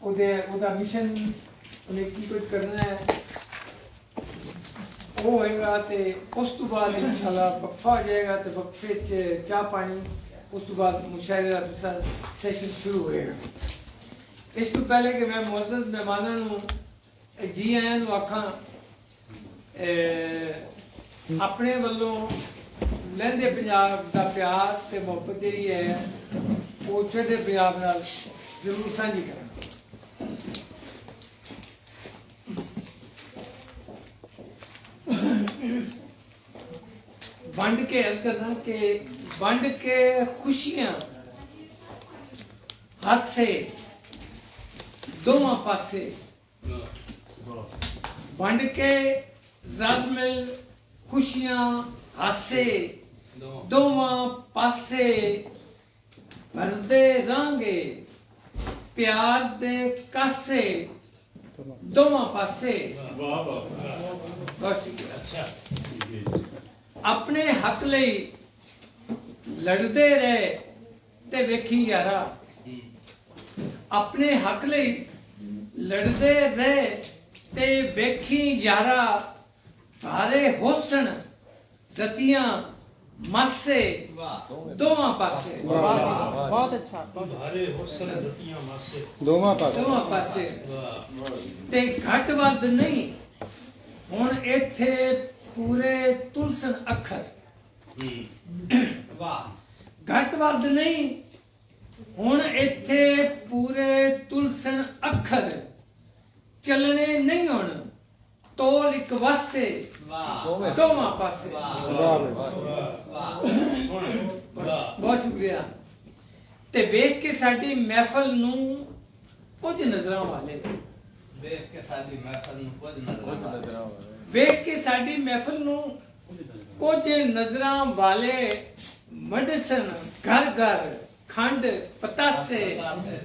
ਉਹਦਾ ਮਿਸ਼ਨ ਉਹਨੇ ਕੀ ਕੁਝ ਕਰਨਾ ਹੈ ਉਹ ਹੋਏਗਾ। ਤੇ ਉਸ ਤੋਂ ਬਾਅਦ ਇਨਸ਼ਾਅੱਲਾ ਵਕਫਾ ਹੋ ਜਾਏਗਾ ਤੇ ਵਕਫੇ 'ਚ ਚਾਹ ਪਾਣੀ, ਉਸ ਤੋਂ ਬਾਅਦ ਮੁਸ਼ਾਇਰੇ ਦਾ दूसरा ਸੈਸ਼ਨ ਸ਼ੁਰੂ ਹੋਏਗਾ। ਇਸ ਤੋਂ ਪਹਿਲੇ ਕਿ ਮੈਂ ਮੁਅੱਜ਼ਜ਼ ਮਹਿਮਾਨਾਂ ਨੂੰ ਜੀ ਆਇਆਂ ਨੂੰ ਆਖਾਂ, ਆਪਣੇ ਵੱਲੋਂ ਲਹਿੰਦੇ ਪੰਜਾਬ ਦਾ ਪਿਆਰ ਤੇ ਮੁਹੱਬਤ ਜਿਹੜੀ ਹੈ ਉਹ ਚੜ੍ਹਦੇ ਪੰਜਾਬ ਨਾਲ ਜ਼ਰੂਰ ਸਾਂਝੀ ਕਰਾਂ। वंड के ऐसा ना कि वंड के खुशियां हासे दोवां पासे, वंड के रल मिल खुशियां हासे दोवां पासे, भरदे रांगे प्यार दे कासे दोवां पासे। अच्छा, अपने हक लई लड़ते रहे ते वेखी यारा, अपने हक लई लड़ते रहे ते वेखी यारा, भारे हुस्न रतियां मासे दोवां पासे। बहुत अच्छा, भारे हुस्न रतियां मासे दोवां पासे ते घट वध नहीं हुण इत्थे पूरे तुलसन अखर, घट वध नहीं हुण इत्थे पूरे तुलसन अखर, चलने नहीं हुण तोल एक वासे दोवां पासे। बहुत शुक्रिया। ते वेख के साडी महफल नूं कुछ नजरां वाले, वेख के साडी महफल नूं कुछ नजरां वेख के साडी महफल नूं कुछ नजरां वाले मडसन घर घर खंड पतासे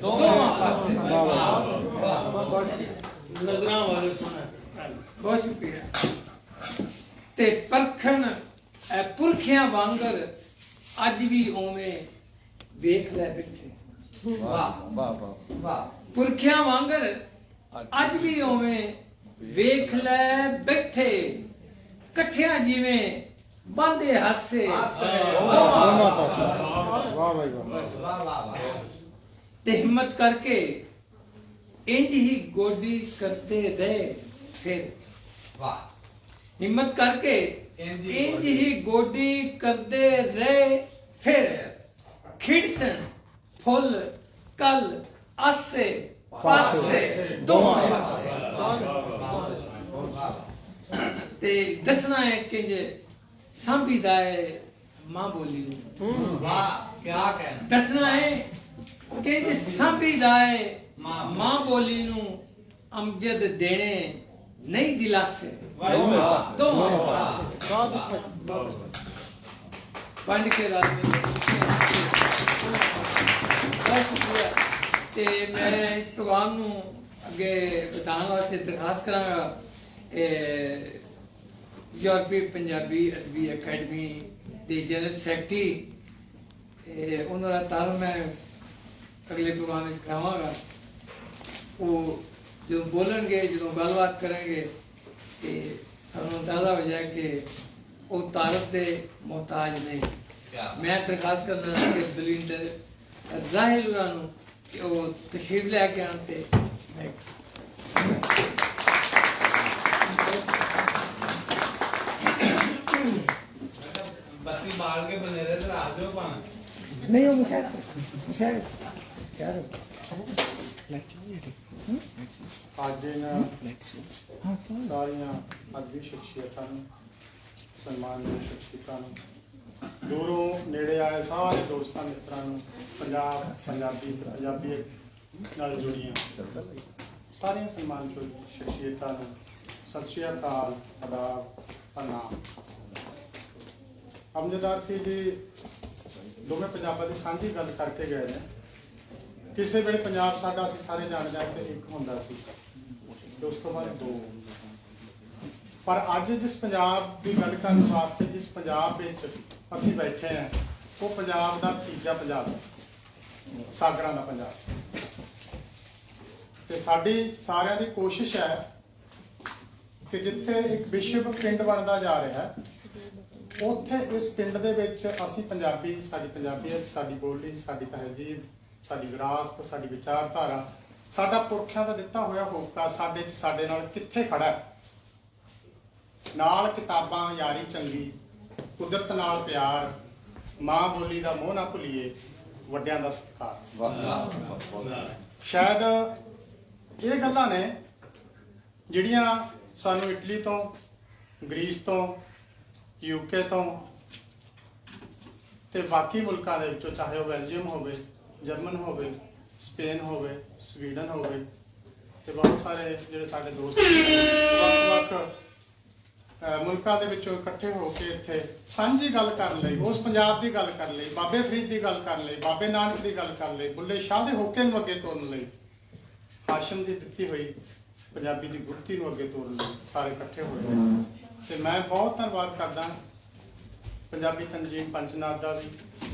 दोवां पासे। नजरां वाले सुना। बहुत शुक्रिया। ते परखन पुरखियां वांगर अज भी ओवें वेख लै बैठे, पुरखियां वांगर अज भी ओवें वेख लै बैठे, कट्ठियां जिवें बांधे हासे ते हिम्मत करके इंज ही गोदी करते रहे फिर, हिम्मत करके इंज ही गोदी करते रहे फिर, खिड़सन फुल कल आसे पासे दोवां पासे। ते दसना है कि जे सांभीदा है मां बोली नूं, वाह क्या कहना, दसना है कि जे सांभीदा है मां बोली नूं, अमजद देने नहीं दिलासे दोवां पासे। वंड के राज में बहुत शुक्रिया। ते मैं इस प्रोग्राम नूं अगे बताने वास्ते दरखास्त करांगा यूरोपी पंजाबी अदबी अकैडमी के जनरल सैकटरी, उन्होंने तार मैं अगले प्रोग्राम में करावांगा। वो जो बोलेंगे, जो गलबात करेंगे, थानू अंदाजा हो जाए कि वो तारफ के मोहताज नहीं। मैं दरखास्त करना कि दलिंदर राहिल नूं कि वो तशरीफ लैके आते बत्ती बाल के बने रहे तो आ जाओ पान नहीं हो मुशाहिद यार ਅੱਜ ਇਹਨਾਂ ਸਾਰੀਆਂ ਅਦਬੀ ਸ਼ਖਸੀਅਤਾਂ ਨੂੰ, ਸਨਮਾਨਯੋਗ ਸ਼ਖਸੀਅਤਾਂ ਨੂੰ, ਦੂਰੋਂ ਨੇੜੇ ਆਏ ਸਾਰੇ ਦੋਸਤਾਂ ਮਿੱਤਰਾਂ ਨੂੰ, ਪੰਜਾਬੀਅਤ ਨਾਲ ਜੁੜੀਆਂ ਸਾਰੀਆਂ ਸਨਮਾਨਯੋਗ ਸ਼ਖਸੀਅਤਾਂ ਨੂੰ ਸਤਿ ਸ਼੍ਰੀ ਅਕਾਲ, ਆਦਾਬ, ਪ੍ਰਣਾਮ। ਅਮਜਦ ਆਰਫੀ ਜੀ ਦੋਵੇਂ ਪੰਜਾਬਾਂ ਦੀ ਸਾਂਝੀ ਗੱਲ ਕਰਕੇ ਗਏ ਨੇ। ਕਿਸੇ ਵੇਲੇ ਪੰਜਾਬ ਸਾਡਾ ਅਸੀਂ ਸਾਰੇ ਜਾਣਦੇ ਹਾਂ ਕਿ ਇੱਕ ਹੁੰਦਾ ਸੀ ਤੇ ਉਸ ਤੋਂ ਬਾਅਦ ਦੋ, ਪਰ ਅੱਜ ਜਿਸ ਪੰਜਾਬ ਦੀ ਗੱਲ ਕਰਨ ਵਾਸਤੇ ਜਿਸ ਪੰਜਾਬ ਵਿੱਚ ਅਸੀਂ ਬੈਠੇ ਹਾਂ ਉਹ ਪੰਜਾਬ ਦਾ ਤੀਜਾ ਪੰਜਾਬ ਹੈ, ਸਾਗਰਾਂ ਦਾ ਪੰਜਾਬ। ਤੇ ਸਾਡੀ ਸਾਰਿਆਂ ਦੀ ਕੋਸ਼ਿਸ਼ ਹੈ ਕਿ ਜਿੱਥੇ ਇੱਕ ਵਿਸ਼ਵ ਪਿੰਡ ਬਣਦਾ ਜਾ ਰਿਹਾ ਹੈ, ਉੱਥੇ ਇਸ ਪਿੰਡ ਦੇ ਵਿੱਚ ਅਸੀਂ ਪੰਜਾਬੀ, ਸਾਡੀ ਪੰਜਾਬੀਅਤ, ਸਾਡੀ ਬੋਲੀ, ਸਾਡੀ ਤਹਿਜ਼ੀਬ, ਸਾਡੀ ਵਿਰਾਸਤ, ਸਾਡੀ ਵਿਚਾਰਧਾਰਾ, ਸਾਡਾ ਪੁਰਖਿਆਂ ਦਾ ਦਿੱਤਾ ਹੋਇਆ ਹੋਕਾ ਸਾਡੇ ਨਾਲ ਕਿੱਥੇ ਖੜਾ ਹੈ। ਨਾਲ ਕਿਤਾਬਾਂ, ਯਾਰੀ ਚੰਗੀ, ਕੁਦਰਤ ਨਾਲ ਪਿਆਰ, ਮਾਂ ਬੋਲੀ ਦਾ ਮੋਹ ਨਾ ਭੁੱਲੀਏ, ਵੱਡਿਆਂ ਦਾ ਸਤਿਕਾਰ। ਸ਼ਾਇਦ ਇਹ ਗੱਲਾਂ ਨੇ ਜਿਹੜੀਆਂ ਸਾਨੂੰ ਇਟਲੀ ਤੋਂ, ਗ੍ਰੀਸ ਤੋਂ, ਯੂਕੇ ਤੋਂ ਤੇ ਬਾਕੀ ਮੁਲਕਾਂ ਦੇ ਵਿੱਚੋਂ, ਚਾਹੇ ਉਹ ਬੈਲਜੀਅਮ ਹੋਵੇ, ਜਰਮਨ ਹੋਵੇ, ਸਪੇਨ ਹੋਵੇ, ਸਵੀਡਨ ਹੋਵੇ, ਤੇ ਬਹੁਤ ਸਾਰੇ ਜਿਹੜੇ ਸਾਡੇ ਦੋਸਤ ਵੱਖ-ਵੱਖ ਮੁਲਕਾਂ ਦੇ ਵਿੱਚੋਂ ਇਕੱਠੇ ਹੋ ਕੇ ਇੱਥੇ ਸਾਂਝੀ ਗੱਲ ਕਰਨ ਲਈ, ਉਸ ਪੰਜਾਬ ਦੀ ਗੱਲ ਕਰਨ ਲਈ, ਬਾਬੇ ਫਰੀਦ ਦੀ ਗੱਲ ਕਰਨ ਲਈ, ਬਾਬੇ ਨਾਨਕ ਦੀ ਗੱਲ ਕਰਨ ਲਈ, ਬੁੱਲੇ ਸ਼ਾਹ ਦੇ ਹੋਕੇ ਨੂੰ ਅੱਗੇ ਤੋਰਨ ਲਈ, ਹਾਸ਼ਮ ਦੀ ਦਿੱਤੀ ਹੋਈ ਪੰਜਾਬੀ ਦੀ ਗੁੜਤੀ ਨੂੰ ਅੱਗੇ ਤੋਰਨ ਲਈ ਸਾਰੇ ਇਕੱਠੇ ਹੋਏ ਨੇ। ਤੇ ਮੈਂ ਬਹੁਤ ਧੰਨਵਾਦ ਕਰਦਾ ਪੰਜਾਬੀ ਤੰਜੀਮ ਪੰਚਨਾਦ ਦਾ ਵੀ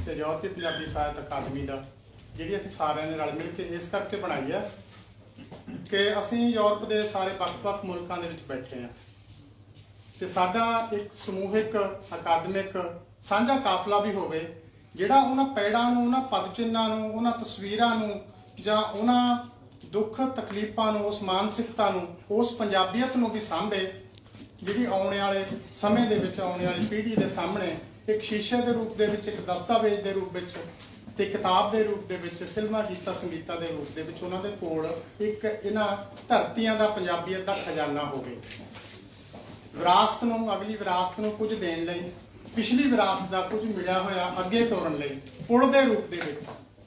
ਤੇ ਯੂਰਪੀ ਪੰਜਾਬੀ ਸਾਹਿਤ ਅਕਾਦਮੀ ਦਾ, ਜਿਹੜੀ ਅਸੀਂ ਸਾਰਿਆਂ ਨੇ ਰਲ ਮਿਲ ਕੇ ਇਸ ਕਰਕੇ ਬਣਾਈ ਹੈ ਕਿ ਅਸੀਂ ਯੂਰਪ ਦੇ ਸਾਰੇ ਵੱਖ-ਵੱਖ ਮੁਲਕਾਂ ਦੇ ਵਿੱਚ ਬੈਠੇ ਹਾਂ ਤੇ ਸਾਡਾ ਇੱਕ ਸਮੂਹਿਕ ਅਕਾਦਮਿਕ ਸਾਂਝਾ ਕਾਫਲਾ ਵੀ ਹੋਵੇ, ਜਿਹੜਾ ਉਹਨਾਂ ਪੈੜਾਂ ਨੂੰ, ਉਹਨਾਂ ਪਦ ਚਿੰਨ੍ਹਾਂ ਨੂੰ, ਉਹਨਾਂ ਤਸਵੀਰਾਂ ਨੂੰ ਜਾਂ ਉਹਨਾਂ ਦੁੱਖ ਤਕਲੀਫਾਂ ਨੂੰ, ਉਸ ਮਾਨਸਿਕਤਾ ਨੂੰ, ਉਸ ਪੰਜਾਬੀਅਤ ਨੂੰ ਵੀ ਸਾਂਭੇ, ਜਿਹੜੀ ਆਉਣ ਵਾਲੇ ਸਮੇਂ ਦੇ ਵਿੱਚ, ਆਉਣ ਵਾਲੀ ਪੀੜ੍ਹੀ ਦੇ ਸਾਹਮਣੇ ਇੱਕ ਸ਼ੀਸ਼ੇ ਦੇ ਰੂਪ ਦੇ ਵਿੱਚ, ਇੱਕ ਦਸਤਾਵੇਜ਼ ਦੇ ਰੂਪ ਵਿੱਚ ਤੇ ਕਿਤਾਬ ਦੇ ਰੂਪ ਦੇ ਵਿੱਚ, ਫਿਲਮਾਂ, ਗੀਤਾਂ, ਸੰਗੀਤਾਂ ਦੇ ਰੂਪ ਦੇ ਵਿੱਚ ਉਹਨਾਂ ਦੇ ਕੋਲ ਇੱਕ ਇਹਨਾਂ ਧਰਤੀਆਂ ਦਾ ਪੰਜਾਬੀਅਤ ਦਾ ਖਜ਼ਾਨਾ ਹੋਵੇ। ਵਿਰਾਸਤ ਨੂੰ, ਅਗਲੀ ਵਿਰਾਸਤ ਨੂੰ ਕੁਝ ਦੇਣ ਲਈ, ਪਿਛਲੀ ਵਿਰਾਸਤ ਦਾ ਕੁਝ ਮਿਲਿਆ ਹੋਇਆ ਅੱਗੇ ਤੋਰਨ ਲਈ, ਪੁਲ ਦੇ ਰੂਪ ਦੇ ਵਿੱਚ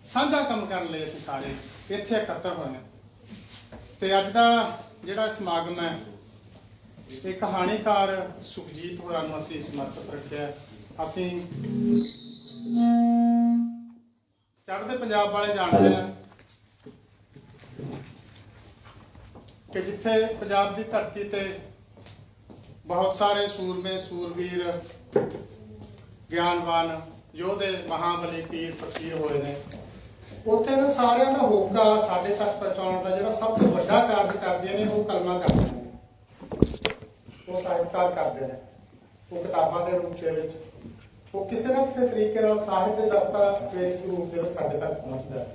ਸਾਂਝਾ ਕੰਮ ਕਰਨ ਲਈ ਅਸੀਂ ਸਾਰੇ ਇੱਥੇ ਇਕੱਤਰ ਹੋਏ ਹਾਂ। ਤੇ ਅੱਜ ਦਾ ਜਿਹੜਾ ਸਮਾਗਮ ਹੈ, ਇਹ ਕਹਾਣੀਕਾਰ ਸੁਖਜੀਤ ਹੋਰਾਂ ਨੂੰ ਅਸੀਂ ਸਮਰਪਿਤ ਰੱਖਿਆ। ਅਸੀਂ ਚੜ੍ਹਦੇ ਪੰਜਾਬ ਵਾਲੇ ਜਾਣਦੇ ਹਾਂ ਕਿ ਜਿੱਥੇ ਪੰਜਾਬ ਦੀ ਧਰਤੀ ਤੇ ਬਹੁਤ ਸਾਰੇ ਸੂਰਮੇ, ਸੂਰਬੀਰ, ਗਿਆਨਵਾਨ ਯੋਧੇ, ਮਹਾਬਲੀ, ਪੀਰ ਫਕੀਰ ਹੋਏ ਨੇ, ਉੱਥੇ ਨਾ ਸਾਰਿਆਂ ਦਾ ਹੋਕਾ ਸਾਡੇ ਤੱਕ ਪਹੁੰਚਾਉਣ ਦਾ ਜਿਹੜਾ ਸਭ ਤੋਂ ਵੱਡਾ ਕਾਰਜ ਕਰਦੇ ਨੇ, ਉਹ ਕਲਮਾਂ ਕਰਦੇ ਨੇ, ਉਹ ਸਾਹਿਤਕਾਰ ਕਰਦੇ ਨੇ, ਉਹ ਕਿਤਾਬਾਂ ਦੇ ਰੂਪ ਦੇ ਵਿੱਚ, ਉਹ ਕਿਸੇ ਨਾ ਕਿਸੇ ਤਰੀਕੇ ਨਾਲ ਸਾਹਿਤ ਦੇ ਦਸਤਾਵੇਜ਼ ਦੇ ਰੂਪ ਦੇ ਵਿੱਚ ਸਾਡੇ ਤੱਕ ਪਹੁੰਚਦਾ ਹੈ।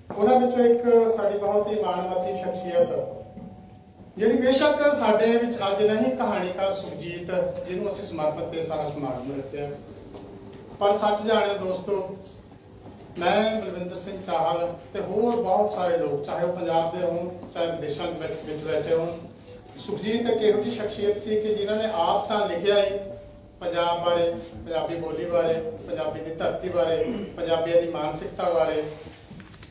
ਉਹਨਾਂ ਵਿੱਚੋਂ ਇੱਕ ਸਾਡੀ ਬਹੁਤ ਹੀ ਮਾਣਮੱਤੀ ਸ਼ਖਸੀਅਤ, ਜਿਹੜੀ ਬੇਸ਼ੱਕ ਸਾਡੇ ਵਿੱਚ ਅੱਜ ਨਹੀਂ, ਕਹਾਣੀਕਾਰ ਸੁਖਜੀਤ, ਜਿਹਨੂੰ ਅਸੀਂ ਸਮਰਪਿਤ ਤੇ ਸਾਰਾ ਸਮਾਗਮ ਰੱਖਿਆ, ਪਰ ਸੱਚ ਜਾਣਿਓ ਦੋਸਤੋ, ਮੈਂ ਬਲਵਿੰਦਰ ਸਿੰਘ ਚਾਹਲ ਤੇ ਹੋਰ ਬਹੁਤ ਸਾਰੇ ਲੋਕ, ਚਾਹੇ ਉਹ ਪੰਜਾਬ ਦੇ ਹੋਣ, ਚਾਹੇ ਵਿਦੇਸ਼ਾਂ ਵਿੱਚ ਬੈਠੇ ਹੋਣ, ਸੁਖਜੀਤ ਇੱਕ ਇਹੋ ਜਿਹੀ ਸ਼ਖਸੀਅਤ ਸੀ ਕਿ ਜਿਨ੍ਹਾਂ ਨੇ ਆਪ ਤਾਂ ਲਿਖਿਆ ਹੀ ਪੰਜਾਬ ਬਾਰੇ, ਪੰਜਾਬੀ ਬੋਲੀ ਬਾਰੇ, ਪੰਜਾਬੀ ਦੀ ਧਰਤੀ ਬਾਰੇ, ਪੰਜਾਬੀਆਂ ਦੀ ਮਾਨਸਿਕਤਾ ਬਾਰੇ,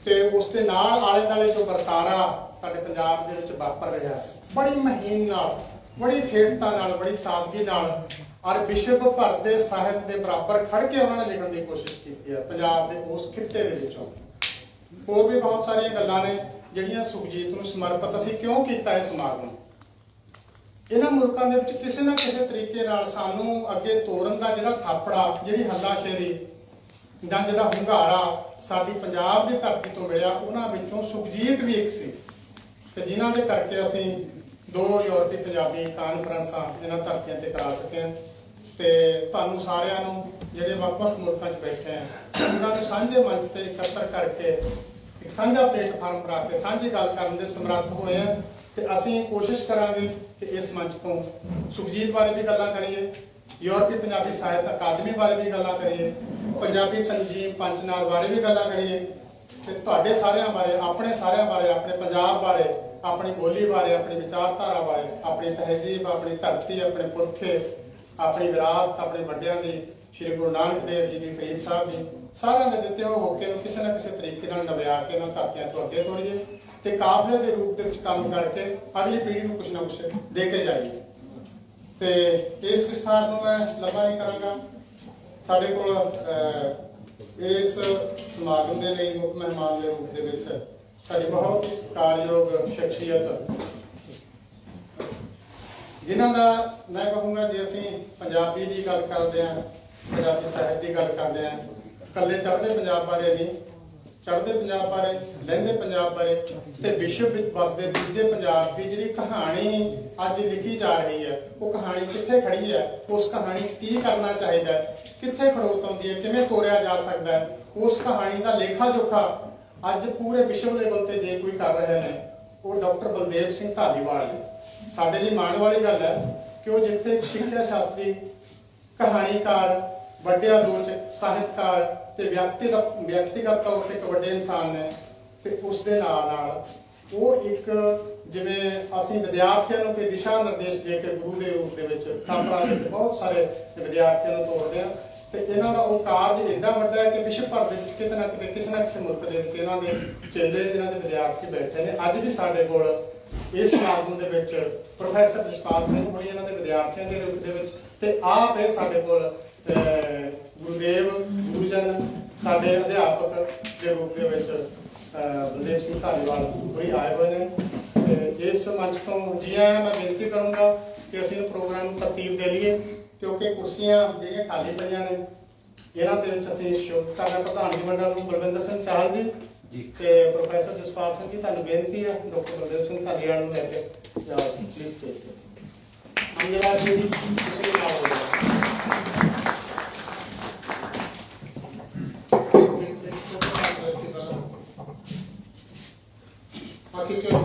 ਤੇ ਉਸ ਦੇ ਨਾਲ ਆਲੇ ਦੁਆਲੇ ਜੋ ਵਰਤਾਰਾ ਸਾਡੇ ਪੰਜਾਬ ਦੇ ਵਿੱਚ ਵਾਪਰ ਰਿਹਾ, ਬੜੀ ਮਹੀਨ ਨਾਲ, ਬੜੀ ਠੇਠਤਾ ਨਾਲ, ਬੜੀ ਸਾਦਗੀ ਨਾਲ, ਔਰ ਵਿਸ਼ਵ ਭਰ ਦੇ ਸਾਹਿਤ ਦੇ ਬਰਾਬਰ ਖੜ ਕੇ ਉਹਨਾਂ ਨੇ ਲਿਖਣ ਦੀ ਕੋਸ਼ਿਸ਼ ਕੀਤੀ ਹੈ ਪੰਜਾਬ ਦੇ ਉਸ ਖਿੱਤੇ ਦੇ ਵਿੱਚੋਂ। ਹੋਰ ਵੀ ਬਹੁਤ ਸਾਰੀਆਂ ਗੱਲਾਂ ਨੇ ਜਿਹੜੀਆਂ ਸੁਖਜੀਤ ਨੂੰ ਸਮਰਪਿਤ ਅਸੀਂ ਕਿਉਂ ਕੀਤਾ ਇਹ ਸਮਾਗਮ। ਇਹਨਾਂ ਮੁਲਕਾਂ ਦੇ ਵਿੱਚ ਕਿਸੇ ਨਾ ਕਿਸੇ ਤਰੀਕੇ ਨਾਲ ਸਾਨੂੰ ਅੱਗੇ ਤੋਰਨ ਦਾ ਜਿਹੜਾ ਥਾਪੜਾ, ਜਿਹੜੀ ਹੱਲਾਸ਼ੇਰੀ ਜਾਂ ਜਿਹੜਾ ਹੁੰਗਾਰਾ ਸਾਡੀ ਪੰਜਾਬ ਦੀ ਧਰਤੀ ਤੋਂ ਮਿਲਿਆ, ਉਹਨਾਂ ਵਿੱਚੋਂ ਸੁਖਜੀਤ ਵੀ ਇੱਕ ਸੀ ਤੇ ਜਿਨ੍ਹਾਂ ਦੇ ਕਰਕੇ ਅਸੀਂ 2 ਯੂਰਪੀ ਪੰਜਾਬੀ ਕਾਨਫਰੰਸਾਂ ਇਹਨਾਂ ਧਰਤੀਆਂ ਤੇ ਕਰਾ ਸਕੇ ਹਾਂ। ਤੇ ਤੁਹਾਨੂੰ ਸਾਰਿਆਂ ਨੂੰ ਜਿਹੜੇ ਵੱਖ-ਵੱਖ ਮੁਲਕਾਂ 'ਚ ਬੈਠੇ ਆ, ਉਹਨਾਂ ਨੂੰ ਸਾਂਝੇ ਮੰਚ ਤੇ ਇਕੱਤਰ ਕਰਕੇ ਇੱਕ ਸਾਂਝਾ ਪਲੇਟਫਾਰਮ ਬਣਾ ਕੇ ਸਾਂਝੀ ਗੱਲ ਕਰਨ ਦੇ ਸਮਰੱਥ ਹੋਏ ਆ। ਤੇ ਅਸੀਂ ਕੋਸ਼ਿਸ਼ ਕਰਾਂਗੇ ਕਿ ਇਸ ਮੰਚ ਤੋਂ ਸੁਖਜੀਤ ਬਾਰੇ ਵੀ ਗੱਲਾਂ ਕਰੀਏ, ਯੂਰਪੀ ਪੰਜਾਬੀ ਸਾਹਿਤ ਅਕਾਦਮੀ ਬਾਰੇ ਵੀ ਗੱਲਾਂ ਕਰੀਏ, ਪੰਜਾਬੀ ਤੰਜੀਮ ਪੰਚਨਾਦ ਬਾਰੇ ਵੀ ਗੱਲਾਂ ਕਰੀਏ, ਤੇ ਤੁਹਾਡੇ ਸਾਰਿਆਂ ਬਾਰੇ, ਆਪਣੇ ਸਾਰਿਆਂ ਬਾਰੇ, ਆਪਣੇ ਪੰਜਾਬ ਬਾਰੇ, ਆਪਣੀ ਬੋਲੀ ਬਾਰੇ, ਆਪਣੀ ਵਿਚਾਰਧਾਰਾ ਬਾਰੇ, ਆਪਣੀ ਤਹਿਜ਼ੀਬ, ਆਪਣੀ ਧਰਤੀ, ਆਪਣੇ ਪੁਰਖੇ, ਆਪਣੀ ਵਿਰਾਸਤ, ਆਪਣੇ ਵੱਡਿਆਂ ਦੀ, ਸ਼੍ਰੀ ਗੁਰੂ ਨਾਨਕ ਦੇਵ ਜੀ ਦੀ, ਫਰੀਦ ਸਾਹਿਬ ਦੀ, ਸਾਰਿਆਂ ਦੇ ਦਿੱਤੇ ਹੋਏ ਹੋਕੇ ਨੂੰ ਕਿਸੇ ਨਾ ਕਿਸੇ ਤਰੀਕੇ ਨਾਲ ਨਵਿਆ ਕੇ ਇਹਨਾਂ ਧਰਤੀਆਂ ਤੋਂ ਅੱਗੇ ਤੋਰੀਏ ਤੇ ਕਾਫਲੇ ਦੇ ਰੂਪ ਦੇ ਵਿੱਚ ਕੰਮ ਕਰਕੇ ਅਗਲੀ ਪੀੜ੍ਹੀ ਨੂੰ ਕੁਛ ਨਾ ਕੁਛ ਦੇ ਕੇ ਜਾਈਏ। ਤੇ ਇਸ ਵਿਸਥਾਰ ਨੂੰ ਮੈਂ ਲੰਬਾ ਨਹੀਂ ਕਰਾਂਗਾ। ਸਾਡੇ ਕੋਲ ਇਸ ਸਮਾਗਮ ਦੇ ਲਈ ਮੁੱਖ ਮਹਿਮਾਨ ਦੇ ਰੂਪ ਦੇ ਵਿੱਚ ਸਾਡੀ ਬਹੁਤ ਹੀ ਸਤਿਕਾਰਯੋਗ ਸ਼ਖਸੀਅਤ, ਜਿਨ੍ਹਾਂ ਦਾ ਮੈਂ ਕਹੂੰਗਾ, ਜੇ ਅਸੀਂ ਪੰਜਾਬੀ ਦੀ ਗੱਲ ਕਰਦੇ ਹਾਂ, ਪੰਜਾਬੀ ਸਾਹਿਤ ਦੀ ਗੱਲ ਕਰਦੇ ਹਾਂ, ਇਕੱਲੇ ਚੜ੍ਹਦੇ ਪੰਜਾਬ ਬਾਰੇ ਨਹੀਂ, ਚੜ੍ਹਦੇ ਪੰਜਾਬ ਬਾਰੇ, ਲਹਿੰਦੇ ਪੰਜਾਬ ਬਾਰੇ ਤੇ ਵਿਸ਼ਵ ਵਿੱਚ ਵਸਦੇ ਦੂਜੇ ਪੰਜਾਬ ਦੀ ਜਿਹੜੀ ਕਹਾਣੀ ਅੱਜ ਲਿਖੀ ਜਾ ਰਹੀ ਹੈ, ਉਹ ਕਹਾਣੀ ਕਿੱਥੇ ਖੜੀ ਹੈ, ਉਸ ਕਹਾਣੀ 'ਚ ਕੀ ਕਰਨਾ ਚਾਹੀਦਾ ਹੈ, ਕਿੱਥੇ ਖੜੋਤ ਹੁੰਦੀ ਹੈ, ਕਿਵੇਂ ਤੋਰਿਆ ਜਾ ਸਕਦਾ ਹੈ, ਉਸ ਕਹਾਣੀ ਦਾ ਲੇਖਾ ਜੋਖਾ ਅੱਜ ਪੂਰੇ ਵਿਸ਼ਵ ਲੈਵਲ ਤੇ ਜੇ ਕੋਈ ਕਰ ਰਹੇ ਨੇ ਉਹ ਡਾਕਟਰ ਬਲਦੇਵ ਸਿੰਘ ਧਾਲੀਵਾਲ ਨੇ। ਸਾਡੇ ਲਈ ਮਾਣ ਵਾਲੀ ਗੱਲ ਹੈ ਕਿ ਉਹ ਜਿੱਥੇ ਸਿੱਖਿਆ ਸ਼ਾਸਤਰੀ, ਕਹਾਣੀਕਾਰ, ਵੱਡੇ ਆਲੋਚਕ, ਸਾਹਿਤਕਾਰ ਤੇ ਵਿਅਕਤੀਗਤ ਤੌਰ ਤੇ ਇੱਕ ਵੱਡੇ ਇਨਸਾਨ ਨੇ, ਤੇ ਉਸ ਦੇ ਨਾਲ ਉਹ ਇੱਕ ਜਿਵੇਂ ਅਸੀਂ ਵਿਦਿਆਰਥੀਆਂ ਨੂੰ ਕੋਈ ਦਿਸ਼ਾ ਨਿਰਦੇਸ਼ ਦੇ ਕੇ ਗੁਰੂ ਦੇ ਰੂਪ ਦੇ ਵਿੱਚ ਖਾਪਰਾਂ ਦੇ ਬਹੁਤ ਸਾਰੇ ਵਿਦਿਆਰਥੀਆਂ ਨੂੰ ਤੋਰਦੇ ਆ, ਤੇ ਇਹਨਾਂ ਦਾ ਉਹ ਕਾਰਜ ਇੰਨਾ ਵੱਡਾ ਹੈ ਕਿ ਵਿਸ਼ਵ ਭਰ ਦੇ ਵਿੱਚ ਕਿਤੇ ਨਾ ਕਿਤੇ ਕਿਸੇ ਨਾ ਕਿਸੇ ਮੁਲਕ ਦੇ ਵਿੱਚ ਇਹਨਾਂ ਦੇ ਚੇਲੇ, ਇਹਨਾਂ ਦੇ ਵਿਦਿਆਰਥੀ ਬੈਠੇ ਨੇ। ਅੱਜ ਵੀ ਸਾਡੇ ਕੋਲ ਇਸ ਸਮਾਗਮ ਦੇ ਵਿੱਚ ਪ੍ਰੋਫੈਸਰ ਜਸਪਾਲ ਸਿੰਘ ਹੋਣੀ ਇਹਨਾਂ ਦੇ ਵਿਦਿਆਰਥੀਆਂ ਦੇ ਰੂਪ ਦੇ ਵਿੱਚ, ਤੇ ਆਪ ਇਹ ਸਾਡੇ ਕੋਲ ਗੁਰੂਦੇਵ ਗੁਰੂਜਨ ਸਾਡੇ ਅਧਿਆਪਕ ਦੇ ਰੂਪ ਦੇ ਵਿੱਚ ਬਲਦੇਵ ਸਿੰਘ ਧਾਲੀਵਾਲ ਹੋਈ ਆਏ ਹੋਏ ਨੇ। ਤੇ ਇਸ ਮੰਚ ਤੋਂ ਜੀ ਆਇਆਂ ਮੈਂ ਬੇਨਤੀ ਕਰੂੰਗਾ ਕਿ ਅਸੀਂ ਪ੍ਰੋਗਰਾਮ ਨੂੰ ਤਰਤੀਬ ਦੇ ਲਈਏ, ਕਿਉਂਕਿ ਕੁਰਸੀਆਂ ਜਿਹੜੀਆਂ ਖਾਲੀ ਪਈਆਂ ਨੇ ਇਹਨਾਂ ਦੇ ਵਿੱਚ ਅਸੀਂ ਸ਼ੁਭ ਕਰਨਾ ਪ੍ਰਧਾਨਗੀ ਮੰਡਲ ਨੂੰ ਬਲਵਿੰਦਰ ਸਿੰਘ ਚਾਹਲ ਜੀ ਤੇ ਪ੍ਰੋਫੈਸਰ ਜਸਪਾਲ ਸਿੰਘ ਜੀ, ਤੁਹਾਨੂੰ ਬੇਨਤੀ ਹੈ ਡਾਕਟਰ ਬਲਦੇਵ ਸਿੰਘ ਧਾਲੀਵਾਲ ਨੂੰ ਲੈ ਕੇ ਜਾਓ ਪਲੀਜ਼ ਸਟੇਜ ਤੇ। ਧੰਨਵਾਦ ਜੀ, ਤੁਸੀਂ ਬਾਕੀ ਚਲੋ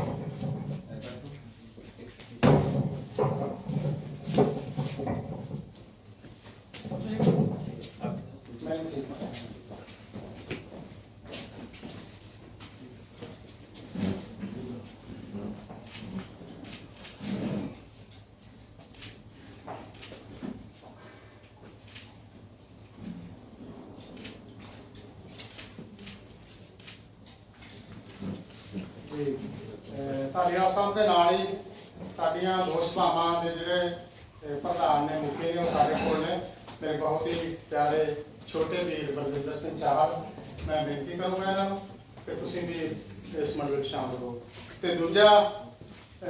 ਧਾਲੀਵਾਲ ਸਾਹਿਬ ਦੇ ਨਾਲ ਹੀ ਸਾਡੀਆਂ ਦੋ ਸਭਾਵਾਂ ਦੇ ਜਿਹੜੇ ਪ੍ਰਧਾਨ ਨੇ, ਮੁਖੀ ਨੇ, ਉਹ ਸਾਡੇ ਕੋਲ ਨੇ। ਮੇਰੇ ਬਹੁਤ ਹੀ ਪਿਆਰੇ ਛੋਟੇ ਵੀਰ ਬਲਵਿੰਦਰ ਸਿੰਘ ਚਾਹਲ, ਮੈਂ ਬੇਨਤੀ ਕਰੂੰਗਾ ਇਹਨਾਂ ਨੂੰ ਕਿ ਤੁਸੀਂ ਵੀ ਇਸ ਮੰਡਲ ਵਿੱਚ ਸ਼ਾਮਲ ਹੋ। ਤੇ ਦੂਜਾ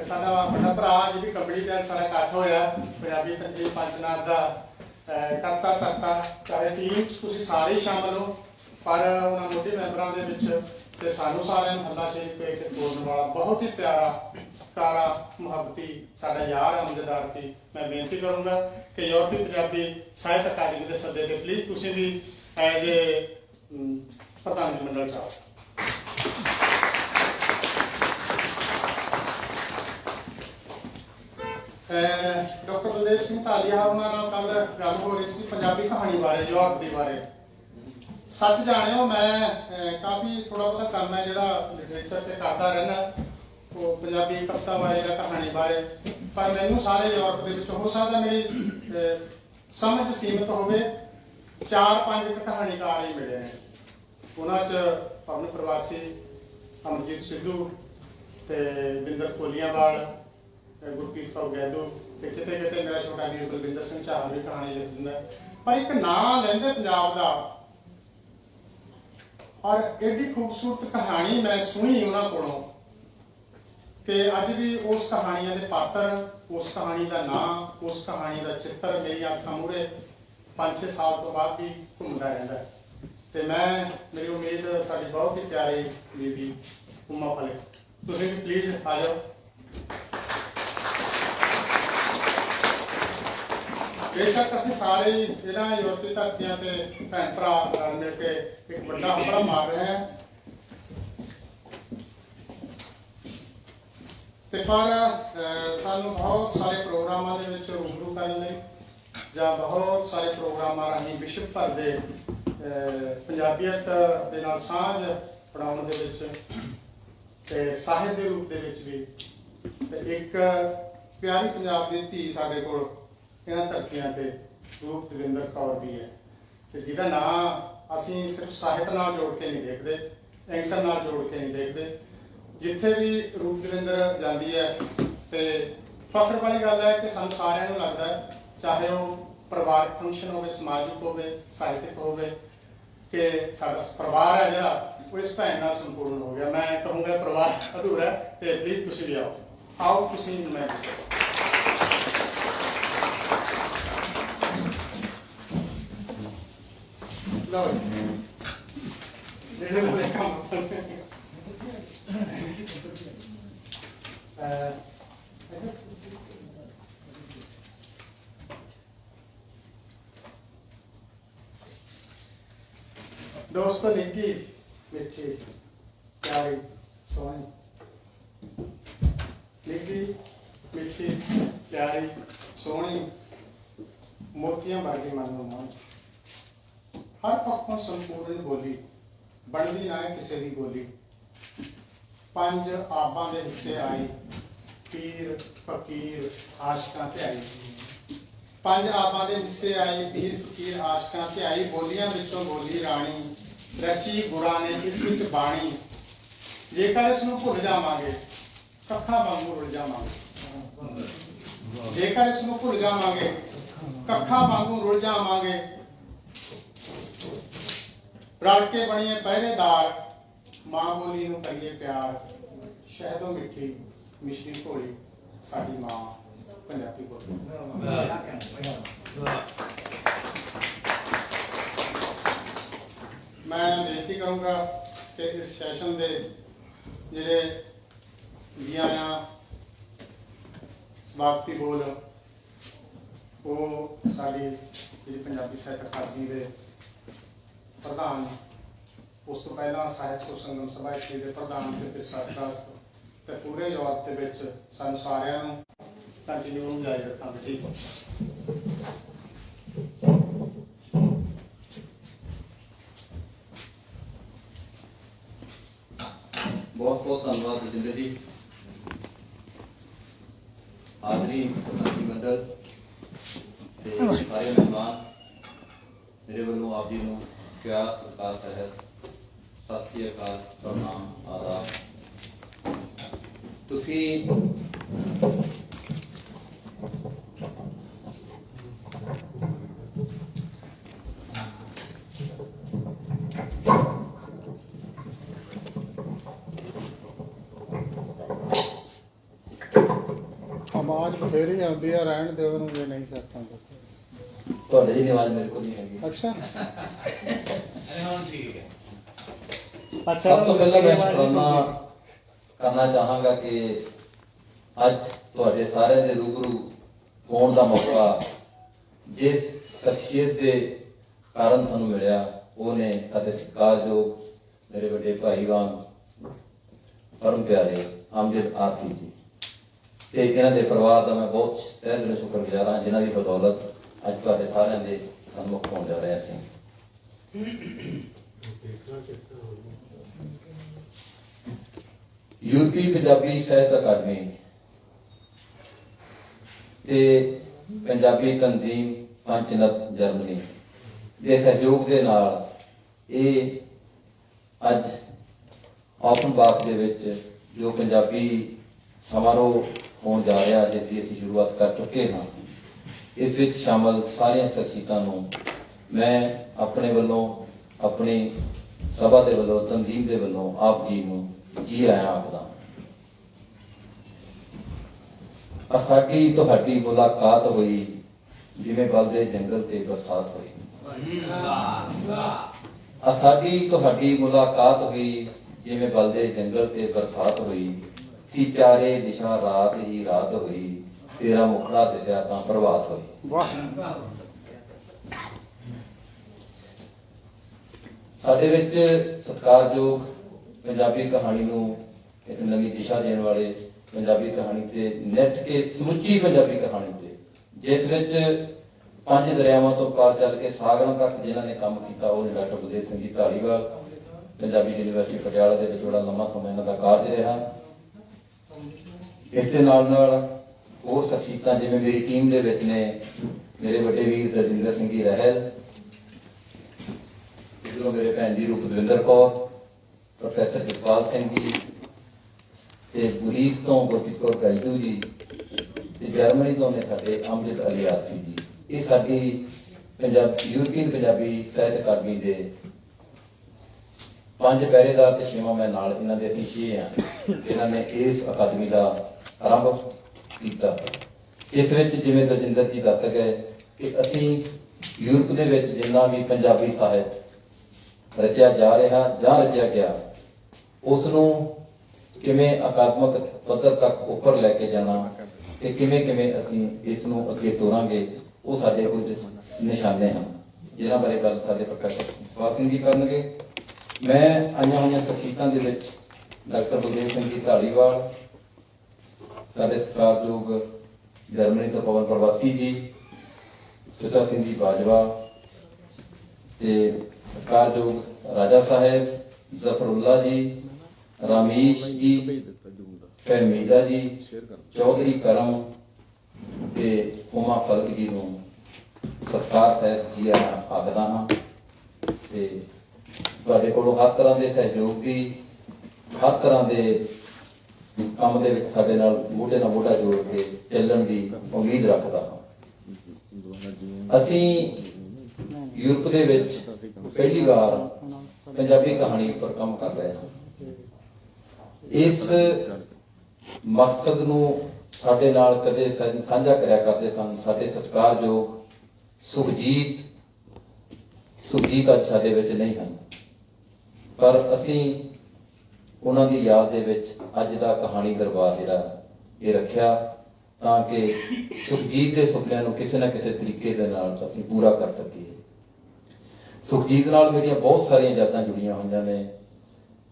ਸਾਡਾ ਵੱਡਾ ਭਰਾ ਜਿਹਦੀ ਕੰਪਨੀ ਦਾ ਸਾਰਾ ਇਕੱਠ ਹੋਇਆ, ਪੰਜਾਬੀ ਤਨਕੀਦ ਪੰਚਨਾਦ ਦਾ ਕਰਤਾ ਧਰਤਾ, ਚਾਹੇ ਟੀਮ ਤੁਸੀਂ ਸਾਰੇ ਹੀ ਸ਼ਾਮਲ ਹੋ, ਪਰ ਉਹਨਾਂ ਮੋਢੀ ਮੈਂਬਰਾਂ ਦੇ ਵਿੱਚ ਤੇ ਸਾਨੂੰ ਸਾਰਿਆਂ ਨੂੰ ਹੱਲਾ ਸ਼ੇਰੀ ਤੇ ਇੱਕ ਤੋੜਨ ਵਾਲਾ ਬਹੁਤ ਹੀ ਪਿਆਰਾ, ਸਤਿਕਾਰਾ, ਮੁਹੱਬਤੀ ਸਾਡਾ ਯਾਰ ਹੈ ਅਮਜਦਾਰ ਕੀ। ਮੈਂ ਬੇਨਤੀ ਕਰੂੰਗਾ ਕਿ ਯੂਰਪੀ ਪੰਜਾਬੀ ਸਾਹਿਤ ਅਕਾਦਮੀ ਦੇ ਸੱਦੇ ਤੇ ਪਲੀਜ਼ ਤੁਸੀਂ ਵੀ ਐਜ਼ ਏ ਪ੍ਰਧਾਨਗੀ ਮੰਡਲ ਚ ਆਓ। ਡਾਕਟਰ ਬਲਦੇਵ ਸਿੰਘ ਧਾਲੀਵਾਲ ਉਹਨਾਂ ਨਾਲ ਕੱਲ ਗੱਲ ਹੋ ਰਹੀ ਸੀ ਪੰਜਾਬੀ ਕਹਾਣੀ ਬਾਰੇ, ਯੂਰਪ ਦੇ ਬਾਰੇ। ਸੱਚ ਜਾਣਿਓ ਮੈਂ ਕਾਫੀ ਥੋੜਾ ਬਹੁਤਾ ਕੰਮ ਹੈ ਜਿਹੜਾ ਲਿਟਰੇਚਰ ਤੇ ਕਰਦਾ ਰਹਿਣਾ, ਉਹ ਪੰਜਾਬੀ ਕਵਿਤਾ ਬਾਰੇ ਜਾਂ ਕਹਾਣੀ ਬਾਰੇ, ਪਰ ਮੈਨੂੰ ਸਾਰੇ ਯੂਰਪ ਦੇ ਵਿੱਚ ਹੋ ਸਕਦਾ ਮੇਰੀ ਸਮਝ ਸੀਮਤ ਹੋਵੇ 4-5 ਕਹਾਣੀਕਾਰ ਹੀ ਮਿਲੇ ਨੇ। ਉਹਨਾਂ 'ਚ ਪਵਨ ਪ੍ਰਵਾਸੀ, ਅਮਰਜੀਤ ਸਿੱਧੂ ਤੇ ਬਿੰਦਰ ਕੋਲੀਆਂਵਾਲ, ਗੁਰਪ੍ਰੀਤ ਕੌਰ ਗੈਦੂ, ਤੇ ਕਿਤੇ ਕਿਤੇ ਮੇਰਾ ਛੋਟਾ ਵੀਰ ਬਲਵਿੰਦਰ ਸਿੰਘ ਚਾਹਲ ਵੀ ਕਹਾਣੀ ਲਿਖ ਦਿੰਦਾ। ਪਰ ਇੱਕ ਨਾਂ ਲੈਂਦੇ ਪੰਜਾਬ ਦਾ, ਔਰ ਐਡੀ ਖੂਬਸੂਰਤ ਕਹਾਣੀ ਮੈਂ ਸੁਣੀ ਉਹਨਾਂ ਕੋਲੋਂ ਕਿ ਅੱਜ ਵੀ ਉਸ ਕਹਾਣੀਆਂ ਦੇ ਪਾਤਰ, ਉਸ ਕਹਾਣੀ ਦਾ ਨਾਂ, ਉਸ ਕਹਾਣੀ ਦਾ ਚਿੱਤਰ ਮੇਰੀਆਂ ਅੱਖਾਂ ਮੂਹਰੇ 5-6 ਸਾਲ ਤੋਂ ਬਾਅਦ ਵੀ ਘੁੰਮਦਾ ਰਹਿੰਦਾ। ਤੇ ਮੇਰੀ ਉਮੀਦ ਸਾਡੀ ਬਹੁਤ ਹੀ ਪਿਆਰੀ ਬੀਬੀ ਉਮਾ ਫਲੇ, ਤੁਸੀਂ ਵੀ ਪਲੀਜ਼ ਆ ਜਾਓ। ਬੇਸ਼ੱਕ ਅਸੀਂ ਸਾਰੇ ਇਹਨਾਂ ਯੂਰਪੀ ਧਰਤੀਆਂ ਤੇ ਭੈਣ ਭਰਾ ਨਾਲ ਮਿਲ ਕੇ ਇੱਕ ਵੱਡਾ ਹਮਲਾ ਮਾਰ ਰਹੇ ਹਾਂ, ਤੇ ਪਰ ਸਾਨੂੰ ਬਹੁਤ ਸਾਰੇ ਪ੍ਰੋਗਰਾਮਾਂ ਦੇ ਵਿੱਚ ਰੂਬਰੂ ਕਰਨ ਲਈ ਜਾਂ ਬਹੁਤ ਸਾਰੇ ਪ੍ਰੋਗਰਾਮਾਂ ਰਾਹੀਂ ਵਿਸ਼ਵ ਭਰ ਦੇ ਪੰਜਾਬੀਅਤ ਦੇ ਨਾਲ ਸਾਂਝ ਬਣਾਉਣ ਦੇ ਵਿੱਚ ਤੇ ਸਾਹਿਤ ਦੇ ਰੂਪ ਦੇ ਵਿੱਚ ਵੀ, ਤੇ ਇੱਕ ਪਿਆਰੀ ਪੰਜਾਬ ਦੀ ਧੀ ਸਾਡੇ ਕੋਲ ਇਹਨਾਂ ਧਰਤੀਆਂ ਤੇ ਰੂਪ ਦਵਿੰਦਰ ਕੌਰ ਵੀ ਹੈ, ਤੇ ਜਿਹਦਾ ਨਾਂ ਅਸੀਂ ਸਿਰਫ ਸਾਹਿਤ ਨਾਲ ਜੋੜ ਕੇ ਨਹੀਂ ਦੇਖਦੇ, ਐਂਕਰ ਨਾਲ ਜੋੜ ਕੇ ਨਹੀਂ ਦੇਖਦੇ। ਜਿੱਥੇ ਵੀ ਰੂਪ ਦਵਿੰਦਰ ਜਾਂਦੀ ਹੈ ਤੇ ਫਖਰ ਵਾਲੀ ਗੱਲ ਹੈ ਕਿ ਸਾਨੂੰ ਸਾਰਿਆਂ ਨੂੰ ਲੱਗਦਾ ਹੈ, ਚਾਹੇ ਉਹ ਪਰਿਵਾਰਕ ਫੰਕਸ਼ਨ ਹੋਵੇ, ਸਮਾਜਿਕ ਹੋਵੇ, ਸਾਹਿਤਕ ਹੋਵੇ, ਕਿ ਸਾਡਾ ਪਰਿਵਾਰ ਹੈ ਜਿਹੜਾ ਉਹ ਇਸ ਭੈਣ ਨਾਲ ਸੰਪੂਰਨ ਹੋ ਗਿਆ। ਮੈਂ ਕਹੂੰਗਾ ਪਰਿਵਾਰ ਅਧੂਰਾ, ਤੇ ਪਲੀਜ਼ ਤੁਸੀਂ ਵੀ ਆਓ ਤੁਸੀਂ। ਮੈਂ ਲਓ ਜਿਹੜੇ ਨਵੇਂ ਕੰਮ दोस्तों निकी मिठी प्यारी सोहनी निकी मिठी प्यारी सोहनी मोतियां वर्गी मन मन हर पक्षों संपूर्ण बोली बनदी ना है किसी की बोली पंज आबां दे हिस्से आई पीर फकीर आशिकां ते आई पंज आबां दे हिस्से आई पीर फकीर आशिकां ते आई बोलियां विचों बोली राणी रची गुरां ने इस विच बाणी जेकर इस नूं भुल जावांगे कखा वांगू रुल जावांगे जेकर इस नूं भुल जावांगे कखा वांगू रुल जावांगे रल के बणीए पहरेदार मां बोली नूं करिए प्यार शहदों मिठी मिश्री घोली साडी मां पंजाबी बोली मैं बेनती करूँगा कि इस सैशन के जिहड़े जी आया समाप्ति बोल वो साडी जिहड़ी पंजाबी साहित्य अकादमी के प्रधान उस तो पहला साहित्य संगम सभा के प्रधान ते फिर सरपरस्त ते पूरे यूरोप के विच सानूं सारिआं नूं कंटिन्यू जारी रखांगे। ठीक बहुत बहुत धन्यवाद रजिंदर जी। हाजरी प्रतिनिधि मंडल ते सारे मेहमान मेरे वालों आप जी नूं प्यार सत्कार सहित सत श्री अकाल प्रणाम आदाब। तुसी आवाज बथेरी आती है रहन दे जे नहीं सकता ਤੁਹਾਡੇ ਦੀ ਆਵਾਜ਼ ਮੇਰੇ ਕੋਲ ਨਹੀਂ ਹੈਗੀ। अच्छा अरे हाँ ठीक है अच्छा ਸਭ ਤੋਂ ਪਹਿਲਾਂ ਮੈਂ ਸ਼ੁਕਰਾਨਾ ਕਰਨਾ ਚਾਹਾਂਗਾ ਕਿ ਅੱਜ ਤੁਹਾਡੇ ਸਾਰਿਆਂ ਦੇ ਰੂਬਰੂ ਹੋਣ ਦਾ ਮੌਕਾ ਜਿਸ ਸ਼ਖਸੀਅਤ ਦੇ ਕਾਰਨ ਤੁਹਾਨੂੰ ਮਿਲਿਆ ਉਹ ਨੇ ਸਾਡੇ ਸਤਿਕਾਰਯੋਗ ਮੇਰੇ ਵੱਡੇ ਭਾਈ ਵਾਂਗ ਪਰਮ ਪਿਆਰੇ ਅਮਜਦ ਆਰਫੀ ਜੀ ਤੇ ਇਹਨਾਂ ਦੇ ਪਰਿਵਾਰ ਦਾ ਮੈਂ ਬਹੁਤ ਤਹਿ ਦਿਲੋਂ ਸ਼ੁਕਰਗੁਜ਼ਾਰ ਹਾਂ ਜਿਨ੍ਹਾਂ ਦੀ ਬਦੌਲਤ ਅੱਜ ਤੁਹਾਡੇ ਸਾਰਿਆਂ ਦੇ ਸਨਮੁਖ ਹੋਣ ਜਾ ਰਿਹਾ ਸੀ। यूरोपी पंजाबी साहित्य अकादमी ते पंजाबी तंजीम पंचनद जर्मनी के सहयोग के नाल ये अज ऑफनबाग दे विच जो पंजाबी समारोह होने जा रहा जिसकी असीं शुरुआत कर चुके हाँ इस विच शामिल सारिया शख्सियतां नूं मैं अपने वालों अपनी सभा के वालों तंजीम के वालों आप जी नूं जी आया आखदा। साडी तुहाडी मुलाकात हुई जिवें बलदे जंगल ते बरसात हुई। साडी तुहाडी मुलाकात हुई जिवें बलदे जंगल ते बरसात हुई सी प्यारे दिशा रात ही रात हुई तेरा मुखड़ा दिसया तां प्रभात हुई। वाह साडे विच सत्कारयोग पंजाबी कहानी नूं एक नवी दिशा देने वाले पंजाबी कहानी ते नैट के समुची पंजाबी कहानी ते जिस विच पंज दरियावां तो पार चल के सागरां तक जिन्हां ने काम कीता वो डॉक्टर बलदेव सिंह जी धालीवाल पंजाबी यूनिवर्सिटी पटियाला दे विच बड़ा लंबा समय इन्हां दा कार्ज रहा। इस दे नाल होर शख्सियतां जिवें मेरी टीम दे विच ने मेरे वड्डे वीर दजिंदर सिंह जी रहल इधरों मेरे भैन जी रूप दविंदर कौर प्रोफैसर जगपाल सिंह जी ते गुरीस तो गुरप्रीत कौर गाइदू जी ते जर्मनी तो ने साडे अमजद अली आरफी जी ये साडी यूरोपीयन पंजाबी साहित्य अकादमी दे पंज पहरेदार ते छेवां मैं नाल इन्हां दे असीं छे हां इन्हां ने इस अकादमी का आरंभ किया। इस विच जिवें दजिंदर जी दस गए कि असीं यूरोप दे विच जिन्ना भी पंजाबी साहित्य ਰਚਿਆ ਜਾ ਰਿਹਾ ਜਾਂ ਰਚਿਆ ਗਿਆ, ਉਸ ਨੂੰ ਕਿਵੇਂ ਅਕਾਦਮਿਕ ਪੱਧਰ ਤੱਕ ਉੱਪਰ ਲੈ ਕੇ ਜਾਣਾ ਤੇ ਕਿਵੇਂ ਕਿਵੇਂ ਅਸੀਂ ਇਸ ਨੂੰ ਅੱਗੇ ਤੋਰਾਂਗੇ, ਉਹ ਸਾਡੇ ਕੁਝ ਨਿਸ਼ਾਨੇ ਹਨ ਜਿਨ੍ਹਾਂ ਬਾਰੇ ਗੱਲ ਸਾਡੇ ਪ੍ਰੋਫੈਸਰ ਸਵਾਲ ਸਿੰਘ ਜੀ ਕਰਨਗੇ। ਮੈਂ ਆਈਆਂ ਹੋਈਆਂ ਸ਼ਖਸੀਅਤਾਂ ਦੇ ਵਿੱਚ ਡਾਕਟਰ ਬਲਦੇਵ ਸਿੰਘ ਜੀ ਧਾਲੀਵਾਲ, ਸਾਡੇ ਸਤਿਕਾਰਯੋਗ ਜਰਮਨੀ ਤੋਂ ਪਵਨ ਪ੍ਰਵਾਸੀ ਜੀ, ਸੁਚਾ ਸਿੰਘ ਜੀ ਬਾਜਵਾ ਤੇ ਸਤਿਕਾਰਯੋਗ ਰਾਜਾ ਸਾਹਿਬ, ਜ਼ਫਰੁੱਲਾ ਜੀ, ਰਾਮੇਸ਼ ਜੀ, ਫਹਿਮੀਦਾ ਜੀ, ਚੌਧਰੀ ਕਰਮ ਤੇ ਉਮਾ ਫਲਕ ਜੀ ਨੂੰ ਸਤਿਕਾਰ ਸਹਿਤ ਜੀ ਆਖਦਾ ਹਾਂ ਤੇ ਤੁਹਾਡੇ ਕੋਲੋਂ ਹਰ ਤਰ੍ਹਾਂ ਦੇ ਸਹਿਯੋਗ ਦੀ, ਹਰ ਤਰ੍ਹਾਂ ਦੇ ਕੰਮ ਦੇ ਵਿੱਚ ਸਾਡੇ ਨਾਲ ਮੋਢੇ ਨਾਲ ਮੋਢਾ ਜੋੜ ਕੇ ਚੱਲਣ ਦੀ ਉਮੀਦ ਰੱਖਦਾ ਹਾਂ। ਅਸੀਂ ਯੂਰਪ ਦੇ ਵਿੱਚ ਪਹਿਲੀ ਵਾਰ ਪੰਜਾਬੀ ਕਹਾਣੀ ਉੱਪਰ ਕੰਮ ਕਰ ਰਹੇ ਹਾਂ। ਇਸ ਮਕਸਦ ਨੂੰ ਸਾਡੇ ਨਾਲ ਕਦੇ ਸਾਂਝਾ ਕਰਿਆ ਕਰਦੇ ਸਨ ਸਾਡੇ ਸਤਿਕਾਰਯੋਗ ਸੁਖਜੀਤ ਅੱਜ ਸਾਡੇ ਵਿੱਚ ਨਹੀਂ ਹਨ, ਪਰ ਅਸੀਂ ਉਹਨਾਂ ਦੀ ਯਾਦ ਦੇ ਵਿੱਚ ਅੱਜ ਦਾ ਕਹਾਣੀ ਦਰਬਾਰ ਜਿਹੜਾ ਇਹ ਰੱਖਿਆ ਤਾਂ ਕਿ ਸੁਖਜੀਤ ਦੇ ਸੁਪਨਿਆਂ ਨੂੰ ਕਿਸੇ ਨਾ ਕਿਸੇ ਤਰੀਕੇ ਦੇ ਨਾਲ ਅਸੀਂ ਪੂਰਾ ਕਰ ਸਕੀਏ। ਸੁਖਜੀਤ ਨਾਲ ਮੇਰੀਆਂ ਬਹੁਤ ਸਾਰੀਆਂ ਯਾਦਾਂ ਜੁੜੀਆਂ ਹੋਈਆਂ ਨੇ।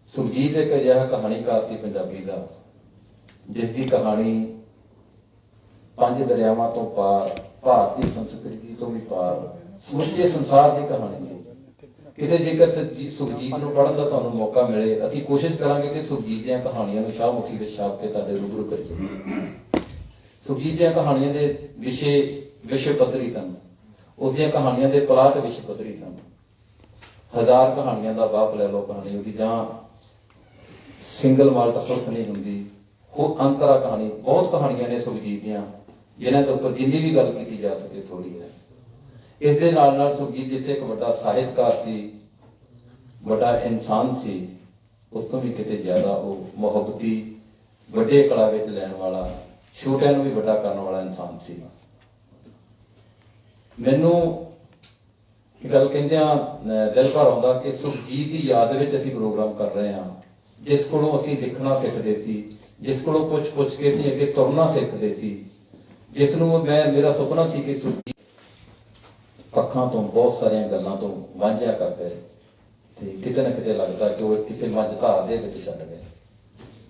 ਸੁਖਜੀਤ ਇੱਕ ਅਜਿਹਾ ਕਹਾਣੀਕਾਰ ਸੀ ਪੰਜਾਬੀ ਦਾ ਜਿਸ ਦੀ ਕਹਾਣੀ ਪੰਜ ਦਰਿਆਵਾਂ ਤੋਂ ਪਾਰ, ਭਾਰਤੀ ਸੰਸਕ੍ਰਿਤੀ ਤੋਂ ਵੀ ਪਾਰ, ਸਮੁੱਚੇ ਸੰਸਾਰ ਦੀ ਕਹਾਣੀ ਸੀ। ਕਿਤੇ ਜੇਕਰ ਸੁਖਜੀਤ ਨੂੰ ਪੜ੍ਹਨ ਦਾ ਤੁਹਾਨੂੰ ਮੌਕਾ ਮਿਲੇ, ਅਸੀਂ ਕੋਸ਼ਿਸ਼ ਕਰਾਂਗੇ ਕਿ ਸੁਖਜੀਤ ਦੀਆਂ ਕਹਾਣੀਆਂ ਨੂੰ ਸ਼ਾਹਮੁਖੀ ਵਿੱਚ ਛਾਪ ਕੇ ਤੁਹਾਡੇ ਰੂਬਰੂ ਕਰੀਏ। ਸੁਖਜੀਤ ਦੀਆਂ ਕਹਾਣੀਆਂ ਦੇ ਵਿਸ਼ੇ ਪੱਧਰੀ ਸਨ, ਉਸ ਦੀਆਂ ਕਹਾਣੀਆਂ ਦੇ ਪਲਾਟ ਵਿਸ਼ੇ ਪੱਧਰੀ ਸਨ। ਹਜ਼ਾਰ ਕਹਾਣੀਆਂ ਦਾ ਬਾਪ ਲੈ ਲਓ ਕਹਾਣੀ ਉਹਦੀ, ਜਾਂ ਸਿੰਗਲ ਮਾਲਟ ਸੁਰਖ ਨਹੀਂ ਹੁੰਦੀ, ਉਹ ਅੰਤਰਾ ਕਹਾਣੀ। ਬਹੁਤ ਕਹਾਣੀਆਂ ਨੇ ਸੁਖਜੀਤ ਦੀਆਂ ਜਿਨ੍ਹਾਂ ਦੇ ਉੱਪਰ ਜਿੰਨੀ ਵੀ ਗੱਲ ਕੀਤੀ ਜਾ ਸਕੇ ਥੋੜੀ ਹੈ। ਇਸ ਦੇ ਨਾਲ ਨਾਲ ਸੁਖਜੀਤ ਜਿੱਥੇ ਇੱਕ ਵੱਡਾ ਸਾਹਿਤਕਾਰ ਸੀ, ਵੱਡਾ ਇਨਸਾਨ ਸੀ, ਉਸ ਤੋਂ ਵੀ ਕਿਤੇ ਜ਼ਿਆਦਾ ਉਹ ਮੁਹੱਬਤੀ, ਵੱਡੇ ਕਲਾ ਵਿੱਚ ਲੈਣ ਵਾਲਾ, ਛੋਟਿਆਂ ਨੂੰ ਵੀ ਵੱਡਾ ਕਰਨ ਵਾਲਾ ਇਨਸਾਨ ਸੀ। ਮੈਨੂੰ ਇਹ ਗੱਲ ਕਹਿੰਦਿਆਂ ਦਿਲ ਭਰ ਆਉਂਦਾ ਕਿ ਸੁਖਜੀਤ ਦੀ ਯਾਦ ਵਿੱਚ ਅਸੀਂ ਪ੍ਰੋਗਰਾਮ ਕਰ ਰਹੇ ਹਾਂ, ਜਿਸ ਕੋਲੋਂ ਅਸੀਂ ਲਿਖਣਾ ਸਿੱਖਦੇ ਸੀ, ਜਿਸ ਕੋਲੋਂ ਪੁੱਛ ਕੇ ਅਸੀਂ ਅੱਗੇ ਤੁਰਨਾ ਸਿੱਖਦੇ ਸੀ, ਜਿਸ ਨੂੰ ਮੇਰਾ ਸੁਪਨਾ ਸੀ ਕਿ ਸੁਖਜੀਤ ਪੱਖਾਂ ਤੋਂ ਬਹੁਤ ਸਾਰੀਆਂ ਗੱਲਾਂ ਤੋਂ ਵਾਂਝਿਆ ਕਰ ਗਏ ਤੇ ਕਿਤੇ ਨਾ ਕਿਤੇ ਲੱਗਦਾ ਕਿ ਉਹ ਕਿਸੇ ਮੱਝ ਧਾਰ ਦੇ ਵਿੱਚ ਛੱਡ ਗਏ।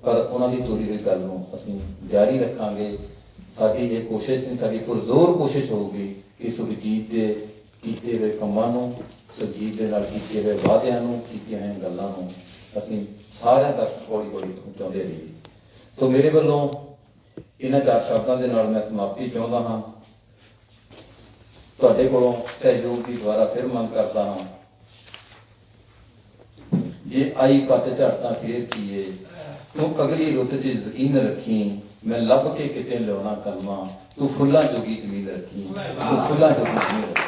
ਪਰ ਉਹਨਾਂ ਦੀ ਤੋਰੀ ਹੋਈ ਗੱਲ ਨੂੰ ਅਸੀਂ ਜਾਰੀ ਰੱਖਾਂਗੇ। ਸਾਡੀ ਇਹ ਕੋਸ਼ਿਸ਼ ਨਹੀਂ, ਸਾਡੀ ਪੁਰਜ਼ੋਰ ਕੋਸ਼ਿਸ਼ ਹੋਊਗੀ ਕਿ ਸੁਖਜੀਤ ਦੇ ਕੀਤੇ ਹੋਏ ਕੰਮਾਂ ਨੂੰ, ਸੁਖਜੀਤ ਦੇ ਨਾਲ ਕੀਤੇ ਹੋਏ ਵਾਅਦਿਆਂ ਨੂੰ, ਕੀਤੀਆਂ ਹੋਈਆਂ ਗੱਲਾਂ ਨੂੰ ਅਸੀਂ ਸਾਰਿਆਂ ਤੱਕ ਹੌਲੀ ਹੌਲੀ ਪਹੁੰਚਾਉਂਦੇ ਰਹੀਏ। ਸੋ ਮੇਰੇ ਵੱਲੋਂ ਇਹਨਾਂ 4 ਸ਼ਬਦਾਂ ਦੇ ਨਾਲ ਮੈਂ ਸਮਾਪਤੀ ਚਾਹੁੰਦਾ ਹਾਂ। ਤੁਹਾਡੇ ਕੋਲੋਂ ਸਹਿਯੋਗ ਦੀ ਦੁਆਰਾ ਫਿਰ ਮੰਗ ਕਰਦਾ ਹਾਂ। ਜੇ ਆਈ ਪੱਤ ਝੜ ਤਾਂ ਫੇਰ ਕੀਏ, ਤੂੰ ਅਗਲੀ ਰੁੱਤ 'ਚ ਯਕੀਨ ਰੱਖੀ, ਮੈਂ ਲੱਭ ਕੇ ਕਿਤੇ ਲਿਆਉਣਾ ਕਲਮਾਂ, ਤੂੰ ਫੁੱਲਾਂ ਜੋਗੀ ਜ਼ਮੀਨ ਰੱਖੀ, ਤੂੰ ਫੁੱਲਾਂ ਜੋਗੀ ਜ਼ਮੀਨ ਰੱਖੀ।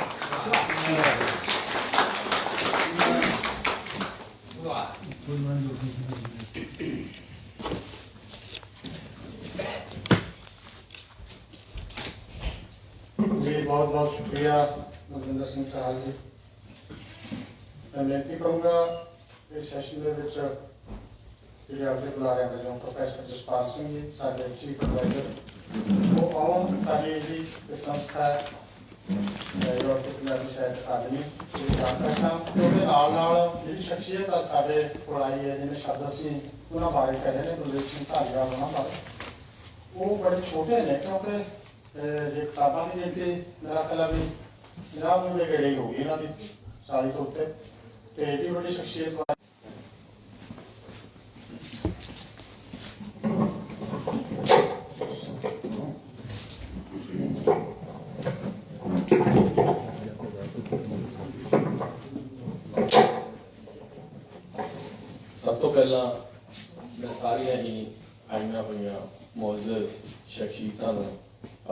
जी बहुत बहुत शुक्रिया मनविंदर सिंह चाहल जी। मैं बेनती करूँगा इस सैशन के आपके बुलारे वजों प्रोफैसर जसपाल सिंह जी साडे चीफ एडवाइजर वो आउन साडी जी संस्था यूरोपी पंजाबी साहित्य अकादमी जी शख्सियत साडे कोल आई है जिन्हें शब्द असीं उन्हां बारे कहे ने बलदेव सिंह धालीवाल उन्हां बारे वो बड़े छोटे ने क्योंकि जे किताबां की गिनती मेरा ख्याल भी 50 ਦੇ ਗੇੜੇ ਹੋ ਗਈ ਇਹਨਾਂ ਦੀ 40 ਤੋਂ ਉੱਤੇ ਤੇ ਏਡੀ ਵੱਡੀ ਸ਼ਖਸੀਅਤ ਸਭ ਤੋਂ ਪਹਿਲਾਂ ਮੈਂ ਸਾਰੀਆਂ ਹੀ ਆਈਆਂ ਹੋਈਆਂ ਮੌਜੂਦ ਸ਼ਖਸੀਅਤਾਂ ਨੂੰ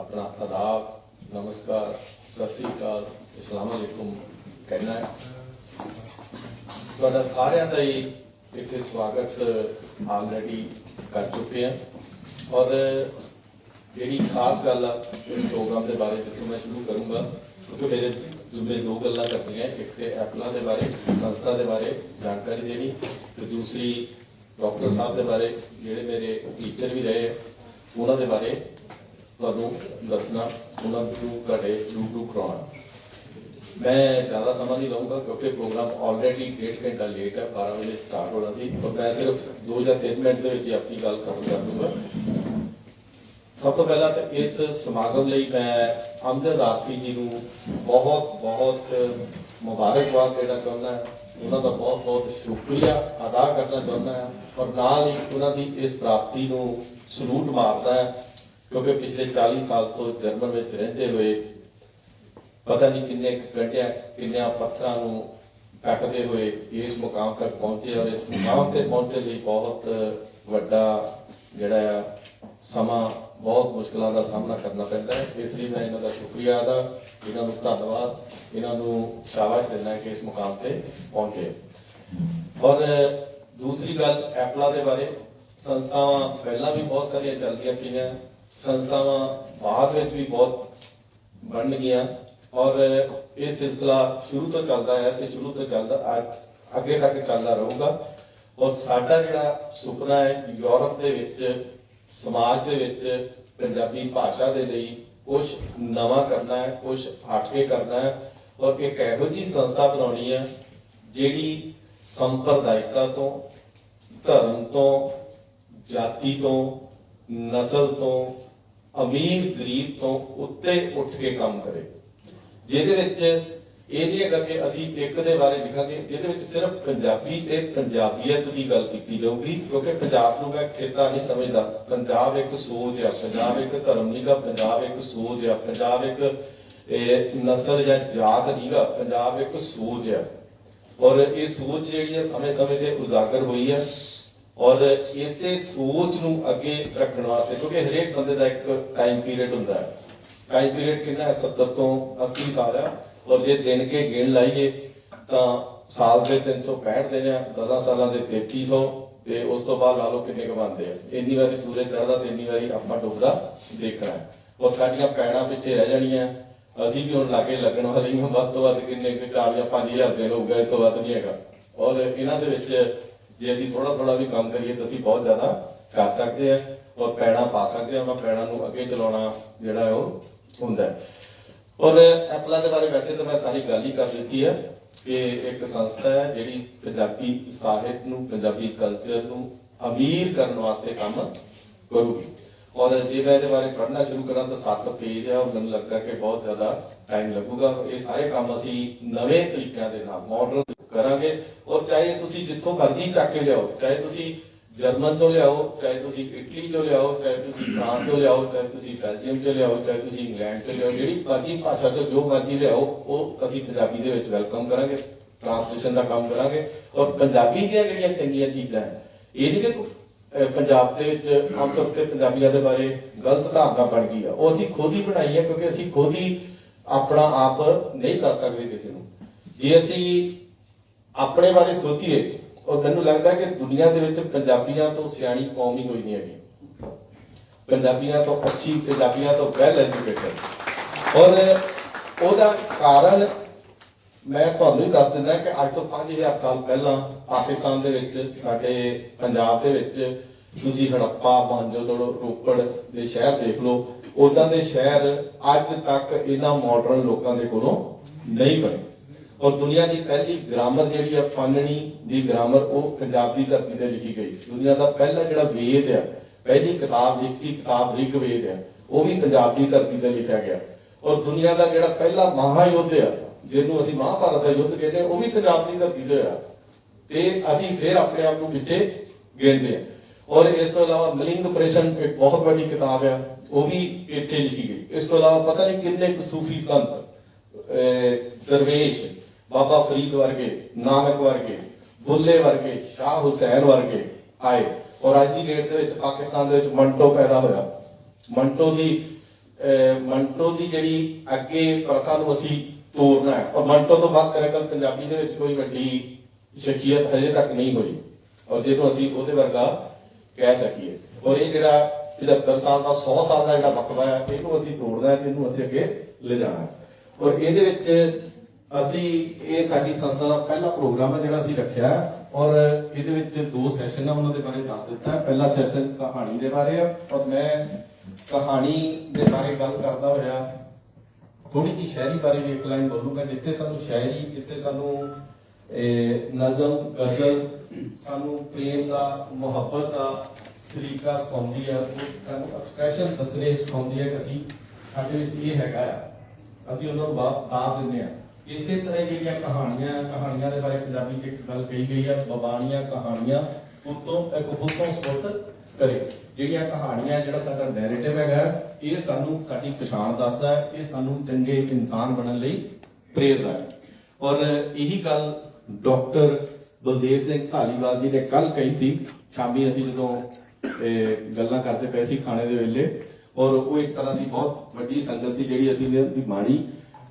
अपना आदाब, नमस्कार, सत श्री अकाल, अस्सलाम वालेकुम कहना है। ਤੁਹਾਡਾ ਸਾਰਿਆਂ ਦਾ ਹੀ ਇੱਥੇ ਸਵਾਗਤ ਆਲਰੇਡੀ ਕਰ ਚੁੱਕੇ ਹਾਂ ਔਰ ਜਿਹੜੀ ਖਾਸ ਗੱਲ ਆ ਇਸ ਪ੍ਰੋਗਰਾਮ ਦੇ ਬਾਰੇ ਜਿੱਥੋਂ ਮੈਂ ਸ਼ੁਰੂ ਕਰੂੰਗਾ ਕਿਉਂਕਿ ਮੇਰੇ जुम्मे दो गल्लां करनियां, एक तो एप्पलां दे बारे संस्था दे बारे जानकारी देनी, तो दूसरी डॉक्टर साहब दे बारे जिहड़े मेरे टीचर भी रहे उन्हां दे बारे तुहानूं दसना, उन्हां नूं तुहाडे रूबरू करवाउणा। मैं ज़्यादा समा नहीं लूँगा क्योंकि प्रोग्राम ऑलरेडी 1.5 घंटा लेट है, 12 बजे स्टार्ट होना सी, और मैं सिर्फ 2 या 3 मिनट के विच अपनी गल खत्म कर दूंगा। सब तो पहला तो इस समागम लई मैं अमजद आखी जी नूं बहुत बहुत मुबारकबाद देना चाहुंदा है, उन्हां दा बहुत बहुत शुक्रिया अदा करना चाहुंदा है, और नाल ही उन्हां दी इस प्राप्ति नूं सलूट मारदा है, क्योंकि पिछले 40 साल तो जर्मन विच रहिंदे हुए पता नहीं किन्ने घंटिया किन्ने पत्थरां नूं कटदे हुए इस मुकाम तक पहुंचे, और इस मुकाम ते पहुंचने लई बहुत वड्डा जिहड़ा समा बहुत मुश्किलों का सामना करना पैंदा है। इसलिए मैं इन्हां दा शुक्रिया अदा, इन्हां नूं धन्नवाद, इन्हां नूं शाबाश देना है कि इस मुकाम ते पहुंचे। और दूसरी गल एप्पला दे बारे, संस्थावां पहला भी बहुत सारियां चलदियां पईयां, संस्थावां बाद विच भी बहुत बन गईयां, और ये सिलसिला शुरू तो चलता है तो शुरू तो चलता अगे तक चलता रहूगा। और साडा जिहड़ा सुपना है यूरोप दे विच समाज दे विच पंजाबी भाषा दे लई कुछ नवा करना है, कुछ हटके करना है, और एक इहो जी संस्था बनाउणी है जिहड़ी संप्रदायिकता तो, धर्म तो, जाति तो, नस्ल तो, अमीर गरीब तो उत्ते उठ के काम करे, जिहदे विच ਇਹ ਨਹੀਂ ਹੈਗਾ कि ਅਸੀਂ ਇੱਕ ਦੇ ਬਾਰੇ ਲਿਖਾਂਗੇ, ਇਹਦੇ ਵਿੱਚ ਸਿਰਫ ਪੰਜਾਬੀ ਤੇ ਪੰਜਾਬੀਅਤ ਦੀ ਗੱਲ ਕੀਤੀ ਜਾਊਗੀ, ਕਿਉਂਕਿ ਪੰਜਾਬ ਨੂੰ ਮੈਂ ਖਿੱਤਾ ਨਹੀਂ ਸਮਝਦਾ। ਪੰਜਾਬ ਇੱਕ ਸੋਚ ਆ, ਪੰਜਾਬ ਇੱਕ ਧਰਮ ਨਹੀਂਗਾ, ਪੰਜਾਬ ਇੱਕ ਸੋਚ ਆ, ਪੰਜਾਬ ਇੱਕ ਨਸਲ ਜਾਂ ਜਾਤ ਨਹੀਂਗਾ, ਪੰਜਾਬ ਇੱਕ ਸੋਚ ਆ, ਔਰ ਇਹ ਸੋਚ ਜਿਹੜੀ ਹੈ ਸਮੇਂ-ਸਮੇਂ ਤੇ ਉਜਾਗਰ ਹੋਈ ਹੈ, ਔਰ ਇਸੇ ਸੋਚ ਨੂੰ ਅੱਗੇ ਰੱਖਣ ਵਾਸਤੇ, ਕਿਉਂਕਿ ਹਰੇਕ ਬੰਦੇ ਦਾ ਇੱਕ ਟਾਈਮ ਪੀਰੀਅਡ ਹੁੰਦਾ ਹੈ, ਟਾਈਮ ਪੀਰੀਅਡ ਕਿੰਨਾ ਹੈ 70 ਤੋਂ 80 ਸਾਲ ਆ, और जे दिन के गिण लाइए तो साल के 365 दिन है, 10 साल के 3300, ਤੇ ਉਸ ਤੋਂ ਬਾਅਦ ਲਾ ਲਓ ਕਿੰਨੇ ਕੁ ਬਣਦੇ ਆ। ਇੰਨੀ ਵਾਰੀ ਸੂਰਜ ਚੜ੍ਹਦਾ ਤੇ ਇੰਨੀ ਵਾਰੀ ਆਪਾਂ ਡੁੱਬਦਾ ਦੇਖਣਾ ਹੈ, ਔਰ ਸਾਡੀਆਂ ਪੈੜਾਂ ਪਿੱਛੇ ਰਹਿ ਜਾਣੀਆਂ। ਅਸੀਂ ਵੀ ਹੁਣ ਲਾਗੇ ਲੱਗਣ ਵਾਲੀ ਹਾਂ, ਵੱਧ ਤੋਂ ਵੱਧ ਕਿੰਨੇ 4 ਜਾਂ 5000 ਦਿਨ ਹੋਊਗਾ, ਇਸ ਤੋਂ ਵੱਧ ਨਹੀਂ ਹੈਗਾ। ਔਰ ਇਹਨਾਂ ਦੇ ਵਿੱਚ ਜੇ ਅਸੀਂ ਥੋੜਾ ਥੋੜਾ ਵੀ ਕੰਮ ਕਰੀਏ ਤਾਂ ਅਸੀਂ ਬਹੁਤ ਜ਼ਿਆਦਾ ਕਰ ਸਕਦੇ ਹਾਂ, ਔਰ ਪੈੜਾਂ ਪਾ ਸਕਦੇ ਹਾਂ। ਉਹਨਾਂ ਪੈੜਾਂ ਨੂੰ ਅੱਗੇ ਚਲਾਉਣਾ ਜਿਹੜਾ ਉਹ ਹੁੰਦਾ ਹੈ। ਔਰ ਐਪਲਾਂ ਦੇ ਬਾਰੇ ਵੈਸੇ ਤਾਂ ਮੈਂ ਸਾਰੀ ਗੱਲ ਹੀ ਕਰ ਦਿੱਤੀ ਹੈ ਕਿ ਇੱਕ ਸੰਸਥਾ ਹੈ ਜਿਹੜੀ ਪੰਜਾਬੀ ਸਾਹਿਤ ਨੂੰ, ਪੰਜਾਬੀ ਕਲਚਰ ਨੂੰ ਅਮੀਰ ਕਰਨ ਵਾਸਤੇ ਕੰਮ ਕਰੂਗੀ। ਔਰ ਜੇ ਮੈਂ ਇਹਦੇ ਬਾਰੇ ਪੜ੍ਹਨਾ ਸ਼ੁਰੂ ਕਰਾਂ ਤਾਂ 7 ਪੇਜ ਹੈ, ਔਰ ਮੈਨੂੰ ਲੱਗਦਾ ਕਿ ਬਹੁਤ ਜ਼ਿਆਦਾ ਟਾਈਮ ਲੱਗੂਗਾ। ਇਹ ਸਾਰੇ ਕੰਮ ਅਸੀਂ ਨਵੇਂ ਤਰੀਕਿਆਂ ਦੇ ਨਾਲ ਮਾਡਰਨ ਕਰਾਂਗੇ। ਔਰ ਚਾਹੇ ਤੁਸੀਂ ਜਿੱਥੋਂ ਮਰਜ਼ੀ ਚੱਕ ਕੇ ਲਿਆਓ, ਚਾਹੇ ਤੁਸੀਂ ਜਰਮਨ ਤੋਂ ਲਿਆਓ, ਚਾਹੇ ਤੁਸੀਂ ਇਟਲੀ ਤੋਂ ਲਿਆਓ, ਚਾਹੇ ਤੁਸੀਂ ਫਰਾਂਸ ਤੋਂ ਲਿਆਓ, ਚਾਹੇ ਤੁਸੀਂ ਬੈਲਜੀਅਮ ਤੋਂ ਲਿਆਓ, ਚਾਹੇ ਤੁਸੀਂ ਇੰਗਲੈਂਡ ਤੋਂ ਲਿਆਓ, ਜਿਹੜੀ ਮਰਜ਼ੀ ਭਾਸ਼ਾ ਤੋਂ ਜੋ ਮਰਜ਼ੀ ਲਿਆਓ, ਉਹ ਅਸੀਂ ਪੰਜਾਬੀ ਦੇ ਵਿੱਚ ਵੈਲਕਮ ਕਰਾਂਗੇ, ਟ੍ਰਾਂਸਲੇਸ਼ਨ ਦਾ ਕੰਮ ਕਰਾਂਗੇ। ਔਰ ਪੰਜਾਬੀ ਦੀਆਂ ਜਿਹੜੀਆਂ ਚੰਗੀਆਂ ਚੀਜ਼ਾਂ ਹੈ, ਇਹ ਨਹੀਂ ਕਿ ਪੰਜਾਬ ਦੇ ਵਿੱਚ ਆਮ ਤੌਰ ਤੇ ਪੰਜਾਬੀਆਂ ਦੇ ਬਾਰੇ ਗਲਤ ਧਾਰਨਾ ਬਣ ਗਈ ਆ, ਉਹ ਅਸੀਂ ਖੁਦ ਹੀ ਬਣਾਈ ਹੈ, ਕਿਉਂਕਿ ਅਸੀਂ ਖੁਦ ਹੀ ਆਪਣਾ ਆਪ ਨਹੀਂ ਕਰ ਸਕਦੇ ਕਿਸੇ ਨੂੰ। ਜੇ ਅਸੀਂ ਆਪਣੇ ਬਾਰੇ ਸੋਚੀਏ, ਔਰ ਮੈਨੂੰ ਲੱਗਦਾ ਕਿ ਦੁਨੀਆ ਦੇ ਵਿੱਚ ਪੰਜਾਬੀਆਂ ਤੋਂ ਸਿਆਣੀ ਕੌਮ ਹੀ ਕੋਈ ਨਹੀਂ ਹੈਗੀ, ਪੰਜਾਬੀਆਂ ਤੋਂ ਅੱਛੀ, ਪੰਜਾਬੀਆਂ ਤੋਂ ਵੈਲ ਐਜੂਕੇਟਡ। ਔਰ ਉਹਦਾ ਕਾਰਨ ਮੈਂ ਤੁਹਾਨੂੰ ਹੀ ਦੱਸ ਦਿੰਦਾ ਕਿ ਅੱਜ ਤੋਂ 5000 ਸਾਲ ਪਹਿਲਾਂ ਪਾਕਿਸਤਾਨ ਦੇ ਵਿੱਚ, ਸਾਡੇ ਪੰਜਾਬ ਦੇ ਵਿੱਚ ਤੁਸੀਂ ਹੜੱਪਾ, ਮੋਹਨਜੋਦੜੋ, ਰੋਪੜ ਦੇ ਸ਼ਹਿਰ ਦੇਖ ਲਓ, ਉਦਾਂ ਦੇ ਸ਼ਹਿਰ ਅੱਜ ਤੱਕ ਇਹਨਾਂ ਮਾਡਰਨ ਲੋਕਾਂ ਦੇ ਕੋਲੋਂ ਨਹੀਂ ਬਣੇ। ਔਰ ਦੁਨੀਆ ਦੀ ਪਹਿਲੀ ਗ੍ਰਾਮਰ ਜਿਹੜੀ ਆ, ਪਾਣਨੀ ਦੀ ਗ੍ਰਾਮਰ, ਉਹ ਪੰਜਾਬ ਦੀ ਧਰਤੀ ਤੇ ਲਿਖੀ ਗਈ। ਦੁਨੀਆ ਦਾ ਪਹਿਲਾ ਜਿਹੜਾ ਵੇਦ ਆ, ਪਹਿਲੀ ਕਿਤਾਬ ਲਿਖੀ ਕਿਤਾਬ ਰਿਗ ਵੇਦ ਆ, ਉਹ ਵੀ ਪੰਜਾਬ ਦੀ ਧਰਤੀ ਤੇ ਲਿਖਿਆ ਗਿਆ। ਔਰ ਦੁਨੀਆ ਦਾ ਜਿਹੜਾ ਪਹਿਲਾ ਮਹਾਯੁੱਧ ਆ, ਜਿਹਨੂੰ ਅਸੀਂ ਮਹਾਭਾਰਤ ਦਾ ਯੁੱਧ ਕਹਿੰਦੇ, ਉਹ ਵੀ ਪੰਜਾਬ ਦੀ ਧਰਤੀ ਤੇ ਹੋਇਆ, ਤੇ ਅਸੀਂ ਫਿਰ ਆਪਣੇ ਆਪ ਨੂੰ ਪਿੱਛੇ ਗਿਣਦੇ ਆ। ਔਰ ਇਸ ਤੋਂ ਇਲਾਵਾ ਮਲਿੰਗ ਪ੍ਰੇਸ਼ਨ ਇੱਕ ਬਹੁਤ ਵੱਡੀ ਕਿਤਾਬ ਆ, ਉਹ ਵੀ ਇੱਥੇ ਲਿਖੀ ਗਈ। ਇਸ ਤੋਂ ਇਲਾਵਾ ਪਤਾ ਨਹੀਂ ਕਿੰਨੇ ਕੁ ਸੂਫੀ ਸੰਤ, ਦਰਵੇਸ਼, ਬਾਬਾ ਫਰੀਦ ਵਰਗੇ, ਨਾਨਕ ਵਰਗੇ, ਬੁੱਲੇ ਵਰਗੇ, ਸ਼ਾਹ ਹੁਸੈਨ ਵਰਗੇ ਆਏ। ਔਰ ਅੱਜ ਦੀ ਡੇਟ ਦੇ ਵਿੱਚ ਪਾਕਿਸਤਾਨ ਦੇ ਵਿੱਚ ਮੰਟੋ ਪੈਦਾ ਹੋਇਆ। ਮੰਟੋ ਦੀ ਜਿਹੜੀ ਅੱਗੇ ਪ੍ਰਥਾ ਨੂੰ ਅਸੀਂ ਤੋੜਨਾ ਹੈ। ਔਰ ਮੰਟੋ ਤੋਂ ਬਾਅਦ ਮੇਰੇ ਕੋਲ ਪੰਜਾਬੀ ਦੇ ਵਿੱਚ ਕੋਈ ਵੱਡੀ ਸ਼ਖਸੀਅਤ ਹਜੇ ਤੱਕ ਨਹੀਂ ਹੋਈ, ਔਰ ਜਿਹਨੂੰ ਅਸੀਂ ਉਹਦੇ ਵਰਗਾ ਕਹਿ ਸਕੀਏ। ਔਰ ਇਹ ਜਿਹੜਾ 75 ਸਾਲ ਦਾ, 100 ਸਾਲ ਦਾ ਜਿਹੜਾ ਵਕਫਾ ਹੈ, ਇਹਨੂੰ ਅਸੀਂ ਤੋੜਨਾ ਹੈ, ਇਹਨੂੰ ਅਸੀਂ ਅੱਗੇ ਲਿਜਾਣਾ ਹੈ। ਔਰ ਇਹਦੇ ਵਿੱਚ ਅਸੀਂ ਇਹ ਸਾਡੀ ਸੰਸਥਾ ਦਾ ਪਹਿਲਾ ਪ੍ਰੋਗਰਾਮ ਹੈ ਜਿਹੜਾ ਅਸੀਂ ਰੱਖਿਆ ਹੈ ਔਰ ਇਹਦੇ ਵਿੱਚ 2 ਸੈਸ਼ਨ ਆ, ਉਹਨਾਂ ਦੇ ਬਾਰੇ ਦੱਸ ਦਿੱਤਾ ਹੈ। ਪਹਿਲਾ ਸੈਸ਼ਨ ਕਹਾਣੀ ਦੇ ਬਾਰੇ ਆ ਔਰ ਮੈਂ ਕਹਾਣੀ ਦੇ ਬਾਰੇ ਗੱਲ ਕਰਦਾ ਹੋਇਆ ਥੋੜੀ ਜਿਹੀ ਸ਼ਾਇਰੀ ਬਾਰੇ ਵੀ ਇੱਕ ਲਾਈਨ ਬੋਲੂੰਗਾ। ਜਿੱਥੇ ਸਾਨੂੰ ਸ਼ਾਇਰੀ, ਜਿੱਥੇ ਸਾਨੂੰ ਨਜ਼ਮ, ਗਜ਼ਲ, ਸਾਨੂੰ ਪ੍ਰੇਮ ਦਾ, ਮੁਹੱਬਤ ਦਾ ਸਲੀਕਾ ਸਿਖਾਉਂਦੀ ਹੈ, ਉਹ ਸਾਨੂੰ ਐਕਸਪ੍ਰੈਸ਼ਨ ਦੱਸਣੇ ਸਿਖਾਉਂਦੀ ਹੈ ਕਿ ਅਸੀਂ ਸਾਡੇ ਵਿੱਚ ਇਹ ਹੈਗਾ ਆ, ਅਸੀਂ ਉਹਨਾਂ ਨੂੰ ਦਾਅ ਦਿੰਦੇ ਆ। ਇਸੇ ਤਰ੍ਹਾਂ ਜਿਹੜੀਆਂ ਕਹਾਣੀਆਂ ਦੇ ਬਾਰੇ ਪੰਜਾਬੀ 'ਚ ਇੱਕ ਗੱਲ ਕਹੀ ਗਈ ਆ, ਬਬਾਣੀਆਂ ਕਹਾਣੀਆਂ ਉਤੋਂ ਸਪੁੱਤ ਕਰੇ। ਜਿਹੜੀਆਂ ਕਹਾਣੀਆਂ, ਜਿਹੜਾ ਸਾਡਾ ਨੈਰੇਟਿਵ ਹੈਗਾ, ਇਹ ਸਾਨੂੰ ਸਾਡੀ ਪਛਾਣ ਦੱਸਦਾ ਹੈ, ਇਹ ਸਾਨੂੰ ਚੰਗੇ ਇਨਸਾਨ ਬਣਨ ਲਈ ਪ੍ਰੇਰਦਾ ਹੈ। ਔਰ ਇਹੀ ਗੱਲ ਡਾਕਟਰ ਬਲਦੇਵ ਸਿੰਘ ਧਾਲੀਵਾਲ ਜੀ ਨੇ ਕੱਲ ਕਹੀ ਸੀ। ਸ਼ਾਮੀ ਅਸੀਂ ਜਦੋਂ ਗੱਲਾਂ ਕਰਦੇ ਪਏ ਸੀ ਖਾਣੇ ਦੇ ਵੇਲੇ, ਔਰ ਉਹ ਇੱਕ ਤਰ੍ਹਾਂ ਦੀ ਬਹੁਤ ਵੱਡੀ ਸੰਗਤ ਸੀ ਜਿਹੜੀ ਅਸੀਂ ਦੀ ਮਾਣੀ,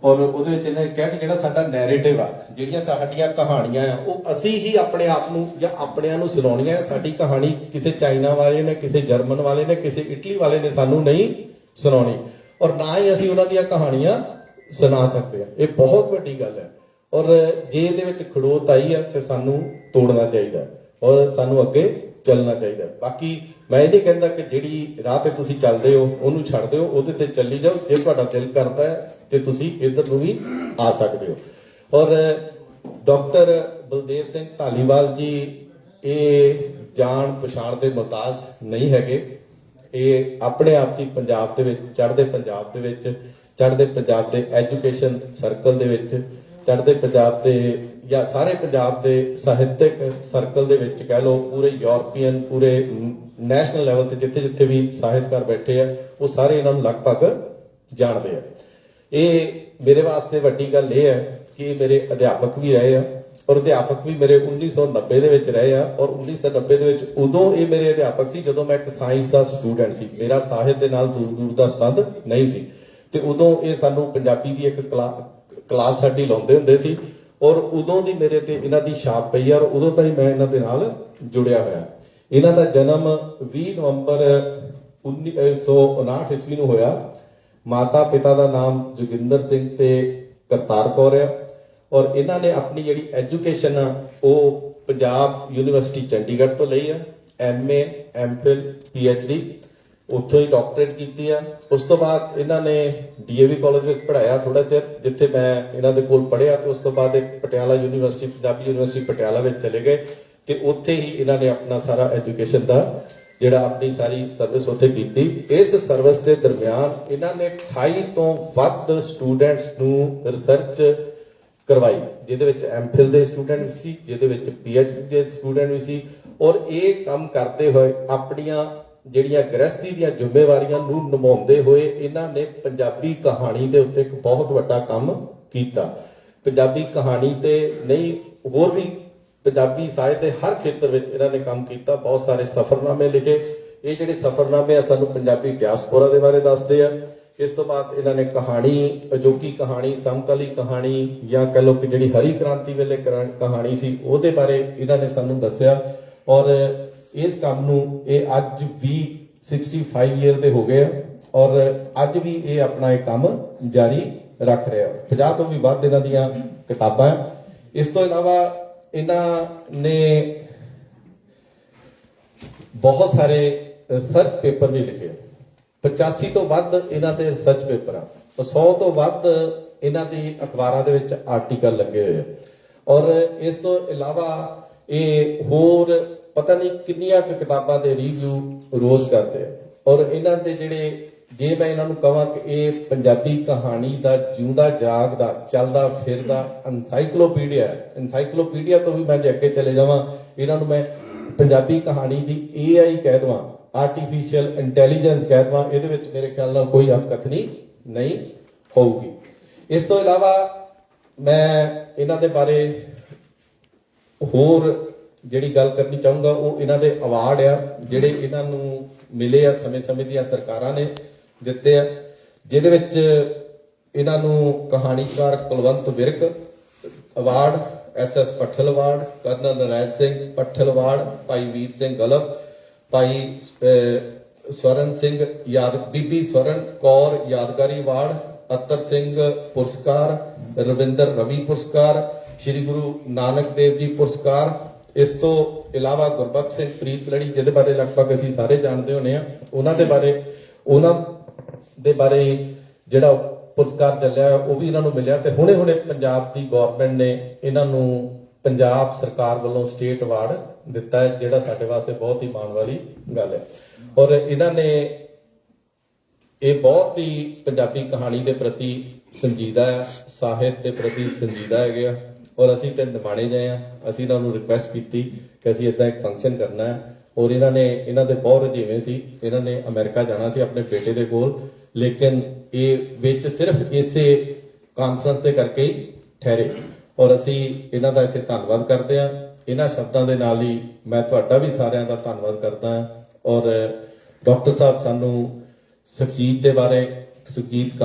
ਔਰ ਉਹਦੇ ਵਿੱਚ ਇਹਨਾਂ ਨੇ ਕਿਹਾ ਕਿ ਜਿਹੜਾ ਸਾਡਾ ਨੈਰੇਟਿਵ ਆ, ਜਿਹੜੀਆਂ ਸਾਡੀਆਂ ਕਹਾਣੀਆਂ ਆ, ਉਹ ਅਸੀਂ ਹੀ ਆਪਣੇ ਆਪ ਨੂੰ ਜਾਂ ਆਪਣਿਆਂ ਨੂੰ ਸੁਣਾਉਣੀਆਂ। ਸਾਡੀ ਕਹਾਣੀ ਕਿਸੇ ਚਾਈਨਾ ਵਾਲੇ ਨੇ, ਕਿਸੇ ਜਰਮਨ ਵਾਲੇ ਨੇ, ਕਿਸੇ ਇਟਲੀ ਵਾਲੇ ਨੇ ਸਾਨੂੰ ਨਹੀਂ ਸੁਣਾਉਣੀ, ਔਰ ਨਾ ਹੀ ਅਸੀਂ ਉਹਨਾਂ ਦੀਆਂ ਕਹਾਣੀਆਂ ਸੁਣਾ ਸਕਦੇ ਆ। ਇਹ ਬਹੁਤ ਵੱਡੀ ਗੱਲ ਹੈ। ਔਰ ਜੇ ਇਹਦੇ ਵਿੱਚ ਖੜੋਤ ਆਈ ਹੈ ਤੇ ਸਾਨੂੰ ਤੋੜਨਾ ਚਾਹੀਦਾ ਔਰ ਸਾਨੂੰ ਅੱਗੇ ਚੱਲਣਾ ਚਾਹੀਦਾ। ਬਾਕੀ ਮੈਂ ਇਹ ਨਹੀਂ ਕਹਿੰਦਾ ਕਿ ਜਿਹੜੀ ਰਾਹ ਤੇ ਤੁਸੀਂ ਚੱਲਦੇ ਹੋ ਉਹਨੂੰ ਛੱਡ ਦਿਓ, ਉਹਦੇ ਤੇ ਚੱਲੀ ਜਾਓ। ਜੇ ਤੁਹਾਡਾ ਦਿਲ ਕਰਦਾ ਹੈ ਤੇ ਤੁਸੀਂ ਇੱਧਰ ਨੂੰ ਵੀ ਆ ਸਕਦੇ ਹੋ। ਔਰ ਡਾਕਟਰ ਬਲਦੇਵ ਸਿੰਘ ਧਾਲੀਵਾਲ ਜੀ ਇਹ ਜਾਣ ਪਛਾਣ ਦੇ ਮੁਹਤਾਜ ਨਹੀਂ ਹੈਗੇ। ਇਹ ਆਪਣੇ ਆਪ 'ਚ ਪੰਜਾਬ ਦੇ ਵਿੱਚ, ਚੜ੍ਹਦੇ ਪੰਜਾਬ ਦੇ ਐਜੂਕੇਸ਼ਨ ਸਰਕਲ ਦੇ ਵਿੱਚ, ਚੜ੍ਹਦੇ ਪੰਜਾਬ ਦੇ ਜਾਂ ਸਾਰੇ ਪੰਜਾਬ ਦੇ ਸਾਹਿਤਕ ਸਰਕਲ ਦੇ ਵਿੱਚ ਕਹਿ ਲਓ, ਪੂਰੇ ਯੂਰਪੀਅਨ, ਪੂਰੇ ਨੈਸ਼ਨਲ ਲੈਵਲ ਤੇ ਜਿੱਥੇ ਜਿੱਥੇ ਵੀ ਸਾਹਿਤਕਾਰ ਬੈਠੇ ਆ, ਉਹ ਸਾਰੇ ਇਹਨਾਂ ਨੂੰ ਲਗਭਗ ਜਾਣਦੇ ਆ। ਇਹ ਮੇਰੇ ਵਾਸਤੇ ਵੱਡੀ ਗੱਲ ਇਹ ਹੈ ਕਿ ਮੇਰੇ ਅਧਿਆਪਕ ਵੀ ਰਹੇ ਆ, ਔਰ ਅਧਿਆਪਕ ਵੀ ਮੇਰੇ 1990 ਦੇ ਵਿੱਚ ਰਹੇ ਆ। ਔਰ 1990 ਦੇ ਵਿੱਚ ਉਦੋਂ ਇਹ ਮੇਰੇ ਅਧਿਆਪਕ ਸੀ ਜਦੋਂ ਮੈਂ ਇੱਕ ਸਾਇੰਸ ਦਾ ਸਟੂਡੈਂਟ ਸੀ। ਮੇਰਾ ਸਾਹਿਤ ਦੇ ਨਾਲ ਦੂਰ ਦੂਰ ਦਾ ਸੰਬੰਧ ਨਹੀਂ ਸੀ, ਤੇ ਉਦੋਂ ਇਹ ਸਾਨੂੰ ਪੰਜਾਬੀ ਦੀ ਇੱਕ ਕਲਾਸ ਸਾਡੀ ਲਾਉਂਦੇ ਹੁੰਦੇ ਸੀ, ਔਰ ਉਦੋਂ ਦੀ ਮੇਰੇ ਤੇ ਇਹਨਾਂ ਦੀ ਛਾਪ ਪਈ ਆ, ਔਰ ਉਦੋਂ ਤੋਂ ਹੀ ਮੈਂ ਇਹਨਾਂ ਦੇ ਨਾਲ ਜੁੜਿਆ ਹੋਇਆ। ਇਹਨਾਂ ਦਾ ਜਨਮ 20 ਨਵੰਬਰ 1959 ਈਸਵੀ ਨੂੰ ਹੋਇਆ। ਮਾਤਾ ਪਿਤਾ ਦਾ ਨਾਮ ਜੋਗਿੰਦਰ ਸਿੰਘ ਤੇ ਕਰਤਾਰ ਕੌਰ ਆ, ਔਰ ਇਹਨਾਂ ਨੇ ਆਪਣੀ ਜਿਹੜੀ ਐਜੂਕੇਸ਼ਨ ਆ ਉਹ ਪੰਜਾਬ ਯੂਨੀਵਰਸਿਟੀ ਚੰਡੀਗੜ੍ਹ ਤੋਂ ਲਈ ਆ। MA, MPhil, PhD ਉੱਥੋਂ ਹੀ ਡਾਕਟਰੇਟ ਕੀਤੀ ਆ। ਉਸ ਤੋਂ ਬਾਅਦ ਇਹਨਾਂ ਨੇ DAV ਕਾਲਜ ਵਿੱਚ ਪੜ੍ਹਾਇਆ ਥੋੜਾ ਚਿਰ, ਜਿੱਥੇ ਮੈਂ ਇਹਨਾਂ ਦੇ ਕੋਲ ਪੜ੍ਹਿਆ, ਤੇ ਉਸ ਤੋਂ ਬਾਅਦ ਇੱਕ ਪਟਿਆਲਾ ਯੂਨੀਵਰਸਿਟੀ, ਪੰਜਾਬੀ ਯੂਨੀਵਰਸਿਟੀ ਪਟਿਆਲਾ ਵਿੱਚ ਚਲੇ ਗਏ, ਤੇ ਉੱਥੇ ਹੀ ਇਹਨਾਂ ਨੇ ਆਪਣਾ ਸਾਰਾ ਐਜੂਕੇਸ਼ਨ ਦਾ ਜਿਹੜਾ ਆਪਣੀ ਸਾਰੀ ਸਰਵਿਸ ਉੱਥੇ ਕੀਤੀ। ਇਸ ਸਰਵਿਸ ਦੇ ਦਰਮਿਆਨ ਇਹਨਾਂ ਨੇ 28 ਤੋਂ ਵੱਧ ਸਟੂਡੈਂਟਸ ਨੂੰ ਰਿਸਰਚ ਕਰਵਾਈ, ਜਿਹਦੇ ਵਿੱਚ MPhil ਦੇ ਸਟੂਡੈਂਟ ਵੀ ਸੀ, ਜਿਹਦੇ ਵਿੱਚ PhD ਦੇ ਸਟੂਡੈਂਟ ਵੀ ਸੀ। ਔਰ ਇਹ ਕੰਮ ਕਰਦੇ ਹੋਏ, ਆਪਣੀਆਂ ਜਿਹੜੀਆਂ ਗ੍ਰਸਤੀ ਦੀਆਂ ਜ਼ਿੰਮੇਵਾਰੀਆਂ ਨੂੰ ਨਿਭਾਉਂਦੇ ਹੋਏ, ਇਹਨਾਂ ਨੇ ਪੰਜਾਬੀ ਕਹਾਣੀ ਦੇ ਉੱਤੇ ਇੱਕ ਬਹੁਤ ਵੱਡਾ ਕੰਮ ਕੀਤਾ। ਪੰਜਾਬੀ ਕਹਾਣੀ ਤੇ ਨਹੀਂ, ਹੋਰ ਵੀ ਪੰਜਾਬੀ ਸਾਹਿਤ ਦੇ ਹਰ ਖੇਤਰ ਵਿੱਚ ਇਹਨਾਂ ਨੇ ਕੰਮ ਕੀਤਾ। ਬਹੁਤ ਸਾਰੇ ਸਫ਼ਰਨਾਮੇ ਲਿਖੇ। ਇਹ ਜਿਹੜੇ ਸਫ਼ਰਨਾਮੇ ਆ ਸਾਨੂੰ ਪੰਜਾਬੀ ਡਿਆਸਪੋਰਾ ਦੇ ਬਾਰੇ ਦੱਸਦੇ ਆ। ਇਸ ਤੋਂ ਬਾਅਦ ਇਹਨਾਂ ਨੇ ਕਹਾਣੀ, ਅਜੋਕੀ ਕਹਾਣੀ, ਸਮਕਾਲੀ ਕਹਾਣੀ, ਜਾਂ ਕਹਿ ਲਓ ਕਿ ਜਿਹੜੀ ਹਰੀ ਕ੍ਰਾਂਤੀ ਵੇਲੇ ਕਹਾਣੀ ਸੀ, ਉਹਦੇ ਬਾਰੇ ਇਹਨਾਂ ਨੇ ਸਾਨੂੰ ਦੱਸਿਆ। ਔਰ ਇਸ ਕੰਮ ਨੂੰ ਇਹ ਅੱਜ ਵੀ 65 ਈਅਰ ਦੇ ਹੋ ਗਏ ਆ, ਔਰ ਅੱਜ ਵੀ ਇਹ ਆਪਣਾ ਇਹ ਕੰਮ ਜਾਰੀ ਰੱਖ ਰਿਹਾ। 50 ਤੋਂ ਵੀ ਵੱਧ ਇਹਨਾਂ ਦੀਆਂ ਕਿਤਾਬਾਂ। ਇਸ ਤੋਂ ਇਲਾਵਾ ਇਹਨਾਂ ਨੇ ਬਹੁਤ ਸਾਰੇ ਰਿਸਰਚ ਪੇਪਰ ਵੀ ਲਿਖੇ। 85 ਤੋਂ ਵੱਧ ਇਹਨਾਂ ਦੇ ਰਿਸਰਚ ਪੇਪਰ ਆ, 100 ਤੋਂ ਵੱਧ ਇਹਨਾਂ ਦੀ ਅਖਬਾਰਾਂ ਦੇ ਵਿੱਚ ਆਰਟੀਕਲ ਲੱਗੇ ਹੋਏ ਆ। ਔਰ ਇਸ ਤੋਂ ਇਲਾਵਾ ਇਹ ਹੋਰ ਪਤਾ ਨਹੀਂ ਕਿੰਨੀਆਂ ਕੁ ਕਿਤਾਬਾਂ ਦੇ ਰਿਵਿਊ ਰੋਜ਼ ਕਰਦੇ ਆ। ਔਰ ਇਹਨਾਂ ਦੇ ਜਿਹੜੇ, ਜੇ ਮੈਂ ਇਹਨਾਂ ਨੂੰ ਕਹਾਂ ਕਿ ਇਹ ਪੰਜਾਬੀ ਕਹਾਣੀ ਦਾ ਜਿਉਂਦਾ ਜਾਗਦਾ, ਚੱਲਦਾ ਫਿਰਦਾ ਐਨਸਾਈਕਲੋਪੀਡੀਆ ਤੋਂ ਵੀ ਮੈਂ ਜੇ ਅੱਗੇ ਚਲੇ ਜਾਵਾਂ, ਇਹਨਾਂ ਨੂੰ ਮੈਂ ਪੰਜਾਬੀ ਕਹਾਣੀ ਦੀ AI ਕਹਿ ਦੇਵਾਂ, ਆਰਟੀਫੀਸ਼ੀਅਲ ਇੰਟੈਲੀਜੈਂਸ ਕਹਿ ਦੇਵਾਂ, ਇਹਦੇ ਵਿੱਚ ਮੇਰੇ ਖਿਆਲ ਨਾਲ ਕੋਈ ਅਫਕਥਨੀ ਨਹੀਂ ਹੋਊਗੀ। ਇਸ ਤੋਂ ਇਲਾਵਾ ਮੈਂ ਇਹਨਾਂ ਦੇ ਬਾਰੇ ਹੋਰ ਜਿਹੜੀ ਗੱਲ ਕਰਨੀ ਚਾਹੂੰਗਾ, ਉਹ ਇਹਨਾਂ ਦੇ ਅਵਾਰਡ ਆ ਜਿਹੜੇ ਇਹਨਾਂ ਨੂੰ ਮਿਲੇ ਆ, ਸਮੇਂ ਦੀਆਂ ਸਰਕਾਰਾਂ ਨੇ ਦਿੱਤੇ ਆ, ਜਿਹਦੇ ਵਿੱਚ ਇਹਨਾਂ ਨੂੰ ਕਹਾਣੀਕਾਰ Kulwant Virk award, SS ਪੱਠਲ award, colonel Narayan Singh ਪੱਠਲ award, Bhai Vir Singh ਗਲਬ, ਭਾਈ ਸਵਰਨ ਸਿੰਘ ਬੀਬੀ ਸਵਰਨ ਕੌਰ ਯਾਦਗਾਰੀ ਅਵਾਰਡ, ਅਤਰ ਸਿੰਘ ਪੁਰਸਕਾਰ, ਰਵਿੰਦਰ ਰਵੀ ਪੁਰਸਕਾਰ, ਸ਼੍ਰੀ ਗੁਰੂ ਨਾਨਕ ਦੇਵ ਜੀ ਪੁਰਸਕਾਰ। ਇਸ ਤੋਂ ਇਲਾਵਾ ਗੁਰਬਖਸ਼ ਸਿੰਘ ਪ੍ਰੀਤ ਲੜੀ, ਜਿਹਦੇ ਬਾਰੇ ਲਗਭਗ ਅਸੀਂ ਸਾਰੇ ਜਾਣਦੇ ਹੁੰਦੇ ਆ, ਉਹਨਾਂ ਦੇ ਬਾਰੇ ਜਿਹੜਾ ਪੁਰਸਕਾਰ ਚੱਲਿਆ ਉਹ ਵੀ ਇਹਨਾਂ ਨੂੰ ਮਿਲਿਆ। ਤੇ ਹੁਣੇ ਪੰਜਾਬ ਦੀ ਗਵਰਨਮੈਂਟ ਨੇ ਇਹਨਾਂ ਨੂੰ ਪੰਜਾਬ ਸਰਕਾਰ ਵੱਲੋਂ ਸਟੇਟ ਅਵਾਰਡ ਦਿੱਤਾ ਹੈ, ਜਿਹੜਾ ਸਾਡੇ ਵਾਸਤੇ ਬਹੁਤ ਹੀ ਮਾਣ ਵਾਲੀ ਗੱਲ ਹੈ। ਔਰ ਇਹਨਾਂ ਨੇ ਇਹ ਬਹੁਤ ਹੀ ਪੰਜਾਬੀ ਕਹਾਣੀ ਦੇ ਪ੍ਰਤੀ ਸੰਜੀਦਾ ਹੈ, ਸਾਹਿਤ ਦੇ ਪ੍ਰਤੀ ਸੰਜੀਦਾ ਹੈਗੇ ਆ। ਔਰ ਅਸੀਂ ਤੇ ਨਿਮਾਣੇ ਗਏ ਆ, ਅਸੀਂ ਇਹਨਾਂ ਨੂੰ ਰਿਕੁਐਸਟ ਕੀਤੀ ਕਿ ਅਸੀਂ ਇਦਾਂ ਇੱਕ ਫੰਕਸ਼ਨ ਕਰਨਾ ਹੈ। ਔਰ ਇਹਨਾਂ ਦੇ ਬਹੁਤ ਰੁਝੇਵੇਂ ਸੀ, ਇਹਨਾਂ ਨੇ ਅਮਰੀਕਾ ਜਾਣਾ ਸੀ ਆਪਣੇ ਬੇਟੇ ਦੇ ਕੋਲ, ਲੇਕਿਨ ਇਹ ਵਿੱਚ ਸਿਰਫ ਇਸੇ ਕਾਨਫਰੰਸ ਦੇ ਕਰਕੇ ਹੀ ਠਹਿਰੇ। ਔਰ ਅਸੀਂ ਇਹਨਾਂ ਦਾ ਇੱਥੇ ਧੰਨਵਾਦ ਕਰਦੇ ਹਾਂ। ਇਹਨਾਂ ਸ਼ਬਦਾਂ ਦੇ ਨਾਲ ਹੀ ਮੈਂ ਤੁਹਾਡਾ ਵੀ ਸਾਰਿਆਂ ਦਾ ਧੰਨਵਾਦ ਕਰਦਾ ਹਾਂ। ਔਰ ਡਾਕਟਰ ਸਾਹਿਬ ਸਾਨੂੰ ਸੁਖਜੀਤ ਦੇ ਬਾਰੇ, ਸੁਖਜੀਤ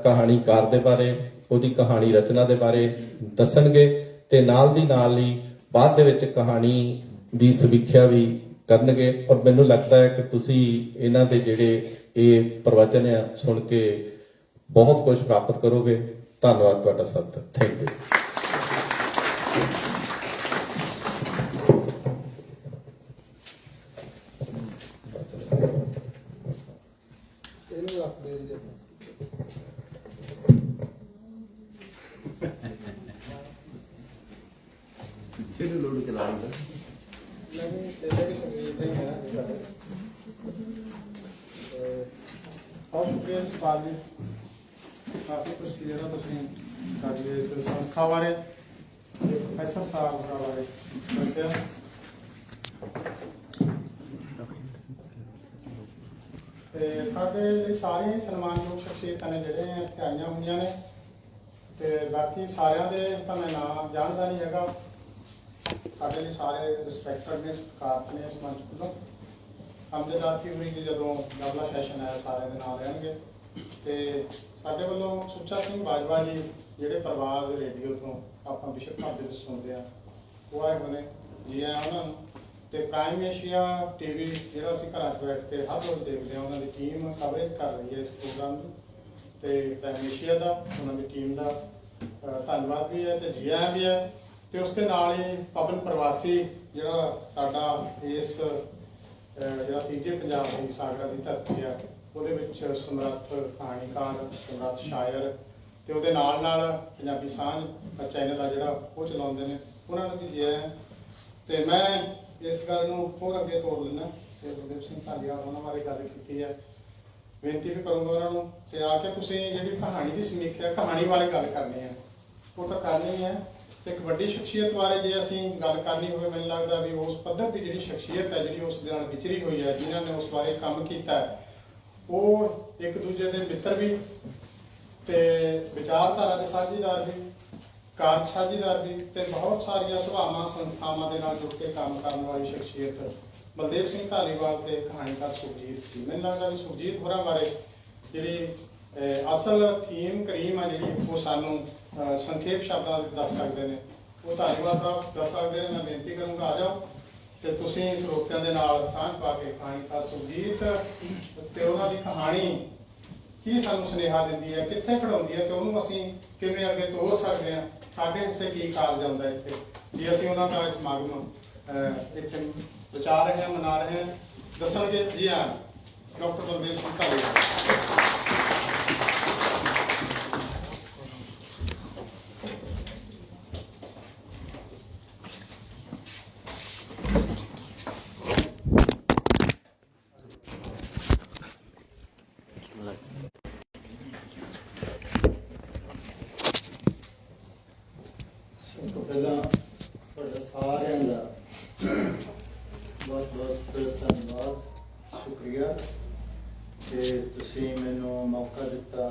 ਕਹਾਣੀਕਾਰ ਦੇ ਬਾਰੇ, ਉਹਦੀ ਕਹਾਣੀ ਰਚਨਾ ਦੇ ਬਾਰੇ ਦੱਸਣਗੇ ਤੇ ਨਾਲ ਦੀ ਨਾਲ ਹੀ ਬਾਅਦ ਦੇ ਵਿੱਚ ਕਹਾਣੀ ਦੀ ਸਮੀਖਿਆ ਵੀ ਕਰਨਗੇ। ਔਰ ਮੈਨੂੰ ਲੱਗਦਾ ਹੈ ਕਿ ਤੁਸੀਂ ਇਹਨਾਂ ਦੇ ਜਿਹੜੇ ਇਹ ਪ੍ਰਵਚਨ ਆ ਸੁਣ ਕੇ ਬਹੁਤ ਕੁਝ ਪ੍ਰਾਪਤ ਕਰੋਗੇ। ਧੰਨਵਾਦ ਤੁਹਾਡਾ ਸਭ ਦਾ। Thank you. ਚਿਰ ਲੋਡ ਚਲਾਉਂਦਾ ਨਹੀਂ ਤੇਰੇ ਵੀ ਸੰਗੀਤ ਹੀ ਹੈ ਬਹੁਤ ਸ਼ੁਕਰੀਆ ਸਵਾਲ ਵਿੱਚ ਕਾਫੀ ਕੁਝ ਜਿਹੜਾ ਤੁਸੀਂ ਸਾਡੀ ਇਸ ਸੰਸਥਾ ਬਾਰੇ ਪ੍ਰੋਫੈਸਰ ਸਾਹਿਬ ਬਾਰੇ ਦੱਸਿਆ। ਤੇ ਸਾਡੇ ਲਈ ਸਾਰੀਆਂ ਸਨਮਾਨਯੋਗ ਸ਼ਖਸੀਅਤਾਂ ਨੇ ਜਿਹੜੇ ਇੱਥੇ ਆਈਆਂ ਹੋਈਆਂ ਨੇ, ਤੇ ਬਾਕੀ ਸਾਰਿਆਂ ਦੇ ਤਾਂ ਮੈਂ ਨਾਮ ਜਾਣਦਾ ਨਹੀਂ ਹੈਗਾ। ਸਾਡੇ ਲਈ ਸਾਰੇ ਰਿਸਪੈਕਟਡ ਨੇ, ਸਤਿਕਾਰਤ ਨੇ ਇਸ ਮੰਚ ਕੋਲੋਂ। ਹਮਦਰਦ ਕੀ ਹੋਈ ਜਦੋਂ ਅਗਲਾ ਸੈਸ਼ਨ ਆਇਆ ਸਾਰਿਆਂ ਦੇ ਨਾਲ ਰਹਿਣਗੇ। ਤੇ ਸਾਡੇ ਵੱਲੋਂ ਸੁੱਚਾ ਸਿੰਘ ਬਾਜਵਾ ਜੀ ਜਿਹੜੇ ਪ੍ਰਵਾਜ਼ ਰੇਡੀਓ ਤੋਂ ਆਪਾਂ ਵਿਸ਼ਵ ਭਰ ਦੇ ਵਿੱਚ ਸੁਣਦੇ ਆ, ਉਹ ਆਏ ਹੋਏ ਨੇ, ਜੀ ਆਇਆਂ ਉਹਨਾਂ ਨੂੰ। ਤੇ ਪ੍ਰਾਈਮ ਏਸ਼ੀਆ ਟੀਵੀ ਜਿਹੜਾ ਅਸੀਂ ਘਰਾਂ 'ਚ ਬੈਠ ਕੇ ਹਰ ਰੋਜ਼ ਦੇਖਦੇ ਹਾਂ, ਉਹਨਾਂ ਦੀ ਟੀਮ ਕਵਰੇਜ ਕਰ ਰਹੀ ਹੈ ਇਸ ਪ੍ਰੋਗਰਾਮ ਦੀ। ਤੇ ਪ੍ਰਾਈਮ ਏਸ਼ੀਆ ਦਾ, ਉਹਨਾਂ ਦੀ ਟੀਮ ਦਾ ਧੰਨਵਾਦ ਵੀ ਹੈ ਤੇ ਜੀ ਆਇਆਂ ਵੀ ਹੈ। ਤੇ ਉਸ ਦੇ ਨਾਲ ਹੀ ਪਵਨ ਪ੍ਰਵਾਸੀ ਜਿਹੜਾ ਸਾਡਾ ਇਸ ਜਿਹੜਾ ਤੀਜੇ ਪੰਜਾਬ ਦੀ ਸਾਗਰਾਂ ਦੀ ਧਰਤੀ ਆ, ਉਹਦੇ ਵਿੱਚ ਸਮਰੱਥ ਕਹਾਣੀਕਾਰ, ਸਮਰੱਥ ਸ਼ਾਇਰ, ਤੇ ਉਹਦੇ ਨਾਲ ਪੰਜਾਬੀ ਸਾਂਝ ਚੈਨਲ ਆ ਜਿਹੜਾ ਉਹ ਚਲਾਉਂਦੇ ਨੇ, ਉਹਨਾਂ ਨੂੰ ਵੀ ਜੀ ਆਇਆਂ। ਤੇ ਮੈਂ ਇਸ ਗੱਲ ਨੂੰ ਹੋਰ ਅੱਗੇ ਤੋੜ ਲੈਣਾ ਤੇ ਗੁਰਦੇਵ ਸਿੰਘ ਧਾਲੀਵਾਲ ਉਹਨਾਂ ਬਾਰੇ ਗੱਲ ਕੀਤੀ ਹੈ, ਬੇਨਤੀ ਵੀ ਕਰੂੰਗਾ ਉਹਨਾਂ ਨੂੰ ਤੇ ਆ ਕੇ ਤੁਸੀਂ ਜਿਹੜੀ ਕਹਾਣੀ ਦੀ ਸਮੀਖਿਆ, ਕਹਾਣੀ ਬਾਰੇ ਗੱਲ ਕਰਨੀ ਹੈ, ਉਹ ਤਾਂ ਕਰਨੀ ਹੈ। ਤੇ ਇੱਕ ਵੱਡੀ ਸ਼ਖਸੀਅਤ ਬਾਰੇ ਜੇ ਅਸੀਂ ਗੱਲ ਕਰਨੀ ਹੋਵੇ, ਮੈਨੂੰ ਲੱਗਦਾ ਵੀ ਉਸ ਪੱਧਰ ਦੀ ਜਿਹੜੀ ਸ਼ਖਸੀਅਤ ਹੈ, ਜਿਹੜੀ ਉਸ ਦੇ ਨਾਲ ਵਿਚਰੀ ਹੋਈ ਹੈ, ਜਿਨ੍ਹਾਂ ਨੇ ਉਸ ਬਾਰੇ ਕੰਮ ਕੀਤਾ ਹੈ, ਉਹ ਇੱਕ ਦੂਜੇ ਦੇ ਮਿੱਤਰ ਵੀ ਤੇ ਵਿਚਾਰਧਾਰਾ ਦੇ ਸਾਂਝੀਦਾਰ ਵੀ, ਕਾਰਜ ਸਾਂਝੀਦਾਰ ਵੀ, ਤੇ ਬਹੁਤ ਸਾਰੀਆਂ ਸਭਾਵਾਂ ਸੰਸਥਾਵਾਂ ਦੇ ਨਾਲ ਜੁੜ ਕੇ ਕੰਮ ਕਰਨ ਵਾਲੀ ਸ਼ਖਸੀਅਤ ਬਲਦੇਵ ਸਿੰਘ ਧਾਲੀਵਾਲ ਤੇ ਕਹਾਣੀਕਾਰ ਸੁਖਜੀਤ ਸੀ। ਮੈਨੂੰ ਲੱਗਦਾ ਵੀ ਸੁਖਜੀਤ ਹੋਰਾਂ ਬਾਰੇ ਜਿਹੜੀ ਅਸਲ ਥੀਮ ਕਰੀਮ ਆ ਜਿਹੜੀ ਉਹ ਸਾਨੂੰ ਸੰਖੇਪ ਸ਼ਬਦਾਂ ਵਿੱਚ ਦੱਸ ਸਕਦੇ ਨੇ, ਉਹ ਧਾਲੀਵਾਲ ਸਾਹਿਬ ਦੱਸ ਸਕਦੇ ਨੇ। ਮੈਂ ਬੇਨਤੀ ਕਰੂੰਗਾ ਆ ਜਾਓ ਤੇ ਤੁਸੀਂ ਸਰੋਤਿਆਂ ਦੇ ਨਾਲ ਸਾਂਝ ਪਾ ਕੇ ਕਹਾਣੀਕਾਰ ਸੁਖਜੀਤ ਤੇ ਉਹਨਾਂ ਦੀ ਕਹਾਣੀ ਕੀ ਸਾਨੂੰ ਸੁਨੇਹਾ ਦਿੰਦੀ ਹੈ, ਕਿੱਥੇ ਖੜਾਉਂਦੀ ਹੈ, ਤੇ ਉਹਨੂੰ ਅਸੀਂ ਕਿਵੇਂ ਅੱਗੇ ਤੋਰ ਸਕਦੇ ਹਾਂ, ਸਾਡੇ ਹਿੱਸੇ ਕੀ ਕਾਰਜ ਆਉਂਦਾ ਇੱਥੇ, ਜੇ ਅਸੀਂ ਉਹਨਾਂ ਦਾ ਸਮਾਗਮ ਇੱਥੇ ਵਿਚਾਰ ਰਹੇ ਹਾਂ, ਮਨਾ ਰਹੇ ਹਾਂ, ਦੱਸਣਗੇ। ਜੀ ਹਾਂ, ਡਾਕਟਰ ਬਲਦੇਵ ਸਿੰਘ ਧਾਲੀਵਾਲ। ਪਹਿਲਾਂ ਤੁਹਾਡਾ ਸਾਰਿਆਂ ਦਾ ਬਹੁਤ ਬਹੁਤ ਧੰਨਵਾਦ, ਸ਼ੁਕਰੀਆ ਕਿ ਤੁਸੀਂ ਮੈਨੂੰ ਮੌਕਾ ਦਿੱਤਾ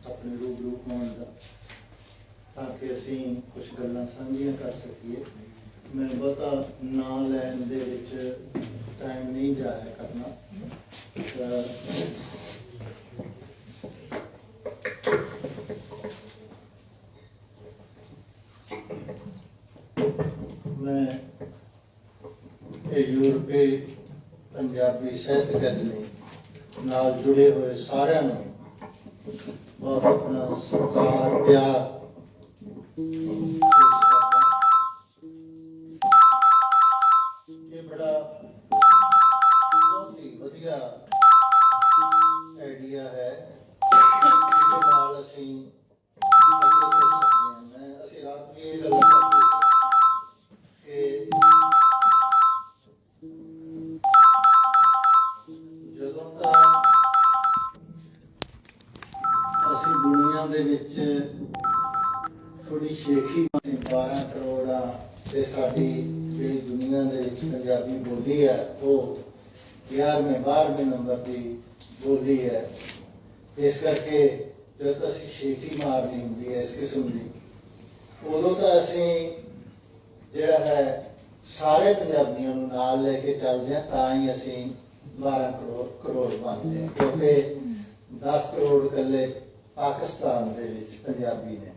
ਆਪਣੇ ਰੂਬਰੂ ਹੋਣ ਦਾ, ਤਾਂ ਕਿ ਅਸੀਂ ਕੁਝ ਗੱਲਾਂ ਸਾਂਝੀਆਂ ਕਰ ਸਕੀਏ। ਮੈਂ ਬਹੁਤਾ ਨਾਂ ਲੈਣ ਦੇ ਵਿੱਚ ਟਾਈਮ ਨਹੀਂ ਜਾਇਆ ਕਰਨਾ। ਮੈਂ ਇਹ ਯੂਰਪੀ ਪੰਜਾਬੀ ਸਾਹਿਤ ਅਕਾਦਮੀ ਨਾਲ ਜੁੜੇ ਹੋਏ ਸਾਰਿਆਂ ਨੂੰ ਬਹੁਤ ਆਪਣਾ ਸਤਿਕਾਰ ਪਿਆਰ ਇਹ ਬੜਾ ਬਹੁਤ ਹੀ ਵਧੀਆ ਆਈਡੀਆ ਹੈ ਜਿਹਦੇ ਨਾਲ ਅਸੀਂ ਅੱਗੇ ਵਧ ਸਕਦੇ ਹਾਂ। ਅਸੀਂ ਰਾਤ ਵੀ ਇਹ ਗੱਲ ਕਰਦੇ ਸੀ ਕਿ ਜਦੋਂ ਤਾਂ ਅਸੀਂ ਦੁਨੀਆ ਦੇ ਵਿੱਚ ਥੋੜੀ ਸ਼ੇਖੀ 12 ਕਰੋੜ ਆ ਤੇ ਸਾਡੀ ਜਿਹੜੀ ਦੁਨੀਆ ਦੇ ਵਿੱਚ ਪੰਜਾਬੀ ਬੋਲੀ ਹੈ ਉਹ 11ਵੇਂ 12ਵੇਂ ਨੰਬਰ ਦੀ ਬੋਲੀ ਹੈ। ਇਸ ਕਰਕੇ ਜਦੋਂ ਅਸੀਂ ਸ਼ੇਖੀ ਮਾਰਨੀ ਹੁੰਦੀ ਹੈ ਇਸ ਕਿਸਮ ਦੀ, ਉਦੋਂ ਤਾਂ ਅਸੀਂ ਜਿਹੜਾ ਹੈ ਸਾਰੇ ਪੰਜਾਬੀਆਂ ਨੂੰ ਨਾਲ ਲੈ ਕੇ ਚੱਲਦੇ ਹਾਂ, ਤਾਂ ਹੀ ਅਸੀਂ 12 ਕਰੋੜ ਬਣਦੇ ਹਾਂ। ਕਿਉਂਕਿ 10 ਕਰੋੜ ਇਕੱਲੇ ਪਾਕਿਸਤਾਨ ਦੇ ਵਿੱਚ ਪੰਜਾਬੀ ਨੇ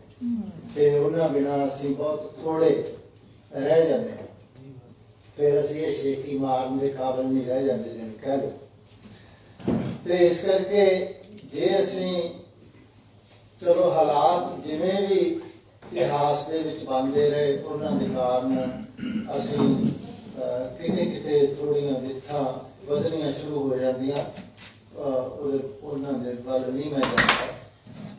ਤੇ ਉਹਨਾਂ ਬਿਨਾਂ ਅਸੀਂ ਬਹੁਤ ਥੋੜੇ ਰਹਿ ਜਾਂਦੇ ਹਾਂ। ਫਿਰ ਅਸੀਂ ਇਹ ਸ਼ੇਖੀ ਮਾਰਨ ਦੇ ਕਾਬਿਲ ਨਹੀਂ ਰਹਿ ਜਾਂਦੇ ਜਿਵੇਂ ਕਹਿ ਲਓ। ਤੇ ਇਸ ਕਰਕੇ ਜੇ ਅਸੀਂ ਚਲੋ ਹਾਲਾਤ ਜਿਵੇਂ ਵੀ ਇਤਿਹਾਸ ਦੇ ਵਿੱਚ ਬਣਦੇ ਰਹੇ ਉਹਨਾਂ ਦੇ ਕਾਰਨ ਅਸੀਂ ਕਿਤੇ ਕਿਤੇ ਥੋੜੀਆਂ ਵਿਥਾਂ ਵਧਣੀਆਂ ਸ਼ੁਰੂ ਹੋ ਜਾਂਦੀਆਂ, ਉਹਨਾਂ ਦੇ ਵੱਲ ਨਹੀਂ ਮੈਂ ਜਾਂਦਾ।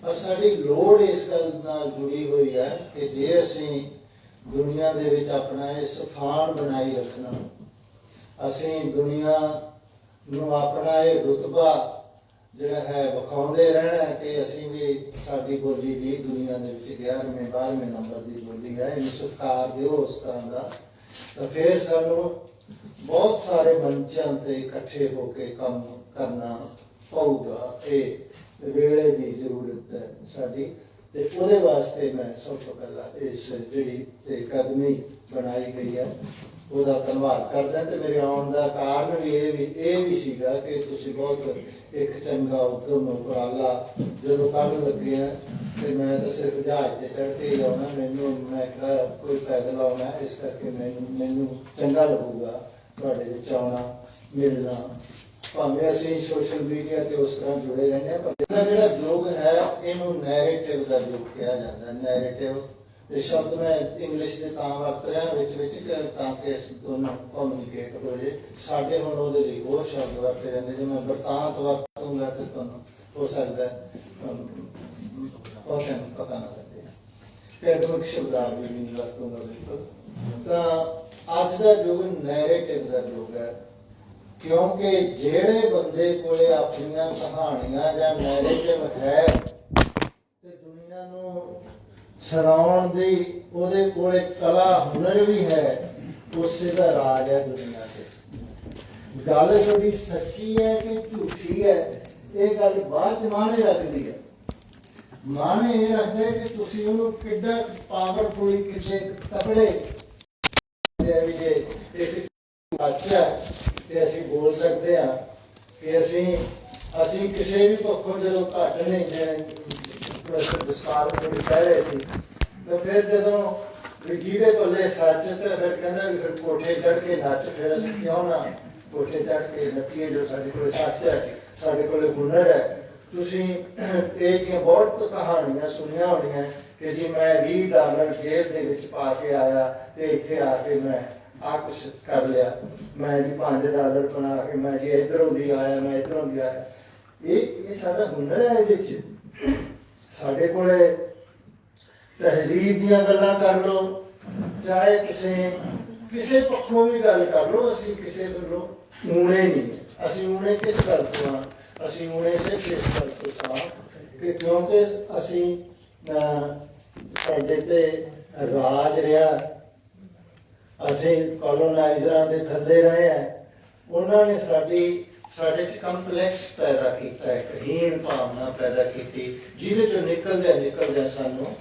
ਪਰ ਸਾਡੀ ਲੋੜ ਇਸ ਗੱਲ ਨਾਲ ਜੁੜੀ ਹੋਈ ਹੈ ਕਿ ਜੇ ਅਸੀਂ ਦੁਨੀਆ ਦੇ ਵਿੱਚ ਆਪਣਾ ਇਹ ਸਥਾਨ ਬਣਾਈ ਰੱਖਣਾ, ਅਸੀਂ ਦੁਨੀਆ ਨੂੰ ਆਪਣਾ ਇਹ ਰੁਤਬਾ ਜਿਹੜਾ ਹੈ ਵਿਖਾਉਂਦੇ ਰਹਿਣਾ ਕਿ ਅਸੀਂ ਵੀ ਸਾਡੀ ਬੋਲੀ ਵੀ ਦੁਨੀਆ ਦੇ ਵਿੱਚ 11ਵੇਂ 12ਵੇਂ ਨੰਬਰ ਦੀ ਬੋਲੀ ਹੈ, ਇਹਨੂੰ ਸਤਿਕਾਰ ਦਿਓ ਉਸ ਤਰ੍ਹਾਂ ਦਾ, ਤਾਂ ਫਿਰ ਸਾਨੂੰ ਬਹੁਤ ਸਾਰੇ ਮੰਚਾਂ ਤੇ ਇਕੱਠੇ ਹੋ ਕੇ ਕੰਮ ਕਰਨਾ ਪਊਗਾ। ਇਹ ਵੇਲੇ ਦੀ ਜ਼ਰੂਰਤ ਹੈ ਸਾਡੀ, ਤੇ ਉਹਦੇ ਵਾਸਤੇ ਮੈਂ ਸਭ ਤੋਂ ਪਹਿਲਾਂ ਇਸ ਜਿਹੜੀ ਕਦਮੀ ਬਣਾਈ ਗਈ ਹੈ ਉਹਦਾ ਧੰਨਵਾਦ ਕਰਦਾ। ਤੇ ਮੇਰੇ ਆਉਣ ਦਾ ਕਾਰਨ ਵੀ ਇਹ ਵੀ ਸੀਗਾ ਕਿ ਤੁਸੀਂ ਬਹੁਤ ਇੱਕ ਚੰਗਾ ਉਦਮ ਉਪਰਾਲਾ ਜਦੋਂ ਕੰਮ ਲੱਗੇ ਆ, ਤੇ ਮੈਂ ਤਾਂ ਸਿਰਫ ਜਹਾਜ਼ ਤੇ ਚੜ੍ਹ ਕੇ ਹੀ ਆਉਣਾ, ਮੈਂ ਕਿਹੜਾ ਕੋਈ ਪੈਦਲ ਆਉਣਾ, ਇਸ ਕਰਕੇ ਮੈਨੂੰ ਚੰਗਾ ਲੱਗੂਗਾ ਤੁਹਾਡੇ ਵਿੱਚ ਆਉਣਾ ਮਿਲਣਾ। ਭਾਵੇਂ ਅਸੀਂ ਸੋਸ਼ਲ ਮੀਡੀਆ ਤੇ ਉਸ ਤਰ੍ਹਾਂ ਜੁੜੇ ਰਹਿੰਦੇ ਹਾਂ, ਪਰ ਇਹਦਾ ਜਿਹੜਾ ਯੁੱਗ ਹੈ ਇਹਨੂੰ ਨੈਰੇਟਿਵ ਦਾ ਯੁੱਗ ਕਿਹਾ ਜਾਂਦਾ। ਨੈਰੇਟਿਵ ਇਹ ਸ਼ਬਦ ਮੈਂ ਇੰਗਲਿਸ਼ ਦੇ ਤਾਂ ਵਰਤ ਰਿਹਾ ਵਿੱਚ ਤਾਂ ਕਿ ਇਸ ਦੋਨੋਂ ਕਮਿਊਨੀਕੇਟ ਹੋ ਜੇ। ਸਾਡੇ ਹੁਣ ਉਹਦੇ ਲਈ ਹੋਰ ਸ਼ਬਦ ਵਰਤੇ ਜਾਂਦੇ, ਜੇ ਮੈਂ ਬਰਤਾਂਤ ਵਰਤੂੰਗਾ ਤੇ ਤੁਹਾਨੂੰ ਹੋ ਸਕਦਾ ਪਤਾ ਨਾ ਲੱਗੇ। ਐਕੈਡਮਿਕ ਸ਼ਬਦਾਵਲੀ ਵੀ ਨਹੀਂ ਵਰਤੂੰਗਾ ਬਿਲਕੁਲ। ਤਾਂ ਅੱਜ ਦਾ ਯੁੱਗ ਨੈਰੇਟਿਵ ਦਾ ਯੁੱਗ ਹੈ, ਕਿਉਂਕਿ ਜਿਹੜੇ ਬੰਦੇ ਕੋਲੇ ਆਪਣੀਆਂ ਕਹਾਣੀਆਂ ਜਾਂ ਨੈਰੇਟਿਵ ਹੈ ਤੇ ਦੁਨੀਆ ਨੂੰ ਸੁਣਾਉਣ ਦੀ ਉਹਦੇ ਕੋਲੇ ਕਲਾ ਹੁਨਰ ਵੀ ਹੈ, ਉਸੇ ਦਾ ਰਾਜ ਹੈ ਦੁਨੀਆ ਤੇ। ਗੱਲ ਤੁਹਾਡੀ ਸੱਚੀ ਹੈ ਕਿ ਝੂਠੀ ਹੈ, ਇਹ ਗੱਲ ਬਾਅਦ ਚ ਮਾਨੇ ਰੱਖਦੀ ਹੈ। ਮਾਨੇ ਇਹ ਰੱਖਦੇ ਕਿ ਤੁਸੀਂ ਉਹਨੂੰ ਕਿੱਡਾ ਪਾਵਰਫੁਲੀ ਕਿੱਡੇ ਤਕੜੇ ਜੇ ਇੱਕ ਅੱਛਾ ਤੇ ਅਸੀਂ ਬੋਲ ਸਕਦੇ ਹਾਂ ਕਿ ਅਸੀਂ ਕਿਸੇ ਵੀ ਪੱਖੋਂ ਜਦੋਂ ਘੱਟ ਨਹੀਂ ਜਸਪਾਲ ਨੂੰ ਕਹਿ ਰਹੇ ਸੀ, ਤਾਂ ਫਿਰ ਜਦੋਂ ਜਿਹਦੇ ਪੱਲੇ ਸੱਚ ਤੇ ਫਿਰ ਕਹਿੰਦਾ ਵੀ ਫਿਰ ਕੋਠੇ ਚੜ੍ਹ ਕੇ ਨੱਚ, ਫਿਰ ਅਸੀਂ ਕਿਉਂ ਨਾ ਕੋਠੇ ਚੜ੍ਹ ਕੇ ਨੱਚੀਏ ਜੋ ਸਾਡੇ ਕੋਲ ਸੱਚ ਹੈ, ਸਾਡੇ ਕੋਲ ਹੁਨਰ ਹੈ। ਤੁਸੀਂ ਇਹ ਜਿਹੀਆਂ ਬਹੁਤ ਕਹਾਣੀਆਂ ਸੁਣੀਆਂ ਹੋਣੀਆਂ ਕਿ ਜੀ ਮੈਂ $20 ਜੇਬ ਦੇ ਵਿੱਚ ਪਾ ਕੇ ਆਇਆ ਤੇ ਇੱਥੇ ਆ ਕੇ ਮੈਂ ਆ ਕੁਛ ਕਰ ਲਿਆ, ਮੈਂ ਜੀ $5 ਬਣਾ ਕੇ ਮੈਂ ਜੀ ਇੱਧਰੋਂ ਦੀ ਆਇਆ, ਮੈਂ ਇੱਧਰੋਂ ਦੀ ਆਇਆ। ਇਹ ਸਾਡਾ ਹੁਨਰ ਹੈ। ਇਹਦੇ ਚ ਸਾਡੇ ਕੋਲੇ ਤਹਿਜ਼ੀਬ ਦੀਆਂ ਗੱਲਾਂ ਕਰ ਲਓ, ਚਾਹੇ ਤੁਸੀਂ ਕਿਸੇ ਪੱਖੋਂ ਵੀ ਗੱਲ ਕਰ ਲਓ, ਅਸੀਂ ਕਿਸੇ ਵੱਲੋਂ ਊਣੇ ਨਹੀਂ। ਅਸੀਂ ਊਣੇ ਕਿਸ ਗੱਲ ਤੋਂ ਆ? ਅਸੀਂ ਊਣੇ ਸਿਰਫ ਇਸ ਗੱਲ ਤੋਂ ਸਾਂ ਕਿ ਕਿਉਂਕਿ ਅਸੀਂ ਸਾਡੇ ਤੇ ਰਾਜ ਰਿਹਾ, ਅਸੀਂ ਕਲੋਨਾਈਜ਼ਰਾਂ ਦੇ ਥੱਲੇ ਰਹੇ ਹਾਂ। ਉਹਨਾਂ ਨੇ ਸਾਡੇ ਚ ਕੰਪਲੈਕਸ ਪੈਦਾ ਕੀਤਾ, ਇੱਕ ਹੀਣ ਭਾਵਨਾ ਪੈਦਾ ਕੀਤੀ, ਜਿਹਦੇ ਚੋਂ ਨਿਕਲਦਿਆਂ ਸਾਨੂੰ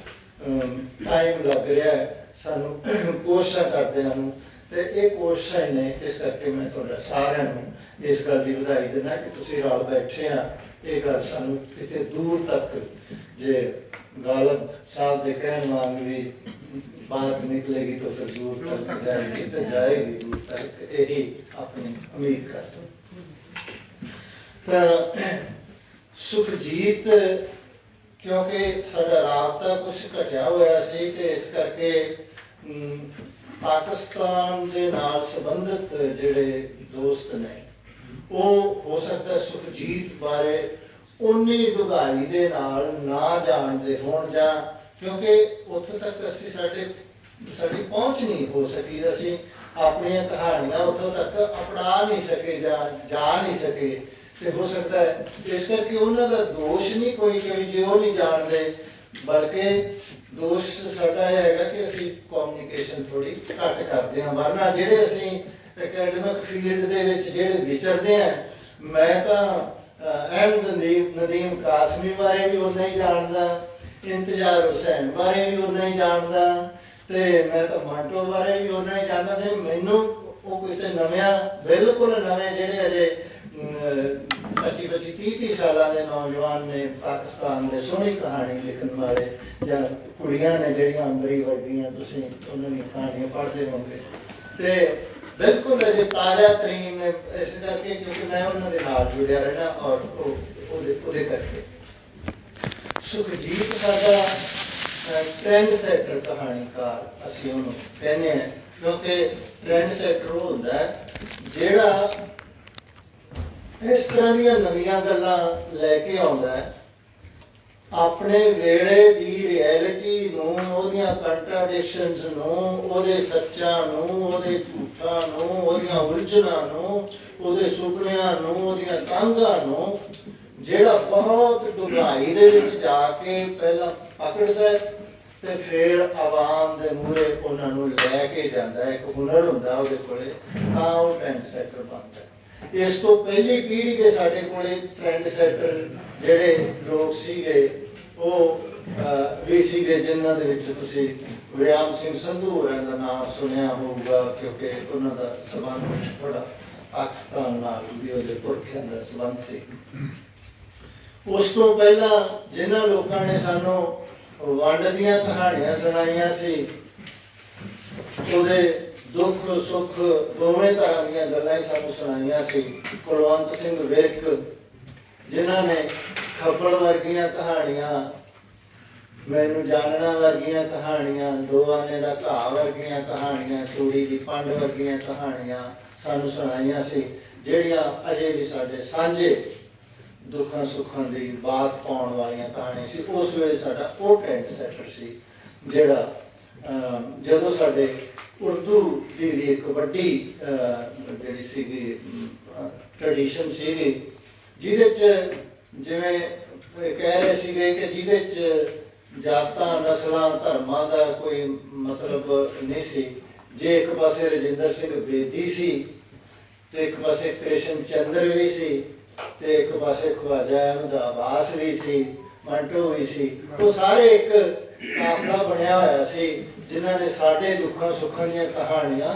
ਟਾਈਮ ਲੱਗ ਰਿਹਾ ਹੈ, ਸਾਨੂੰ ਕੋਸ਼ਿਸ਼ਾਂ ਕਰਦਿਆਂ ਨੂੰ। ਤੇ ਇਹ ਕੋਸ਼ਿਸ਼ਾਂ ਹੀ ਨੇ, ਇਸ ਕਰਕੇ ਮੈਂ ਤੁਹਾਡਾ ਸਾਰਿਆਂ ਨੂੰ ਇਸ ਗੱਲ ਦੀ ਵਧਾਈ ਦਿੰਦਾ ਕਿ ਤੁਸੀਂ ਰਲ ਬੈਠੇ ਆ। ਇਹ ਗੱਲ ਸਾਨੂੰ ਕਿਤੇ ਦੂਰ ਤੱਕ, ਜੇ ਗਾਲਬ ਸਾਹਿਬ ਦੇ ਕਹਿਣ ਵਾਂਗ ਵੀ बात निकलेगी तो फिर दूर तक जाएगी, तो जाएगी दूर तक, यही अपनी उम्मीद करते। सुखजीत ਕਿਉਂਕਿ ਸਾਡਾ ਰਾਬਤਾ ਕੁਝ ਘਟਿਆ ਹੋਇਆ ਸੀ ਤੇ ਇਸ ਕਰਕੇ ਪਾਕਿਸਤਾਨ ਦੇ ਨਾਲ ਸੰਬੰਧਿਤ ਜਿਹੜੇ ਦੋਸਤ ਨੇ ਉਹ ਹੋ ਸਕਦਾ ਸੁਖਜੀਤ ਬਾਰੇ ਉਨੀ ਡੂੰਘਾਈ ਦੇ ਨਾਲ ਨਾ ਜਾਣਦੇ ਹੋਣ, ਜਾਂ ਕਿਉਂਕਿ ਉੱਥੇ ਤੱਕ ਸਾਡੀ ਪਹੁੰਚ ਨਹੀਂ ਹੋ ਸਕੀ, ਅਸੀਂ ਆਪਣੀਆਂ ਕਹਾਣੀਆਂ ਉੱਥੋਂ ਤੱਕ ਅਪਣਾ ਨਹੀਂ ਸਕੇ ਜਾਂ ਜਾ ਨਹੀਂ ਸਕੇ। ਤੇ ਹੋ ਸਕਦਾ ਹੈ ਇਸ ਕਰਕੇ ਉਹਨਾਂ ਦਾ ਦੋਸ਼ ਨਹੀਂ ਕੋਈ ਜੇ ਉਹ ਨਹੀਂ ਜਾਣਦੇ, ਬਲਕਿ ਦੋਸ਼ ਸਾਡਾ ਇਹ ਹੈਗਾ ਕਿ ਅਸੀਂ ਕਮਿਊਨੀਕੇਸ਼ਨ ਥੋੜੀ ਘੱਟ ਕਰਦੇ ਹਾਂ। ਵਰਨਾ ਜਿਹੜੇ ਅਸੀਂ ਅਕੈਡਮਿਕ ਫੀਲਡ ਦੇ ਵਿੱਚ ਜਿਹੜੇ ਵਿਚਰਦੇ ਹਾਂ, ਮੈਂ ਤਾਂ ਅਹਿਮਦ ਨਦੀਮ ਕਾਸਮੀ ਬਾਰੇ ਵੀ ਉਨਾ ਹੀ ਜਾਣਦਾ, ਇੰਤਜ਼ਾਰ ਹੁਸੈਨ ਬਾਰੇ ਵੀ ਉਨਾ ਹੀ ਜਾਣਦਾ, ਤੇ ਮੈਂ ਤਾਂ ਮੰਟੋ ਬਾਰੇ ਵੀ ਉਨਾ ਹੀ ਜਾਣਦਾ। ਤੇ ਮੈਨੂੰ ਉਹ ਕਿਸੇ ਬਿਲਕੁਲ ਨਵੇਂ ਜਿਹੜੇ ਅਜੇ 25-30 ਸਾਲਾਂ ਦੇ ਨੌਜਵਾਨ ਨੇ ਪਾਕਿਸਤਾਨ ਦੇ ਸੋਹਣੀ ਕਹਾਣੀ ਲਿਖਣ ਵਾਲੇ, ਜਾਂ ਕੁੜੀਆਂ ਨੇ ਜਿਹੜੀਆਂ ਅੰਬਰੀ ਵਰਗੀਆਂ, ਤੁਸੀਂ ਉਹਨਾਂ ਦੀਆਂ ਕਹਾਣੀਆਂ ਪੜ੍ਹਦੇ ਹੋਵੋਗੇ, ਤੇ ਬਿਲਕੁਲ ਅਜੇ ਤਾਜ਼ਾ ਤਰੀਨ ਨੇ, ਇਸ ਕਰਕੇ ਕਿਉਂਕਿ ਮੈਂ ਉਹਨਾਂ ਦੇ ਨਾਲ ਜੁੜਿਆ ਰਹਿਣਾ ਔਰ ਉਹਦੇ ਕਰਕੇ। ਸੁਖਜੀਤ ਸਾਡਾ ਟ੍ਰੈਂਡ ਸੈਟਰ ਕਹਾਣੀਕਾਰ ਅਸੀਂ ਉਹਨੂੰ ਕਹਿੰਦੇ ਹਾਂ, ਕਿਉਂਕਿ ਟ੍ਰੈਂਡ ਸੈਟਰ ਉਹ ਹੁੰਦਾ ਹੈ ਜਿਹੜਾ ਇਸ ਤਰ੍ਹਾਂ ਦੀਆਂ ਨਵੀਆਂ ਗੱਲਾਂ ਲੈ ਕੇ ਆਉਂਦਾ ਹੈ, ਆਪਣੇ ਵੇਲੇ ਦੀ ਰਿਐਲਿਟੀ ਨੂੰ, ਉਹਦੀਆਂ ਕੰਟਰਾਡਿਕਸ਼ਨਸ ਨੂੰ, ਉਹਦੇ ਸੱਚਾਂ ਨੂੰ, ਉਹਦੇ ਝੂਠਾਂ ਨੂੰ, ਉਹਦੀਆਂ ਉਲਝਣਾਂ ਨੂੰ, ਉਹਦੇ ਸੁਪਨਿਆਂ ਨੂੰ, ਉਹਦੀਆਂ ਕਾਂਘਾਂ ਨੂੰ, ਜਿਹੜਾ ਬਹੁਤ ਡੂੰਘਾਈ ਦੇ ਵਿੱਚ ਜਾ ਕੇ ਪਹਿਲਾਂ ਪਕੜਦਾ ਤੇ ਫਿਰ ਆਵਾਮ ਦੇ ਮੂਹਰੇ ਉਹਨਾਂ ਨੂੰ ਲੈ ਕੇ ਜਾਂਦਾ ਹੈ। ਇੱਕ ਹੁਨਰ ਹੁੰਦਾ ਉਹਦੇ ਕੋਲੇ, ਤਾਂ ਉਹ ਟ੍ਰੈਂਡ ਸੈਟਰ ਬਣਦਾ ਹੈ। ਇਸ ਤੋਂ ਪਹਿਲੀ ਪੀੜ੍ਹੀ ਦੇ ਸਾਡੇ ਕੋਲੇ ਟ੍ਰੈਂਡ ਸੈਟਰ ਜਿਹੜੇ ਲੋਕ ਸੀਗੇ ਉਹ ਵੀ ਸੀਗੇ, ਜਿਨ੍ਹਾਂ ਦੇ ਵਿੱਚ ਤੁਸੀਂ ਗੁਰਿਆਮ ਸਿੰਘ ਸੰਧੂ ਹੋਰਾਂ ਦਾ ਨਾਮ ਸੁਣਿਆ ਹੋਊਗਾ, ਕਿਉਂਕਿ ਉਹਨਾਂ ਦਾ ਸੰਬੰਧ ਥੋੜਾ ਪਾਕਿਸਤਾਨ ਨਾਲ ਵੀ ਉਹਦੇ ਪੁਰਖਿਆਂ ਦਾ ਸੰਬੰਧ ਸੀ। ਉਸ ਤੋਂ ਪਹਿਲਾਂ ਜਿਨ੍ਹਾਂ ਲੋਕਾਂ ਨੇ ਸਾਨੂੰ ਵੰਡ ਦੀਆਂ ਕਹਾਣੀਆਂ ਸੁਣਾਈਆਂ ਸੀ, ਉਹਦੇ ਦੁੱਖ ਸੁੱਖ ਦੋਵੇਂ ਤਰ੍ਹਾਂ ਦੀਆਂ ਗੱਲਾਂ ਹੀ ਸਾਨੂੰ ਸੁਣਾਈਆਂ ਸੀ। ਕੁਲਵੰਤ ਸਿੰਘ ਵਿਰਕ ਜਿਨ੍ਹਾਂ ਨੇ ਖੱਬਲ ਵਰਗੀਆਂ ਕਹਾਣੀਆਂ, ਮੈਨੂੰ ਜਾਣਨਾ ਵਰਗੀਆਂ ਕਹਾਣੀਆਂ, ਦੋ ਆਨੇ ਦਾ ਘਾਹ ਵਰਗੀਆਂ ਕਹਾਣੀਆਂ, ਚੂੜੀ ਦੀ ਪੰਡ ਵਰਗੀਆਂ ਕਹਾਣੀਆਂ ਸਾਨੂੰ ਸੁਣਾਈਆਂ ਸੀ, ਜਿਹੜੀਆਂ ਅਜੇ ਵੀ ਸਾਡੇ ਸਾਂਝੇ ਦੁੱਖਾਂ ਸੁੱਖਾਂ ਦੀ ਬਾਤ ਪਾਉਣ ਵਾਲੀਆਂ ਕਹਾਣੀਆਂ ਸੀ। ਉਸ ਵੇਲੇ ਸਾਡਾ ਉਹ ਟ੍ਰੈਂਡ ਸੈਟਰ ਸੀ ਜਿਹੜਾ ਜਦੋਂ ਸਾਡੇ ਉਰਦੂ ਦੀ ਇੱਕ ਵੱਡੀ ਜਿਹੜੀ ਸੀਗੀ ਟ੍ਰੈਡੀਸ਼ਨ ਸੀਗੀ, ਜਿਹਦੇ 'ਚ ਜਿਵੇਂ ਕਹਿ ਰਹੇ ਸੀਗੇ ਕਿ ਜਿਹਦੇ 'ਚ ਜਾਤਾਂ ਨਸਲਾਂ ਧਰਮਾਂ ਦਾ ਕੋਈ ਮਤਲਬ ਨਹੀਂ ਸੀ। ਜੇ ਇੱਕ ਪਾਸੇ ਰਜਿੰਦਰ ਸਿੰਘ ਬੇਦੀ ਸੀ ਤੇ ਇੱਕ ਪਾਸੇ ਕ੍ਰਿਸ਼ਨ ਚੰਦਰ ਵੀ ਸੀ ਤੇ ਇੱਕ ਪਾਸੇ ਖਵਾਜਾ ਅਹਿਮਦ ਆਬਾਸ ਵੀ ਸੀ, ਮੰਟੋ ਵੀ ਸੀ, ਉਹ ਸਾਰੇ ਇੱਕ ਕਾਫਲਾ ਬਣਿਆ ਹੋਇਆ ਸੀ ਜਿਨ੍ਹਾਂ ਨੇ ਸਾਡੇ ਦੁੱਖਾਂ ਸੁੱਖਾਂ ਦੀਆਂ ਕਹਾਣੀਆਂ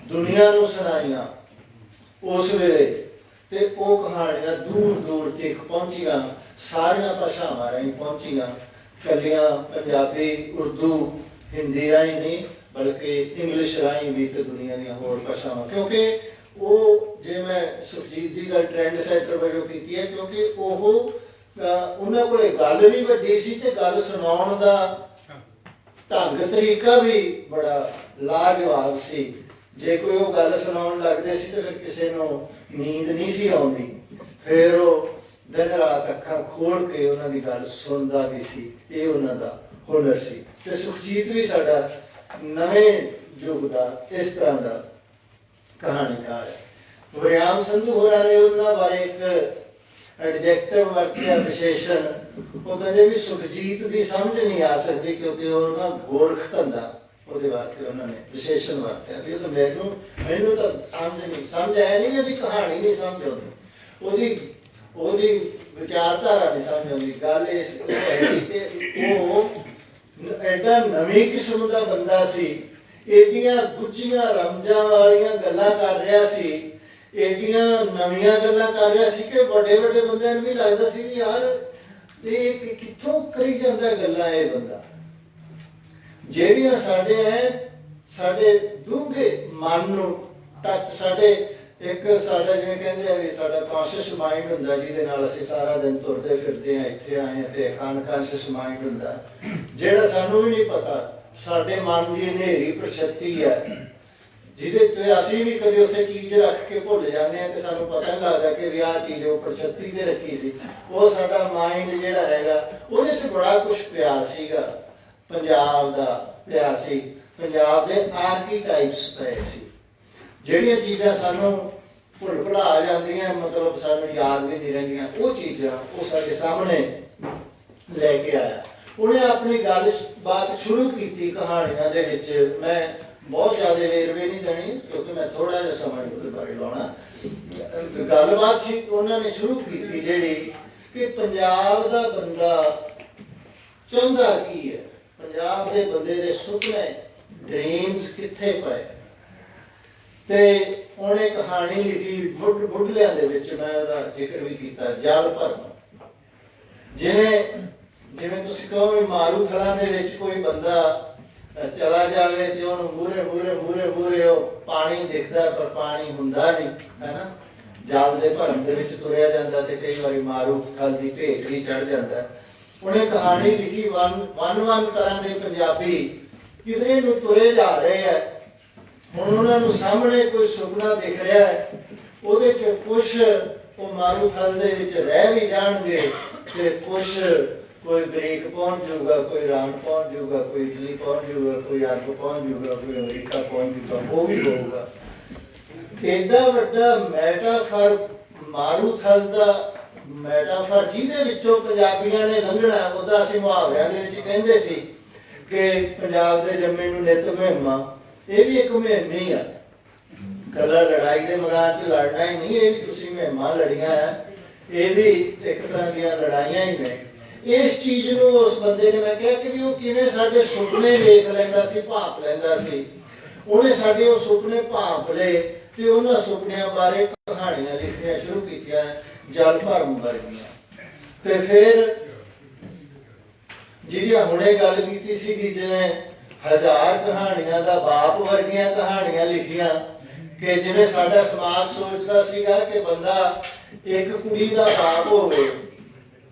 ਦੁਨੀਆ ਨੂੰ ਸੁਣਾਈਆਂ ਉਸ ਵੇਲੇ। ਤੇ ਉਹ ਕਹਾਣੀਆਂ ਦੂਰ ਦੂਰ ਤੱਕ ਪਹੁੰਚੀਆਂ, ਸਾਰੀਆਂ ਭਾਸ਼ਾਵਾਂ ਰਾਹੀਂ ਪਹੁੰਚੀਆਂ, ਕੱਲੀਆਂ ਪੰਜਾਬੀ ਉਰਦੂ ਹਿੰਦੀ ਰਾਹੀਂ ਨਹੀਂ ਬਲਕਿ ਇੰਗਲਿਸ਼ ਰਾਹੀਂ ਵੀ ਤੇ ਦੁਨੀਆ ਦੀਆਂ ਹੋਰ ਭਾਸ਼ਾਵਾਂ। ਕਿਉਂਕਿ ਉਹ ਜੇ ਮੈਂ ਸੁਖਜੀਤ ਦੀ ਗੱਲ ਟ੍ਰੈਂਡ ਸੈਟਰ ਵਜੋਂ ਕੀਤੀ ਹੈ ਕਿਉਂਕਿ ਉਹ ਉਹਨਾਂ ਕੋਲੇ ਗੱਲ ਵੀ ਵੱਡੀ ਸੀ ਤੇ ਗੱਲ ਸੁਣਾਉਣ ਦਾ ਢੰਗ ਤਰੀਕਾ ਵੀ ਬੜਾ ਲਾਜਵਾਬ ਸੀ। ਜੇ ਕੋਈ ਉਹ ਗੱਲ ਸੁਣਾਉਣ ਲੱਗਦੇ ਸੀ ਤੇ ਫਿਰ ਕਿਸੇ ਨੂੰ ਨੀਂਦ ਨਹੀਂ ਸੀ ਆਉਂਦੀ, ਫਿਰ ਉਹ ਦਿਨ ਰਾਤ ਅੱਖਾਂ ਖੋਲ ਕੇ ਉਹਨਾਂ ਦੀ ਗੱਲ ਸੁਣਦਾ ਵੀ ਸੀ। ਇਹ ਉਹਨਾਂ ਦਾ ਹੁਨਰ ਸੀ। ਤੇ ਸੁਖਜੀਤ ਵੀ ਸਾਡਾ ਨਵੇਂ ਯੁੱਗ ਦਾ ਇਸ ਤਰ੍ਹਾਂ ਦਾ ਕਹਾਣੀਕਾਰ ਹੈ। ਗੁਰਿਆਮ ਸੰਧੂ ਹੋਰਾਂ ਨੇ ਉਹਨਾਂ ਬਾਰੇ ਇੱਕ ਐਡਜੈਕਟਿਵ ਵਰਤਿਆ, ਵਿਸ਼ੇਸ਼ਣ। ਉਹ ਕਹਿੰਦੇ ਵੀ ਸੁਖਜੀਤ ਦੀ ਸਮਝ ਨਹੀਂ ਆ ਸਕਦੀ ਕਿਉਂਕਿ ਉਹ ਨਾ ਗੋਰਖ ਧੰਦਾ, ਉਹਦੇ ਵਾਸਤੇ ਉਹਨਾਂ ਨੇ ਵਿਸ਼ੇਸ਼ਣ ਵਰਤਿਆ ਵੀ ਉਹ ਮੈਨੂੰ ਤਾਂ ਸਮਝ ਆਇਆ ਨਹੀਂ, ਉਹਦੀ ਕਹਾਣੀ ਨਹੀਂ ਸਮਝ ਆਉਂਦੀ, ਉਹਦੀ ਵਿਚਾਰਧਾਰਾ ਨਹੀਂ ਸਮਝ ਆਉਂਦੀ। ਗੱਲ ਇਸ ਹੈ ਕਿ ਉਹ ਐਡਾ ਨਵੀਂ ਕਿਸਮ ਦਾ ਬੰਦਾ ਸੀ, ਏਡੀਆਂ ਗੁੱਝੀਆਂ ਰਮਜਾਂ ਵਾਲੀਆਂ ਗੱਲਾਂ ਕਰ ਰਿਹਾ ਸੀ, ਏਡੀਆਂ ਨਵੀਆਂ ਗੱਲਾਂ ਕਰ ਰਿਹਾ ਸੀ ਕਿ ਵੱਡੇ ਵੱਡੇ ਬੰਦਿਆਂ ਨੂੰ ਵੀ ਲੱਗਦਾ ਸੀ ਵੀ ਯਾਰ ਇਹ ਕਿੱਥੋਂ ਕਰੀ ਜਾਂਦਾ ਗੱਲਾਂ ਇਹ ਬੰਦਾ, ਜਿਹੜੀਆਂ ਸਾਡੇ ਡੂੰਘੇ ਮਨ ਨੂੰ ਟੱਚ, ਸਾਡੇ ਇੱਕ ਸਾਡਾ ਜਿਵੇਂ ਕਹਿੰਦੇ ਆ ਵੀ ਸਾਡਾ ਕੌਨਸ਼ੀਅਸ ਮਾਈਂਡ ਹੁੰਦਾ ਜਿਹਦੇ ਨਾਲ ਅਸੀਂ ਸਾਰਾ ਦਿਨ ਤੁਰਦੇ ਫਿਰਦੇ ਆ, ਇੱਥੇ ਆਏ ਆ, ਤੇ ਅਨਕੌਨਸ਼ੀਅਸ ਮਾਈਂਡ ਹੁੰਦਾ ਜਿਹੜਾ ਸਾਨੂੰ ਵੀ ਨਹੀਂ ਪਤਾ ਸਾਡੇ ਮਨ ਦੀ ਹਨੇਰੀ ਪ੍ਰਸ਼ਕਤੀ ਹੈ ਜਿਹਦੇ ਤੇ ਅਸੀਂ ਵੀ ਕਦੇ ਉੱਥੇ ਚੀਜ਼ ਰੱਖ ਕੇ ਭੁੱਲ ਜਾਂਦੇ ਆ ਤੇ ਸਾਨੂੰ ਪਤਾ ਨਹੀਂ ਲੱਗਦਾ ਕਿ ਵੀ ਆਹ ਚੀਜ਼ ਉਹ ਪ੍ਰਸ਼ਕਤੀ ਤੇ ਰੱਖੀ ਸੀ। ਉਹ ਸਾਡਾ ਮਾਈਂਡ ਜਿਹੜਾ ਹੈਗਾ ਉਹਦੇ 'ਚ ਬੜਾ ਕੁਝ ਪਿਆ ਸੀਗਾ, ਪੰਜਾਬ ਦਾ ਪਿਆ ਸੀ, ਪੰਜਾਬ ਦੇ ਆਰਕੀਟਾਈਪਸ ਪਏ ਸੀ, ਜਿਹੜੀਆਂ ਚੀਜ਼ਾਂ ਸਾਨੂੰ ਭੁੱਲ ਭੁਲਾ ਜਾਂਦੀਆਂ, ਮਤਲਬ ਸਾਨੂੰ ਯਾਦ ਵੀ ਨਹੀਂ ਰਹਿੰਦੀਆਂ, ਉਹ ਚੀਜ਼ਾਂ ਉਹ ਸਾਡੇ ਸਾਹਮਣੇ ਲੈ ਕੇ ਆਇਆ। ਉਹਨੇ ਆਪਣੀ ਗੱਲ ਬਾਤ ਸ਼ੁਰੂ ਕੀਤੀ ਕਹਾਣੀਆਂ ਦੇ ਵਿੱਚ। ਮੈਂ ਬਹੁਤ ਜ਼ਿਆਦਾ ਵੇਰਵੇ ਨਹੀਂ ਦੇਣੀ ਕਿਉਂਕਿ ਮੈਂ ਥੋੜਾ ਜਿਹਾ ਸਮਾਂ ਉਹਦੇ ਬਾਰੇ ਲਾਉਣਾ। ਗੱਲਬਾਤ ਸੀ ਉਹਨਾਂ ਨੇ ਸ਼ੁਰੂ ਕੀਤੀ ਜਿਹੜੀ ਕਿ ਪੰਜਾਬ ਦਾ ਬੰਦਾ ਚਾਹੁੰਦਾ ਕੀ ਹੈ, ਪੰਜਾਬ ਦੇ ਬੰਦੇ ਦੇ ਸੁਪਨੇ ਡ੍ਰੀਮਸ ਕਿੱਥੇ ਪਏ। ਤੇ ਉਹਨੇ ਕਹਾਣੀ ਲਿਖੀ ਬੁੱਢਲਿਆਂ ਦੇ ਵਿੱਚ, ਮੈਂ ਉਹਦਾ ਜ਼ਿਕਰ ਵੀ ਕੀਤਾ, ਜਲ ਭਰਮ। ਜਿਵੇਂ ਤੁਸੀਂ ਕਹੋ ਵੀ ਮਾਰੂਥਲਾਂ ਦੇ ਵਿੱਚ ਕੋਈ ਬੰਦਾ ਚਲਾ ਜਾਵੇ ਤੇ ਉਹਨੂੰ ਮੂਰੇ ਉਹ ਪਾਣੀ ਦਿਖਦਾ ਪਰ ਪਾਣੀ ਹੁੰਦਾ ਨਹੀਂ, ਹੈ ਨਾ। ਜਲ ਦੇ ਭਰਮ ਦੇ ਵਿੱਚ ਤੁਰਿਆ ਜਾਂਦਾ ਤੇ ਕਈ ਵਾਰੀ ਮਾਰੂਥਲ ਦੀ ਭੇਟ ਵੀ ਚੜ ਜਾਂਦਾ। ਉਹਨੇ ਕਹਾਣੀ ਲਿਖੀ ਵਨ ਤਰ੍ਹਾਂ ਦੇ ਪੰਜਾਬੀ ਕਿਧਰੇ ਨੂੰ ਤੁਰੇ ਜਾ ਰਹੇ ਹੈ। ਹੁਣ ਉਹਨਾਂ ਨੂੰ ਸਾਹਮਣੇ ਕੋਈ ਸੁਪਨਾ ਦਿਖ ਰਿਹਾ ਹੈ, ਉਹਦੇ ਚ ਕੁਛ ਉਹ ਮਾਰੂਥਲ ਦੇ ਵਿੱਚ ਰਹਿ ਵੀ ਜਾਣਗੇ ਤੇ ਕੁਛ ਕੋਈ ਗ੍ਰੀਕ ਪਹੁੰਚ ਜਾਊਗਾ, ਕੋਈ ਰਾਮ ਪਹੁੰਚ ਜਾਊਗਾ, ਕੋਈ ਇਟਲੀ ਪਹੁੰਚ ਜਾਊਗਾ, ਕੋਈ ਅਰਬ ਪਹੁੰਚ ਜਾਊਗਾ, ਕੋਈ ਅਮਰੀਕਾ ਪਹੁੰਚ ਜਾਊਗਾ, ਉਹ ਵੀ ਹੋਊਗਾ। ਏਡਾ ਵੱਡਾ ਮੈਟਾਫਰ ਮਾਰੂਥਲ ਦਾ ਮੈਟਾਫਰ ਜਿਹਦੇ ਵਿੱਚੋਂ ਪੰਜਾਬੀਆਂ ਨੇ ਲੰਘਣਾ, ਉਹਦਾ ਅਸੀਂ ਮੁਹਾਵਰਿਆਂ ਦੇ ਵਿੱਚ ਕਹਿੰਦੇ ਸੀ ਕਿ ਪੰਜਾਬ ਦੇ ਜੰਮੇ ਨੂੰ ਨਿੱਤ ਮੁਹਿੰਮਾਂ। ਇਹ ਵੀ ਇੱਕ ਮੁਹਿੰਮ ਹੀ ਆ, ਕੱਲਾ ਲੜਾਈ ਦੇ ਮੈਦਾਨ 'ਚ ਲੜਨਾ ਹੀ ਨਹੀਂ, ਇਹ ਵੀ ਤੁਸੀਂ ਮੁਹਿੰਮਾਂ ਲੜੀਆਂ ਆ, ਇਹ ਵੀ ਇੱਕ ਤਰ੍ਹਾਂ ਦੀਆਂ ਲੜਾਈਆਂ ਹੀ ਨੇ। ਇਸ ਚੀਜ਼ ਨੂੰ ਉਸ ਬੰਦੇ ਨੇ, ਮੈਂ ਕਿਹਾ ਕਿ ਵੀ ਉਹ ਕਿਵੇਂ ਸਾਡੇ ਸੁਪਨੇ ਵੇਖ ਲੈਂਦਾ ਸੀ, ਭਾਪ ਲੈਂਦਾ ਸੀ। ਉਹਨੇ ਸਾਡੇ ਉਹ ਸੁਪਨੇ ਭਾਪ ਲਏ ਤੇ ਉਹਨਾਂ ਸੁਪਨਿਆਂ ਬਾਰੇ ਕਹਾਣੀਆਂ ਲਿਖਣੀਆਂ ਸ਼ੁਰੂ ਕੀਤੀਆਂ, ਜਲ ਭਰਮ ਵਰਗੀਆਂ। ਤੇ ਫਿਰ ਜਿਹਦੀ ਹੁਣੇ ਗੱਲ ਕੀਤੀ ਸੀਗੀ, ਜਿਵੇਂ 1000 ਕਹਾਣੀਆਂ ਦਾ ਬਾਪ ਵਰਗੀਆਂ ਕਹਾਣੀਆਂ ਲਿਖੀਆਂ, ਕਿ ਜਿਵੇਂ ਸਾਡਾ ਸਮਾਜ ਸੋਚਦਾ ਸੀਗਾ ਕਿ ਬੰਦਾ ਇੱਕ ਕੁੜੀ ਦਾ ਬਾਪ ਹੋਵੇ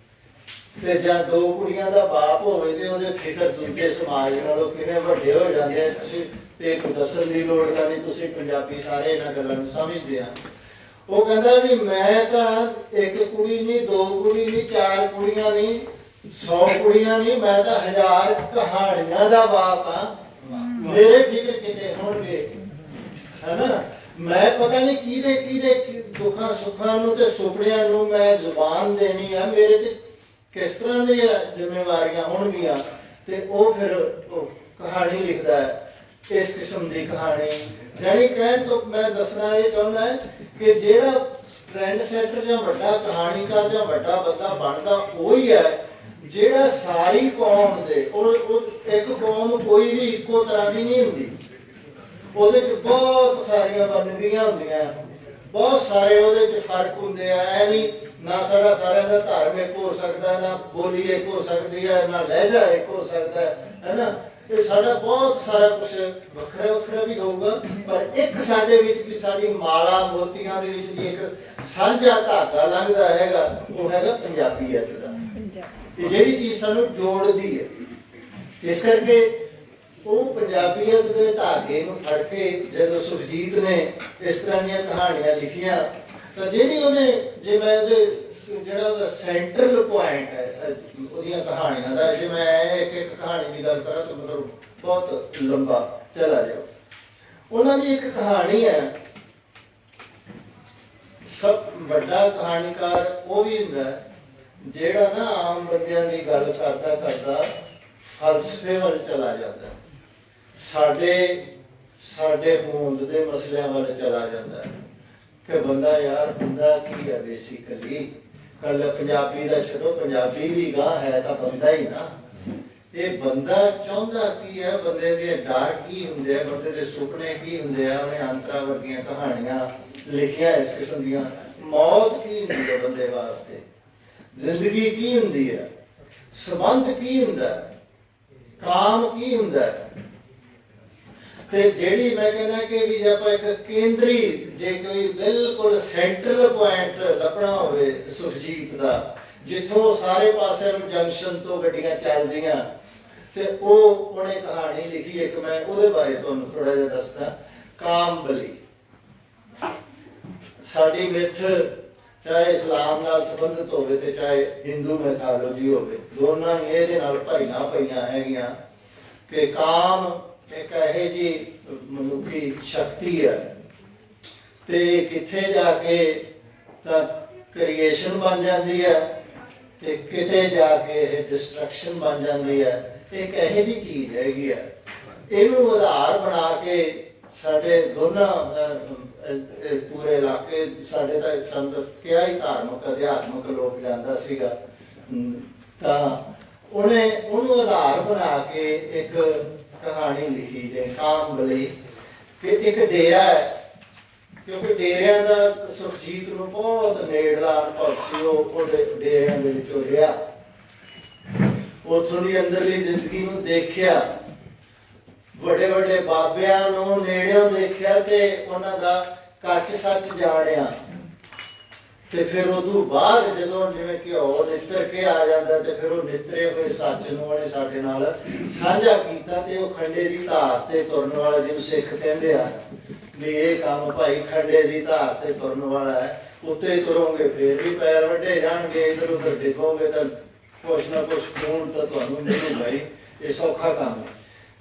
ਤੇ ਜਾਂ ਦੋ ਕੁੜੀਆਂ ਦਾ ਬਾਪ ਹੋਵੇ ਤੇ ਉਹਦੇ ਫਿਕਰ ਦੂਜੇ ਸਮਾਜ ਨਾਲੋਂ ਕਿਵੇਂ ਵੱਡੇ ਹੋ ਜਾਂਦੇ ਆ। ਤੁਸੀਂ ਤੇ ਦੱਸਣ ਦੀ ਲੋੜ ਨਹੀਂ, ਤੁਸੀਂ ਪੰਜਾਬੀ ਸਾਰੇ ਇਹਨਾਂ ਗੱਲਾਂ ਨੂੰ ਸਮਝਦੇ ਆ। ਉਹ ਕਹਿੰਦਾ ਵੀ ਮੈਂ ਤਾਂ ਇੱਕ ਕੁੜੀ ਨਹੀਂ, ਦੋ ਕੁੜੀ ਨਹੀਂ, ਚਾਰ ਕੁੜੀਆਂ ਨਹੀਂ, 100 ਕੁੜੀਆਂ ਨਹੀਂ, ਮੈਂ ਤਾਂ 1000 ਕਹਾਣੀਆਂ ਦਾ ਬਾਪ ਆ। ਮੇਰੇ ਫਿਕਰ ਕਿਤੇ ਹੋਣਗੇ, ਹੈਨਾ। ਮੈਂ ਪਤਾ ਨਹੀਂ ਕਿਹਦੇ ਦੁੱਖਾਂ ਸੁੱਖਾਂ ਨੂੰ ਤੇ ਸੁਪਨਿਆਂ ਨੂੰ ਮੈਂ ਜ਼ੁਬਾਨ ਦੇਣੀ ਆ, ਮੇਰੇ ਤੇ ਕਿਸ ਤਰ੍ਹਾਂ ਦੀਆਂ ਜ਼ਿੰਮੇਵਾਰੀਆਂ ਹੋਣਗੀਆਂ। ਤੇ ਉਹ ਫਿਰ ਉਹ ਕਹਾਣੀ ਲਿਖਦਾ ਹੈ, ਇਸ ਕਿਸਮ ਦੀ ਕਹਾਣੀ। ਜਾਣੀ ਕਹਿਣ ਤੋਂ ਮੈਂ ਦੱਸਣਾ ਇਹ ਚਾਹੁੰਦਾ ਕਿ ਜਿਹੜਾ ਟ੍ਰੈਂਡ ਸੈਟਰ ਜਾਂ ਵੱਡਾ ਕਹਾਣੀਕਾਰ ਜਾਂ ਵੱਡਾ ਬੰਦਾ ਬਣਦਾ ਉਹ ਹੀ ਹੈ ਜਿਹੜਾ ਸਾਰੀ ਕੌਮ ਦੇ, ਉਹ ਇੱਕ ਕੌਮ ਕੋਈ ਵੀ ਇੱਕੋ ਤਰ੍ਹਾਂ ਦੀ ਨਹੀਂ ਹੁੰਦੀ, ਉਹਦੇ ਚ ਬਹੁਤ ਸਾਰੀਆਂ ਵੰਨਗੀਆਂ ਹੁੰਦੀਆਂ, ਬਹੁਤ ਸਾਰੇ ਉਹਦੇ ਚ ਫਰਕ ਹੁੰਦੇ ਆ। ਐ ਨਹੀਂ ਨਾ ਸਾਡਾ ਸਾਰਿਆਂ ਦਾ ਧਰਮ ਇੱਕ ਹੋ ਸਕਦਾ, ਨਾ ਬੋਲੀ ਇੱਕ ਹੋ ਸਕਦੀ ਹੈ, ਨਾ ਲਹਿਜਾ ਇੱਕ ਹੋ ਸਕਦਾ ਹੈ ਨਾ। ਇਹ ਸਾਡਾ ਬਹੁਤ ਸਾਰਾ ਕੁਝ ਵੱਖਰਾ ਵੱਖਰਾ ਵੀ ਹੋਊਗਾ, ਪਰ ਇੱਕ ਸਾਡੇ ਵਿੱਚ ਦੀ ਸਾਡੀ ਮਾਲਾ ਮੋਤੀਆਂ ਦੇ ਵਿੱਚ ਦੀ ਇੱਕ ਸਾਂਝਾ ਧਾਗਾ ਲੰਘਦਾ ਹੈਗਾ, ਉਹ ਹੈਗਾ ਪੰਜਾਬੀਅਤ ਦਾ। ਇਹ ਜਿਹੜੀ ਚੀਜ਼ ਸਾਨੂੰ ਜੋੜਦੀ ਹੈ। ਇਸ ਕਰਕੇ ਉਹ ਪੰਜਾਬੀਅਤ ਦੇ ਧਾਗੇ ਨੂੰ ਫੜ ਕੇ ਜਦੋਂ ਸੁਖਜੀਤ ਨੇ ਇਸ ਤਰ੍ਹਾਂ ਦੀਆਂ ਕਹਾਣੀਆਂ ਲਿਖੀਆਂ ਤਾਂ ਜਿਹੜੀ ਉਹਨੇ, ਜੇ ਮੈਂ ਉਹਦੇ ਜਿਹੜਾ ਉਹਦਾ ਸੈਂਟਰਲ ਪੁਆਇੰਟ ਹੈ ਉਹਦੀਆਂ ਕਹਾਣੀਆਂ ਦਾ, ਜੇ ਮੈਂ ਇੱਕ ਕਹਾਣੀ ਦੀ ਗੱਲ ਕਰਾਂ ਤਾਂ ਮਤਲਬ ਬਹੁਤ ਲੰਬਾ ਚਲਾ ਜਾਓ। ਉਹਨਾਂ ਦੀ ਇੱਕ ਕਹਾਣੀ ਹੈ, ਸਭ ਵੱਡਾ ਕਹਾਣੀਕਾਰ ਉਹ ਵੀ ਹੁੰਦਾ ਜਿਹੜਾ ਨਾ ਆਮ ਬੰਦਿਆਂ ਦੀ ਗੱਲ ਕਰਦਾ ਕਰਦਾ ਫਲਸਫੇ ਵੱਲ ਚਲਾ ਜਾਂਦਾ, ਸਾਡੇ ਹੋਂਦ ਦੇ ਮਸਲਿਆਂ ਵੱਲ ਚਲਾ ਜਾਂਦਾ ਕਿ ਬੰਦਾ ਯਾਰ ਹੁੰਦਾ ਕੀ ਹੈ ਬੇਸਿਕਲੀ। ਕੱਲ ਪੰਜਾਬੀ ਦਾ ਛੱਡੋ, ਪੰਜਾਬੀ ਵੀ ਗਾਂ ਹੈ ਤਾਂ ਬੰਦਾ ਹੀ ਨਾ। ਇਹ ਬੰਦਾ ਚਾਹੁੰਦਾ ਕੀ ਹੈ, ਬੰਦੇ ਦੇ ਡਰ ਕੀ ਹੁੰਦੇ ਆ, ਬੰਦੇ ਦੇ ਸੁਪਨੇ ਕੀ ਹੁੰਦੇ ਆ। ਉਹਨੇ ਅੰਤਰਾ ਵਰਗੀਆਂ ਕਹਾਣੀਆਂ ਲਿਖੀਆਂ ਇਸ ਕਿਸਮ ਦੀਆਂ। ਮੌਤ ਕੀ ਹੁੰਦੀ ਹੈ ਬੰਦੇ ਵਾਸਤੇ, ਜ਼ਿੰਦਗੀ ਕੀ ਹੁੰਦੀ ਹੈ, ਸੰਬੰਧ ਕੀ ਹੁੰਦਾ, ਕਾਮ ਕੀ ਹੁੰਦਾ। ਤੇ ਜਿਹੜੀ ਮੈਂ ਕਹਿੰਦਾ ਕਿ ਵੀ ਜੇ ਆਪਾਂ ਇੱਕ ਕੇਂਦਰੀ ਜੇ ਕੋਈ ਬਿਲਕੁਲ ਸੈਂਟਰਲ ਪੁਆਇੰਟ ਲੱਭਣਾ ਹੋਵੇ ਸੁਖਜੀਤ ਦਾ, ਜਿੱਥੋਂ ਸਾਰੇ ਪਾਸੇ ਨੂੰ ਜੰਕਸ਼ਨ ਤੋਂ ਗੱਡੀਆਂ ਚੱਲਦੀਆਂ, ਤੇ ਉਹਨੇ ਕਹਾਣੀ ਲਿਖੀ ਇੱਕ, ਮੈਂ ਉਹਦੇ ਬਾਰੇ ਤੁਹਾਨੂੰ ਥੋੜਾ ਜਿਹਾ ਦੱਸਦਾ। ਕਾਮਬਲੀ ਸਾਡੀ ਮਿੱਥ ਚਾਹੇ ਇਸਲਾਮ ਨਾਲ ਸੰਬੰਧਿਤ ਹੋਵੇ ਤੇ ਚਾਹੇ ਹਿੰਦੂ ਮੈਥੋਲੋਜੀ ਹੋਵੇ, ਦੋਨਾਂ ਹੀ ਇਹਦੇ ਨਾਲ ਭਰੀਆਂ ਪਈਆਂ ਹੈਗੀਆਂ ਕਿ ਕਾਮ ਇੱਕ ਇਹੋ ਜਿਹੀ ਮਨੁੱਖੀ ਸ਼ਕਤੀ ਹੈ ਤੇ ਕਿੱਥੇ ਜਾ ਕੇ ਤਾਂ ਕ੍ਰੀਏਸ਼ਨ ਬਣ ਜਾਂਦੀ ਹੈ ਤੇ ਕਿਤੇ ਜਾ ਕੇ ਇਹ ਡਿਸਟਰਕਸ਼ਨ ਬਣ ਜਾਂਦੀ ਹੈ। ਇੱਕ ਇਹੋ ਜਿਹੀ ਚੀਜ਼ ਹੈਗੀ ਹੈ, ਇਹਨੂੰ ਆਧਾਰ ਬਣਾ ਕੇ ਸਾਡੇ ਦੋਨਾਂ ਪੂਰੇ ਇਲਾਕੇ, ਸਾਡੇ ਤਾਂ ਸੰਤ ਕਿਹਾ ਹੀ ਧਾਰਮਿਕ ਅਧਿਆਤਮਿਕ ਲੋਕ ਜਾਂਦਾ ਸੀਗਾ, ਤਾਂ ਉਹਨੂੰ ਆਧਾਰ ਬਣਾ ਕੇ ਇੱਕ ਕਹਾਣੀ ਲਿਖੀ ਜੇ ਕਾਮਬਲੀ, ਕਿ ਇੱਕ ਡੇਰਾ ਹੈ, ਕਿਉਂਕਿ ਡੇਰਿਆਂ ਦਾ ਸੁਖਜੀਤ ਨੂੰ ਬਹੁਤ ਨੇੜਲਾ ਅਨੁਭਵ ਸੀ। ਉਹ ਡੇਰਿਆਂ ਦੇ ਵਿੱਚੋਂ ਰਿਹਾ, ਉੱਥੋਂ ਦੀ ਅੰਦਰਲੀ ਜ਼ਿੰਦਗੀ ਨੂੰ ਦੇਖਿਆ, ਵੱਡੇ ਵੱਡੇ ਬਾਬਿਆਂ ਨੂੰ ਨੇੜਿਓਂ ਦੇਖਿਆ ਤੇ ਉਹਨਾਂ ਦਾ ਕੱਚ ਸੱਚ ਜਾਣਿਆ। ਤੇ ਫਿਰ ਉਦੋਂ ਬਾਅਦ ਜਦੋਂ ਜਿਵੇਂ ਘਿਓ ਨਿੱਤਰ ਕੇ ਆ ਜਾਂਦਾ ਤੇ ਫਿਰ ਉਹ ਨਿੱਤਰੇ ਹੋਏ ਸੱਚ ਨੂੰ ਉਹਨੇ ਸਾਡੇ ਨਾਲ ਸਾਂਝਾ ਕੀਤਾ ਤੇ ਉਹ ਖੰਡੇ ਦੀ ਧਾਰ ਤੇ ਤੁਰਨ ਵਾਲਾ, ਜਿਹਨੂੰ ਸਿੱਖ ਕਹਿੰਦੇ ਆ ਵੀ ਇਹ ਕੰਮ ਭਾਈ ਖੰਡੇ ਦੀ ਧਾਰ ਤੇ ਤੁਰਨ ਵਾਲਾ ਹੈ, ਉੱਤੇ ਤੁਰੋਗੇ ਫੇਰ ਵੀ ਪੈਰ ਵੱਡੇ ਜਾਣਗੇ, ਇੱਧਰ ਉੱਧਰ ਡਿੱਗੋਗੇ ਤਾਂ ਕੁਛ ਨਾ ਕੁਛ ਖੂਨ ਤਾਂ ਤੁਹਾਨੂੰ ਮਿਲੂਗਾ ਹੀ, ਇਹ ਸੌਖਾ ਕੰਮ ਹੈ।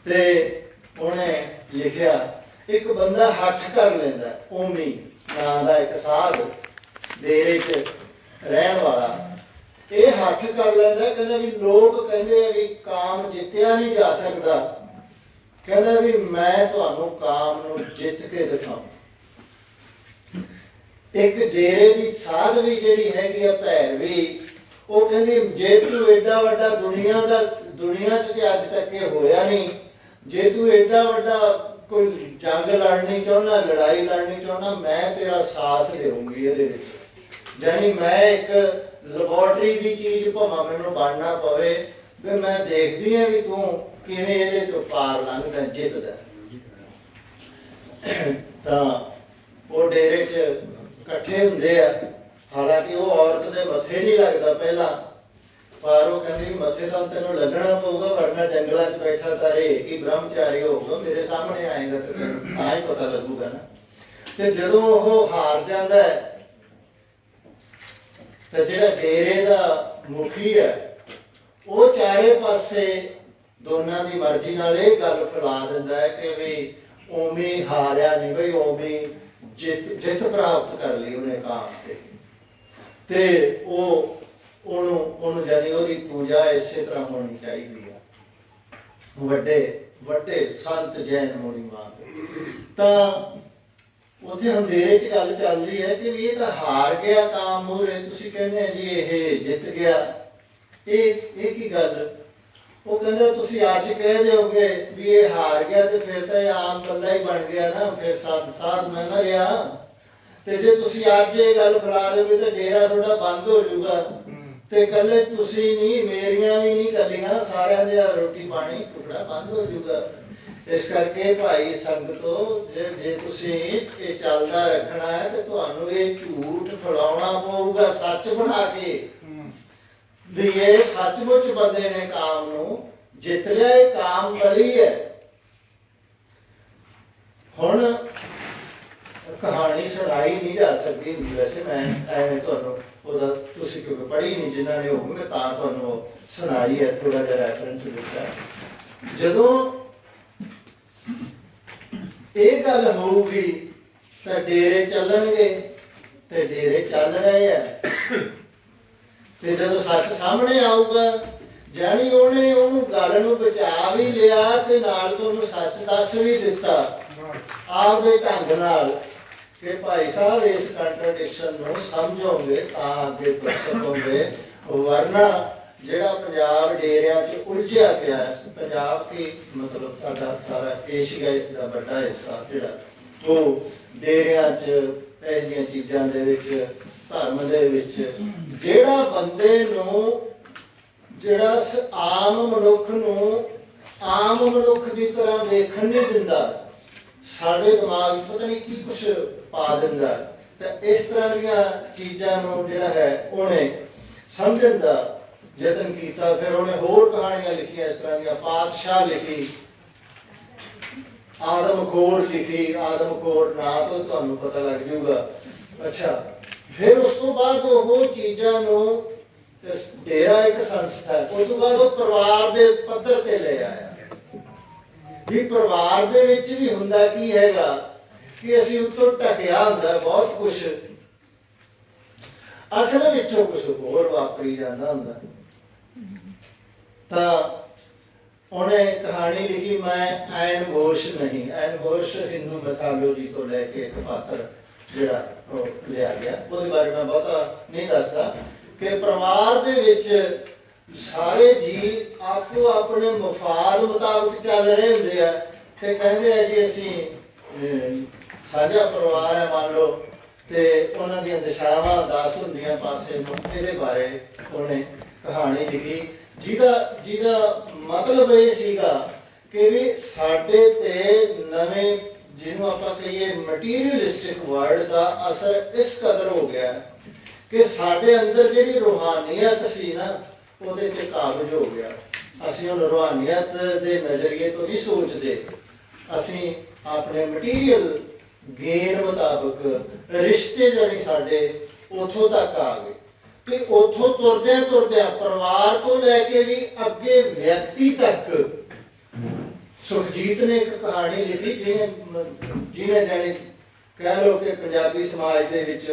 ਤੇ ਉਹਨੇ ਲਿਖਿਆ ਇੱਕ ਬੰਦਾ ਹੱਠ ਕਰ ਲੈਂਦਾ, ਓਮੀ ਨਾਂ ਦਾ ਇੱਕ ਸਾਧ ਡੇਰੇ 'ਚ ਰਹਿਣ ਵਾਲਾ, ਇਹ ਹੱਠ ਕਰ ਲੈਂਦਾ, ਕਹਿੰਦਾ ਵੀ ਲੋਕ ਕਹਿੰਦੇ ਆ ਵੀ ਕਾਮ ਜਿੱਤਿਆ ਨਹੀਂ ਜਾ ਸਕਦਾ, ਕਹਿੰਦਾ ਵੀ ਮੈਂ ਤੁਹਾਨੂੰ ਕਾਮ ਨੂੰ ਜਿੱਤ ਕੇ ਦਿਖਾਉਂ। ਇੱਕ ਡੇਰੇ ਦੀ ਸਾਧਵੀ ਜਿਹੜੀ ਹੈਗੀ ਆ ਭੈਰਵੀ, ਉਹ ਕਹਿੰਦੀ ਜੇ ਤੂੰ ਏਡਾ ਵੱਡਾ ਦੁਨੀਆ 'ਚ ਤੇ ਅੱਜ ਤੱਕ ਇਹ ਹੋਇਆ ਨਹੀਂ, ਜੇ ਤੂੰ ਏਡਾ ਵੱਡਾ ਕੋਈ ਜੰਗ ਲੜਨੀ ਚਾਹੁੰਦਾ, ਲੜਾਈ ਲੜਨੀ ਚਾਹੁੰਦਾ, ਮੈਂ ਤੇਰਾ ਸਾਥ ਦੇਵਾਂਗੀ ਇਹਦੇ ਵਿੱਚ। ਜਾਨੀ ਮੈਂ ਇੱਕ ਲੈਬੋਰਟਰੀ ਦੀ ਚੀਜ਼ ਭਾਵੇਂ ਮੈਨੂੰ ਬਣਨਾ ਪਵੇ, ਵੀ ਮੈਂ ਦੇਖਦੀ ਹਾਂ ਵੀ ਤੂੰ ਕਿਵੇਂ ਇਹਦੇ ਚੋਂ ਪਾਰ ਲੰਘਦਾ, ਜਿੱਤਦਾ। ਤਾਂ ਉਹ ਡੇਰੇ 'ਚ ਇਕੱਠੇ ਹੁੰਦੇ ਆ, ਹਾਲਾਂਕਿ ਉਹ ਔਰਤ ਦੇ ਮੱਥੇ ਨਹੀਂ ਲੱਗਦਾ ਪਹਿਲਾਂ, ਪਰ ਉਹ ਕਹਿੰਦੀ ਮੱਥੇ ਤਾਂ ਤੈਨੂੰ ਲੱਗਣਾ ਪਊਗਾ, ਵਰਨਾ ਜੰਗਲਾਂ 'ਚ ਬੈਠਾ ਤਾਰੇ ਕੀ ਬ੍ਰਹਮਚਾਰੀ ਹੋਊਗਾ, ਮੇਰੇ ਸਾਹਮਣੇ ਆਏਗਾ ਤੇ ਤੈਨੂੰ ਤਾਂ ਹੀ ਪਤਾ ਲੱਗੂਗਾ ਨਾ। ਤੇ ਜਦੋਂ ਉਹ ਹਾਰ ਜਾਂਦਾ ਹੈ ਤਾਂ ਜਿਹੜਾ ਡੇਰੇ ਦਾ ਮੁਖੀ ਹੈ ਉਹ ਚਾਰੇ ਪਾਸੇ ਦੋਨਾਂ ਦੀ ਮਰਜ਼ੀ ਨਾਲ ਇਹ ਗੱਲ ਫੈਲਾ ਦਿੰਦਾ ਹੈ ਕਿ ਵੀ ਉਵੇਂ ਹਾਰਿਆ ਨਹੀਂ ਬਈ, ਉਵੇਂ ਜਿੱਤ ਪ੍ਰਾਪਤ ਕਰ ਲਈ ਉਹਨੇ ਕਾਮ ਤੇ ਉਹਨੂੰ ਜਾਨੀ ਉਹਦੀ ਪੂਜਾ ਇਸੇ ਤਰ੍ਹਾਂ ਹੋਣੀ ਚਾਹੀਦੀ ਆ। ਵੱਡੇ ਸੰਤ ਜੈਨ ਮੁਨੀ ਮੰਗ ਤਾਂ ਉੱਥੇ ਹੁਣ ਡੇਰੇ 'ਚ ਗੱਲ ਚੱਲਦੀ ਹੈ ਕਿ ਵੀ ਇਹ ਤਾਂ ਹਾਰ ਗਿਆ ਕਾਮ ਮੂਹਰੇ, ਤੁਸੀਂ ਕਹਿੰਦੇ ਜੀ ਇਹ ਜਿੱਤ ਗਿਆ, ਇਹ ਕੀ ਗੱਲ? ਉਹ ਕਹਿੰਦਾ ਤੁਸੀਂ ਅੱਜ ਕਹਿ ਦਿਓਗੇ ਵੀ ਇਹ ਹਾਰ ਗਿਆ ਤੇ ਫਿਰ ਤਾਂ ਇਹ ਆਮ ਬੰਦਾ ਹੀ ਬਣ ਗਿਆ ਨਾ, ਫਿਰ ਸਾਧ ਮੈਂ ਨਾ ਰਿਹਾ। ਤੇ ਜੇ ਤੁਸੀਂ ਅੱਜ ਇਹ ਗੱਲ ਫੈਲਾ ਦਿਓਗੇ ਤਾਂ ਡੇਰਾ ਤੁਹਾਡਾ ਬੰਦ ਹੋ ਜਾਊਗਾ, ਤੇ ਇਕੱਲੇ ਤੁਸੀਂ ਨਹੀਂ, ਮੇਰੀਆਂ ਵੀ ਨਹੀਂ ਕੱਲੀਆਂ, ਸਾਰਿਆਂ ਦੇ ਰੋਟੀ ਪਾਣੀ ਟੁਕੜਾ ਬੰਦ ਹੋ ਜਾਊਗਾ। ਇਸ ਕਰਕੇ ਭਾਈ ਸੰਗਤੋ, ਜੇ ਤੁਸੀਂ ਇਹ ਚੱਲਦਾ ਰੱਖਣਾ ਹੈ ਤੇ ਤੁਹਾਨੂੰ ਇਹ ਝੂਠ ਫੈਲਾਉਣਾ ਪਊਗਾ ਸੱਚ ਬਣਾ ਕੇ ਵੀ ਇਹ ਸੱਚਮੁੱਚ ਬੰਦੇ ਨੇ ਕਾਮ ਨੂੰ ਜਿੱਤ ਲਿਆ, ਇਹ ਕਾਮ ਬਲੀ ਹੈ। ਹੁਣ ਕਹਾਣੀ ਸੁਣਾਈ ਨਹੀਂ ਜਾ ਸਕਦੀ, ਵੈਸੇ ਮੈਂ ਐਵੇਂ ਤੁਹਾਨੂੰ ਉਹਦਾ, ਤੁਸੀਂ ਕਿਉਂਕਿ ਪੜ੍ਹੀ ਨਹੀਂ ਜਿਨ੍ਹਾਂ ਨੇ, ਉਹ ਮੈਂ ਤਾਂ ਤੁਹਾਨੂੰ ਸੁਣਾਈ ਹੈ, ਥੋੜਾ ਜਿਹਾ ਰੈਫਰੈਂਸ ਦਿੱਤਾ। ਜਦੋਂ ਇਹ ਗੱਲ ਹੋਊਗੀ ਤਾਂ ਡੇਰੇ ਚੱਲਣਗੇ, ਤੇ ਡੇਰੇ ਚੱਲ ਰਹੇ ਆ। ਤੇ ਜਦੋਂ ਸੱਚ ਸਾਹਮਣੇ ਆਊਗਾ, ਜਾਣੀ ਉਹਨੂੰ ਗੱਲ ਨੂੰ ਬਚਾ ਵੀ ਲਿਆ ਤੇ ਨਾਲ ਤੋਂ ਉਹਨੂੰ ਸੱਚ ਦੱਸ ਵੀ ਦਿੱਤਾ ਆਪਦੇ ਢੰਗ ਨਾਲ ਕਿ ਭਾਈ ਸਾਹਿਬ ਇਸ ਕੰਟਰਡਿਕਸ਼ਨ ਨੂੰ ਸਮਝੋਗੇ ਤਾਂ ਅੱਗੇ ਤੁਰ ਸਕੋਗੇ, ਵਰਨਾ ਜਿਹੜਾ ਪੰਜਾਬ ਡੇਰਿਆਂ 'ਚ ਉਲਝਿਆ ਪਿਆ ਹੈ, ਪੰਜਾਬ ਕੀ ਮਤਲਬ ਸਾਡਾ ਸਾਰਾ ਏਸ਼ੀਆ ਦਾ ਵੱਡਾ ਹਿੱਸਾ ਜਿਹੜਾ ਉਹ ਡੇਰਿਆਂ 'ਚ ਇਹੋ ਜਿਹੀਆਂ ਚੀਜ਼ਾਂ ਦੇ ਵਿੱਚ, ਧਰਮ ਦੇ ਵਿੱਚ, ਜਿਹੜਾ ਬੰਦੇ ਨੂੰ, ਜਿਹੜਾ ਆਮ ਮਨੁੱਖ ਨੂੰ ਆਮ ਮਨੁੱਖ ਦੀ ਤਰ੍ਹਾਂ ਵੇਖਣ ਨਹੀਂ ਦਿੰਦਾ, ਸਾਡੇ ਦਿਮਾਗ 'ਚ ਪਤਾ ਨਹੀਂ ਕੀ ਕੁਛ ਪਾ ਦਿੰਦਾ। ਤਾਂ ਇਸ ਤਰ੍ਹਾਂ ਦੀਆਂ ਚੀਜ਼ਾਂ ਨੂੰ ਜਿਹੜਾ ਹੈ ਉਹਨੇ ਸਮਝਣ ਦਾ ਯਤਨ ਕੀਤਾ। ਫਿਰ ਉਹਨੇ ਹੋਰ ਕਹਾਣੀਆਂ ਲਿਖੀਆਂ ਇਸ ਤਰ੍ਹਾਂ ਦੀਆਂ, ਪਾਤਸ਼ਾਹ ਲਿਖੀ, ਆਦਮਖੋਰ ਲਿਖੀ। ਆਦਮਖੋਰ ਨਾਂ ਤੋਂ ਤੁਹਾਨੂੰ ਪਤਾ ਲੱਗ ਜਾਊਗਾ। ਅੱਛਾ, ਫਿਰ ਉਸ ਤੋਂ ਬਾਅਦ ਉਹ ਚੀਜ਼ਾਂ ਨੂੰ ਡੇਰਾ ਇੱਕ ਸੰਸਥਾ ਹੈ, ਉਸ ਤੋਂ ਬਾਅਦ ਉਹ ਪਰਿਵਾਰ ਦੇ ਪੱਧਰ ਤੇ ਲੈ ਆਇਆ ਵੀ ਪਰਿਵਾਰ ਦੇ ਵਿੱਚ ਵੀ ਹੁੰਦਾ ਕੀ ਹੈਗਾ ਕਿ ਅਸੀਂ ਉੱਤੋਂ ਢਕਿਆ ਹੁੰਦਾ ਬਹੁਤ ਕੁਛ, ਅਸਲ ਵਿੱਚੋਂ ਕੁਛ ਹੋਰ ਵਾਪਰੀ ਜਾਂਦਾ ਹੁੰਦਾ। ਤਾਂ ਉਹਨੇ ਕਹਾਣੀ ਲਿਖੀ ਮੈਂ ਐਨ ਘੋਸ਼ ਨਹੀਂ। ਐਨ ਘੋਸ਼ ਹਿੰਦੂ ਮੈਥੋਲੋਜੀ ਤੋਂ ਲੈ ਕੇ ਇੱਕ ਪਾਤਰ ਜਿਹੜਾ ਉਹ ਲਿਆ ਗਿਆ, ਉਹਦੇ ਬਾਰੇ ਮੈਂ ਬਹੁਤਾ ਨਹੀਂ ਦੱਸਦਾ। ਕਿ ਪਰਿਵਾਰ ਦੇ ਵਿੱਚ ਸਾਰੇ ਜੀ ਆਪੋ ਆਪਣੇ ਮਫਾਦ ਮੁਤਾਬਕ ਚੱਲ ਰਹੇ ਹੁੰਦੇ ਆ ਤੇ ਕਹਿੰਦੇ ਆ ਜੀ ਅਸੀਂ ਸਾਂਝਾ ਪਰਿਵਾਰ ਹੈ ਮੰਨ ਲਓ, ਤੇ ਉਹਨਾਂ ਦੀਆਂ ਦਿਸ਼ਾਵਾਂ 10 ਹੁੰਦੀਆਂ ਪਾਸੇ ਨੂੰ। ਇਹਦੇ ਬਾਰੇ ਉਹਨੇ ਕਹਾਣੀ ਲਿਖੀ ਜਿਹਦਾ ਮਤਲਬ ਇਹ ਸੀਗਾ ਕਿ ਵੀ ਸਾਡੇ ਤੇ ਨਵੇਂ ਜਿਹਨੂੰ ਆਪਾਂ ਕਹੀਏ ਮਟੀਰੀਅਲਿਸਟਿਕ ਵਰਲਡ ਦਾ ਅਸਰ ਇਸ ਕਦਰ ਹੋ ਗਿਆ ਕਿ ਸਾਡੇ ਅੰਦਰ ਜਿਹੜੀ ਰੂਹਾਨੀਅਤ ਸੀ ਨਾ ਉਹਦੇ ਤੇ ਕਾਬਜ਼ ਹੋ ਗਿਆ। ਅਸੀਂ ਹੁਣ ਰੂਹਾਨੀਅਤ ਦੇ ਨਜ਼ਰੀਏ ਤੋਂ ਨਹੀਂ ਸੋਚਦੇ, ਅਸੀਂ ਆਪਣੇ ਮਟੀਰੀਅਲ ਗੇਨ ਮੁਤਾਬਕ ਰਿਸ਼ਤੇ ਜਿਹੜੇ ਸਾਡੇ ਉੱਥੋਂ ਤੱਕ ਆ ਗਏ। ਤੇ ਉੱਥੋਂ ਤੁਰਦਿਆਂ ਪਰਿਵਾਰ ਤੋਂ ਲੈ ਕੇ ਵੀ ਅੱਗੇ ਵਿਅਕਤੀ ਤੱਕ। ਸੁਖਜੀਤ ਨੇ ਇੱਕ ਕਹਾਣੀ ਲਿਖੀ ਜਿਹਨੇ ਜਾਣੀ ਕਹਿ ਲਓ ਕਿ ਪੰਜਾਬੀ ਸਮਾਜ ਦੇ ਵਿੱਚ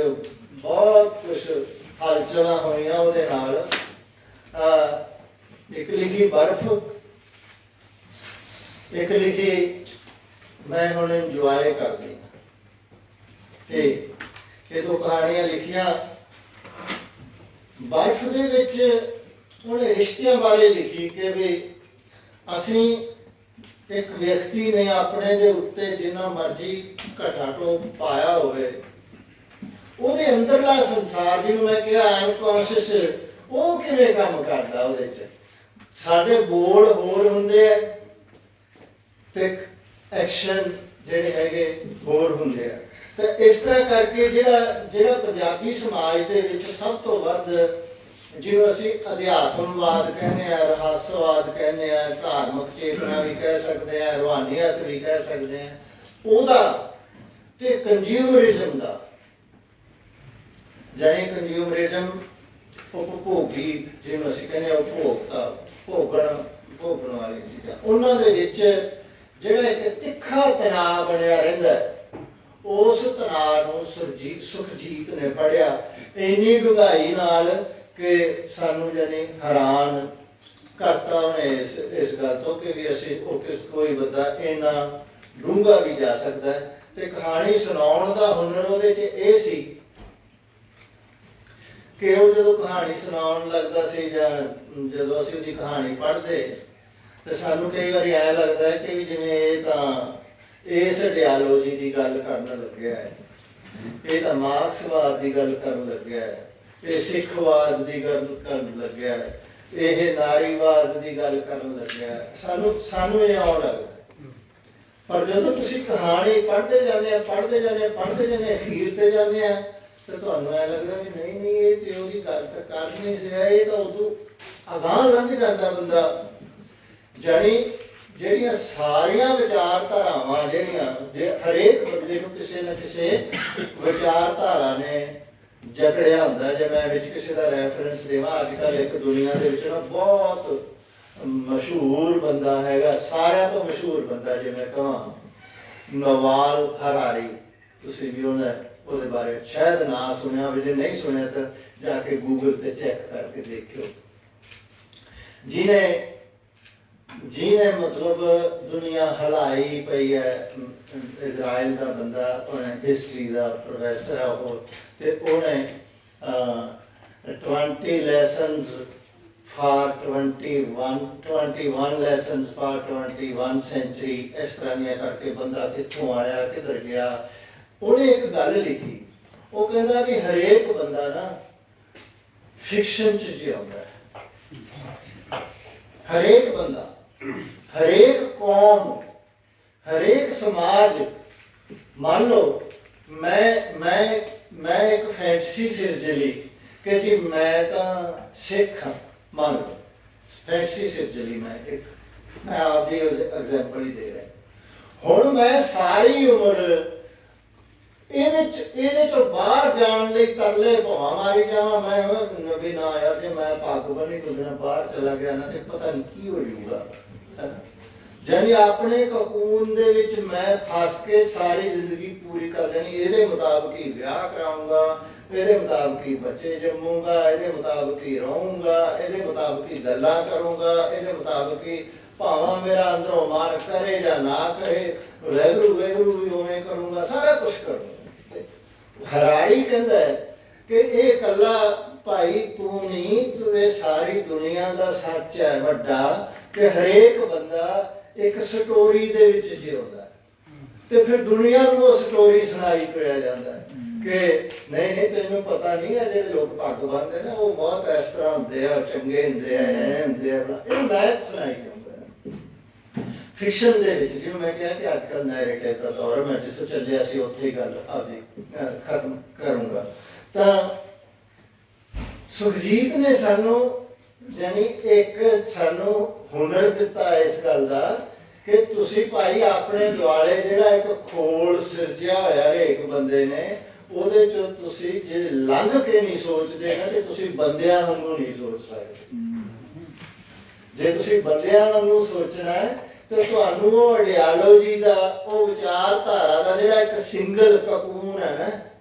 ਬਹੁਤ ਕੁਛ ਹਲਚਲਾਂ ਹੋਈਆਂ ਉਹਦੇ ਨਾਲ। ਇੱਕ ਲਿਖੀ ਬਰਫ਼, ਇੱਕ ਲਿਖੀ ਮੈਂ ਹੁਣ ਇੰਜੋਏ ਕਰਦੀ ਹਾਂ। ਤੇ ਇਹ ਦੋ ਕਹਾਣੀਆਂ ਲਿਖੀਆਂ। ਬਰਫ਼ ਦੇ ਵਿੱਚ ਉਹਨੇ ਰਿਸ਼ਤਿਆਂ ਬਾਰੇ ਲਿਖੀ ਕਿ ਵੀ ਅਸੀਂ ਇੱਕ ਵਿਅਕਤੀ ਨੇ ਆਪਣੇ ਦੇ ਉੱਤੇ ਜਿੰਨਾ ਮਰਜ਼ੀ ਘਟਾਟੋ ਪਾਇਆ ਹੋਵੇ, ਉਹਦੇ ਅੰਦਰਲਾ ਸੰਸਾਰ ਜਿਹਨੂੰ ਮੈਂ ਕਿਹਾ ਅਨਕੌਂਸ਼ੀਅਸ, ਉਹ ਕਿਵੇਂ ਕੰਮ ਕਰਦਾ ਉਹਦੇ 'ਚ। ਸਾਡੇ ਬੋਲ ਹੋਰ ਹੁੰਦੇ ਆ ਤੇ ਐਕਸ਼ਨ ਜਿਹੜੇ ਹੈਗੇ ਹੋਰ ਹੁੰਦੇ ਆ। ਤੇ ਇਸ ਤਰ੍ਹਾਂ ਕਰਕੇ ਜਿਹੜਾ ਪੰਜਾਬੀ ਸਮਾਜ ਦੇ ਵਿੱਚ ਸਭ ਤੋਂ ਵੱਧ ਜਿਹਨੂੰ ਅਸੀਂ ਅਧਿਆਤਮਵਾਦ ਕਹਿੰਦੇ ਆ, ਰਹੱਸਵਾਦ ਕਹਿੰਦੇ ਆ, ਧਾਰਮਿਕ ਚੇਤਨਾ ਵੀ ਕਹਿ ਸਕਦੇ ਆ, ਰੂਹਾਨੀਅਤ ਵੀ ਕਹਿ ਸਕਦੇ ਆ, ਉਹਦਾ ਤੇ ਕੰਜ਼ਿਊਮਰਿਜ਼ਮ ਦਾ, ਜਾਣੀ ਕੰਜ਼ਿਊਮਰਿਜ਼ਮ ਉਪਭੋਗੀ ਜਿਹਨੂੰ ਅਸੀਂ ਕਹਿੰਦੇ ਆ, ਉਪਭੋਗਤਾ, ਭੋਗਣ ਵਾਲੀ ਚੀਜ਼ਾਂ, ਉਹਨਾਂ ਦੇ ਵਿੱਚ ਜਿਹੜਾ ਇੱਕ ਤਿੱਖਾ ਤਣਾਅ ਬਣਿਆ ਰਹਿੰਦਾ, ਉਸ ਤਣਾਅ ਨੂੰ ਸੁਖਜੀਤ ਨੇ ਪੜ੍ਹਿਆ ਇੰਨੀ ਡੂੰਘਾਈ ਨਾਲ ਕਿ ਸਾਨੂੰ ਜਾਨੀ ਹੈਰਾਨ ਕਰਤਾ ਉਹਨੇ ਇਸ ਗੱਲ ਤੋਂ ਕਿ ਵੀ ਅਸੀਂ ਕੋਈ ਬੰਦਾ ਇੰਨਾ ਡੂੰਘਾ ਵੀ ਜਾ ਸਕਦਾ ਹੈ। ਤੇ ਕਹਾਣੀ ਸੁਣਾਉਣ ਦਾ ਹੁਨਰ ਉਹਦੇ 'ਚ ਇਹ ਸੀ ਕਿ ਉਹ ਜਦੋਂ ਕਹਾਣੀ ਸੁਣਾਉਣ ਲੱਗਦਾ ਸੀ ਜਾਂ ਜਦੋਂ ਅਸੀਂ ਉਹਦੀ ਕਹਾਣੀ ਪੜ੍ਹਦੇ ਤੇ ਸਾਨੂੰ ਕਈ ਵਾਰੀ ਐਂ ਲੱਗਦਾ ਹੈ ਕਿ ਵੀ ਜਿਵੇਂ ਇਹ ਤਾਂ ਇਸ ਆਈਡੀਓਲੋਜੀ ਦੀ ਗੱਲ ਕਰਨ ਲੱਗਿਆ ਹੈ, ਇਹ ਤਾਂ ਮਾਰਕਸਵਾਦ ਦੀ ਗੱਲ ਕਰਨ ਲੱਗਿਆ ਹੈ, ਇਹ ਸਿੱਖਵਾਦ ਦੀ ਗੱਲ ਕਰਨ ਲੱਗਿਆ ਹੈ, ਇਹ ਨਾਰੀਵਾਦ ਦੀ ਗੱਲ ਕਰਨ ਲੱਗਿਆ ਹੈ। ਸਾਨੂੰ ਇਹ ਆਉਣ ਲੱਗਦਾ। ਪਰ ਜਦੋਂ ਤੁਸੀਂ ਕਹਾਣੀ ਪੜ੍ਹਦੇ ਜਾਂਦੇ ਅਖੀਰ ਤੇ ਜਾਂਦੇ ਆ ਤੇ ਤੁਹਾਨੂੰ ਐ ਲੱਗਦਾ ਵੀ ਨਹੀਂ ਇਹ ਤੇ ਉਹਦੀ ਗੱਲ ਤਾਂ ਕਰ ਨਹੀਂ ਰਿਹਾ, ਇਹ ਤਾਂ ਉਦੋਂ ਅਗਾਂਹ ਲੰਘ ਜਾਂਦਾ ਬੰਦਾ। ਜਾਣੀ ਜਿਹੜੀਆਂ ਸਾਰੀਆਂ ਵਿਚਾਰਧਾਰਾਵਾਂ ਜਿਹੜੀਆਂ ਹਰੇਕ ਬੰਦੇ ਨੂੰ ਕਿਸੇ ਨਾ ਕਿਸੇ ਵਿਚਾਰਧਾਰਾ ਨੇ ਜਕੜਿਆ ਹੁੰਦਾ। ਜੇ ਮੈਂ ਵਿੱਚ ਕਿਸੇ ਦਾ ਰੈਫਰੈਂਸ ਦੇਵਾਂ, ਅੱਜ ਕੱਲ੍ਹ ਇੱਕ ਦੁਨੀਆ ਦੇ ਵਿੱਚ ਨਾ ਬਹੁਤ ਮਸ਼ਹੂਰ ਬੰਦਾ ਹੈਗਾ, ਸਾਰਿਆਂ ਤੋਂ ਮਸ਼ਹੂਰ ਬੰਦਾ ਜੇ ਮੈਂ ਕਹਾਂ, ਨਵਾਲ ਹਰਾਰੀ। ਤੁਸੀਂ ਵੀ ਉਹਦੇ ਬਾਰੇ ਸ਼ਾਇਦ ਨਾ ਸੁਣਿਆ ਹੋਵੇ, ਜੇ ਨਹੀਂ ਸੁਣਿਆ ਤਾਂ ਜਾ ਕੇ ਗੂਗਲ ਤੇ ਚੈੱਕ ਕਰਕੇ ਦੇਖਿਓ। ਜਿਹਨੇ ਮਤਲਬ ਦੁਨੀਆ ਹਿਲਾਈ ਪਈ ਹੈ। ਇਜ਼ਰਾਈਲ ਦਾ ਬੰਦਾ, ਉਹਨੇ ਹਿਸਟਰੀ ਦਾ ਪ੍ਰੋਫੈਸਰ ਹੈ ਉਹ, ਤੇ ਉਹਨੇ 20 lessons for 21 lessons for 21 century ਇਸ ਤਰ੍ਹਾਂ ਦੀਆਂ ਕਰਕੇ ਬੰਦਾ ਕਿੱਥੋਂ ਆਇਆ ਕਿੱਧਰ ਗਿਆ। ਉਹਨੇ ਇੱਕ ਗੱਲ ਲਿਖੀ, ਉਹ ਕਹਿੰਦਾ ਵੀ ਹਰੇਕ ਬੰਦਾ ਨਾ ਫਿਕਸ਼ਨ 'ਚ ਜਿਉਂਦਾ ਹੈ। ਹਰੇਕ ਬੰਦਾ, ਹਰੇਕ ਕੌਮ, ਹਰੇਕ ਸਮਾਜ ਮੰਨ ਲਓ ਮੈਂ ਇੱਕ ਫੈਂਟਸੀ ਸਿਰਜਲੀ ਕਿ ਜੀ ਮੈਂ ਤਾਂ ਸਿੱਖ ਹਾਂ, ਮੰਨ ਲਓ ਫੈਂਟਸੀ ਸਿਰਜਲੀ ਮੈਂ ਆਪਦੀ ਐਗਜ਼ਾਮਪਲ ਹੀ ਦੇ ਰਿਹਾ। ਹੁਣ ਮੈਂ ਸਾਰੀ ਉਮਰ ਇਹਦੇ ਚੋਂ ਬਾਹਰ ਜਾਣ ਲਈ ਤਰਲੇ ਭਾਵਾਂ ਮਾਰੀ ਜਾਵਾਂ, ਮੈਂ ਨਬੀ ਨਾ ਆਇਆ ਜੇ ਮੈਂ ਪੱਗ ਬੰਨੀ ਤੋਂ ਬਾਹਰ ਚਲਾ ਗਿਆ ਨਾ ਤੇ ਪਤਾ ਨਹੀਂ ਕੀ ਹੋ ਜਾਊਗਾ। ਜਾਨੀ ਆਪਣੇ ਕਕੂਨ ਦੇ ਵਿੱਚ ਮੈਂ ਫਸ ਕੇ ਸਾਰੀ ਜ਼ਿੰਦਗੀ ਪੂਰੀ ਕਰ ਲੈਣੀ, ਇਹਦੇ ਮੁਤਾਬਕ ਹੀ ਵਿਆਹ ਕਰਾਉਂਗਾ, ਇਹਦੇ ਮੁਤਾਬਕ ਹੀ ਬੱਚੇ ਜੰਮੂਗਾ, ਇਹਦੇ ਮੁਤਾਬਕ ਹੀ ਰਹੂੰਗਾ, ਇਹਦੇ ਮੁਤਾਬਕ ਹੀ ਗੱਲਾਂ ਕਰੂੰਗਾ, ਇਹਦੇ ਮੁਤਾਬਕ ਹੀ ਭਾਵਾਂ ਮੇਰਾ ਅੰਦਰੋਂ ਮਨ ਕਰੇ ਜਾਂ ਨਾ ਕਰੇ, ਵੈਗਰੂ ਵੀ ਉਵੇਂ ਕਰੂੰਗਾ, ਸਾਰਾ ਕੁਛ ਕਰੂੰਗਾ। ਹਰਾਰੀ ਕਹਿੰਦਾ ਕਿ ਇਹ ਇਕੱਲਾ ਭਾਈ ਤੂੰ ਨਹੀਂ, ਤੂੰ ਇਹ ਸਾਰੀ ਦੁਨੀਆ ਦਾ ਸੱਚ ਹੈ ਵੱਡਾ, ਕਿ ਹਰੇਕ ਬੰਦਾ ਇੱਕ ਸਟੋਰੀ ਦੇ ਵਿੱਚ ਜਿਉਂਦਾ ਤੇ ਫਿਰ ਦੁਨੀਆ ਨੂੰ ਉਹ ਸਟੋਰੀ ਸੁਣਾਈ ਪਿਆ ਜਾਂਦਾ ਕਿ ਨਹੀਂ ਤੈਨੂੰ ਪਤਾ ਨਹੀਂ ਆ ਜਿਹੜੇ ਲੋਕ ਪੱਗ ਬੰਨ੍ਹਦੇ ਨੇ ਉਹ ਬਹੁਤ ਇਸ ਤਰ੍ਹਾਂ ਹੁੰਦੇ ਆ, ਚੰਗੇ ਹੁੰਦੇ ਆ, ਐ ਹੁੰਦੇ ਆ। ਇਹ ਮੈਂ ਸੁਣਾਈ ਜਾਂਦਾ ਫਿਕਸ਼ਨ ਦੇ ਵਿੱਚ। ਜਿਵੇਂ ਮੈਂ ਕਿਹਾ ਕਿ ਅੱਜ ਕੱਲ੍ਹ ਨੈਰੇਟਿਵ ਦਾ ਦੌਰ ਹੈ, ਮੈਂ ਜਿੱਥੋਂ ਚੱਲਿਆ ਸੀ ਉੱਥੇ ਹੀ ਗੱਲ ਆਪਦੀ ਖਤਮ ਕਰੂੰਗਾ। ਤਾਂ ਸੁਖਜੀਤ ਨੇ ਸਾਨੂੰ ਜਾਨੀ ਇੱਕ ਸਾਨੂੰ ਹੁਨਰ ਦਿੱਤਾ ਇਸ ਗੱਲ ਦਾ ਕਿ ਤੁਸੀਂ ਭਾਈ ਆਪਣੇ ਦੁਆਲੇ ਜਿਹੜਾ ਇੱਕ ਖੋਲ ਸਿਰਜਿਆ ਹੋਇਆ ਹਰੇਕ ਬੰਦੇ ਨੇ, ਉਹਦੇ ਚੋਂ ਤੁਸੀਂ ਜੇ ਲੰਘ ਕੇ ਨਹੀਂ ਸੋਚਦੇ ਨਾ ਤੇ ਤੁਸੀਂ ਬੰਦਿਆਂ ਵਾਂਗੂ ਨਹੀਂ ਸੋਚ ਸਕਦੇ। ਜੇ ਤੁਸੀਂ ਬੰਦਿਆਂ ਵਾਂਗੂ ਸੋਚਣਾ ਹੈ ਤੇ ਤੁਹਾਨੂੰ ਉਹ ਆਈਡੀਆਲੋਜੀ ਦਾ, ਉਹ ਵਿਚਾਰਧਾਰਾ ਦਾ ਜਿਹੜਾ ਇੱਕ ਸਿੰਗਲ ਕਕੂਨ ਹੈ ਨਾ,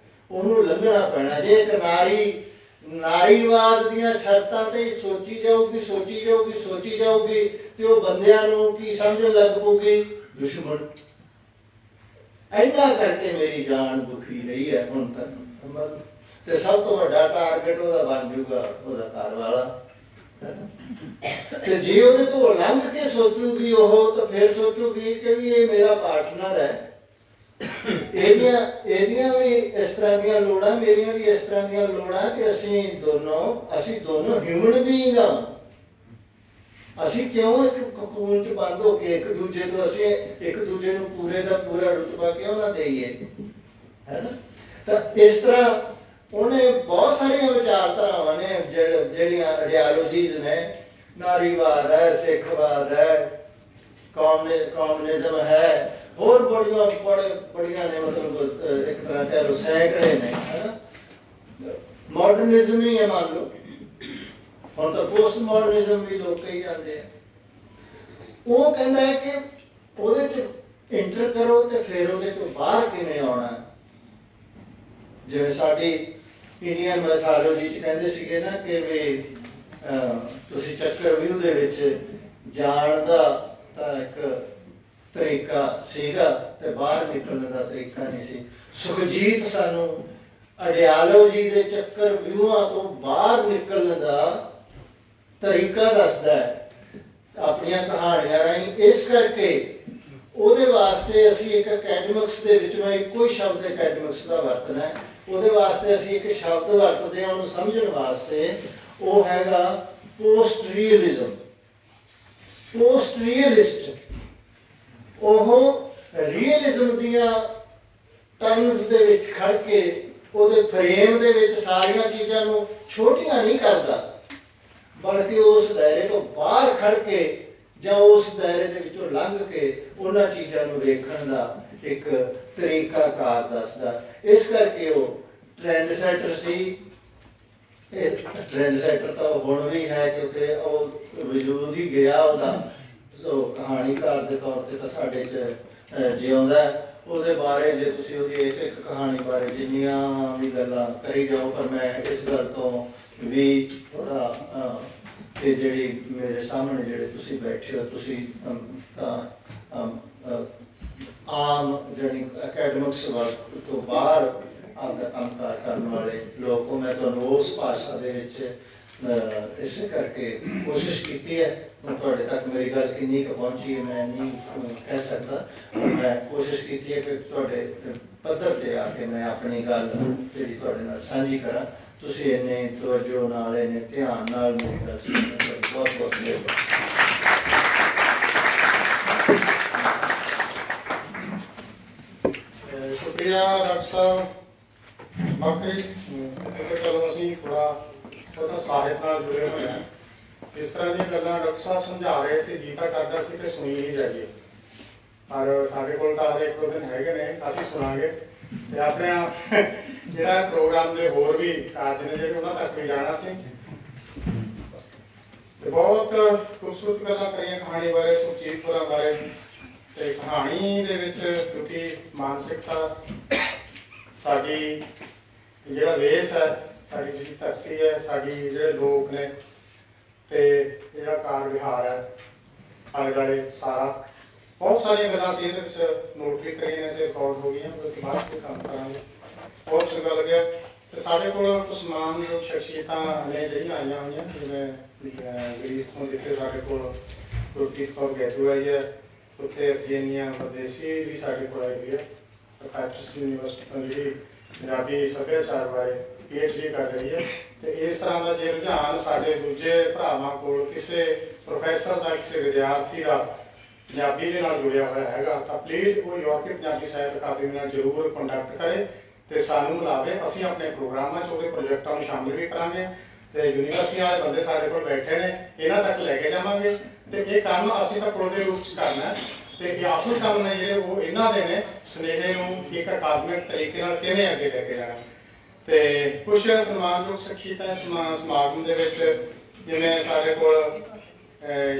ਉਹਨੂੰ ਲੰਘਣਾ ਪੈਣਾ। ਜੇ ਇੱਕ ਨਾਰੀਵਾਦ ਦੀਆਂ ਸ਼ਰਤਾਂ ਤੇ ਸੋਚੀ ਜਾਊਗੀ ਤੇ ਉਹ ਬੰਦਿਆਂ ਨੂੰ ਕੀ ਸਮਝਣ ਲੱਗ ਪਊਗੀ? ਦੁਸ਼ਮਣ। ਇੰਨਾ ਕਰਕੇ ਮੇਰੀ ਜਾਨ ਦੁਖੀ ਰਹੀ ਹੈ ਹੁਣ ਤੱਕ, ਤੇ ਸਭ ਤੋਂ ਵੱਡਾ ਟਾਰਗੇਟ ਉਹਦਾ ਬਣ ਜਾਊਗਾ ਉਹਦਾ ਘਰ ਵਾਲਾ। ਤੇ ਜੇ ਉਹਦੇ ਤੋਂ ਲੰਘ ਕੇ ਸੋਚੂਗੀ ਉਹ, ਤਾਂ ਫਿਰ ਸੋਚੂਗੀ ਕਿ ਵੀ ਇਹ ਮੇਰਾ ਪਾਰਟਨਰ ਹੈ, ਇਹਦੀਆਂ ਵੀ ਇਸ ਤਰ੍ਹਾਂ ਦੀਆਂ ਲੋੜਾਂ, ਮੇਰੀਆਂ ਵੀ ਇਸ ਤਰ੍ਹਾਂ ਦੀਆਂ ਲੋੜਾਂ, ਤੇ ਅਸੀਂ ਦੋਨੋਂ ਹਿਊਮਨ ਬੀਇੰਗ ਹਾਂ। ਅਸੀਂ ਕਿਉਂ ਇੱਕ ਕਕੂਨ ਚ ਬੰਦ ਹੋ ਕੇ ਇੱਕ ਦੂਜੇ ਨੂੰ ਪੂਰੇ ਦਾ ਪੂਰਾ ਰੁਤਬਾ ਕਿਉਂ ਨਾ ਦੇਈਏ, ਹੈ ਨਾ? ਤਾਂ ਇਸ ਤਰ੍ਹਾਂ ਉਹਨੇ ਬਹੁਤ ਸਾਰੀਆਂ ਵਿਚਾਰਧਾਰਾਵਾਂ ਨੇ ਜਿਹੜੀਆਂ ਆਈਡੀਆਲੋਜੀਜ਼ ਨੇ, ਨਾਰੀਵਾਦ ਹੈ, ਸਿੱਖਵਾਦ ਹੈ, ਕਮਿਊਨਿਜ਼ਮ ਹੈ, ਹੋਰ ਬੜੀਆਂ ਨੇ, ਮਤਲਬ ਇੱਕ ਤਰ੍ਹਾਂ ਕਹਿ ਲਓ ਸੈਂਕੜੇ ਨੇ, ਹੈ ਨਾ? ਮਾਡਰਨਿਜ਼ਮ ਹੀ ਹੈ ਮੰਨ ਲਓ, ਹੁਣ ਤਾਂ ਪੋਸਟ ਮਾਡਰਨਿਜ਼ਮ ਵੀ ਲੋਕ ਕਹੀ ਜਾਂਦੇ ਆ। ਉਹ ਕਹਿੰਦਾ ਹੈ ਕਿ ਉਹਦੇ ਚ ਇੰਟਰ ਕਰੋ ਤੇ ਫਿਰ ਉਹਦੇ ਚੋਂ ਬਾਹਰ ਕਿਵੇਂ ਆਉਣਾ। ਜਿਵੇਂ ਸਾਡੀ ਇੰਡੀਅਨ ਮੈਥੋਲੋਜੀ ਚ ਕਹਿੰਦੇ ਸੀਗੇ ਨਾ ਕਿ ਵੀ ਤੁਸੀਂ ਚੱਕਰਵਿਊਹ ਦੇ ਵਿੱਚ ਜਾਣ ਦਾ ਤਾਂ ਇੱਕ ਤਰੀਕਾ ਸੀਗਾ ਤੇ ਬਾਹਰ ਨਿਕਲਣ ਦਾ ਤਰੀਕਾ ਨਹੀਂ ਸੀ। ਸੁਖਜੀਤ ਸਾਨੂੰ ਆਈਡੀਆਲੋਜੀ ਦੇ ਚੱਕਰਵਿਊਹਾਂ ਤੋਂ ਬਾਹਰ ਨਿਕਲਣ ਦਾ ਤਰੀਕਾ ਦੱਸਦਾ ਹੈ ਆਪਣੀਆਂ ਕਹਾਣੀਆਂ ਰਾਹੀਂ। ਇਸ ਕਰਕੇ ਉਹਦੇ ਵਾਸਤੇ ਅਸੀਂ ਇੱਕ ਅਕੈਡਮਿਕਸ ਦੇ ਵਿੱਚ, ਮੈਂ ਇੱਕੋ ਹੀ ਸ਼ਬਦ ਅਕੈਡਮਿਕਸ ਦਾ ਵਰਤਣਾ ਹੈ, ਉਹਦੇ ਵਾਸਤੇ ਅਸੀਂ ਇੱਕ ਸ਼ਬਦ ਵਰਤਦੇ ਹਾਂ ਉਹਨੂੰ ਸਮਝਣ ਵਾਸਤੇ, ਉਹ ਹੈਗਾ ਪੋਸਟ ਰੀਅਲਿਜ਼ਮ। ਪੋਸਟ ਰੀਅਲਿਸਟ ਉਹ ਰੀਅਲਿਜ਼ਮ ਦੀਆਂ ਟਰਮਸ ਦੇ ਵਿੱਚ ਖੜ ਕੇ ਉਹਦੇ ਫਰੇਮ ਦੇ ਵਿੱਚ ਸਾਰੀਆਂ ਚੀਜ਼ਾਂ ਨੂੰ ਛੋਟੀਆਂ ਨਹੀਂ ਕਰਦਾ, ਬਲਕਿ ਉਸ ਦਾਇਰੇ ਤੋਂ ਬਾਹਰ ਖੜ ਕੇ ਜਾਂ ਉਸ ਦਾਇਰੇ ਦੇ ਵਿੱਚੋਂ ਲੰਘ ਕੇ ਉਹਨਾਂ ਚੀਜ਼ਾਂ ਨੂੰ ਵੇਖਣ ਦਾ ਇੱਕ ਤਰੀਕਾਕਾਰ ਦੱਸਦਾ। ਇਸ ਕਰਕੇ ਉਹ ਟ੍ਰੈਂਡ ਸੈਟਰ ਸੀ। ਟ੍ਰੈਂਡ ਸੈਟਰ ਤਾਂ ਹੁਣ ਵੀ ਹੈ ਕਿਉਂਕਿ ਉਹ ਵਜੂਦ ਹੀ ਗਿਆ ਉਹਦਾ, ਸੋ ਕਹਾਣੀਕਾਰ ਦੇ ਤੌਰ ਤੇ ਤਾਂ ਸਾਡੇ 'ਚ ਜਿਉਂਦਾ। ਉਹਦੇ ਬਾਰੇ ਜੇ ਤੁਸੀਂ ਉਹਦੀ ਇੱਕ ਕਹਾਣੀ ਬਾਰੇ ਜਿੰਨੀਆਂ ਵੀ ਗੱਲਾਂ ਕਰੀ ਜਾਓ, ਪਰ ਮੈਂ ਇਸ ਗੱਲ ਤੋਂ ਵੀ ਥੋੜਾ ਤੇ ਜਿਹੜੀ ਮੇਰੇ ਸਾਹਮਣੇ ਜਿਹੜੇ ਤੁਸੀਂ ਬੈਠੇ ਹੋ, ਤੁਸੀਂ ਆਮ ਜਿਹੜੀ ਅਕੈਡਮਿਕਸ ਵਰਕ ਤੋਂ ਬਾਹਰ ਆਪਦਾ ਕੰਮਕਾਰ ਕਰਨ ਵਾਲੇ ਲੋਕ ਹੋ। ਮੈਂ ਤੁਹਾਨੂੰ ਉਸ ਭਾਸ਼ਾ ਦੇ ਵਿੱਚ ਇਸੇ ਕਰਕੇ ਕੋਸ਼ਿਸ਼ ਕੀਤੀ ਹੈ। ਹੁਣ ਤੁਹਾਡੇ ਤੱਕ ਮੇਰੀ ਗੱਲ ਕਿੰਨੀ ਕੁ ਪਹੁੰਚੀ ਹੈ ਮੈਂ ਨਹੀਂ ਕਹਿ ਸਕਦਾ, ਪਰ ਮੈਂ ਕੋਸ਼ਿਸ਼ ਕੀਤੀ ਹੈ ਕਿ ਤੁਹਾਡੇ ਪੱਧਰ ਤੇ ਆ ਕੇ ਮੈਂ ਆਪਣੀ ਗੱਲ ਜਿਹੜੀ ਤੁਹਾਡੇ ਨਾਲ ਸਾਂਝੀ ਕਰਾਂ। ਤੁਸੀਂ ਇੰਨੇ ਤਵੱਜੋ ਨਾਲ, ਇੰਨੇ ਧਿਆਨ ਨਾਲ ਮੇਰੀ ਗੱਲ ਸੁਣਨ ਲਈ ਬਹੁਤ ਬਹੁਤ ਮਿਹਰਬਾਨੀ। ਸ਼ੁਕਰੀਆ ਡਾਕਟਰ ਸਾਹਿਬ। ਬਾਕੀ ਚਲੋ ਅਸੀਂ ਥੋੜਾ ਬਹੁਤਾ ਸਾਹਿਤ ਨਾਲ ਜੁੜੇ ਹੋਏ ਹਾਂ। ਇਸ ਤਰ੍ਹਾਂ ਦੀਆਂ ਗੱਲਾਂ ਡਾਕਟਰ ਸਾਹਿਬ ਸਮਝਾ ਰਹੇ ਸੀ, ਜੀ ਤਾਂ ਕਰਦਾ ਸੀ ਕਿ ਸੁਣੀ ਹੀ ਜਾਈਏ, ਪਰ ਸਾਡੇ ਕੋਲ ਤਾਂ ਹਰੇ 1-2 ਦਿਨ ਹੈਗੇ ਨੇ, ਅਸੀਂ ਸੁਣਾਂਗੇ ਤੇ ਆਪਣੇ ਜਿਹੜਾ ਪ੍ਰੋਗਰਾਮ ਦੇ ਹੋਰ ਵੀ ਕਾਰਜ ਨੇ ਜਿਹੜੇ ਉਹਨਾਂ ਤੱਕ ਵੀ ਜਾਣਾ ਸੀ। ਤੇ ਬਹੁਤ ਖੂਬਸੂਰਤ ਗੱਲਾਂ ਕਰੀਆਂ ਕਹਾਣੀ ਬਾਰੇ, ਸੁਖਜੀਤਪੁਰਾ ਬਾਰੇ। ਤੇ ਕਹਾਣੀ ਦੇ ਵਿੱਚ ਕਿਉਂਕਿ ਮਾਨਸਿਕਤਾ ਸਾਡੀ ਜਿਹੜਾ ਵੇਸ ਹੈ, ਸਾਡੀ ਜਿਹੜੀ ਧਰਤੀ ਹੈ, ਸਾਡੀ ਜਿਹੜੇ ਲੋਕ ਨੇ ਤੇ ਜਿਹੜਾ ਕਾਰ ਵਿਹਾਰ ਹੈ ਆਲੇ ਦੁਆਲੇ ਸਾਰਾ, ਬਹੁਤ ਸਾਰੀਆਂ ਗੱਲਾਂ ਸੀ ਇਹਦੇ ਵਿੱਚ ਨੋਟ ਵੀ ਕਰੀਆਂ ਨੇ, ਰਿਕਾਰਡ ਹੋ ਗਈਆਂ, ਕਿਉਂਕਿ ਬਾਅਦ ਵਿੱਚ ਕੰਮ ਕਰਾਂਗੇ। ਬਹੁਤ ਚੰਗਾ ਲੱਗਿਆ। ਤੇ ਸਾਡੇ ਕੋਲ ਕੁਝ ਸਨਮਾਨਯੋਗ ਸ਼ਖਸੀਅਤਾਂ ਨੇ ਜਿਹੜੀਆਂ ਆਈਆਂ ਹੋਈਆਂ, ਜਿਵੇਂ ਗਰੀਸ ਤੋਂ ਜਿੱਥੇ ਸਾਡੇ ਕੋਲ ਗੁਰਪ੍ਰੀਤ ਕੌਰ ਗੈਜੂ ਆਈ ਹੈ, ਉੱਥੇ ਅਰਜੇਨੀਆ ਵਿਦੇਸੀ ਵੀ ਸਾਡੇ ਕੋਲ ਆਈ ਹੋਈ ਹੈ, ਪੈਟਰਸ ਯੂਨੀਵਰਸਿਟੀ ਤੋਂ, ਜਿਹੜੀ ਪੰਜਾਬੀ ਸੱਭਿਆਚਾਰ ਬਾਰੇ PhD ਕਰ ਰਹੀ ਹੈ। ਤੇ ਇਸ ਤਰ੍ਹਾਂ ਦਾ ਜੇ ਰੁਝਾਨ ਸਾਡੇ ਦੂਜੇ ਭਰਾਵਾਂ ਕੋਲ ਕਿਸੇ ਪ੍ਰੋਫੈਸਰ ਦਾ, ਕਿਸੇ ਵਿਦਿਆਰਥੀ ਦਾ ਪੰਜਾਬੀ ਦੇ ਨਾਲ ਜੁੜਿਆ ਹੋਇਆ ਹੈਗਾ, ਤਾਂ ਪਲੀਜ਼ ਉਹ ਯੂਰਪੀ ਪੰਜਾਬੀ ਸਾਹਿਤ ਅਕਾਦਮੀ ਨਾਲ ਜ਼ਰੂਰ ਕੰਟੈਕਟ ਕਰੇ ਤੇ ਸਾਨੂੰ ਬੁਲਾਵੇ। ਅਸੀਂ ਆਪਣੇ ਪ੍ਰੋਗਰਾਮਾਂ 'ਚ ਉਹਦੇ ਪ੍ਰੋਜੈਕਟਾਂ ਨੂੰ ਸ਼ਾਮਿਲ ਵੀ ਕਰਾਂਗੇ ਤੇ ਯੂਨੀਵਰਸਿਟੀਆਂ ਵਾਲੇ ਬੰਦੇ ਸਾਡੇ ਕੋਲ ਬੈਠੇ ਨੇ, ਇਹਨਾਂ ਤੱਕ ਲੈ ਕੇ ਜਾਵਾਂਗੇ। ਤੇ ਇਹ ਕੰਮ ਅਸੀਂ ਤਾਂ ਪ੍ਰੋ ਦੇ ਰੂਪ 'ਚ ਕਰਨਾ ਤੇ ਇਹ ਅਸਲ ਕੰਮ ਨੇ ਜਿਹੜੇ ਉਹ ਇਹਨਾਂ ਦੇ ਨੇ, ਸੁਨੇਹੇ ਨੂੰ ਇੱਕ ਅਕਾਦਮਿਕ ਤਰੀਕੇ ਨਾਲ ਕਿਵੇਂ ਅੱਗੇ ਲੈ ਕੇ ਜਾਣਾ। ਤੇ ਕੁਝ ਸਨਮਾਨਯੋਗ ਸ਼ਖਸੀਅਤਾਂ ਸਮਾਗਮ ਦੇ ਵਿੱਚ, ਜਿਵੇਂ ਸਾਡੇ ਕੋਲ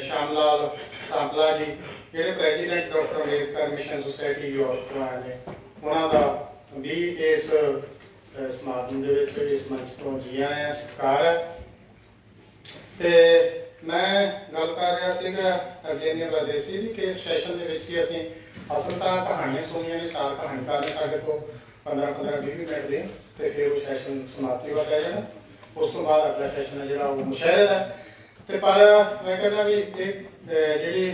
ਸ਼ਾਮ ਲਾਲ ਸਾਂਪਲਾ ਜੀ, ਜਿਹੜੇ president doctor Ambedkar mission society Europe ਤੋਂ ਆਏ ਨੇ, ਉਹਨਾਂ ਦਾ ਵੀ ਇਸ ਸਮਾਗਮ ਦੇ ਵਿੱਚ ਇਸ ਮੰਚ ਤੋਂ ਜੀ ਆਇਆਂ, ਸਤਿਕਾਰ ਹੈ। ਤੇ ਮੈਂ ਗੱਲ ਕਰ ਰਿਹਾ ਸੀਗਾ ਅਰਜੇਨੀਆ ਵਿਦੇਸੀ ਦੀ, ਕਿ ਇਸ ਸੈਸ਼ਨ ਦੇ ਵਿੱਚ ਹੀ ਅਸੀਂ ਅਸਲ ਤਾਂ ਕਹਾਣੀਆਂ ਸੁਣੀਆਂ ਨੇ, 4 ਕਹਾਣੀਕਾਰ ਨੇ ਸਾਡੇ ਕੋਲ 15-20 ਮਿੰਟ ਦੇ, ਤੇ ਫਿਰ ਉਹ ਸੈਸ਼ਨ ਸਮਾਪਤੀ ਵੱਲ ਲੈ ਜਾਣਾ। ਉਸ ਤੋਂ ਬਾਅਦ ਅਗਲਾ ਸੈਸ਼ਨ ਹੈ ਜਿਹੜਾ ਉਹ ਮੁਸ਼ਾਇਰੇ ਦਾ। ਤੇ ਪਰ ਮੈਂ ਕਹਿੰਦਾ ਵੀ ਇਹ ਜਿਹੜੀ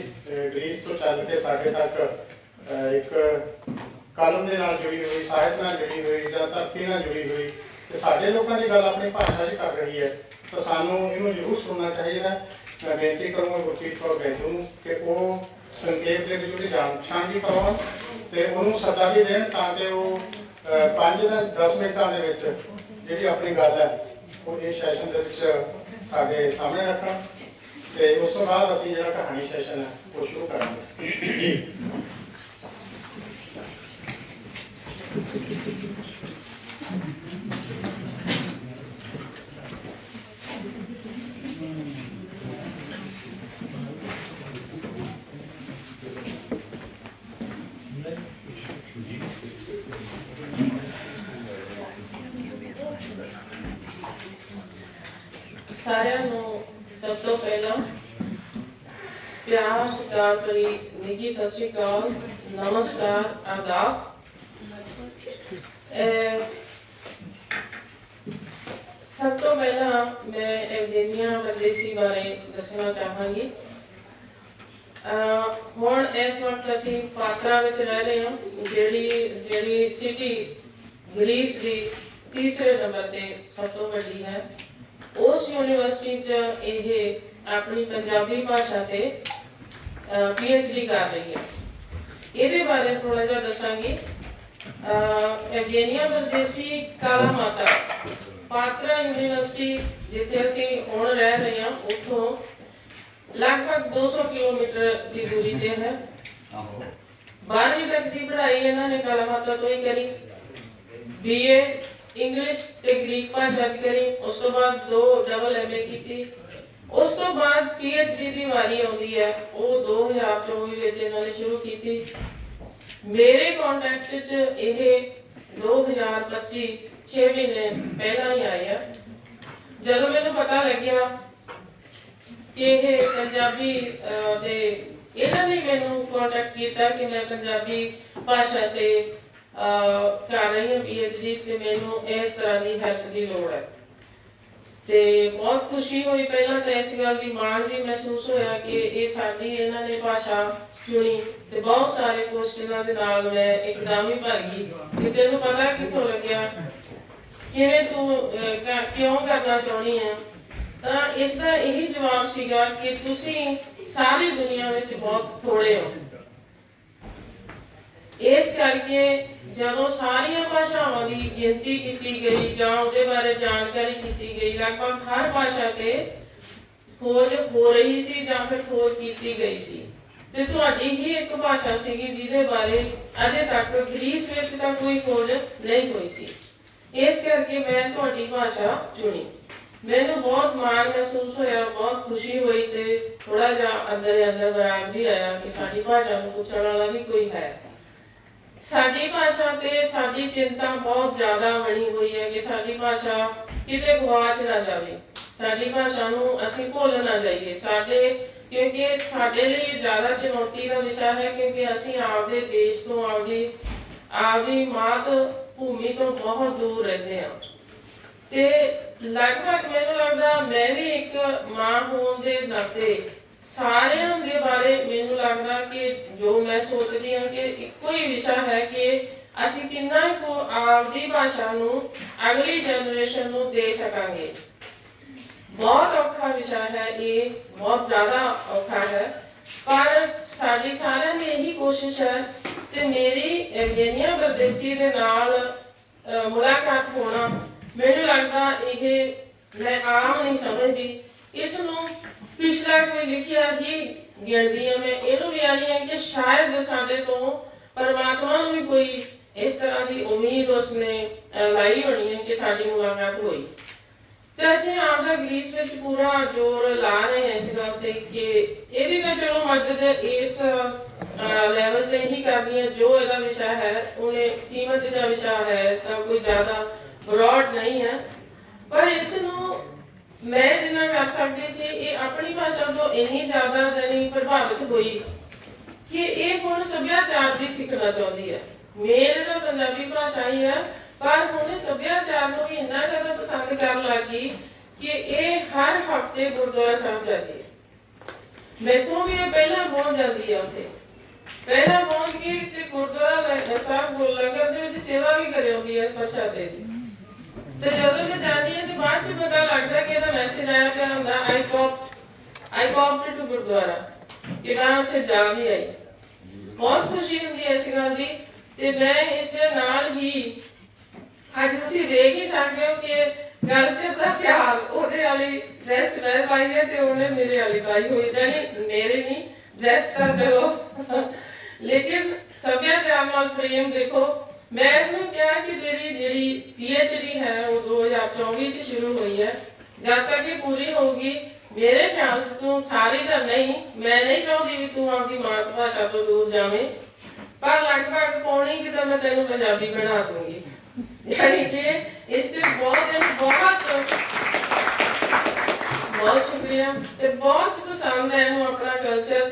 ਗ੍ਰੀਸ ਤੋਂ ਚੱਲ ਕੇ ਸਾਡੇ ਤੱਕ ਇੱਕ ਕਲਮ ਦੇ ਨਾਲ ਜੁੜੀ ਹੋਈ, ਸਾਹਿਤ ਨਾਲ ਜੁੜੀ ਹੋਈ ਜਾਂ ਧਰਤੀ ਨਾਲ ਜੁੜੀ ਹੋਈ, ਤੇ ਸਾਡੇ ਲੋਕਾਂ ਦੀ ਗੱਲ ਆਪਣੀ ਭਾਸ਼ਾ 'ਚ ਕਰ ਰਹੀ ਹੈ, ਤਾਂ ਸਾਨੂੰ ਇਹਨੂੰ ਜ਼ਰੂਰ ਸੁਣਨਾ ਚਾਹੀਦਾ। ਮੈਂ ਬੇਨਤੀ ਕਰੂੰਗਾ ਗੁਰਪ੍ਰੀਤ ਕੌਰ ਗੈਜੂ ਨੂੰ ਕਿ ਉਹ ਸੰਖੇਪ ਦੇ ਵਿੱਚ ਉਹਦੀ ਜਾਣ ਪਛਾਣ ਵੀ ਕਰਵਾਉਣ ਤੇ ਉਹਨੂੰ ਸੱਦਾ ਵੀ ਦੇਣ, ਤਾਂ ਕਿ ਉਹ 5 ਜਾਂ 10 ਮਿੰਟਾਂ ਦੇ ਵਿੱਚ ਜਿਹੜੀ ਆਪਣੀ ਗੱਲ ਹੈ ਉਹ ਇਹ ਸੈਸ਼ਨ ਦੇ ਵਿੱਚ ਸਾਡੇ ਸਾਹਮਣੇ ਰੱਖਣ। ਤੇ ਉਸ ਤੋਂ ਬਾਅਦ ਅਸੀਂ ਜਿਹੜਾ ਕਹਾਣੀ ਸੈਸ਼ਨ ਹੈ ਉਹ ਸ਼ੁਰੂ ਕਰਾਂਗੇ ਜੀ। ਸਾਰਿਆਂ ਨੂੰ ਸਭ ਤੋਂ ਪਹਿਲਾਂ ਪਿਆਰ ਸਤਿਕਾਰ ਭਰੀ ਨਿੱਘੀ ਸਤਿ ਸ਼੍ਰੀ ਅਕਾਲ, ਨਮਸਕਾਰ, ਆਦਾਬ। ਸਭ ਤੋਂ ਪਹਿਲਾਂ ਮੈਂ ਅਰਜੇਨੀਆ ਵਿਦੇਸੀ ਬਾਰੇ ਦੱਸਣਾ ਚਾਹਾਂਗੀ। ਹੁਣ ਇਸ ਵਕਤ ਅਸੀਂ ਪਾਤਰਾ ਵਿੱਚ ਰਹਿ ਰਹੇ ਹਾਂ, ਜਿਹੜੀ ਸਿਟੀ ਗ੍ਰੀਸ ਦੀ ਤੀਸਰੇ ਨੰਬਰ ਤੇ ਸਭ ਤੋਂ ਵੱਡੀ ਹੈ। ਉਸ ਯੂਨੀਵਰਸਿਟੀ 'ਚ ਇਹ ਆਪਣੀ ਪੰਜਾਬੀ ਭਾਸ਼ਾ ਤੇ PhD ਕਰ ਰਹੀ ਹੈ। ਇਹਦੇ ਬਾਰੇ ਥੋੜਾ ਜਿਹਾ ਦੱਸਾਂਗੀ। ਅਰਜੇਨੀਆ ਵਿਦੇਸੀ ਕਾਲਾ ਮਾਤਾ ਪਾਤਰਾ ਯੂਨੀਵਰਸਿਟੀ, ਜਿੱਥੇ ਅਸੀਂ ਹੁਣ ਰਹਿ ਰਹੇ ਹਾਂ, ਉੱਥੋਂ ਲਗਭਗ 200 ਕਿਲੋਮੀਟਰ ਦੀ ਦੂਰੀ ਤੇ ਹੈ। 12ਵੀਂ ਤੱਕ ਦੀ ਪੜ੍ਹਾਈ ਇਹਨਾਂ ਨੇ ਕਾਲਾ ਮਾਤਾ ਤੋਂ ਹੀ ਕਰੀ। BA ਇੰਗਲਿਸ਼ ਤੇ ਗ੍ਰੀਕ ਭਾਸ਼ਾ 'ਚ ਕਰੀ। ਉਸ ਤੋਂ ਬਾਅਦ 2 ਡਬਲ MA ਕੀਤੀ। ਉਸ ਤੋਂ ਬਾਅਦ PhD ਦੀ ਵਾਰੀ ਆਉਂਦੀ ਹੈ, ਉਹ 2024 ਵਿੱਚ ਇਹਨਾਂ ਨੇ ਸ਼ੁਰੂ ਕੀਤੀ। ਮੇਰੇ ਕੰਟੈਕਟ 'ਚ ਇਹ 2025 6 ਮਹੀਨੇ ਪਹਿਲਾਂ ਹੀ ਆਏ ਆ। ਜਦੋਂ ਮੈਨੂੰ ਪਤਾ ਲੱਗਿਆ ਕਿ ਇਹ ਪੰਜਾਬੀ ਤੇ ਇਹਨਾਂ ਨੇ ਮੈਨੂੰ ਕੰਟੈਕਟ ਕੀਤਾ ਕਿ ਮੈਂ ਪੰਜਾਬੀ ਭਾਸ਼ਾ ਤੇ ਕਰ ਰਹੀ ਹਾਂ PhD, ਤੇ ਮੈਨੂੰ ਇਸ ਤਰ੍ਹਾਂ ਦੀ ਹੈਲਪ ਦੀ ਲੋੜ ਹੈ। ਤੇ ਬਹੁਤ ਖੁਸ਼ੀ ਹੋਈ। ਪਹਿਲਾਂ ਤਾਂ ਇਸ ਗੱਲ ਦੀ ਮਾਣ ਵੀ ਮਹਿਸੂਸ ਹੋਇਆ ਕਿ ਇਹ ਸਾਡੀ ਇਹਨਾਂ ਨੇ ਭਾਸ਼ਾ ਚੁਣੀ, ਤੇ ਬਹੁਤ ਸਾਰੇ ਕੁਐਸਚਨਾਂ ਦੇ ਨਾਲ ਮੈਂ ਇੱਕਦਮ ਹੀ ਭਰ ਗਈ ਕਿ ਤੈਨੂੰ ਪਤਾ ਕਿੱਥੋਂ ਲੱਗਿਆ, ਕਿਵੇਂ ਤੂੰ ਕਿਉਂ ਕਰਨਾ ਚਾਹੁੰਦੀ ਹੈ। ਤਾਂ ਇਸ ਦਾ ਇਹੀ ਜਵਾਬ ਸੀਗਾ ਕਿ ਤੁਸੀਂ ਸਾਰੀ ਦੁਨੀਆ ਵਿੱਚ ਬਹੁਤ ਥੋੜੇ ਹੋ। ਇਸ ਕਰਕੇ ਜਦੋਂ ਸਾਰੀਆਂ ਭਾਸ਼ਾਵਾਂ ਦੀ ਗਿਣਤੀ ਕੀਤੀ ਗਈ ਜਾਂ ਉਹਦੇ ਬਾਰੇ ਜਾਣਕਾਰੀ ਕੀਤੀ ਗਈ, ਲਗਭਗ ਹਰ ਭਾਸ਼ਾ ਤੇ ਖੋਜ ਹੋ ਰਹੀ ਸੀ ਜਾਂ ਫਿਰ ਖੋਜ ਕੀਤੀ ਗਈ ਸੀ, ਤੇ ਤੁਹਾਡੀ ਹੀ ਇੱਕ ਭਾਸ਼ਾ ਸੀਗੀ ਜਿਹਦੇ ਬਾਰੇ ਅਜੇ ਤੱਕ ਗ੍ਰੀਸ ਵਿੱਚ ਤਾਂ ਕੋਈ ਖੋਜ ਨਹੀਂ ਹੋਈ ਸੀ। ਇਸ ਕਰਕੇ ਮੈਂ ਤੁਹਾਡੀ ਭਾਸ਼ਾ ਚੁਣੀ। ਮੈਨੂੰ ਬਹੁਤ ਮਾਣ ਮਹਿਸੂਸ ਹੋਇਆ, ਬਹੁਤ ਖੁਸ਼ੀ ਹੋਈ ਤੇ ਥੋੜਾ ਜਿਹਾ ਅੰਦਰ ਵਿਰਾਗ ਵੀ ਆਇਆ ਕਿ ਸਾਡੀ ਭਾਸ਼ਾ ਨੂੰ ਪੁੱਛਣ ਵਾਲਾ ਵੀ ਕੋਈ ਹੈ। ਸਾਡੀ ਭਾਸ਼ਾ ਤੇ ਸਾਡੀ ਚਿੰਤਾ ਬਹੁਤ ਜ਼ਿਆਦਾ ਬਣੀ ਹੋਈ ਹੈ ਕਿ ਸਾਡੀ ਭਾਸ਼ਾ ਕਿਤੇ ਗੁਆਚ ਨਾ ਜਾਵੇ, ਸਾਡੀ ਭਾਸ਼ਾ ਨੂੰ ਅਸੀਂ ਭੁੱਲ ਨਾ ਜਾਈਏ। ਕਿਉਂਕਿ ਸਾਡੇ ਲਈ ਜ਼ਿਆਦਾ ਚੁਣੌਤੀ ਦਾ ਵਿਸ਼ਾ ਹੈ, ਕਿਉਂਕਿ ਅਸੀਂ ਆਪਦੇ ਦੇਸ਼ ਤੋਂ ਆਪਦੀ ਮਾਤ ਭੂਮੀ ਤੋਂ ਬਹੁਤ ਦੂਰ ਰਹਿੰਦੇ ਹਾਂ। ਤੇ ਲਗਭਗ ਮੈਨੂੰ ਲੱਗਦਾ ਮੈਂ ਵੀ ਇੱਕ ਮਾਂ ਹੋਣ ਦੇ ਨਾਤੇ ਸਾਰਿਆਂ ਦੇ ਬਾਰੇ ਮੈਨੂੰ ਲੱਗਦਾ ਕਿ ਜੋ ਮੈਂ ਸੋਚਦੀ ਹਾਂ ਕਿ ਇੱਕੋ ਹੀ ਵਿਸ਼ਾ ਹੈ ਕਿ ਅਸੀਂ ਕਿੰਨਾ ਕੁ ਆਪਦੀ ਭਾਸ਼ਾ ਨੂੰ ਅਗਲੀ ਜਨਰੇਸ਼ਨ ਨੂੰ ਦੇ ਸਕਾਂਗੇ। ਬਹੁਤ ਔਖਾ ਵਿਸ਼ਾ ਹੈ ਇਹ, ਬਹੁਤ ਜ਼ਿਆਦਾ ਔਖਾ ਹੈ, ਪਰ ਸਾਡੀ ਸਾਰਿਆਂ ਦੀ ਇਹੀ ਕੋਸ਼ਿਸ਼ ਹੈ। ਤੇ ਮੇਰੀ ਐਵਜੇਨੀਆ ਬਰਦੇਸੀ ਦੇ ਨਾਲ ਮੁਲਾਕਾਤ ਹੋਣਾ ਮੈਨੂੰ ਲੱਗਦਾ ਇਹ ਮੈਂ ਆਮ ਨਹੀਂ ਸਮਝਦੀ। ਇਸ ਨੂੰ ਪਿਛਲਾ ਕੋਈ ਲਿਖਿਆ ਹੀ ਗਿਣਦੀ ਹਾਂ ਮੈਂ। ਇਹਨੂੰ ਵੀ ਆਣੀ ਹੈ ਕਿ ਸ਼ਾਇਦ ਸਾਡੇ ਤੋਂ ਪਰਮਾਤਮਾ ਨੂੰ ਵੀ ਕੋਈ ਇਸ ਤਰ੍ਹਾਂ ਦੀ ਉਮੀਦ ਉਸਨੇ ਲਾਈ ਹੋਣੀ ਹੈ ਕਿ ਸਾਡੀ ਮੁਲਾਕਾਤ ਹੋਈ। ਤੇ ਅਸੀਂ ਆਪਦਾ ਗ੍ਰੀਸ ਵਿੱਚ ਪੂਰਾ ਜ਼ੋਰ ਲਾ ਰਹੇ ਹਾਂ ਇਸ ਗੱਲ ਤੇ ਕਿ ਇਹਦੀ ਤਾਂ ਚਲੋ ਮਦਦ ਇਸ ਲੈਵਲ ਤੇ ਹੀ ਕਰਨੀ ਹੈ ਜੋ ਇਹਦਾ ਵਿਸ਼ਾ ਹੈ। ਉਹਨੇ ਸੀਮਤ ਦਾ ਵਿਸ਼ਾ ਹੈ ਤਾਂ ਕੋਈ ਜ਼ਿਆਦਾ ਬਰੋਡ ਨਹੀਂ ਹੈ, ਪਰ ਇਸ ਨੂੰ ਮੈਂ ਜਿੰਨਾ ਕਰ ਸਕਦੀ ਸੀ ਇਹ ਆਪਣੀ ਭਾਸ਼ਾ ਤੋਂ ਇੰਨੀ ਜ਼ਿਆਦਾ ਨਹੀਂ ਪ੍ਰਭਾਵਿਤ ਹੋਈ ਕਿ ਇਹ ਹੁਣ ਸੱਭਿਆਚਾਰ ਵੀ ਸਿੱਖਣਾ ਚਾਹੁੰਦੀ ਹੈ। ਮੇਰੇ ਤਾਂ ਪੰਜਾਬੀ ਭਾਸ਼ਾ ਹੀ ਹੈ, ਪਰ ਹੁਣ ਸੱਭਿਆਚਾਰ ਨੂੰ ਵੀ ਇੰਨਾ ਜ਼ਿਆਦਾ ਪਸੰਦ ਕਰਨ ਲੱਗੀ ਕਿ ਇਹ ਹਰ ਹਫ਼ਤੇ ਗੁਰਦੁਆਰਾ ਸਾਹਿਬ ਜਾਂਦੀ ਹੈ। ਮੈਥੋਂ ਵੀ ਇਹ ਪਹਿਲਾਂ ਪਹੁੰਚ ਜਾਂਦੀ ਹੈ, ਉੱਥੇ ਪਹਿਲਾਂ ਪਹੁੰਚ ਕੇ ਤੇ ਗੁਰਦੁਆਰਾ ਸਾਹਿਬ ਲੰਗਰ ਦੇ ਵਿੱਚ ਸੇਵਾ ਵੀ ਕਰ ਆਉਂਦੀ ਹੈ ਪ੍ਰਸ਼ਾਦੇ ਦੀ। ਤੇ ਜਦੋਂ ਮੈਂ ਜਾਂਦੀ ਹਾਂ ਤੇ ਬਾਅਦ ਚ ਪਤਾ ਲੱਗਦਾ ਕਿ ਇਹਦਾ ਮੈਸੇਜ ਆਇਆ ਪਿਆ ਹੁੰਦਾ ਆਈ ਪੌਪਡ ਟੂ ਗੁਰਦੁਆਰਾ, ਕਿ ਮੈਂ ਉੱਥੇ ਜਾ ਵੀ ਆਈ। ਬਹੁਤ ਖੁਸ਼ੀ ਹੁੰਦੀ ਹੈ ਇਸ ਗੱਲ ਦੀ। ਤੇ ਮੈਂ ਇਸ ਦੇ ਨਾਲ ਹੀ ਅੱਜ ਤੁਸੀਂ ਵੇਖ ਹੀ ਸਕਦੇ ਹੋ ਕਿ ਕਲਚਰ ਦਾ ਪਿਆਰ, ਉਹਦੇ ਵਾਲੀ ਡਰੈਸ ਮੈਂ ਪਾਈ ਹੈ ਤੇ ਉਹਨੇ ਮੇਰੇ ਵਾਲੀ ਪਾਈ ਹੋਈ। ਜਾਨੀ ਮੇਰੇ ਨਹੀਂ ਡਰੈਸ ਤਾਂ ਚਲੋ, ਲੇਕਿਨ ਸੱਭਿਆਚਾਰ ਨਾਲ ਪ੍ਰੇਮ ਦੇਖੋ। ਮੈਂ ਇਸਨੂੰ ਕਿਹਾ ਕਿ ਜਿਹੜੀ PhD ਹੈ ਉਹ 2024 ਚ ਸ਼ੁਰੂ ਹੋਈ ਹੈ। ਜਦ ਤੱਕ ਇਹ ਪੂਰੀ ਹੋਊਗੀ ਮੇਰੇ ਖਿਆਲ ਚ ਤੂੰ ਸਾਰੀ ਤਾਂ ਨਹੀਂ, ਮੈਂ ਨਹੀਂ ਚਾਹੁੰਦੀ ਵੀ ਤੂੰ ਆਪਦੀ ਮਾਤ ਭਾਸ਼ਾ ਤੋਂ ਦੂਰ ਜਾਵੇਂ, ਪਰ ਲਗਭਗ ਪੌਣੀ ਕਿ ਤਾਂ ਮੈਂ ਤੈਨੂੰ ਪੰਜਾਬੀ ਬਣਾ ਦੂੰਗੀ। ਯਾਨੀ ਕਿ ਇਸ ਤੇ ਬਹੁਤ ਸ਼ੁਕਰੀਆ ਤੇ ਬਹੁਤ ਪਸੰਦ ਹੈ ਇਹਨੂੰ ਆਪਣਾ ਕਲਚਰ।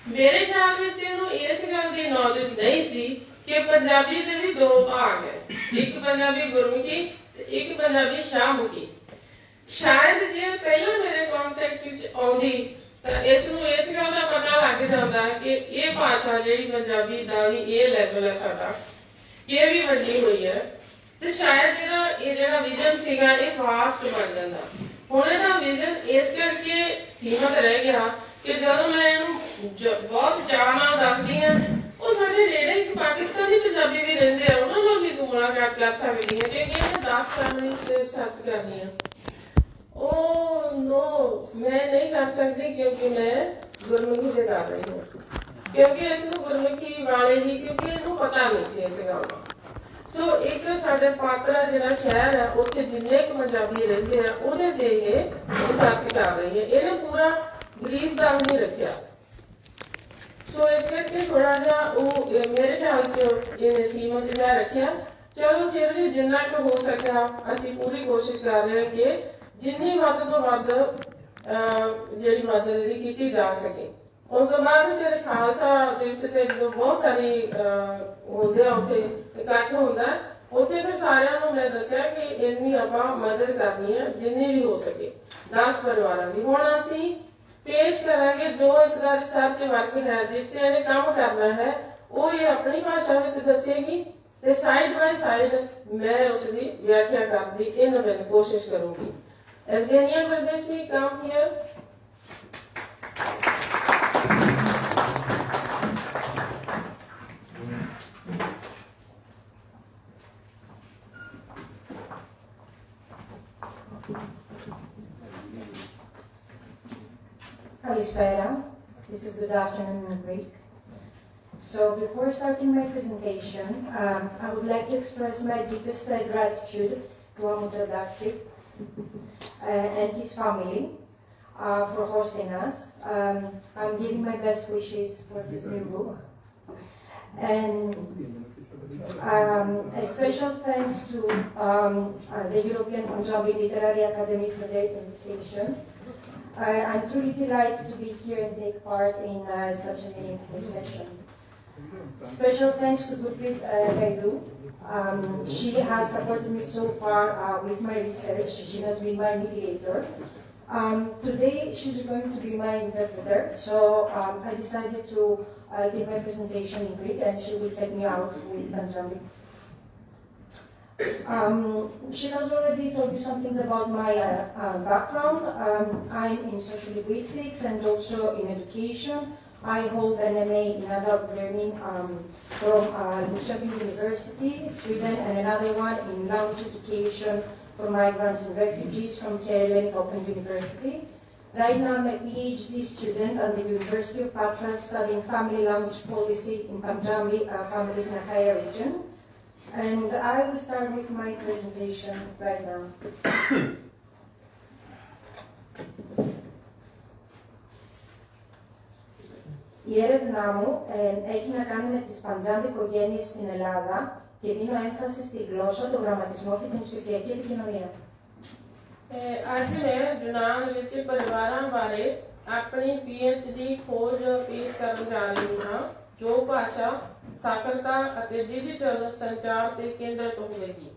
ਮੇਰੇ ਖਿਆਲ ਵਿੱਚ ਇਹਨੂੰ ਇਸ ਗੱਲ ਦੀ ਨੌਲੇਜ ਨਹੀਂ ਸੀ ਕਿ ਪੰਜਾਬੀ ਦੇ ਵੀ ਦੋ ਭਾਗ ਹੈ, ਇੱਕ ਪੰਜਾਬੀ ਗੁਰਮੁਖੀ ਤੇ ਇੱਕ ਪੰਜਾਬੀ ਸ਼ਾਹਮੁਖੀ। ਸ਼ਾਇਦ ਜੇ ਪਹਿਲਾਂ ਮੇਰੇ ਕੰਟੈਕਟ ਵਿੱਚ ਆਉਂਦੀ ਤਾਂ ਇਸ ਨੂੰ ਇਸ ਗੱਲ ਦਾ ਪਤਾ ਲੱਗ ਜਾਂਦਾ ਕਿ ਇਹ ਭਾਸ਼ਾ ਜਿਹੜੀ ਪੰਜਾਬੀ ਦਾ ਵੀ ਇਹ ਲੈਵਲ ਹੈ ਸਾਡਾ, ਇਹ ਵੀ ਵੱਡੀ ਹੋਈ ਹੈ, ਤੇ ਸ਼ਾਇਦ ਇਹ ਜਿਹੜਾ ਵਿਜ਼ਨ ਸੀਗਾ ਇਹ ਫਾਸਟ ਬਣ ਜਾਂਦਾ। ਹੁਣ ਇਹਦਾ ਵਿਜ਼ਨ ਇਸ ਕਰਕੇ ਸੀਮਤ ਰਹਿ ਗਿਆ ਕਿ ਜਦੋਂ ਮੈਂ ਇਹਨੂੰ ਬਹੁਤ ਚਾਅ ਨਾਲ ਦੱਸਦੀ ਹਾਂ, ਉਹ ਸਾਡੇ ਨੇੜੇ ਇੱਕ ਪਾਕਿਸਤਾਨੀ ਪੰਜਾਬੀ ਵੀ ਰਹਿੰਦੇ ਆ, ਉਹਨਾਂ ਨਾਲ ਵੀ ਤੂੰ ਮੁਲਾਕਾਤ ਕਰ ਸਕਦੀ ਹੈ ਕਿਉਂਕਿ ਇਹਨੇ 10 ਕਰਨੀ ਤੇ ਸਰਚ ਕਰਨੀ ਆ। ਉਹ ਨੋ ਮੈਂ ਨਹੀਂ ਕਰ ਸਕਦੀ ਕਿਉਂਕਿ ਮੈਂ ਗੁਰਮੁਖੀ ਤੇ ਕਰ ਰਹੀ ਹਾਂ, ਕਿਉਂਕਿ ਇਸ ਨੂੰ ਗੁਰਮੁਖੀ ਵਾਲੇ ਹੀ, ਕਿਉਂਕਿ ਇਹਨੂੰ ਪਤਾ ਨਹੀਂ ਸੀ ਇਸ ਗੱਲ ਦਾ। ਸੋ ਇੱਕ ਸਾਡੇ ਪਾਤਰਾ ਜਿਹੜਾ ਸ਼ਹਿਰ ਹੈ ਉੱਥੇ ਜਿੰਨੇ ਕੁ ਪੰਜਾਬੀ ਰਹਿੰਦੇ ਆ ਉਹਦੇ ਤੇ ਇਹ ਸਰਚ ਕਰ ਰਹੀ ਹੈ। ਇਹਨੇ ਪੂਰਾ ਗ੍ਰੀਸ ਦਾ ਵੀ ਨਹੀਂ ਰੱਖਿਆ। ਸੋ ਇਸ ਕਰਕੇ ਥੋੜਾ ਜਿਹਾ ਉਹ ਮੇਰੇ ਖਿਆਲ ਚ ਇਹਨੇ ਸੀਮਤ ਜਿਹਾ ਰੱਖਿਆ। ਚਲੋ ਫਿਰ ਵੀ ਜਿੰਨਾ ਕੁ ਹੋ ਸਕਿਆ ਅਸੀਂ ਪੂਰੀ ਕੋਸ਼ਿਸ਼ ਕਰ ਰਹੇ ਹਾਂ ਕਿ ਜਿੰਨੀ ਵੱਧ ਤੋਂ ਵੱਧ ਜਿਹੜੀ ਮਦਦ ਇਹਦੀ ਕੀਤੀ ਜਾ ਸਕੇ। ਉਸ ਤੋਂ ਬਾਅਦ ਫਿਰ ਖਾਲਸਾ ਦਿਵਸ ਤੇ ਜਦੋਂ ਬਹੁਤ ਸਾਰੀ ਹੁੰਦੇ ਆ ਉੱਥੇ ਇਕੱਠ ਹੁੰਦਾ, ਉੱਥੇ ਫਿਰ ਸਾਰਿਆਂ ਨੂੰ ਮੈਂ ਦੱਸਿਆ ਕਿ ਇੰਨੀ ਆਪਾਂ ਮਦਦ ਕਰਨੀ ਹੈ ਜਿੰਨੀ ਵੀ ਹੋ ਸਕੇ 10 ਪਰਿਵਾਰਾਂ ਦੀ। ਹੁਣ ਅਸੀਂ ਪੇਸ਼ ਕਰਾਂਗੇ ਜੋ ਇਸ ਦਾ ਰਿਸਰਚ ਵਰਕ ਹੈ ਜਿਸ ਤੇ ਇਹਨੇ ਕੰਮ ਕਰਨਾ ਹੈ, ਉਹ ਇਹ ਆਪਣੀ ਭਾਸ਼ਾ ਵਿੱਚ ਦੱਸੇਗੀ ਤੇ ਸਾਈਡ ਬਾਈ ਸਾਈਡ ਮੈਂ ਉਸ ਦੀ ਵਿਆਖਿਆ ਕਰਨ ਦੀ ਇਹਨਾਂ ਮੈਂ ਕੋਸ਼ਿਸ਼ ਕਰੂੰਗੀ। Evgenia Berdesny, come here. Kalispera. This is good afternoon in Greek. So before starting my presentation, I would like to express my deepest gratitude to Amutadakti and his family for hosting us. I'm giving my best wishes for this new book. And a special thanks to the European Punjabi Literary Academy for their invitation. I'm truly delighted to be here and take part in such a meaningful session. Special thanks to Gurpreet Gaidu. She has supported me so far with my research. She has been my mediator. Today she's going to be my interpreter, so I decided to give my presentation in Greek and she will help me out with Punjabi. She has already told you some things about my background. I'm in social linguistics and also in education. I hold an MA in adult learning from Linköping University, Sweden, and another one in language education for migrants and refugees from Kerala Open University. Right now I'm a PhD student at the University of Patras studying family language policy in Punjabi families in a higher region. And I will start with my presentation right now. Η έρευνά μου έχει να κάνει με τις Παντζάμπι οικογένειες στην Ελλάδα και δίνω έμφαση στη γλώσσα, τον γραμματισμό και την ψηφιακή επικοινωνία. ਅੱਜ ਮੈਂ ਯੂਨਾਨ ਵਿੱਚ ਪਰਿਵਾਰਾਂ ਬਾਰੇ ਆਪਣੀ PhD ਖੋਜ ਪੇਸ਼ ਕਰਨ ਜਾ ਰਹੀ ਹਾਂ ਜੋ ਭਾਸ਼ਾ, ਸਾਖਰਤਾ ਅਤੇ ਡਿਜੀਟਲ ਸੰਚਾਰ ਤੇ ਕੇਂਦਰਿਤ ਹੋਵੇਗੀ.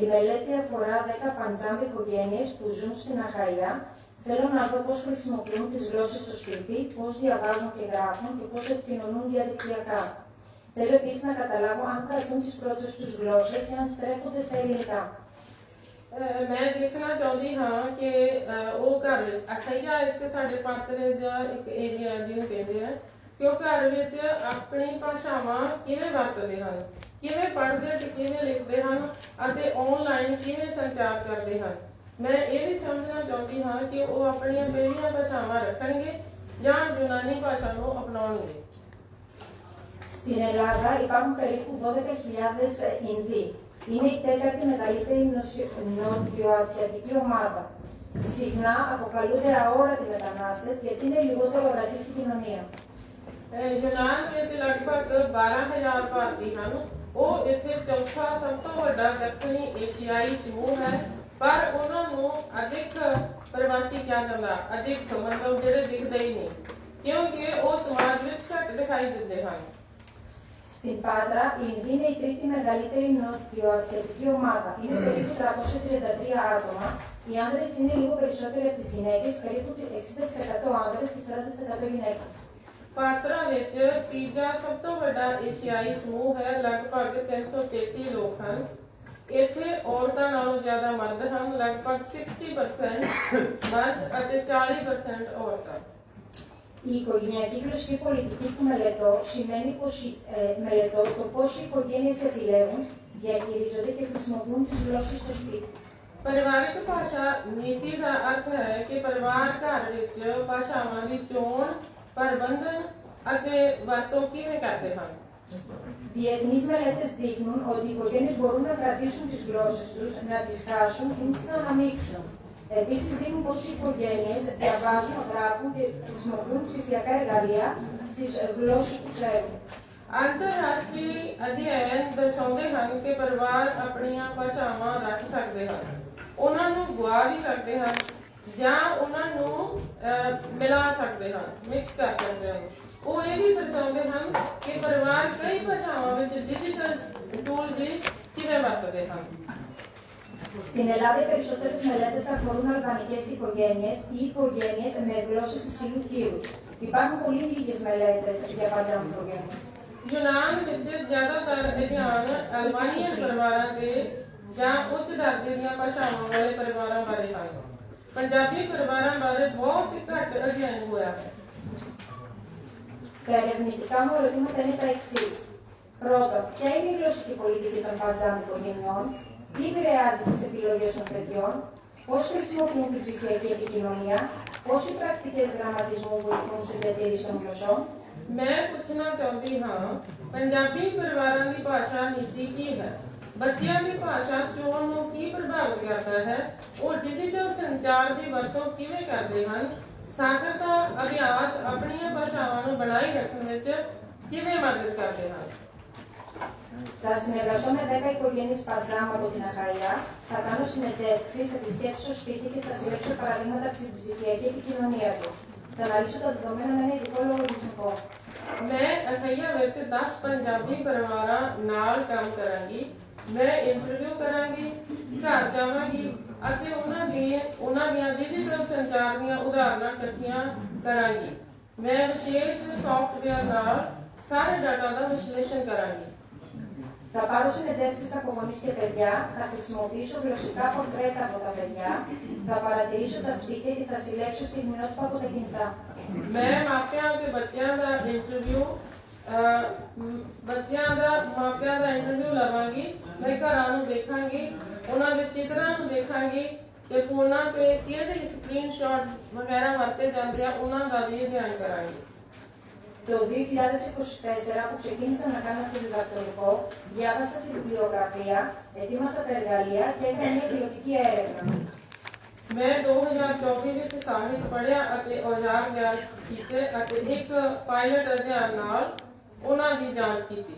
Η μελέτη αφορά 10 Παντζάμπι οικογένειες που ζουν στην Αχαΐα. Θέλω να δω πώς χρησιμοποιούν τις γλώσσες στο σπίτι, πώς διαβάζουν και γράφουν και πώς επικοινωνούν διαδικτυακά. Θέλω επίσης να καταλάβω αν κρατούν τις πρώτες τους γλώσσες ή αν στρέφονται στα ελληνικά. ਮੈਂ ਦੇਖਣਾ ਚਾਹੁੰਦੀ ਹਾਂ ਕਿ ਉਹ ਘਰ ਵਿੱਚ ਅਖਈਆ ਇੱਕ ਸਾਡੇ ਪਾਤਰ ਦਾ ਇੱਕ ਏਰੀਆ ਜਿਹਨੂੰ ਕਹਿੰਦੇ ਆ ਕਿ ਉਹ ਘਰ ਵਿੱਚ ਆਪਣੀ ਭਾਸ਼ਾਵਾਂ ਕਿਵੇਂ ਵਰਤਦੇ ਹਨ, ਕਿਵੇਂ ਪੜ੍ਹਦੇ ਤੇ ਕਿਵੇਂ ਲਿਖਦੇ ਹਨ ਅਤੇ ਆਨਲਾਈਨ ਕਿਵੇਂ ਸੰਚਾਰ ਕਰਦੇ ਹਨ. ਮੈਂ ਇਹ ਵੀ ਸਮਝਣਾ ਚਾਹੁੰਦੀ ਹਾਂ ਕਿ ਉਹ ਆਪਣੀਆਂ ਪਹਿਲੀਆਂ ਭਾਸ਼ਾਵਾਂ ਰੱਖਣਗੇ ਜਾਂ ਯੂਨਾਨੀ ਭਾਸ਼ਾ ਨੂੰ ਅਪਣਾਉਣਗੇ. Στην Ελλάδα υπάρχουν περίπου 12.000 Ινδοί. Είναι η τέταρτη μεγαλύτερη νοτιοασιατική ομάδα. Συχνά αποκαλούνται αόρατοι μετανάστες γιατί είναι λιγότερο ορατοί στην κοινωνία. ਯੂਨਾਨ ਵਿੱਚ ਲਗਭਗ 12,000 ਭਾਰਤੀ ਹਨ. ਉਹ ਇੱਥੇ ਚੌਥਾ ਸਭ ਤੋਂ ਵੱਡਾ ਦੱਖਣੀ ਏਸ਼ੀਆਈ ਸਮੂਹ ਹੈ, ਪਰ ਉਹਨਾਂ ਨੂੰ ਅਧਿਕ ਪ੍ਰਵਾਸੀ ਕਿਹਾ ਜਾਂਦਾ, ਅਧਿਕ ਮਤਲਬ ਜਿਹੜੇ ਦਿਖਦੇ ਹੀ ਨਹੀਂ, ਕਿਉਂਕਿ ਉਹ ਸਮਾਜ ਵਿੱਚ ਘੱਟ ਦਿਖਾਈ ਦਿੰਦੇ ਹਨ. Στην Πάτρα, η Ινδία είναι η τρίτη μεγαλύτερη νοτιοασιατική ομάδα. Είναι περίπου 333 άτομα. Οι άνδρες είναι λίγο περισσότεροι από τις γυναίκες, περίπου 60% άνδρες και 40% γυναίκες. ਪਾਤਰਾ ਵਿੱਚ ਤੀਜਾ ਸਭ ਤੋਂ ਵੱਡਾ ਏਸ਼ੀਆਈ ਸਮੂਹ ਹੈ, ਲਗਭਗ 333 ਲੋਕ ਹਨ. ਇੱਥੇ ਔਰਤਾਂ ਨਾਲੋਂ ਜ਼ਿਆਦਾ ਮਰਦ ਹਨ, ਲਗਭਗ 60% ਮਰਦ ਅਤੇ 40% ਔਰਤਾਂ. Η οικογενειακή γλωσσική πολιτική που μελετώ σημαίνει μελετώ το πώς οι οικογένειες επιλέγουν, διαχειρίζονται και χρησιμοποιούν τις γλώσσες στο σπίτι. ਪਰਿਵਾਰਕ ਭਾਸ਼ਾ ਨੀਤੀ ਦਾ ਅਰਥ ਹੈ ਕਿ ਪਰਿਵਾਰ ਘਰ ਵਿੱਚ ਭਾਸ਼ਾਵਾਂ ਦੀ ਚੋਣ, ਪ੍ਰਬੰਧਨ ਅਤੇ ਵਰਤੋਂ ਕਿਵੇਂ ਕਰਦੇ ਹਨ. Διεθνείς μελέτες δείχνουν ότι οι οικογένειες μπορούν να κρατήσουν τις γλώσσες τους, να τις χάσουν ή να τις αναμίξουν. Επίσης δείχνουν πως οι οικογένειες διαβάζουν, γράφουν και χρησιμοποιούν ψηφιακά εργαλεία στις γλώσσες που ξέρουν. ਅੰਤਰਰਾਸ਼ਟਰੀ ਅਧਿਐਨ ਦਰਸਾਉਂਦੇ ਹਨ ਕਿ ਪਰਿਵਾਰ ਆਪਣੀਆਂ ਭਾਸ਼ਾਵਾਂ ਰੱਖ ਸਕਦੇ ਹਨ, ਉਹਨਾਂ ਨੂੰ ਗਵਾ ਵੀ ਸਕਦੇ ਹਨ ਜਾਂ ਉਹਨਾਂ ਨੂੰ ਮਿਲਾ ਸਕਦੇ ਹਨ, ਮਿਕਸ ਕਰ ਸਕਦੇ ਹਨ. ਉਹ ਇਹ ਵੀ ਦਰਸਾਉਂਦੇ ਹਨ ਕਿ ਪਰਿਵਾਰ ਕਈ ਭਾਸ਼ਾਵਾਂ ਵਿੱਚ ਡਿਜੀਟਲ ਟੂਲ ਵੀ ਕਿਵੇਂ ਵਰਤਦੇ ਹਨ. Στην Ελλάδα, οι περισσότερες μελέτες αφορούν αλβανικές οικογένειες ή οικογένειες με γλώσσες υψηλού κύρους. Υπάρχουν πολύ λίγες μελέτες για Παντζάμπι οικογένειες. ਯੂਨਾਨ ਵਿੱਚ ਜ਼ਿਆਦਾਤਰ ਅਧਿਐਨ ਅਲਬਾਨੀਅਨ ਪਰਿਵਾਰਾਂ ਦੇ ਜਾਂ ਉੱਚ ਦਰਜੇ ਦੀਆਂ ਭਾਸ਼ਾਵਾਂ ਵਾਲੇ ਪਰਿਵਾਰਾਂ ਬਾਰੇ ਹਨ. ਪੰਜਾਬੀ ਪਰਿਵਾਰਾਂ ਬਾਰੇ ਬਹੁਤ ਹੀ ਘੱਟ ਅਧਿਐਨ ਹੋਇਆ ਹੈ. Τα ερευνητικά μου ερωτήματα είναι τα εξής. Πρώτον, ποια είναι η γλωσσική πολιτική των Παντζάμπι οικογενειών, τι επηρεάζει τις επιλογές των παιδιών, πώς χρησιμοποιούν την ψηφιακή επικοινωνία, Πώς οι πρακτικές γραμματισμού βοηθούν στη διατήρηση των γλωσσών? मैं पूछना चाहती हाँ पंजाबी परिवारों की भाषा नीति की है बच्चों की भाषा चोण ਨੂੰ ਕੀ ਪ੍ਰਭਾਵਿਤ ਕਰਦਾ ਹੈ ਉਹ ਡਿਜੀਟਲ ਸੰਚਾਰ ਦੀ ਵਰਤੋਂ ਕਿਵੇਂ ਕਰਦੇ ਹਨ ਸਾਖਰਤਾ ਅਭਿਆਸ ਆਪਣੀਆਂ ਭਾਸ਼ਾਵਾਂ ਨੂੰ ਬਣਾਈ ਰੱਖਣ ਵਿੱਚ ਕਿਵੇਂ ਮਦਦ ਕਰਦੇ ਹਨ Θα συνεργαστώ με 10 οικογένειες Πατζάμ από την Αχαϊά, θα κάνω συνεντεύξεις, επισκέψεις στο σπίτι και θα συλλέξω παραδείγματα από την ψηφιακή επικοινωνία τους. Θα αναλύσω τα δεδομένα με ένα ειδικό λογισμικό. मैं अखैया ਵਿੱਚ 10 ਪੰਜਾਬੀ ਪਰਿਵਾਰਾਂ ਨਾਲ ਕੰਮ ਕਰਾਂਗੀ मैं ਇੰਟਰਵਿਊ ਕਰਾਂਗੀ ਘਰ ਜਾਵਾਂਗੀ ਅਤੇ ਉਹਨਾਂ ਦੀਆਂ ਡਿਜੀਟਲ ਸੰਚਾਰ ਦੀਆਂ ਉਦਾਹਰਨਾਂ ਇਕੱਠੀਆਂ ਕਰਾਂਗੀ मैं ਵਿਸ਼ੇਸ਼ ਸੌਫਟਵੇਅਰ ਨਾਲ ਸਾਰੇ ਡਾਟਾ ਦਾ ਵਿਸ਼ਲੇਸ਼ਣ ਕਰਾਂਗੀ Θα πάρω συνεντεύξεις από γονείς και παιδιά, θα χρησιμοποιήσω γλωσσικά πορτρέτα από τα παιδιά, θα παρατηρήσω τα speaker και θα συλλέξω στιγμιότυπα από τα κινητά. मैं ਮਾਪਿਆਂ ਤੇ ਬੱਚਿਆਂ ਦਾ ਇੰਟਰਵਿਊ ਲਵਾਂਗੀ ਮੈਂ ਘਰਾਂ ਨੂੰ ਦੇਖਾਂਗੀ ਉਹਨਾਂ ਦੇ ਚਿੱਤਰਾਂ ਨੂੰ ਦੇਖਾਂਗੀ ਤੇ ਫੋਨਾਂ ਤੇ ਕਿਹੜੇ ਸਕਰੀਨਸ਼ਾਟ ਵਗੈਰਾ ਵਰਤੇ ਜਾਂਦੇ ਆ ਉਹਨਾਂ ਦਾ ਵੀ ਧਿਆਨ ਕਰਾਂਗੀ Το 2024 που ξεκίνησα να κάνω το διδακτορικό, διάβασα τη βιβλιογραφία, ετοίμασα τα εργαλεία και έκανα μια πιλωτική έρευνα. मैं 2024 ਵਿੱਚ ਸਾਹਿਤ ਪੜ੍ਹਿਆ ਅਤੇ ਔਜ਼ਾਰ ਗਿਆਨ ਕੀਤੇ ਅਤੇ ਇੱਕ ਪਾਇਲਟ ਅਧਿਐਨ ਨਾਲ ਉਹਨਾਂ ਦੀ ਜਾਂਚ ਕੀਤੀ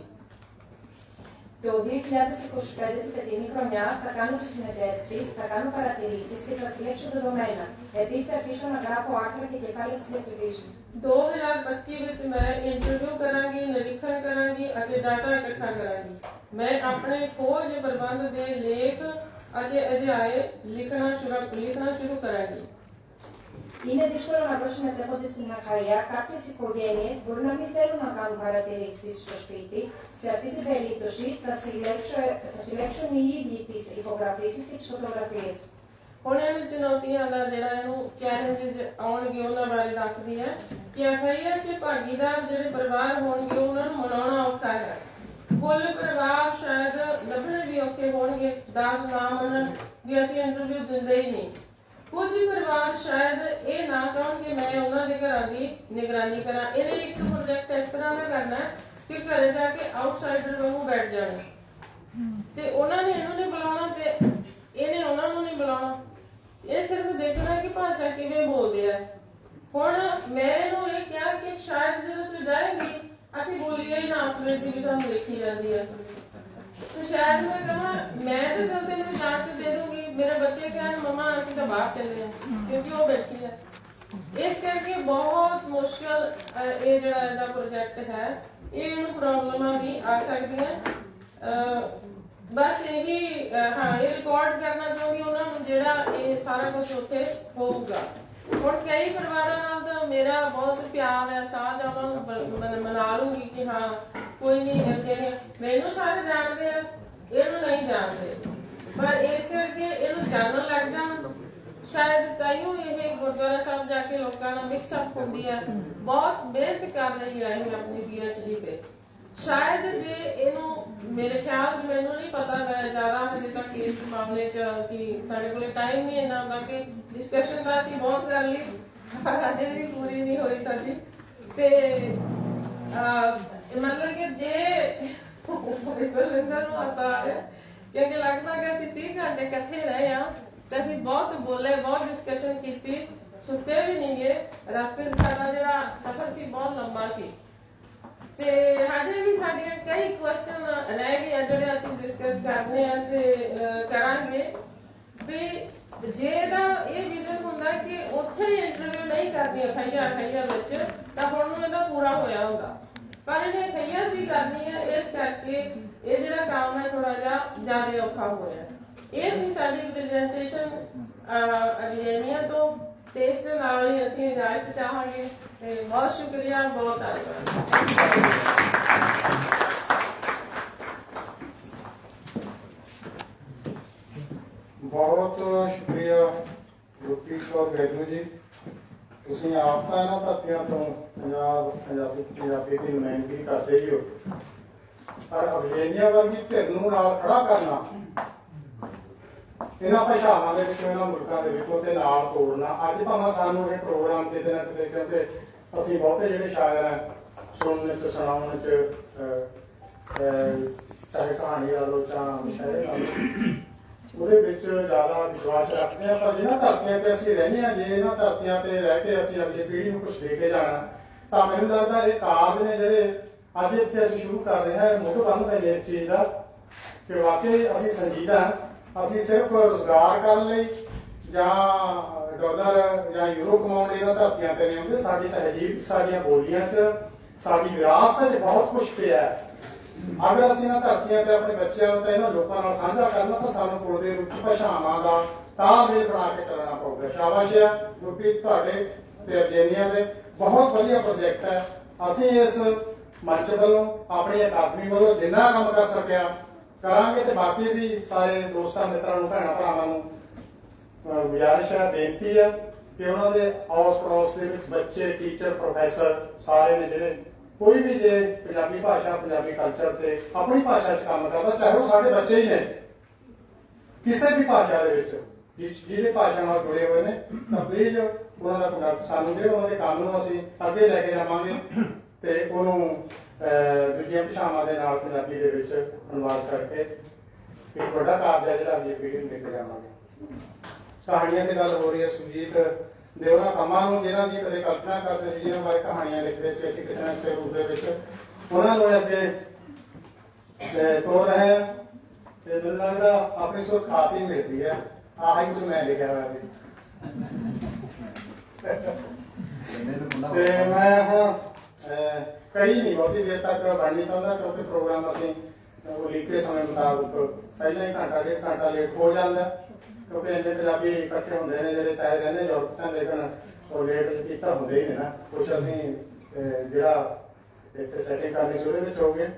Το 2025 την φετινή χρονιά θα κάνω τις συνεντεύξεις, θα κάνω παρατηρήσεις και θα συλλέξω δεδομένα. Επίσης θα αρχίσω να γράφω άρθρα και κεφάλαια της διατριβής μου. 2025 ਵਿੱਚ ਮੈਂ ਇੰਟਰਵਿਊ ਕਰਾਂਗੀ ਨਿਰੀਖਣ ਕਰਾਂਗੀ ਅਤੇ ਡਾਟਾ ਇਕੱਠਾ ਕਰਾਂਗੀ ਮੈਂ ਆਪਣੇ ਖੋਜ ਪ੍ਰਬੰਧ ਦੇ ਲੇਖ ਅਤੇ ਅਧਿਆਏ ਲਿਖਣਾ ਸ਼ੁਰੂ ਕਰਾਂਗੀ Είναι δύσκολο να βρω συμμετέχοντες στην Αχαϊά. Κάποιες οικογένειες μπορεί να μην θέλουν να κάνουν παρατηρήσεις στο σπίτι. Σε αυτή την περίπτωση θα συλλέξουν οι ίδιοι τις ηχογραφήσεις και τις φωτογραφίες. ਹੁਣ ਇਹਨਾਂ ਚੁਣੌਤੀਆਂ ਦਾ ਜਿਹੜਾ ਇਹਨੂੰ ਚੈਲੰਜਸ ਆਉਣਗੇ ਉਹਨਾਂ ਬਾਰੇ ਦੱਸਦੀ ਹੈ ਕਿ ਅਖਾਈਆ ਚ ਭਾਗੀਦਾਰ ਜਿਹੜੇ ਪਰਿਵਾਰ ਹੋਣਗੇ ਉਹਨਾਂ ਨੂੰ ਮਨਾਉਣਾ ਔਖਾ ਹੈ ਕੁੱਲ ਪਰਿਵਾਰ ਸ਼ਾਇਦ ਲੱਭਣੇ ਵੀ ਔਖੇ ਹੋਣਗੇ ਦਾਸ ਨਾ ਮੰਨਣ ਵੀ ਅਸੀਂ ਇੰਟਰਵਿਊ ਦਿੰਦੇ ਹੀ ਨਹੀਂ ਕੁਝ ਪਰਿਵਾਰ ਸ਼ਾਇਦ ਇਹ ਨਾ ਚਾਹਣ ਕਿ ਮੈਂ ਉਹਨਾਂ ਦੇ ਘਰਾਂ ਦੀ ਨਿਗਰਾਨੀ ਕਰਾਂ ਇਹਨੇ ਇੱਕ ਪ੍ਰੋਜੈਕਟ ਇਸ ਤਰ੍ਹਾਂ ਦਾ ਕਰਨਾ ਕਿ ਘਰੇ ਜਾ ਕੇ ਆਊਟਸਾਈਡਰ ਵਾਂਗੂ ਬੈਠ ਜਾਣਾ ਤੇ ਉਹਨਾਂ ਨੇ ਇਹਨੂੰ ਨਹੀਂ ਬੁਲਾਉਣਾ ਤੇ ਇਹਨੇ ਉਹਨਾਂ ਨੂੰ ਨਹੀਂ ਬੁਲਾਉਣਾ ਇਹ ਸਿਰਫ ਦੇਖਣਾ ਕਿ ਭਾਸ਼ਾ ਕਿਵੇਂ ਬੋਲਦੇ ਆ ਹੁਣ ਮੈਂ ਇਹਨੂੰ ਇਹ ਕਿਹਾ ਕਿ ਸ਼ਾਇਦ ਜਦੋਂ ਤੂੰ ਜਾਏਗੀ ਅਸੀਂ ਬੋਲੀਏ ਹੀ ਨਾ ਆਪਣੇ ਦੀ ਵੀ ਤੁਹਾਨੂੰ ਦੇਖੀ ਜਾਂਦੀ ਹੈ तो शायद मैं कहा मैं तो चलते मैं जान के दे दूंगी मेरे बच्चे क्या है मम्मा ਅਸੀਂ ਤਾਂ ਬਾਹਰ ਚੱਲੇ ਆ ਕਿਉਂਕਿ ਉਹ ਬੈਠੀ ਹੈ ਇਸ ਕਰਕੇ ਬਹੁਤ ਮੁਸ਼ਕਲ ਇਹ ਜਿਹੜਾ ਇਹਦਾ ਪ੍ਰੋਜੈਕਟ ਹੈ ਇਹਨੂੰ ਪ੍ਰੋਬਲਮਾਂ ਵੀ ਆ ਸਕਦੀਆਂ ਬਸ ਇਹ ਵੀ ਹਾਂ ਇਹ ਰਿਕਾਰਡ ਕਰਨਾ ਚਾਹੁੰਦੀ ਉਹਨਾਂ ਨੂੰ ਜਿਹੜਾ ਇਹ ਸਾਰਾ ਕੁਝ ਉੱਥੇ ਹੋਊਗਾ ਹੁਣ ਕਈ ਪਰਿਵਾਰਾਂ ਨਾਲ ਤਾਂ ਮੇਰਾ ਬਹੁਤ ਪਿਆਰ ਹੈ ਸਾਥ ਉਹਨਾਂ ਨੂੰ ਮਨਾ ਲੂੰਗੀ ਕਿ ਹਾਂ ਕੋਈ ਨਹੀਂ ਮੈਨੂੰ ਸਾਰੇ ਜਾਣਦੇ ਆ ਇਹਨੂੰ ਨਹੀਂ ਜਾਣਦੇ ਪਰ ਇਸ ਕਰਕੇ ਇਹਨੂੰ ਜਾਣਨ ਲੱਗ ਜਾਣ ਸ਼ਾਇਦ ਤਾਈਓ ਇਹ ਗੁਰਦੁਆਰਾ ਸਾਹਿਬ ਜਾ ਕੇ ਲੋਕਾਂ ਨਾਲ ਮਿਕਸ ਅਪ ਹੁੰਦੀ ਹੈ ਬਹੁਤ ਮਿਹਨਤ ਕਰ ਰਹੀ ਹੈ ਇਹ ਆਪਣੀ PhD ਤੇ ਸ਼ਾਇਦ ਜੇ ਇਹਨੂੰ ਮੇਰੇ ਖਿਆਲ ਮੈਨੂੰ ਨਹੀਂ ਪਤਾ ਹੈ ਜ਼ਿਆਦਾ ਹਜੇ ਤੱਕ ਇਸ ਮਾਮਲੇ 'ਚ ਅਸੀਂ ਸਾਡੇ ਕੋਲੇ ਟਾਈਮ ਨਹੀਂ ਇੰਨਾ ਹੁੰਦਾ ਕਿ ਡਿਸਕਸ਼ਨ ਤਾਂ ਅਸੀਂ ਬਹੁਤ ਕਰ ਲਈ ਅਜੇ ਵੀ ਪੂਰੀ ਨਹੀਂ ਹੋਈ ਸਾਡੀ ਤੇ ਮਤਲਬ ਕਿ ਜੇ ਨੂੰ ਆਤਾ ਹੈ ਕਿਉਂਕਿ ਲੱਗਦਾ ਕਿ ਅਸੀਂ 30 ਘੰਟੇ ਇਕੱਠੇ ਰਹੇ ਆ ਤੇ ਅਸੀਂ ਬਹੁਤ ਬੋਲੇ ਬਹੁਤ ਡਿਸਕਸ਼ਨ ਕੀਤੀ ਸੁੱਤੇ ਵੀ ਨਹੀਂ ਗਏ ਰਸਤੇ 'ਚ ਸਾਡਾ ਜਿਹੜਾ ਸਫ਼ਰ ਸੀ ਬਹੁਤ ਲੰਮਾ ਸੀ ਤੇ ਹਜੇ ਵੀ ਸਾਡੇ ਕਈ ਕੁਐਸਚਨ ਰਹਿ ਗਏ ਜਿਹੜੇ ਅਸੀਂ ਡਿਸਕਸ ਕਰਨੇ ਆ ਤੇ ਕਰਾਂਗੇ ਵੀ ਜੇ ਦਾ ਇਹ ਵਿਜ਼ਨ ਹੁੰਦਾ ਕਿ ਉੱਥੇ ਇੰਟਰਵਿਊ ਨਹੀਂ ਕਰਨੀ ਅਖਾਈਆ ਵਿੱਚ ਤਾਂ ਹੁਣ ਨੂੰ ਇਹਦਾ ਪੂਰਾ ਹੋਇਆ ਹੁੰਦਾ ਪਰ ਇਹਨੇ ਅਖਾਈਆ ਦੀ ਕਰਨੀ ਹੈ ਇਸ ਕਰਕੇ ਇਹ ਜਿਹੜਾ ਕੰਮ ਹੈ ਥੋੜਾ ਜਿਹਾ ਜ਼ਿਆਦਾ ਔਖਾ ਹੋ ਰਿਹਾ ਇਹ ਸੀ ਸਾਡੀ ਪ੍ਰੈਜੈਂਟੇਸ਼ਨ ਅਜਿਹਨੀਆਂ ਤੋਂ ਤੇ ਇਸ ਦੇ ਨਾਲ ਹੀ ਅਸੀਂ ਇਜਾਜ਼ਤ ਚਾਹਾਂਗੇ ਤੇ ਬਹੁਤ ਸ਼ੁਕਰੀਆ ਬਹੁਤ ਧੰਨਵਾਦ ਬਹੁਤ ਸ਼ੁਕਰੀਆ ਗੁਰਪ੍ਰੀਤ ਕੌਰ ਗੈਦੂ ਜੀ ਤੁਸੀਂ ਆਪ ਤਾਂ ਇਹਨਾਂ ਧਰਤੀਆਂ ਤੋਂ ਪੰਜਾਬੀ ਦੀ ਨੁਮਾਇੰਦਗੀ ਕਰਦੇ ਹੀ ਹੋ ਪਰ ਅਰਜੇਨੀਆ ਵਰਗੀ ਧਿਰ ਨੂੰ ਨਾਲ ਖੜਾ ਕਰਨਾ ਇਹਨਾਂ ਭਾਸ਼ਾਵਾਂ ਦੇ ਵਿੱਚੋਂ, ਇਹਨਾਂ ਮੁਲਕਾਂ ਦੇ ਵਿੱਚੋਂ ਤੇ ਨਾਲ ਤੋੜਨਾ। ਅੱਜ ਭਾਵੇਂ ਸਾਨੂੰ ਇਹ ਪ੍ਰੋਗਰਾਮ ਕਿਤੇ ਨਾ ਕਿਤੇ, ਕਿਉਂਕਿ ਅਸੀਂ ਬਹੁਤੇ ਜਿਹੜੇ ਸ਼ਾਇਰ ਹੈ ਸੁਣਨ ਚ ਸੁਣਾਉਣ ਚ ਚਾਹੇ ਕਹਾਣੀ ਲਾ ਲਓ ਜਾਂ ਸ਼ਾਇਰ ਲਾ ਲਓ, ਉਹਦੇ ਵਿੱਚ ਜ਼ਿਆਦਾ ਵਿਸ਼ਵਾਸ ਰੱਖਦੇ ਹਾਂ। ਪਰ ਜਿਹਨਾਂ ਧਰਤੀਆਂ ਤੇ ਅਸੀਂ ਰਹਿੰਦੇ ਹਾਂ, ਜੇ ਇਹਨਾਂ ਧਰਤੀਆਂ ਤੇ ਰਹਿ ਕੇ ਅਸੀਂ ਅਗਲੀ ਪੀੜ੍ਹੀ ਨੂੰ ਕੁਛ ਦੇ ਕੇ ਜਾਣਾ, ਤਾਂ ਮੈਨੂੰ ਲੱਗਦਾ ਇਹ ਕਾਰਜ ਨੇ ਜਿਹੜੇ ਅੱਜ ਇੱਥੇ ਅਸੀਂ ਸ਼ੁਰੂ ਕਰ ਰਹੇ ਹਾਂ, ਮੁੱਢ ਬੰਨ੍ਹਦੇ ਨੇ ਇਸ ਚੀਜ਼ ਦਾ ਕਿ ਵਾਕਈ ਅਸੀਂ ਸੰਜੀਦਾ ਹਾਂ। ਅਸੀਂ ਸਿਰਫ ਰੁਜ਼ਗਾਰ ਕਰਨ ਲਈ ਜਾਂ ਡਾਲਰ ਜਾਂ ਯੂਰੋ ਕਮਾਉਣ ਲਈ ਇਹਨਾਂ ਧਰਤੀਆਂ ਤੇ ਨਹੀਂ ਹੁੰਦੇ। ਸਾਡੀ ਤਹਿਜੀਬ, ਸਾਡੀਆਂ ਬੋਲੀਆਂ 'ਚ, ਸਾਡੀ ਵਿਰਾਸਤ 'ਚ ਬਹੁਤ ਕੁਛ ਪਿਆ ਹੈ। ਅਗਰ ਅਸੀਂ ਇਹਨਾਂ ਧਰਤੀਆਂ ਤੇ ਆਪਣੇ ਬੱਚਿਆਂ ਨੂੰ ਤੇ ਇਹਨਾਂ ਲੋਕਾਂ ਨਾਲ ਸਾਂਝਾ ਕਰਨਾ, ਤਾਂ ਸਾਨੂੰ ਕੋਲ ਦੇ ਰੂਪੀ ਭਾਸ਼ਾਵਾਂ ਦਾ ਤਾਲਮੇਲ ਬਣਾ ਕੇ ਚੱਲਣਾ ਪਊਗਾ। ਸ਼ਾਬਾਸ਼ ਹੈ ਗੁਰਪ੍ਰੀਤ, ਤੁਹਾਡੇ ਤੇ ਅਰਜੇਨੀਆ ਦੇ ਬਹੁਤ ਵਧੀਆ ਪ੍ਰੋਜੈਕਟ ਹੈ। ਅਸੀਂ ਇਸ ਮੰਚ ਵੱਲੋਂ, ਆਪਣੀ ਅਕਾਦਮੀ ਵੱਲੋਂ ਜਿੰਨਾ ਕੰਮ ਕਰ ਸਕਿਆ ਕਰਾਂਗੇ, ਤੇ ਬਾਕੀ ਵੀ ਸਾਰੇ ਦੋਸਤਾਂ ਮਿੱਤਰਾਂ ਨੂੰ, ਭੈਣਾਂ ਭਰਾਵਾਂ ਨੂੰ ਗੁਜ਼ਾਰਿਸ਼ ਹੈ, ਬੇਨਤੀ ਹੈ ਕਿ ਉਹਨਾਂ ਦੇ ਆਸ ਪੜੋਸ ਦੇ ਵਿੱਚ ਬੱਚੇ, ਟੀਚਰ, ਪ੍ਰੋਫੈਸਰ ਸਾਰੇ ਨੇ ਜਿਹੜੇ ਕੋਈ ਵੀ ਜੇ ਪੰਜਾਬੀ ਭਾਸ਼ਾ, ਪੰਜਾਬੀ ਕਲਚਰ ਤੇ ਆਪਣੀ ਭਾਸ਼ਾ 'ਚ ਕੰਮ ਕਰਦਾ, ਚਾਹੇ ਉਹ ਸਾਡੇ ਬੱਚੇ ਹੀ ਨੇ, ਕਿਸੇ ਵੀ ਭਾਸ਼ਾ ਦੇ ਵਿੱਚ ਜਿਹੜੇ ਭਾਸ਼ਾ ਨਾਲ ਜੁੜੇ ਹੋਏ ਨੇ, ਤਾਂ ਪਲੀਜ਼ ਉਹਨਾਂ ਦਾ ਕੰਟੈਕਟ ਸਾਨੂੰ ਦਿਓ। ਉਹਨਾਂ ਦੇ ਕੰਮ ਨੂੰ ਅਸੀਂ ਅੱਗੇ ਲੈ ਕੇ ਜਾਵਾਂਗੇ ਤੇ ਉਹਨੂੰ ਦੂਜੀਆਂ ਭਾਸ਼ਾਵਾਂ ਦੇ ਨਾਲ ਪੰਜਾਬੀ ਦੇ ਵਿੱਚ ਅਨੁਵਾਦ ਕਰਕੇ ਇੱਕ ਵੱਡਾ ਕਾਰਜ ਹੈ ਜਿਹੜਾ ਅਗਲੀ ਪੀੜ੍ਹੀ ਨੂੰ ਲੈ ਕੇ ਜਾਵਾਂਗੇ। ਕਹਾਣੀਆਂ ਦੀ ਗੱਲ ਹੋ ਰਹੀ ਹੈ, ਸੁਰਜੀਤ ਦੇ ਉਹਨਾਂ ਕੰਮਾਂ ਨੂੰ ਜਿਹਨਾਂ ਦੀ ਕਦੇ ਕਲਪਨਾ ਕਰਦੇ ਸੀ, ਜਿਹਨਾਂ ਬਾਰੇ ਕਹਾਣੀਆਂ ਲਿਖਦੇ ਸੀ, ਅਸੀਂ ਕਿਸੇ ਨਾ ਕਿਸੇ ਰੂਪ ਦੇ ਵਿੱਚ ਉਹਨਾਂ ਨੂੰ ਅੱਗੇ ਤੋਰ ਰਹੇ ਹਾਂ। ਤੇ ਮੈਨੂੰ ਲੱਗਦਾ ਆਪਣੀ ਸੁਰ ਖਾਸ ਹੀ ਮਿਲਦੀ ਹੈ। ਆਹ ਹੀ ਕੁਝ ਮੈਂ ਲਿਖਿਆ ਹੋਇਆ ਸੀ ਤੇ ਮੈਂ ਹੁਣ ਕੜੀ ਨਹੀਂ ਬਹੁਤੀ ਦੇਰ ਤੱਕ ਬਣਨੀ ਚਾਹੁੰਦਾ, ਕਿਉਂਕਿ ਪ੍ਰੋਗਰਾਮ ਅਸੀਂ ਉਲੀਕੇ ਸਮੇਂ ਮੁਤਾਬਕ ਪਹਿਲਾਂ ਹੀ ਘੰਟਾ ਡੇਢ ਘੰਟਾ ਲੇਟ ਹੋ ਜਾਂਦਾ, ਕਿਉਂਕਿ ਇੰਨੇ ਪੰਜਾਬੀ ਇਕੱਠੇ ਹੁੰਦੇ ਨੇ ਜਿਹੜੇ ਚਾਹੇ ਰਹਿੰਦੇ ਯੂਰਪ 'ਚ, ਲੇਕਿਨ ਉਹ ਲੇਟ ਕੀਤਾ ਹੁੰਦੇ ਹੀ ਨੇ ਨਾ। ਕੁਛ ਅਸੀਂ ਜਿਹੜਾ ਇੱਥੇ ਸੈਟਿੰਗ ਕਰਨੀ ਸੀ ਉਹਦੇ ਵਿੱਚ ਹੋ ਗਏ।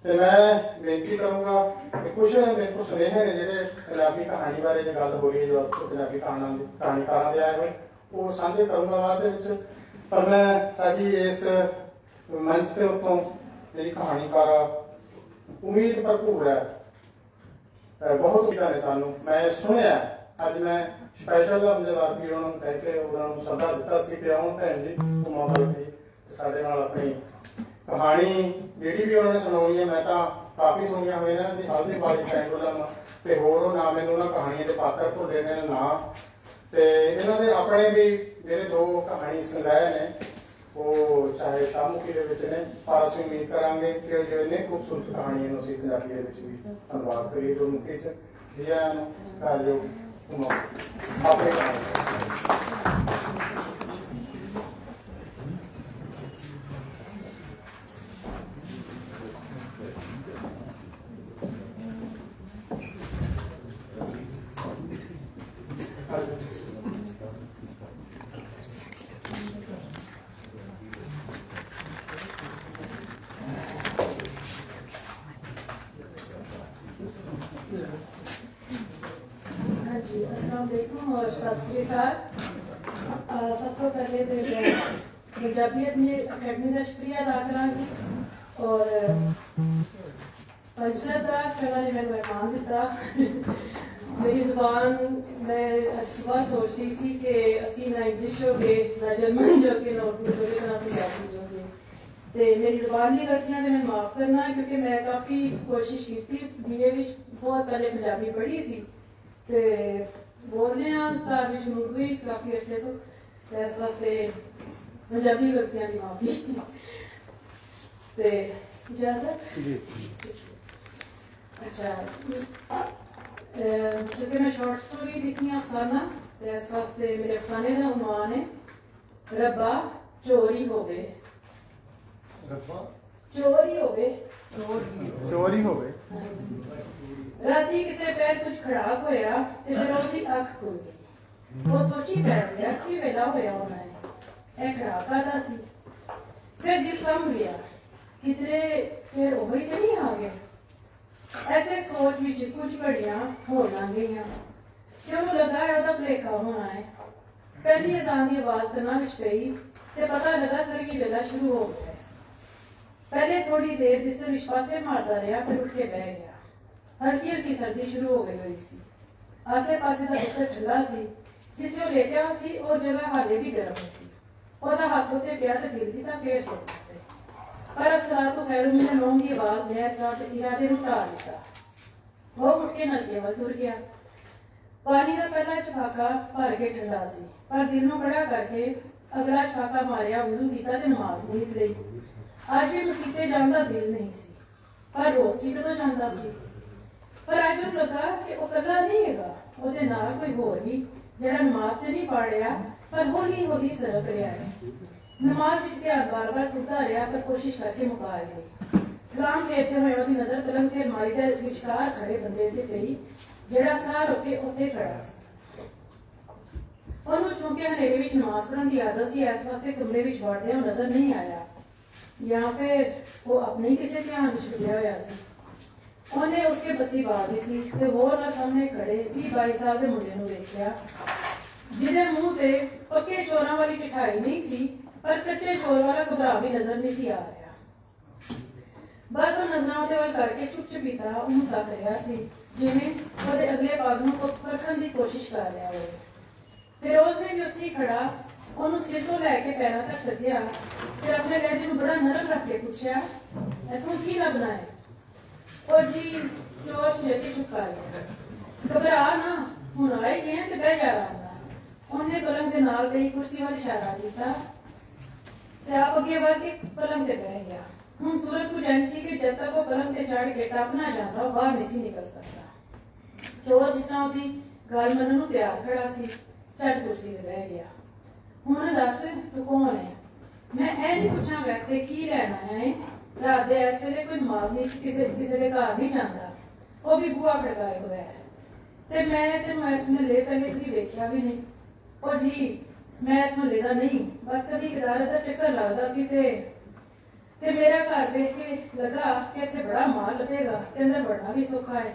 ਤੇ ਮੈਂ ਬੇਨਤੀ ਕਰੂੰਗਾ ਕਿ ਕੁਛ ਮੇਰੇ ਕੋਲ ਸੁਨੇਹੇ ਨੇ ਜਿਹੜੇ ਪੰਜਾਬੀ ਕਹਾਣੀ ਬਾਰੇ ਜੇ ਗੱਲ ਹੋ ਰਹੀ ਹੈ, ਜੋ ਪੰਜਾਬੀ ਕਹਾਣੀਕਾਰਾਂ ਦੇ ਆਏ ਹੋਏ, ਉਹ ਸਾਂਝੇ ਕਰੂੰਗਾ ਬਾਅਦ ਦੇ ਵਿੱਚ। ਪਰ ਮੈਂ ਸਾਡੀ ਇਸ ਮੰਚ ਦੇ ਉੱਤੋਂ ਜਿਹੜੀ ਕਹਾਣੀਕਾਰਾ ਉਮੀਦ ਭਰਪੂਰ ਹੈ, ਬਹੁਤ ਉਮੀਦਾਂ ਨੇ ਸਾਨੂੰ। ਮੈਂ ਸੁਣਿਆ ਅੱਜ ਮੈਂ ਸਪੈਸ਼ਲ ਅਮਜਦਾਰ ਵੀ ਉਹਨਾਂ ਨੂੰ ਕਹਿ ਕੇ ਉਹਨਾਂ ਨੂੰ ਸੱਦਾ ਦਿੱਤਾ ਸੀ ਕਿ ਆਉਣ ਭੈਣ ਜੀ ਮੌਕਾ ਲਈ ਸਾਡੇ ਨਾਲ ਆਪਣੀ ਕਹਾਣੀ ਜਿਹੜੀ ਵੀ ਉਹਨਾਂ ਨੇ ਸੁਣਾਉਣੀ ਹੈ। ਮੈਂ ਤਾਂ ਕਾਫੀ ਸੁਣੀਆਂ ਹੋਈਆਂ ਨੇ, ਹਲਦੀ ਵਾਲੀ ਪੈਂਡੂਲਮ ਤੇ ਹੋਰ ਉਹ ਨਾ ਮੈਨੂੰ ਉਹਨਾਂ ਕਹਾਣੀਆਂ ਦੇ ਪਾਤਰ ਭੁੱਲੇ ਨੇ ਨਾ, ਤੇ ਇਹਨਾਂ ਦੇ ਆਪਣੇ ਵੀ ਜਿਹੜੇ ਦੋ ਕਹਾਣੀ ਸੰਗ੍ਰਹਿ ਨੇ ਉਹ ਚਾਹੇ ਸ਼ਾਹਮੁਖੀ ਦੇ ਵਿੱਚ ਨੇ, ਪਰ ਅਸੀਂ ਉਮੀਦ ਕਰਾਂਗੇ ਕਿ ਜੋ ਇੰਨੇ ਖੂਬਸੂਰਤ ਕਹਾਣੀਆਂ ਨੂੰ ਅਸੀਂ ਪੰਜਾਬੀ ਦੇ ਵਿੱਚ ਵੀ ਅਨੁਵਾਦ ਕਰੀਏ ਗੁਰਮੁਖੀ 'ਚ। ਜੀ ਆਇਆਂ ਨੂੰ ਜੋ ਆਪਣੇ जी अस्सलाम वालेकुम और सत श्री अकाल। सब तो पहले तो पंजाबी अकेडमी का शुक्रिया अदा करांगी और पंचरत का कहना जी मैंने मेहमान दिता। मेरी जुबान मैं सुबह सोच रही थी कि असी ना इंग्लिश हो गए ना जर्मन जो कि ना उर्दू जो कि ना पंजाबी जो गए, तो मेरी जुबान की गलतियां ने मैं माफ करना, क्योंकि मैं काफ़ी कोशिश की थी बीए में बहुत पहले पंजाबी पढ़ी सी ते बोलने घर में शुरू हुई काफ़ी अर्से तो, इस वास्ते पंजाबी गलतियां की माफी ते इजाजत। अच्छा क्योंकि मैं शॉर्ट स्टोरी लिखनी अफसाना, तो इस वास्ते मेरे अफसाने का उन्वान है रब्बा चोरी होवे। चोरी होवे चोरी होवे। राती किसी पैर कुछ खड़ाक होया ते फिर उसकी अख खुल गई। वो सोची बैठ गया कि वेला होया होना है, ए खड़ाक आता सी। फिर दिल कम गया किधरे फिर वही तो नहीं आ गया। ऐसे सोच विच कुछ घड़ियां हो लंघ गईयां ते ओनू लगा ओहदा भुलेखा होना है। पहली अजान की आवाज कन्ना विच पई ते पता लगा सरगी वेला शुरू हो गया। पहले थोड़ी देर बिस्तर विच पासे मारदा रहा, फिर उठ के बह गया। हल्की हल्की सर्दी शुरू हो गई हुई सी। ਆਸੇ-ਪਾਸੇ ਦਾ ਬਿਸਤਰ ਠੰਡਾ ਸੀ। ਜਿੱਥੇ ਉਹ ਲੇਟਿਆ ਸੀ ਉਹ ਜਗ੍ਹਾ ਹਾਲੇ ਵੀ ਗਰਮ ਸੀ। ਉਹਦਾ ਹੱਥ ਉੱਤੇ ਪਿਆ ਤੇ ਦਿਲ ਕੀਤਾ ਫੇਰ ਸੋ ਗਏ। ਪਰ ਅਸਰਾਤੋ ਖੈਰੂ ਮਿਨ ਨੌਮ ਦੀ ਆਵਾਜ਼ ਨੇ ਇਸ ਰਾਤ ਇਰਾਦੇ ਨੂੰ ਢਾਹ ਦਿੱਤਾ। ਉਹ ਉੱਠ ਕੇ ਨਲਕੇ ਵੱਲ ਤੁਰ ਗਿਆ। ਪਾਣੀ ਦਾ ਪਹਿਲਾ ਛਪਾਕਾ ਭਰ ਕੇ ਠੰਡਾ ਸੀ, ਪਰ ਦਿਲ ਨੂੰ ਖੜਾ ਕਰਕੇ ਅਗਲਾ ਛਪਾਕਾ ਮਾਰਿਆ, ਵਜ਼ੂ ਕੀਤਾ ਤੇ ਨਮਾਜ਼ ਨੀਤ ਲਈ। ਅੱਜ ਵੀ ਮਸੀਤੇ ਜਾਣ ਦਾ ਦਿਲ ਨਹੀਂ ਸੀ, ਪਰ ਰੋਜ਼ ਵੀ ਕਦੋਂ ਜਾਂਦਾ ਸੀ। ਪਰ ਅੱਜ ਨੂੰ ਲੱਗਾ ਕਿ ਉਹ ਇਕੱਲਾ ਨਹੀਂ ਹੈਗਾ, ਉਹਦੇ ਨਾਲ ਕੋਈ ਹੋਰ ਵੀ ਜਿਹੜਾ ਨਮਾਜ਼ ਤੇ ਨਹੀਂ ਪੜ੍ਹ ਰਿਹਾ ਪਰ ਹੌਲੀ ਹੌਲੀ ਸਰਕ ਰਿਹਾ ਹੈ। ਨਮਾਜ਼ ਵਿੱਚ ਧਿਆਨ ਬਾਰ-ਬਾਰ ਟੁੱਟਦਾ ਰਿਹਾ, ਪਰ ਕੋਸ਼ਿਸ਼ ਕਰਕੇ ਮੁਕਾ ਲਈ। ਸਲਾਮ ਫੇਰਦੇ ਹੋਏ ਉਹਦੀ ਨਜ਼ਰ ਪਲੰਗ ਤੇ ਅਲਮਾਰੀ ਦੇ ਵਿਚਕਾਰ ਖੜੇ ਬੰਦੇ ਤੇ ਪਈ, ਜਿਹੜਾ ਸਾਹ ਰੋਕ ਕੇ ਉੱਥੇ ਖੜਾ ਸੀ। ਉਹਨੂੰ ਚੁੰਕੇ ਹਨੇਰੇ ਵਿੱਚ ਨਮਾਜ਼ ਪੜ੍ਹਨ ਦੀ ਆਦਤ ਸੀ, ਇਸ ਵਾਸਤੇ ਕਮਰੇ ਵਿੱਚ ਵੜਦਿਆਂ ਉਹ ਨਜ਼ਰ ਨਹੀਂ ਆਇਆ, ਜਾਂ ਫਿਰ ਉਹ ਆਪਣੇ ਕਿਸੇ ਧਿਆਨ ਵਿੱਚ ਡੁੱਬਿਆ ਹੋਇਆ ਸੀ। ਉਹਨੇ ਉੱਠ ਕੇ ਬੱਤੀ ਬਾਲ ਦਿੱਤੀ ਤੇ ਹੋਰ ਨਾਲ ਸਾਹਮਣੇ ਖੜੇ 20-22 ਸਾਲ ਦੇ ਮੁੰਡੇ ਨੂੰ ਵੇਖਿਆ, ਜਿਹਦੇ ਮੂੰਹ ਤੇ ਪੱਕੇ ਚੋਰਾਂ ਵਾਲੀ ਮਿਠਾਈ ਨਹੀਂ ਸੀ, ਪਰ ਕੱਚੇ ਚੋਰ ਵਾਲਾ ਘਬਰਾ ਵੀ ਨਜ਼ਰ ਨਹੀਂ ਸੀ ਆ ਰਿਹਾ। ਬਸ ਉਹ ਨਜ਼ਰਾਂ ਉਹਦੇ ਵੱਲ ਕਰਕੇ ਚੁੱਪ-ਚੁਪੀਤਾ ਉਹਨੂੰ ਤੱਕ ਰਿਹਾ ਸੀ, ਜਿਵੇਂ ਉਹਦੇ ਅਗਲੇ ਭਾਗ ਨੂੰ ਪਰਖਣ ਦੀ ਕੋਸ਼ਿਸ਼ ਕਰ ਰਿਹਾ ਹੋਵੇ। ਫਿਰ ਉਸਨੇ ਵੀ ਉੱਥੇ ਖੜਾ ਉਹਨੂੰ ਸਿਰ ਤੋਂ ਲੈ ਕੇ ਪੈਰਾਂ ਤੱਕ ਤੱਕਿਆ, ਫਿਰ ਆਪਣੇ ਲਹਿਜੇ ਨੂੰ ਬੜਾ ਨਰਮ ਰੱਖ ਕੇ ਪੁੱਛਿਆ, ਇੱਥੋਂ ਕੀ ਲੱਭਣਾ ਹੈ? ਉਹ ਜੀ ਜੋਸ਼ ਲੈ ਕੇ ਚੁੱਕਾ ਗਿਆ। ਘਬਰਾ ਨਾ, ਹੁਣ ਆਏ ਗਏ ਤੇ ਬਹਿ ਜਾ ਰਹਾ। ਉਹਨੇ ਪਲੰਗ ਦੇ ਨਾਲ ਪਈ ਕੁਰਸੀ ਵੱਲ ਇਸ਼ਾਰਾ ਕੀਤਾ ਤੇ ਆਪ ਅੱਗੇ ਵੱਧ ਕੇ ਪਲੰਗ ਤੇ ਬਹਿ ਗਿਆ। ਹੁਣ ਸੂਰਜ ਕੁਝ ਐਂ ਸੀ ਕਿ ਜਦ ਤੱਕ ਉਹ ਪਲੰਗ ਤੇ ਚੜ੍ਹ ਕੇ ਟੱਪਣਾ ਜਾਂਦਾ ਉਹ ਬਾਹਰ ਨਹੀਂ ਸੀ ਨਿਕਲ ਸਕਦਾ। ਚੋਰ ਜਿਸ ਤਰ੍ਹਾਂ ਉਹਦੀ ਗੱਲ ਮੰਨਣ ਨੂੰ ਤਿਆਰ ਖੜਾ ਸੀ, ਝਟ ਕੁਰਸੀ ਤੇ ਬਹਿ ਗਿਆ। ਹੁਣ ਦੱਸ ਤੂੰ ਕੌਣ ਹੈ? ਮੈਂ ਇਹ ਨਹੀਂ ਪੁੱਛਾਂਗਾ ਤੇ ਕੀ ਲੈਣ ਆਇਆ ਹੈ? ਰਾਤ ਦੇ ਇਸ ਵੇਲੇ ਕੋਈ ਨਮਾਜ਼ ਨਹੀਂ, ਕਿਸੇ ਦੇ ਘਰ ਨਹੀਂ ਜਾਂਦਾ, ਉਹ ਵੀ ਬੂਹਾ ਖੜਕਾਏ ਬਗੈਰ। ਤੇ ਮੈਂ ਤੈਨੂੰ ਇਸ ਮਹੱਲੇ ਪਹਿਲੇ ਕਦੀ ਵੇਖਿਆ ਵੀ ਨਹੀਂ। ਉਹ ਜੀ ਮੈਂ ਇਸ ਮਹੱਲੇ ਦਾ ਨਹੀਂ, ਬਸ ਕਦੀ ਅਦਾਲਤ ਦਾ ਚੱਕਰ ਲੱਗਦਾ ਸੀ ਤੇ ਮੇਰਾ ਘਰ ਵੇਖ ਕੇ ਲੱਗਾ ਕਿ ਇੱਥੇ ਬੜਾ ਮਾਲ ਲੱਭੇਗਾ ਤੇ ਅੰਦਰ ਵੜਨਾ ਵੀ ਸੌਖਾ ਹੈ।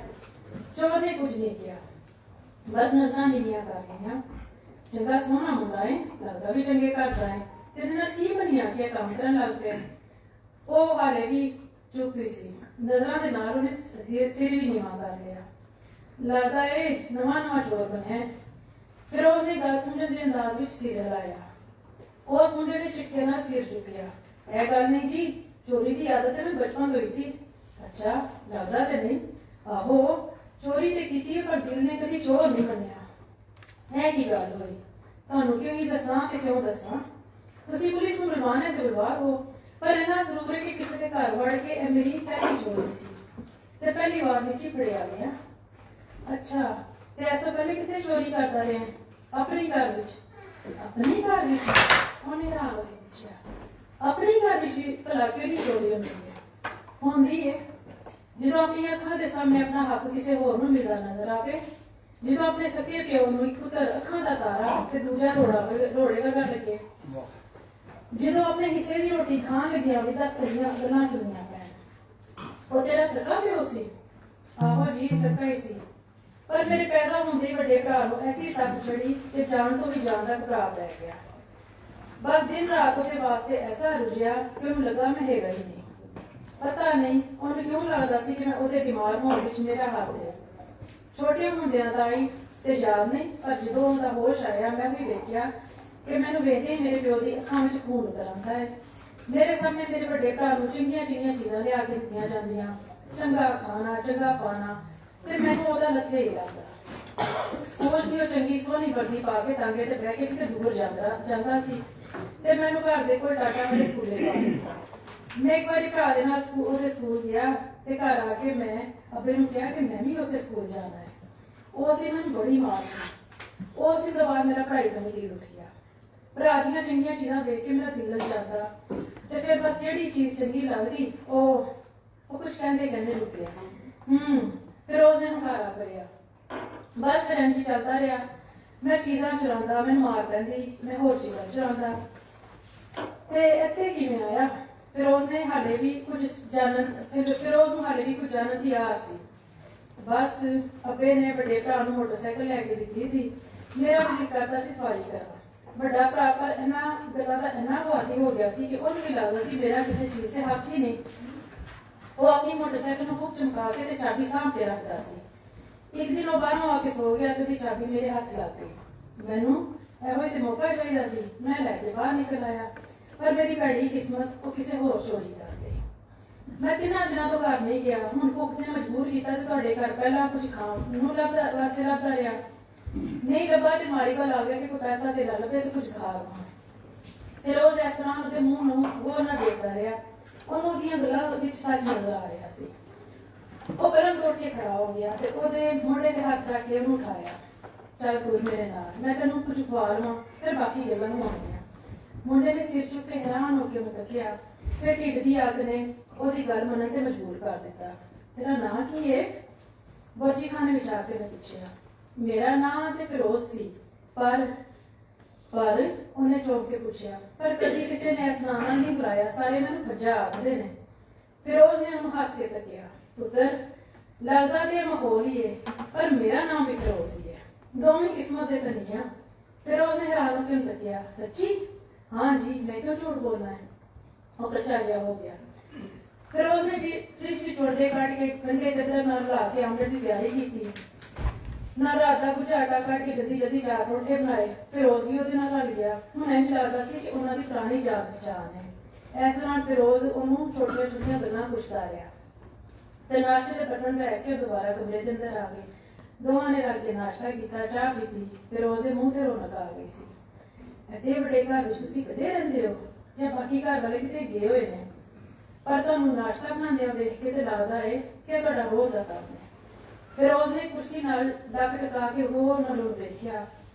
ਚੋਰ ਨੇ ਕੁਝ ਨਹੀਂ ਕਿਹਾ, ਬਸ ਨਜ਼ਰਾਂ ਨੀਵੀਆਂ ਕਰ ਗਈਆਂ। ਚੰਗਾ ਸੋਹਣਾ ਮੁੰਡਾ ਹੈ, ਲੱਗਦਾ ਵੀ ਚੰਗੇ ਘਰ ਦਾ ਹੈ, ਤੇ ਇਹਦੇ ਨਾਲ ਕੀ ਬਣਿਆ ਕਿ ਕੰਮ ਕਰਨ ਲੱਗ ਪਿਆ? ਉਹ ਹਾਲੇ ਵੀ ਚੁੱਪ ਹੀ ਸੀ। ਨਜ਼ਰਾਂ ਦੇ ਨਾਲ ਉਹਨੇ ਸਿਰ ਵੀ ਨੀਵਾਂ ਕਰ ਲਿਆ। ਲੱਗਦਾ ਇਹ ਨਵਾਂ ਚੋਰ ਬਣਿਆ। ਫਿਰ ਉਸਨੇ ਗੱਲ ਸਮਝਣ ਦੇ ਅੰਦਾਜ਼ ਵਿੱਚ ਸਿਰ ਹਿਲਾਇਆ। ਉਸ ਮੁੰਡੇ ਨੇ ਚਿੱਠੇ ਨਾਲ ਸਿਰ ਚੁੱਕਿਆ। ਇਹ ਗੱਲ ਨਹੀਂ ਜੀ, ਚੋਰੀ ਦੀ ਆਦਤ ਮੈਨੂੰ ਬਚਪਨ ਤੋਂ ਹੀ ਸੀ। ਅੱਛਾ, ਲੱਗਦਾ ਤੇ ਨਹੀਂ। ਆਹੋ, ਚੋਰੀ ਤੇ ਕੀਤੀ ਹੈ, ਪਰ ਦਿਲ ਨੇ ਕਦੀ ਚੋਰ ਨਹੀਂ ਬਣਿਆ। ਇਹ ਕੀ ਗੱਲ ਹੋਈ? ਤੁਹਾਨੂੰ ਕਿਉਂ ਹੀ ਦੱਸਾਂ ਤੇ ਕਿਉਂ ਦੱਸਾਂ? ਤੁਸੀਂ ਪੁਲਿਸ ਨੂੰ ਬੁਲਵਾਉਣਾ ਹੈ ਤੇ ਬੁਲਵਾ ਲਓ, ਪਰ ਇਹਨਾਂ ਜ਼ਰੂਰ ਹੈ ਕਿ ਕਿਸੇ ਦੇ ਘਰ ਵੜ ਕੇ ਇਹ ਮੇਰੀ ਪਹਿਲੀ ਚੋਰੀ ਸੀ ਤੇ ਪਹਿਲੀ ਵਾਰ ਵਿੱਚ ਹੀ ਫੜਿਆ ਗਿਆ। ਅੱਛਾ, ਤੇ ਇਸ ਤੋਂ ਪਹਿਲੇ ਕਿੱਥੇ ਚੋਰੀ ਕਰਦਾ ਰਿਹਾ? ਆਪਣੇ ਘਰ ਵਿੱਚ। ਆਪਣੇ ਘਰ ਵਿੱਚ? ਉਹਨੇ ਹੈਰਾਨ ਹੋ ਕੇ ਪੁੱਛਿਆ। ਆਪਣੇ ਘਰ ਵਿੱਚ ਵੀ ਭਲਾ ਕਿਹੜੀ ਚੋਰੀ ਹੁੰਦੀ ਹੈ? ਹੁੰਦੀ ਹੈ ਜਦੋਂ ਆਪਣੀਆਂ ਅੱਖਾਂ ਦੇ ਸਾਹਮਣੇ ਆਪਣਾ ਹੱਕ ਕਿਸੇ ਹੋਰ ਨੂੰ ਮਿਲਦਾ ਨਜ਼ਰ ਆਵੇ, ਜਦੋਂ ਆਪਣੇ ਸਕੇ ਪਿਓ ਨੂੰ ਇੱਕ ਪੁੱਤਰ ਅੱਖਾਂ ਦਾ ਤਾਰਾ ਤੇ ਦੂਜਾ ਰੋੜੇ ਵਰਗਾ ਲੱਗੇ, ਜਦੋਂ ਆਪਣੇ ਹਿੱਸੇ ਦੀ ਰੋਟੀ ਖਾਣ ਲੱਗਿਆ ਵੀ 10 ਗੱਲਾਂ ਸੁਣੀਆਂ ਪੈਣ। ਉਹ ਤੇਰਾ ਸਕਾ ਪਿਓ ਸੀ? ਆਹੋ ਜੀ, ਸਕਾ ਹੀ ਸੀ, ਪਰ ਮੇਰੇ ਪੈਦਾ ਹੁੰਦੇ ਵੱਡੇ ਭਰਾ ਨੂੰ ਐਸੀ ਸੱਟ ਚੜੀ ਕਿ ਜਾਣ ਤੋਂ ਵੀ ਜਾਨ ਦਾ ਘਬਰਾ ਪੈ ਗਿਆ। ਬਸ ਦਿਨ ਰਾਤ ਉਹਦੇ ਵਾਸਤੇ ਐਸਾ ਰੁਝਿਆ ਕਿ ਉਹਨੂੰ ਲੱਗਾ ਮੈਂ ਹੈਗਾ ਹੀ ਨਹੀਂ। ਪਤਾ ਨਹੀਂ ਉਹਨੂੰ ਕਿਉਂ ਲੱਗਦਾ ਸੀ ਕਿ ਮੈਂ ਉਹਦੇ ਬਿਮਾਰ ਹੋਣ ਵਿੱਚ ਮੇਰਾ ਹੱਥ ਹੈ। ਛੋਟੇ ਹੁੰਦਿਆਂ ਦਾ ਹੀ ਤੇ ਯਾਦ ਨਹੀਂ, ਪਰ ਜਦੋਂ ਉਹਦਾ ਹੋਸ਼ ਆਇਆ ਮੈਂ ਵੀ ਵੇਖਿਆ ਕਿ ਮੈਨੂੰ ਵੇਖਦੇ ਮੇਰੇ ਪਿਓ ਦੀ ਅੱਖਾਂ ਵਿੱਚ ਖੂਨ ਉਤਰ ਆਉਂਦਾ ਹੈ। ਮੇਰੇ ਸਾਹਮਣੇ ਮੇਰੇ ਵੱਡੇ ਭਰਾ ਨੂੰ ਚੰਗੀਆਂ ਚੀਜ਼ਾਂ ਲਿਆ ਕੇ ਦਿੱਤੀਆਂ ਜਾਂਦੀਆਂ, ਚੰਗਾ ਖਾਣਾ, ਚੰਗਾ ਪਾਣਾ, ਤੇ ਮੈਨੂੰ ਉਹਦਾ ਲੱਥੇ ਹੀ ਲੱਗਦਾ। ਸਕੂਲ ਵੀ ਉਹ ਚੰਗੀ ਸੋਹਣੀ ਵਰਦੀ ਪਾ ਕੇ ਟਾਂਗੇ ਤੇ ਬਹਿ ਕੇ ਕਿਤੇ ਦੂਰ ਜਾਂਦਾ ਸੀ ਤੇ ਮੈਨੂੰ ਘਰ ਦੇ ਕੋਲ ਟਾਟਾ ਵਾਲੇ ਸਕੂਲੇ ਪਾ ਦਿੱਤਾ। ਮੈਂ ਇੱਕ ਵਾਰੀ ਭਰਾ ਦੇ ਨਾਲ ਉਹਦੇ ਸਕੂਲ ਗਿਆ ਤੇ ਘਰ ਆ ਕੇ ਮੈਂ ਅੱਬੇ ਨੂੰ ਕਿਹਾ ਕਿ ਮੈਂ ਵੀ ਉਸੇ ਸਕੂਲ ਜਾਣਾ ਹੈ। ਉਹ ਅਸੀਂ ਮੈਨੂੰ ਬੜੀ ਮਾਰ ਉਹ ਅਸੀਂ ਤੋਂ ਬਾਅਦ ਮੇਰਾ ਪੜ੍ਹਾਈ ਤੋਂ ਵੀ ਦਿਲ ਉੱਠ ਗਿਆ। ਭਰਾ ਦੀਆਂ ਚੰਗੀਆਂ ਚੀਜ਼ਾਂ ਵੇਖ ਕੇ ਮੇਰਾ ਦਿਲ ਲੱਗ ਜਾਂਦਾ ਤੇ ਫਿਰ ਬਸ ਜਿਹੜੀ ਚੀਜ਼ ਚੰਗੀ ਲੱਗਦੀ ਉਹ ਕੁਝ ਕਹਿੰਦੇ ਰੁਕ ਗਿਆ। ਫਿਰ ਉਸ ਦਿਨ ਖਾਰਾ ਭਰਿਆ। ਬਸ ਫਿਰ ਇੰਝ ਚੱਲਦਾ ਰਿਹਾ। ਮੈਂ ਚੀਜ਼ਾਂ ਚੁਰਾਉਂਦਾ, ਮੈਨੂੰ ਮਾਰ ਪੈਂਦੀ, ਮੈਂ ਹੋਰ ਚੀਜ਼ਾਂ ਚੁਰਾਉਂਦਾ। ਤੇ ਇੱਥੇ ਕਿਵੇਂ ਆਇਆ? ਫਿਰ ਉਸਨੇ ਹਾਲੇ ਵੀ ਕੁਝ ਜਾਣਨ ਦੀ ਆਸ ਸੀ। ਬਸ ਅੱਬੇ ਨੇ ਵੱਡੇ ਭਰਾ ਨੂੰ ਮੋਟਰਸਾਈਕਲ ਲੈ ਕੇ ਦਿੱਤੀ ਸੀ। ਮੇਰਾ ਦਿਲ ਕਰਦਾ ਸੀ ਸਵਾਰੀ ਕਰਾਂ। ਵੱਡਾ ਭਰਾ ਪਰ ਇਹਨਾਂ ਗੱਲਾਂ ਦਾ ਇੰਨਾ ਗੁਆਤੀ ਹੋ ਗਿਆ ਸੀ ਕਿ ਉਹਨੂੰ ਵੀ ਲੱਗਦਾ ਸੀ ਮੇਰਾ ਕਿਸੇ ਚੀਜ਼ ਤੇ ਹੱਕ ਹੀ ਨਹੀਂ। ਉਹ ਆਪਣੀ ਮੋਟਰਸਾਈਕਲ ਨੂੰ ਖੂਬ ਚਮਕਾ ਕੇ ਤੇ ਚਾਬੀ ਸਾਂਭ ਕੇ ਰੱਖਦਾ ਸੀ। ਇੱਕ ਦਿਨ ਉਹ ਬਾਹਰੋਂ ਆ ਕੇ ਸੋ ਗਿਆ ਤੇ ਉਹਦੀ ਚਾਬੀ ਮੇਰੇ ਹੱਥ ਲੱਗ ਗਈ। ਮੈਨੂੰ ਇਹੋ ਹੀ ਤੇ ਮੌਕਾ ਚਾਹੀਦਾ ਸੀ, ਮੈਂ ਲੈ ਕੇ ਬਾਹਰ ਨਿਕਲ ਆਇਆ, ਪਰ ਮੇਰੀ ਭੈੜੀ ਕਿਸਮਤ ਉਹ ਕਿਸੇ ਹੋਰ ਚੋਰੀ ਕਰ ਗਈ। ਮੈਂ 3 ਦਿਨਾਂ ਤੋਂ ਘਰ ਨਹੀਂ ਗਿਆ। ਹੁਣ ਭੁੱਖ ਨੇ ਮਜਬੂਰ ਕੀਤਾ ਤੇ ਤੁਹਾਡੇ ਘਰ ਪਹਿਲਾਂ ਕੁਝ ਖਾਣ ਨੂੰ ਲੱਭਦਾ ਰਿਹਾ। ਨਹੀਂ ਲੱਭਾ ਤੇ ਮਾਰੀ ਕੋਲ ਆ ਗਿਆ ਕਿ ਕੋਈ ਪੈਸਾ ਤੇ ਲੱਭੇ ਤੇ ਕੁਝ ਖਾ ਲਵਾਂ। ਤੇ ਰੋਜ਼ ਇਸ ਤਰ੍ਹਾਂ ਉਹਦੇ ਮੂੰਹ ਨੂੰ ਗੌਰ ਨਾਲ ਦੇਖਦਾ ਰਿਹਾ। ਉਹਨੂੰ ਉਹਦੀਆਂ ਗੱਲਾਂ ਵਿੱਚ ਸੱਚ ਨਜ਼ਰ ਆ ਰਿਹਾ ਸੀ। ਉਹ ਪਹਿਲਾਂ ਉੱਠ ਕੇ ਖੜਾ ਹੋ ਗਿਆ ਤੇ ਉਹਦੇ ਮੋਢੇ ਤੇ ਹੱਥ ਰੱਖ ਕੇ ਉਹਨੂੰ ਉਠਾਇਆ। ਚੱਲ ਤੂੰ ਮੇਰੇ ਨਾਲ, ਮੈਂ ਤੈਨੂੰ ਕੁਝ ਖਵਾ ਲਵਾਂ, ਫਿਰ ਬਾਕੀ ਗੱਲਾਂ ਨੂੰ ਆਉਣੀਆਂ। ਮੁੰਡੇ ਨੇ ਸਿਰ ਚੁੱਕ ਕੇ ਹੈਰਾਨ ਹੋ ਕੇ ਉਹਨੂੰ ਤੱਕਿਆ। ਫਿਰ ਢਿੱਡ ਦੀ ਅੱਗ ਨੇ ਉਹਦੀ ਗੱਲ ਮੰਨਣ ਤੇ ਮਜਬੂਰ ਕਰ ਦਿੱਤਾ। ਤੇਰਾ ਨਾਂ ਕੀ ਹੈ? ਬੋਚੀ ਖਾਨੇ ਵਿੱਚ ਆ ਕੇ ਮੈਂ ਪੁੱਛਿਆ। ਮੇਰਾ ਨਾਂ ਤੇ ਫਿਰੋਜ਼ ਸੀ, ਪਰ ਉਹਨੇ ਚੌਂਕ ਕੇ ਪੁੱਛਿਆ, ਪਰ ਕਦੀ ਕਿਸੇ ਨੇ ਇਸ ਨਾਮ ਨਾਲ ਨਹੀਂ ਬੁਲਾਇਆ, ਸਾਰੇ ਮੈਨੂੰ ਭੱਜਾ ਆਖਦੇ ਨੇ। ਫਿਰੋਜ਼ ਨੇ ਉਹਨੂੰ ਹੱਸ ਕੇ ਤੱਕਿਆ। ਪੁੱਤਰ, ਲੱਗਦਾ ਤੇ ਮਾਹੌਲ ਹੀ ਹੈ, ਪਰ ਮੇਰਾ ਨਾਮ ਵੀ ਫਿਰੋਜ਼ ਹੀ ਹੈ, ਦੋਵੇਂ ਕਿਸਮਤ ਦੇ ਧਨੀਆਂ। ਫਿਰੋਜ਼ ਨੇ ਹੈਰਾਨ ਹੋ ਕੇ ਉਹਨੂੰ ਤੱਕਿਆ। ਸੱਚੀ? ਹਾਂ ਜੀ, ਮੈਂ ਕਿਉਂ ਝੂਠ ਬੋਲਣਾ ਹੈ? ਉਹ ਕੱਚਾ ਜਿਹਾ ਹੋ ਗਿਆ। ਫਿਰੋਜ਼ ਨੇ ਫ੍ਰਿਜ ਵਿੱਚ ਅੰਡੇ ਕੱਢ ਕੇ ਗੰਢੇ ਤੇ ਅਦਰਕ ਨਾਲ ਲਾ ਕੇ ਆਮਲੇਟ ਦੀ ਤਿਆਰੀ ਕੀਤੀ। ਨਾ ਰਾਤ ਦਾ ਕੁਝ ਆਟਾ ਕੱਢ ਕੇ ਜਲਦੀ 4 ਪਰੌਂਠੇ ਬਣਾਏ। ਫਿਰੋਜ਼ ਵੀ ਉਹਦੇ ਨਾਲ ਰਲ ਗਿਆ। ਹੁਣ ਇੰਝ ਲੱਗਦਾ ਸੀ ਕਿ ਉਹਨਾਂ ਦੀ ਪੁਰਾਣੀ ਜਾਣ ਪਛਾਣ ਹੈ। ਇਸ ਦੌਰਾਨ ਫਿਰੋਜ਼ ਉਹਨੂੰ ਛੋਟੀਆਂ ਗੱਲਾਂ ਪੁੱਛਦਾ ਰਿਹਾ ਤੇ ਨਾਸ਼ਤੇ ਦੇ ਬਟਨ ਲੈ ਕੇ ਉਹ ਦੁਬਾਰਾ ਕਮਰੇ ਦੇ ਅੰਦਰ ਆ ਗਏ। ਦੋਵਾਂ ਨੇ ਰਲ ਕੇ ਨਾਸ਼ਤਾ ਕੀਤਾ, ਚਾਹ ਪੀਤੀ। ਫਿਰੋਜ਼ ਦੇ ਮੂੰਹ ਤੇ ਰੌਣਕ ਆ ਗਈ ਸੀ। ਐਡੇ ਵੱਡੇ ਘਰ ਵਿੱਚ ਤੁਸੀਂ ਕਦੇ ਰਹਿੰਦੇ ਹੋ ਜਾਂ ਬਾਕੀ ਘਰ ਵਾਲੇ ਕਿਤੇ ਗਏ ਹੋਏ ਨੇ? ਪਰ ਤੁਹਾਨੂੰ ਨਾਸ਼ਤਾ ਬਣਾਉਂਦਿਆਂ ਵੇਖ ਕੇ ਤੇ ਲੱਗਦਾ ਹੈ ਕਿ ਤੁਹਾਡਾ ਰੋਜ਼ ਦਾ ਕੰਮ ਹੈ। ਫਿਰੋਜ਼ ਨੇ ਕੁਰਸੀ ਨਾਲ ਡੱਕ ਟਕਾ ਕੇ ਉਹ ਨੂੰ ਵੇਖਿਆ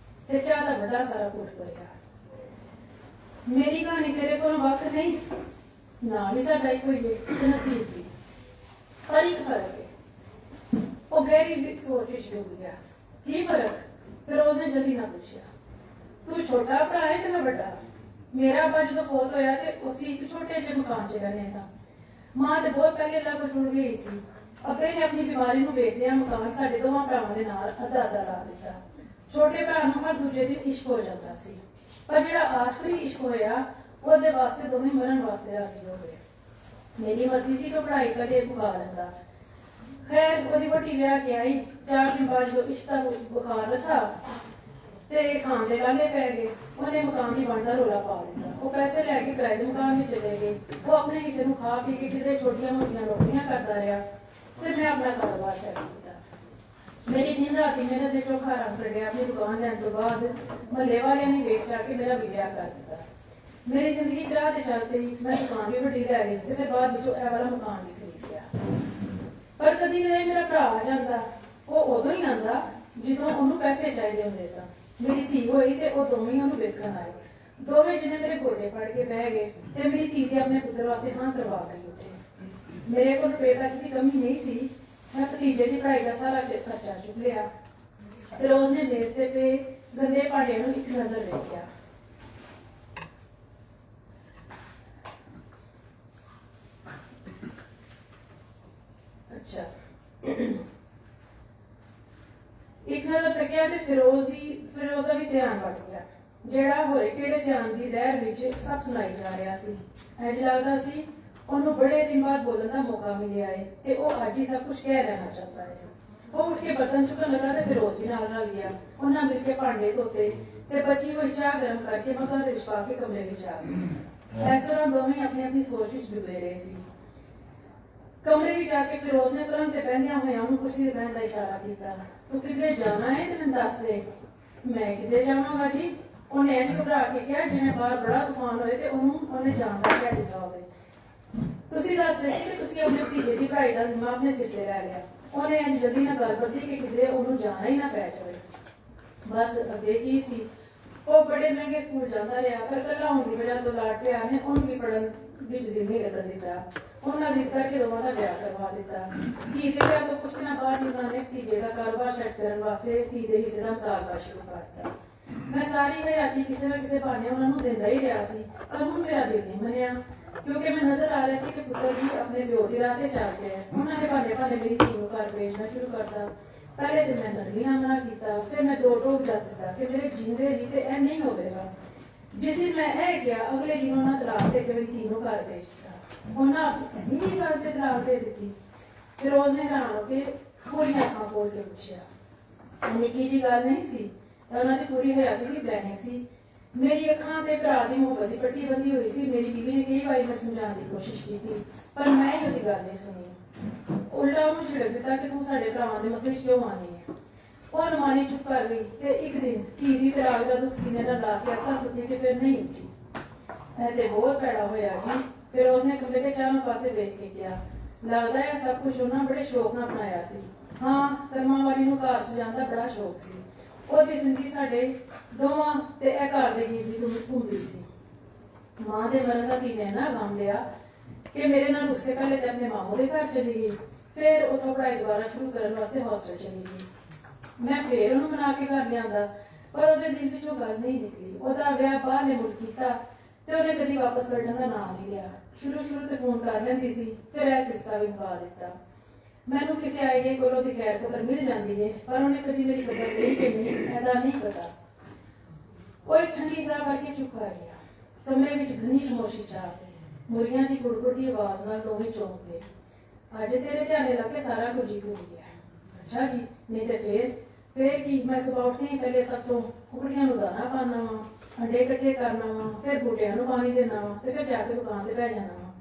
ਤੇ ਚਾਹ ਦਾ ਵੱਡਾ ਸਾਰਾ ਘੁੱਟ ਪਿਆ। ਮੇਰੀ ਕਹਾਣੀ ਤੇਰੇ ਕੋਲ ਵੱਖ ਨਹੀਂ, ਨਾ ਵੀ ਸਾਡਾ ਇੱਕੋ ਹੀ ਹੈ ਤੇ ਨਸੀਬ ਵੀ, ਪਰ ਇੱਕ ਫਰਕ ਹੈ। ਉਹ ਗਹਿਰੀ ਸੋਚ ਵਿੱਚ ਡੁੱਬ ਗਿਆ। ਕੀ ਫਰਕ? ਫਿਰੋਜ਼ ਨੇ ਜਲਦੀ ਨਾ ਪੁੱਛਿਆ। ਤੂੰ ਛੋਟਾ ਭਰਾ ਹੈ ਤੇ ਮੈਂ ਵੱਡਾ। ਮੇਰਾ ਅੱਬਾ ਜਦੋਂ ਫੌਤ ਹੋਇਆ ਤੇ ਅਸੀਂ ਇੱਕ ਛੋਟੇ ਜਿਹੇ ਮਕਾਨ 'ਚ ਰਹਿੰਦੇ ਸਾਂ। ਮਾਂ ਤੇ ਬਹੁਤ ਪਹਿਲੇ ਅੱਲਾ ਕੋਲ ਟੁੱਟ ਗਈ ਸੀ। ਅੱਬੇ ਨੇ ਆਪਣੀ ਬਿਮਾਰੀ ਨੂੰ ਵੇਖਦਿਆਂ ਮਕਾਨ ਸਾਡੇ ਦੋਵਾਂ ਭਰਾਵਾਂ ਦੇ ਨਾਲ ਅੱਧਾ ਲਾ ਦਿੱਤਾ। ਛੋਟੇ ਭਰਾ ਨੂੰ ਹਰ ਦੂਜੇ ਦਿਨ ਇਸ਼ਕ ਹੋ ਜਾਂਦਾ ਸੀ, ਪਰ ਜਿਹੜਾ ਆਖਰੀ ਇਸ਼ਕ ਹੋਇਆ ਉਹਦੇ ਵਾਸਤੇ ਦੋਵੇਂ ਮਰਨ ਵਾਸਤੇ ਰਾਜ਼ੀ ਹੋ ਗਏ। ਮੇਰੀ ਮਰਜ਼ੀ ਸੀ ਕਿ ਪੜ੍ਹਾਈ ਕਦੇ ਮੁਕਾ ਲੈਂਦਾ। ਖੈਰ ਉਹਦੀ ਵਹੁਟੀ ਵਿਆਹ ਕੇ ਆਈ। 4 ਦਿਨ ਬਾਅਦ ਜਦੋਂ ਇਸ਼ਕ ਦਾ ਬੁਖਾਰ ਲੱਥਾ ਤੇ ਖਾਣ ਦੇ ਲਾਲੇ ਪੈ ਗਏ। ਉਹਨੇ ਮਕਾਨ ਦੀ ਵੰਡ ਦਾ ਰੌਲਾ ਪਾ ਦਿੱਤਾ। ਉਹ ਪੈਸੇ ਲੈ ਕੇ ਕਿਰਾਏ ਦੇ ਮਕਾਨ ਵਿੱਚ ਚਲੇ ਗਏ। ਉਹ ਆਪਣੇ ਕਿਸੇ ਨੂੰ ਖਾ ਪੀ ਕੇ ਕਿਤੇ ਛੋਟੀਆਂ ਮੋਟੀਆਂ ਨੌਕਰੀਆਂ ਕਰਦਾ ਰਿਹਾ ਤੇ ਮੈਂ ਆਪਣਾ ਕਾਰੋਬਾਰ ਸੈੱਟ ਕੀਤਾ। ਮੇਰੀ ਦਿਨ ਰਾਤੀ ਮਿਹਨਤ ਦੇ ਚੋਖਾ ਰੰਗ ਕੱਢਿਆ। ਆਪਣੀ ਦੁਕਾਨ ਲੈਣ ਤੋਂ ਬਾਅਦ ਮਹੱਲੇ ਵਾਲਿਆਂ ਨੇ ਵੇਚ ਜਾ ਕੇ ਮੇਰਾ ਵਿਆਹ ਕਰ ਦਿੱਤਾ। ਮੇਰੀ ਜ਼ਿੰਦਗੀ ਰਾਹ ਤੇ ਚੱਲ ਪਈ। ਮੈਂ ਦੁਕਾਨ ਵੀ ਵੱਡੀ ਲੈ ਲਈ ਤੇ ਫਿਰ ਬਾਅਦ ਵਿੱਚੋਂ ਇਹ ਵਾਲਾ ਮਕਾਨ ਵੀ ਖਰੀਦ ਲਿਆ। ਪਰ ਕਦੀ ਕਦੇ ਮੇਰਾ ਭਰਾ ਆ ਜਾਂਦਾ। ਉਹ ਉਦੋਂ ਹੀ ਆਉਂਦਾ ਜਦੋਂ ਉਹਨੂੰ ਪੈਸੇ ਚਾਹੀਦੇ ਹੁੰਦੇ ਸਨ। ਮੇਰੀ ਧੀ ਹੋਈ ਤੇ ਉਹ ਦੋਵੇਂ ਉਹਨੂੰ ਵੇਖਣ ਆਏ। ਦੋਵੇਂ ਜਿਹਨੇ ਮੇਰੇ ਗੋਡੇ ਫੜ ਕੇ ਬਹਿ ਗਏ ਤੇ ਮੇਰੀ ਧੀ ਦੇ ਆਪਣੇ ਪੁੱਤਰ ਵਾਸਤੇ ਹਾਂ ਕਰਵਾ ਕੇ ਉੱਠੇ। ਮੇਰੇ ਕੋਲ ਰੁਪਏ ਪੈਸੇ ਦੀ ਕਮੀ ਨਹੀਂ ਸੀ। ਮੈਂ ਭਤੀਜੇ ਦੀ ਪੜ੍ਹਾਈ ਦਾ ਸਾਰਾ ਖਰਚਾ ਚੁੱਕ ਲਿਆ। ਫਿਰੋਜ਼ ਨੇ ਮੇਜ਼ ਤੇ ਪਏ ਗੰਦੇ ਭਾਂਡਿਆਂ ਨੂੰ ਇੱਕ ਨਜ਼ਰ ਵੇਖਿਆ। ਅੱਛਾ, ਇੱਕ ਨਜ਼ਰ ਤੱਕਿਆ ਤੇ ਫਿਰੋਜ਼ ਦਾ ਵੀ ਧਿਆਨ ਵੱਟ ਗਿਆ, ਜਿਹੜਾ ਹੋਰੇ ਕਿਹੜੇ ਧਿਆਨ ਦੀ ਲਹਿਰ ਵਿੱਚ ਸਭ ਸੁਣਾਈ ਜਾ ਰਿਹਾ ਸੀ। ਇੰਝ ਲੱਗਦਾ ਸੀ ਉਹਨੂੰ ਬੜੇ ਦਿਨ ਬਾਅਦ ਬੋਲਣ ਦਾ ਮੌਕਾ ਮਿਲਿਆ ਹੈ ਤੇ ਉਹ ਅੱਜ ਹੀ ਸਭ ਕੁਝ ਕਹਿ ਲੈਣਾ ਚਾਹਤਾ ਹੈ। ਉਹ ਉੱਠ ਕੇ ਬਰਤਨ ਚੁੱਕਣ ਲੱਗਾ ਤੇ ਫਿਰੋਜ਼ ਵੀ ਨਾਲ ਗਿਆ। ਉਹਨਾਂ ਮਿਲ ਕੇ ਭਾਂਡੇ ਧੋਤੇ ਤੇ ਬਚੀ ਹੋਈ ਚਾਹ ਗਰਮ ਕਰਕੇ ਮੱਘਾਂ ਦੇ ਵਿੱਚ ਪਾ ਕੇ ਕਮਰੇ ਵਿੱਚ ਆ ਗਏ। ਇਸ ਤਰ੍ਹਾਂ ਦੋਵੇਂ ਆਪਣੀ ਆਪਣੀ ਸੋਚ ਵਿੱਚ ਡੁੱਬੇ ਰਹੇ ਸੀ। ਕਮਰੇ ਵਿੱਚ ਆ ਕੇ ਫਿਰੋਜ਼ ਨੇ ਪਲੰਗ ਤੇ ਬਹਿੰਦਿਆਂ ਹੋਇਆਂ ਉਹਨੂੰ ਕੁਰਸੀ ਤੇ ਬਹਿਣ ਦਾ ਇਸ਼ਾਰਾ ਕੀਤਾ। ਤੂੰ ਕਿਧਰੇ ਜਾਣਾ ਹੈ ਤੇ ਮੈਨੂੰ ਦੱਸ ਦੇ। ਮੈਂ ਕਿਧਰੇ ਜਾਵਾਂਗਾ ਜੀ, ਉਹਨੇ ਇੰਝ ਘਬਰਾ ਕੇ ਕਿਹਾ ਜਿਵੇਂ ਬਾਹਰ ਬੜਾ ਤੂਫਾਨ ਹੋਏ ਤੇ ਉਹਨੇ ਜਾਣ ਦਾ ਕਹਿ ਦਿੱਤਾ ਹੋਵੇ। ਤੁਸੀਂ ਦੱਸ ਰਹੇ ਸੀ ਕਿ ਤੁਸੀਂ ਆਪਣੇ ਭਤੀਜੇ ਦੀ ਪੜ੍ਹਾਈ ਦਾ ਜ਼ਿੰਮਾ ਆਪਣੇ ਸਿਰ ਤੇ ਲੈ ਲਿਆ। ਉਹਨੇ ਇੰਝ ਜਲਦੀ ਨਾਲ ਗੱਲ ਬਦਲੀ ਕਿ ਕਿਧਰੇ ਉਹਨੂੰ ਜਾਣਾ ਹੀ ਨਾ ਪੈ ਜਾਵੇ। ਬਸ ਅੱਗੇ ਕੀ ਸੀ, ਉਹ ਬੜੇ ਮਹਿੰਗੇ ਸਕੂਲ ਜਾਂਦਾ ਰਿਹਾ, ਪਰ ਇਕੱਲਾ ਹੋਣ ਦੀ ਵਜ੍ਹਾ ਤੋਂ ਲਾਡ ਪਿਆਰ ਨੇ ਉਹਨੂੰ ਵੀ ਪੜ੍ਹਨ ਵਿੱਚ ਦਿਲ ਨਹੀਂ ਲੱਗਣ ਦਿੱਤਾ। ਉਹਨਾਂ ਜ਼ਿੱਦ ਕਰਕੇ ਦੋਵਾਂ ਦਾ ਵਿਆਹ ਕਰਵਾ ਦਿੱਤਾ। ਧੀ ਦੇ ਵਿਆਹ ਤੋਂ ਕੁਝ ਦਿਨਾਂ ਬਾਅਦ ਉਹਨਾਂ ਨੇ ਭਤੀਜੇ ਦਾ ਕਾਰੋਬਾਰ ਸੈੱਟ ਕਰਨ ਵਾਸਤੇ ਧੀ ਦੇ ਹਿੱਸੇ ਦਾ ਮੁਤਾਲਬਾ ਸ਼ੁਰੂ ਕਰ ਦਿੱਤਾ। ਮੈਂ ਸਾਰੀ ਹਯਾਤੀ ਕਿਸੇ ਨਾ ਕਿਸੇ ਬਹਾਨੇ ਉਹਨਾਂ ਨੂੰ ਦਿੰਦਾ ਹੀ ਰਿਹਾ ਸੀ, ਪਰ ਹੁਣ ਮੇਰਾ ਦਿਲ ਨਹੀਂ ਮੰਨਿਆ, ਕਿਉਂਕਿ ਮੈਂ ਨਜ਼ਰ ਆ ਰਿਹਾ ਸੀ ਕਿ ਪੁੱਤਰ ਜੀ ਆਪਣੇ ਪਿਓ ਦੀ ਰਾਹ ਤੇ ਚੱਲ ਪਿਆ। ਉਹਨਾਂ ਨੇ ਬਹਾਨੇ ਮੇਰੀ ਧੀ ਨੂੰ ਘਰ ਭੇਜਣਾ ਸ਼ੁਰੂ ਕਰਤਾ। ਪਹਿਲੇ ਤੇ ਮੈਂ ਨਰਮੀ ਨਾਲ ਮਨਾ ਕੀਤਾ, ਫਿਰ ਮੈਂ ਦੋ ਟੋਕ ਦੱਸ ਦਿੱਤਾ ਕਿ ਮੇਰੇ ਜਿੰਦੇ ਜੀ ਤੇ ਇਹ ਨਹੀਂ ਹੋਵੇਗਾ। ਜਿਸ ਦਿਨ ਮੈਂ ਇਹ ਕਿਹਾ, ਅਗਲੇ ਦਿਨ ਉਹਨਾਂ ਤਲਾਕ ਦੇ ਕੇ ਮੇਰੀ ਧੀ ਨੂੰ ਘਰ ਭੇਜ ਦਿੱਤਾ। ਉਹਨਾਂ ਇੰਨੀ ਗੱਲ ਤੇ ਤਲਾਕ ਦੇ ਦਿੱਤੀ। ਫਿਰੋਜ਼ ਨੇ ਹੈਰਾਨ ਹੋ ਕੇ ਪੂਰੀਆਂ ਅੱਖਾਂ ਖੋਲ ਕੇ ਪੁੱਛਿਆ। ਨਿੱਕੀ ਜੀ ਗੱਲ ਨਹੀਂ ਸੀ, ਉਹਨਾਂ ਦੀ ਪੂਰੀ ਹਯਾਤੀ ਦੀ ਪਲੈਨਿੰਗ ਸੀ। ਮੇਰੀ ਅੱਖਾਂ ਤੇ ਭਰਾ ਦੀ ਮੁਹੱਬਤ ਦੀ ਪੱਟੀ ਬੰਦੀ ਹੋਈ ਸੀ। ਮੇਰੀ ਬੀਵੀ ਨੇ ਕਈ ਵਾਰੀ ਮੈਨੂੰ ਸਮਝਾਉਣ ਦੀ ਕੋਸ਼ਿਸ਼ ਕੀਤੀ, ਪਰ ਮੈਂ ਹੀ ਉਹਦੀ ਗੱਲ ਨਹੀਂ ਸੁਣੀ। ਉਲਟਾ ਉਹਨੂੰ ਝਿੜਕ ਦਿੱਤਾ ਕਿ ਤੂੰ ਸਾਡੇ ਭਰਾਵਾਂ ਦੇ ਮਸਲੇ 'ਚ ਕਿਉਂ ਆਣੀ ਹੈ। ਉਹ ਅਨੁਮਾਨੀ ਚੁੱਪ ਕਰ ਗਈ ਤੇ ਇੱਕ ਦਿਨ ਧੀ ਦੀ ਤਲਾਕ ਦਾ ਦੁੱਖ ਸੀਨੇ ਨਾਲ ਲਾ ਕੇ ਐਸਾ ਸੁੱਤੀ ਕਿ ਫਿਰ ਨਹੀਂ ਉੱਠੀ। ਇਹ ਤੇ ਬਹੁਤ ਭੈੜਾ ਹੋਇਆ ਜੀ। ਫਿਰ ਉਸਨੇ ਕਮਰੇ ਦੇ ਚਾਰੋਂ ਪਾਸੇ ਵੇਖ ਕੇ ਕਿਹਾ, ਲੱਗਦਾ ਹੈ ਸਭ ਕੁਝ ਉਹਨਾਂ ਬੜੇ ਸ਼ੌਕ ਨਾਲ ਬਣਾਇਆ ਸੀ। ਹਾਂ, ਕਰਮਾਂ ਵਾਲੀ ਨੂੰ ਘਰ ਸਜਾਉਣ ਦਾ ਬੜਾ ਸ਼ੌਕ ਸੀ। ਉਹਦੀ ਜ਼ਿੰਦਗੀ ਸਾਡੇ ਦੋਵਾਂ ਤੇ ਇਹ ਘਰ ਦੇ ਗੀਤ ਦੀ ਘੁੰਮਦੀ ਸੀ। ਮਾਂ ਦੇ ਮਰਨ ਦਾ ਧੀ ਨੇ ਨਾ ਗਮ ਲਿਆ ਕਿ ਮੇਰੇ ਨਾਲ ਉਸਕੇ ਪਹਿਲੇ ਤੇ ਆਪਣੇ ਮਾਮੂ ਦੇ ਘਰ ਚਲੀ ਗਈ, ਫਿਰ ਉੱਥੋਂ ਪੜ੍ਹਾਈ ਦੁਬਾਰਾ ਸ਼ੁਰੂ ਕਰਨ ਵਾਸਤੇ ਹੌਸਟਲ ਚਲੀ ਗਈ। ਮੈਂ ਫੇਰ ਉਹਨੂੰ ਮਨਾ ਕੇ ਘਰ ਲਿਆਂਦਾ, ਪਰ ਉਹਦੇ ਦਿਲ ਵਿੱਚੋਂ ਗੱਲ ਨਹੀਂ ਨਿਕਲੀ। ਉਹਦਾ ਵਿਆਹ ਬਾਹਰਲੇ ਮੁਲਕ ਕੀਤਾ ਤੇ ਉਹਨੇ ਕਦੀ ਵਾਪਸ ਲੜਨ ਦਾ ਨਾਮ ਨਹੀਂ ਲਿਆ। ਸ਼ੁਰੂ ਤੇ ਫੋਨ ਕਰ ਲੈਂਦੀ ਸੀ, ਫਿਰ ਇਹ ਸਿਲਸਿਲਾ ਵੀ ਮੁਕਾ ਦਿੱਤਾ। ਮੈਨੂੰ ਕਿਸੇ ਆਈਏ ਕੋਲੋਂ ਦੀ ਖੈਰ ਖਬਰ ਮਿਲ ਜਾਂਦੀ ਹੈ, ਪਰ ਉਹਨੇ ਕਦੀ ਮੇਰੀ ਖਬਰ ਲਈ ਕਿ ਨਹੀਂ, ਇਹਦਾ ਨਹੀਂ ਪਤਾ। ਉਹ ਇੱਕ ਠੰਡੀ ਸਾਹ ਭਰ ਕੇ ਚੁੱਪ ਕਰ ਗਿਆ। ਕਮਰੇ ਵਿੱਚ ਘਣੀ ਖਾਮੋਸ਼ੀ ਛਾ ਗਈ। ਮੁਰਗੀਆਂ ਦੀ ਕੁੜਕੁੜ ਦੀ ਆਵਾਜ਼ ਨਾਲ ਦੋਵੇਂ ਚੌਂਕ ਗਏ। ਅੱਜ ਤੇਰੇ ਧਿਆਨੇ ਲਾ ਕੇ ਸਾਰਾ ਕੁਝ ਹੀ ਭੁੱਲ ਗਿਆ। ਅੱਛਾ ਜੀ, ਨਹੀਂ ਤੇ ਫੇਰ ਕੀ? ਮੈਂ ਸੁਬਾਹ ਉੱਠਦੀ ਹਾਂ, ਪਹਿਲੇ ਸਭ ਤੋਂ ਕੁਕੜੀਆਂ ਨੂੰ ਦਾਣਾ ਪਾਣਾ ਵਾ, ਅੰਡੇ ਇਕੱਠੇ ਕਰਨਾ ਵਾ, ਫਿਰ ਬੂਟਿਆਂ ਨੂੰ ਪਾਣੀ ਦੇਣਾ ਵਾ, ਤੇ ਫਿਰ ਜਾ ਕੇ ਦੁਕਾਨ ਤੇ ਬਹਿ ਜਾਣਾ ਵਾ।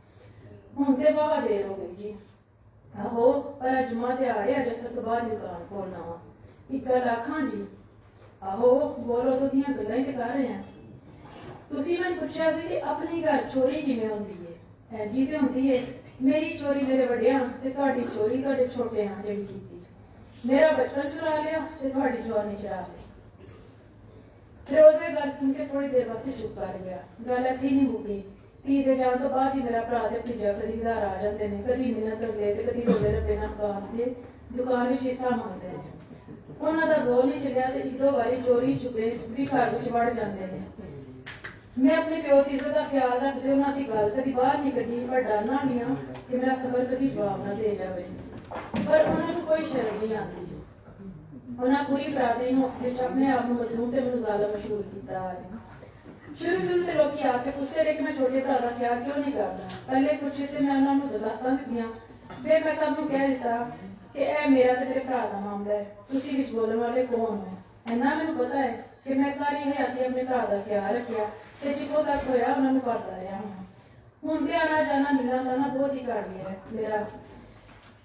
ਹੁਣ ਤੇ ਵਾਹਵਾ ਦੇਰ ਹੋ ਗਈ ਜੀ। ਆਹੋ, ਪਰ ਅੱਜ ਜੁਮਾ ਤੇ ਆ ਰਿਹਾ, ਜਸਰ ਤੋਂ ਬਾਅਦ ਦੁਕਾਨ ਖੋਲਣਾ ਵਾ। ਇੱਕ ਗੱਲ ਆਖਾਂ ਜੀ। ਆਹੋ, ਬੋਲੋ ਤੋਂ ਦੀਆਂ ਗੱਲਾਂ ਹੀ ਤੇ ਕਰ ਰਹੇ ਆ। ਤੁਸੀਂ ਮੈਨੂੰ ਪੁੱਛਿਆ ਸੀ ਕਿ ਆਪਣੇ ਘਰ ਚੋਰੀ ਕਿਵੇਂ ਹੁੰਦੀ ਹੈ। ਜੀ ਤੇ ਹੁੰਦੀ ਹੈ। ਮੇਰੀ ਚੋਰੀ ਮੇਰੇ ਵੱਡਿਆਂ ਤੇ ਤੁਹਾਡੀ ਚੋਰੀ ਤੁਹਾਡੇ ਛੋਟਿਆਂ ਜਿਹੜੀ ਕੀਤੀ। ਮੇਰਾ ਬਚਪਨ ਚੁਰਾ ਲਿਆ ਤੇ ਤੁਹਾਡੀ ਜਵਾਨੀ ਚੁਰਾ ਲਈ। ਫਿਰ ਉਸੇ ਗੱਲ ਸੁਣ ਕੇ ਥੋੜੀ ਦੇਰ ਵਾਸਤੇ ਚੁੱਪ ਕਰ ਗਿਆ। ਗੱਲ ਇੱਥੇ ਨਹੀਂ ਮੁੱਕੀ। ਧੀ ਦੇ ਜਾਣ ਤੋਂ ਬਾਅਦ ਹੀ ਮੇਰਾ ਭਰਾ ਤੇ ਭਤੀਜਾ ਕਦੀ ਘਰ ਆ ਜਾਂਦੇ ਨੇ, ਕਦੀ ਮਿੰਨਤ ਕਰਦੇ ਤੇ ਕਦੀ ਰੋਲੇ ਰੱਬੇ ਨਾਲ ਦੁਕਾਨ ਵਿੱਚ ਹਿੱਸਾ ਮੰਗਦੇ ਨੇ। ਉਹਨਾਂ ਦਾ ਜ਼ੋਰ ਨਹੀਂ ਚੱਲਿਆ ਤੇ ਇੱਕ ਦੋ ਵਾਰੀ ਚੋਰੀ ਛੁਪੇ ਵੀ ਘਰ ਵਿੱਚ ਵੜ ਜਾਂਦੇ ਨੇ। ਮੈਂ ਆਪਣੇ ਪਿਓ ਦੀ ਇੱਜ਼ਤ ਦਾ ਖਿਆਲ ਰੱਖਦੇ ਉਹਨਾਂ ਦੀ ਗੱਲ ਕਦੀ ਬਾਹਰ ਨਹੀਂ ਕੱਢੀ, ਪਰ ਡਰਨਾ ਵੀ ਆ ਕਿ ਮੇਰਾ ਸਬਰ ਕਦੀ ਜਵਾਬ ਨਾ ਦੇ ਜਾਵੇ। ਪਰ ਉਹਨਾਂ ਨੂੰ ਕੋਈ ਸ਼ਰਮ ਨਹੀਂ ਆਉਂਦੀ। ਉਹਨਾਂ ਪੂਰੀ ਬਰਾਦਰੀ ਨੂੰ ਆਪਣੇ ਆਪ ਨੂੰ ਮਜ਼ਲੂਮ ਤੇ ਮੈਨੂੰ ਜ਼ਾਲਮ ਮਸ਼ਹੂਰ ਕੀਤਾ ਹੈ। ਸ਼ੁਰੂ ਤੇ ਲੋਕੀ ਆ ਕੇ ਪੁੱਛਦੇ ਰਹੇ ਕਿ ਮੈਂ ਛੋਟੇ ਭਰਾ ਦਾ ਖਿਆਲ ਕਿਉਂ ਨਹੀਂ ਕਰਦਾ। ਪਹਿਲੇ ਪੁੱਛੇ ਤੇ ਮੈਂ ਉਹਨਾਂ ਨੂੰ ਵਜ਼ਾਹਤਾਂ ਦਿੱਤੀਆਂ, ਫਿਰ ਮੈਂ ਸਭ ਨੂੰ ਕਹਿ ਦਿੱਤਾ ਕਿ ਇਹ ਮੇਰਾ ਤੇ ਮੇਰੇ ਭਰਾ ਦਾ ਮਾਮਲਾ ਹੈ, ਤੁਸੀਂ ਵਿੱਚ ਬੋਲਣ ਵਾਲੇ ਕੌਣ ਹੋ। ਇੰਨਾ ਮੈਨੂੰ ਪਤਾ ਹੈ ਕਿ ਮੈਂ ਸਾਰੀ ਹਯਾਤੀ ਆਪਣੇ ਭਰਾ ਦਾ ਖਿਆਲ ਰੱਖਿਆ ਤੇ ਜਿੱਥੋਂ ਤੱਕ ਹੋਇਆ ਉਹਨਾਂ ਨੂੰ ਕਰਦਾ ਰਿਹਾ ਹਾਂ। ਹੁਣ ਤੇ ਆਣਾ ਜਾਣਾ ਮਿਲਣਾ ਤਾਂ ਬਹੁਤ ਹੀ ਘੱਟ ਗਿਆ ਹੈ।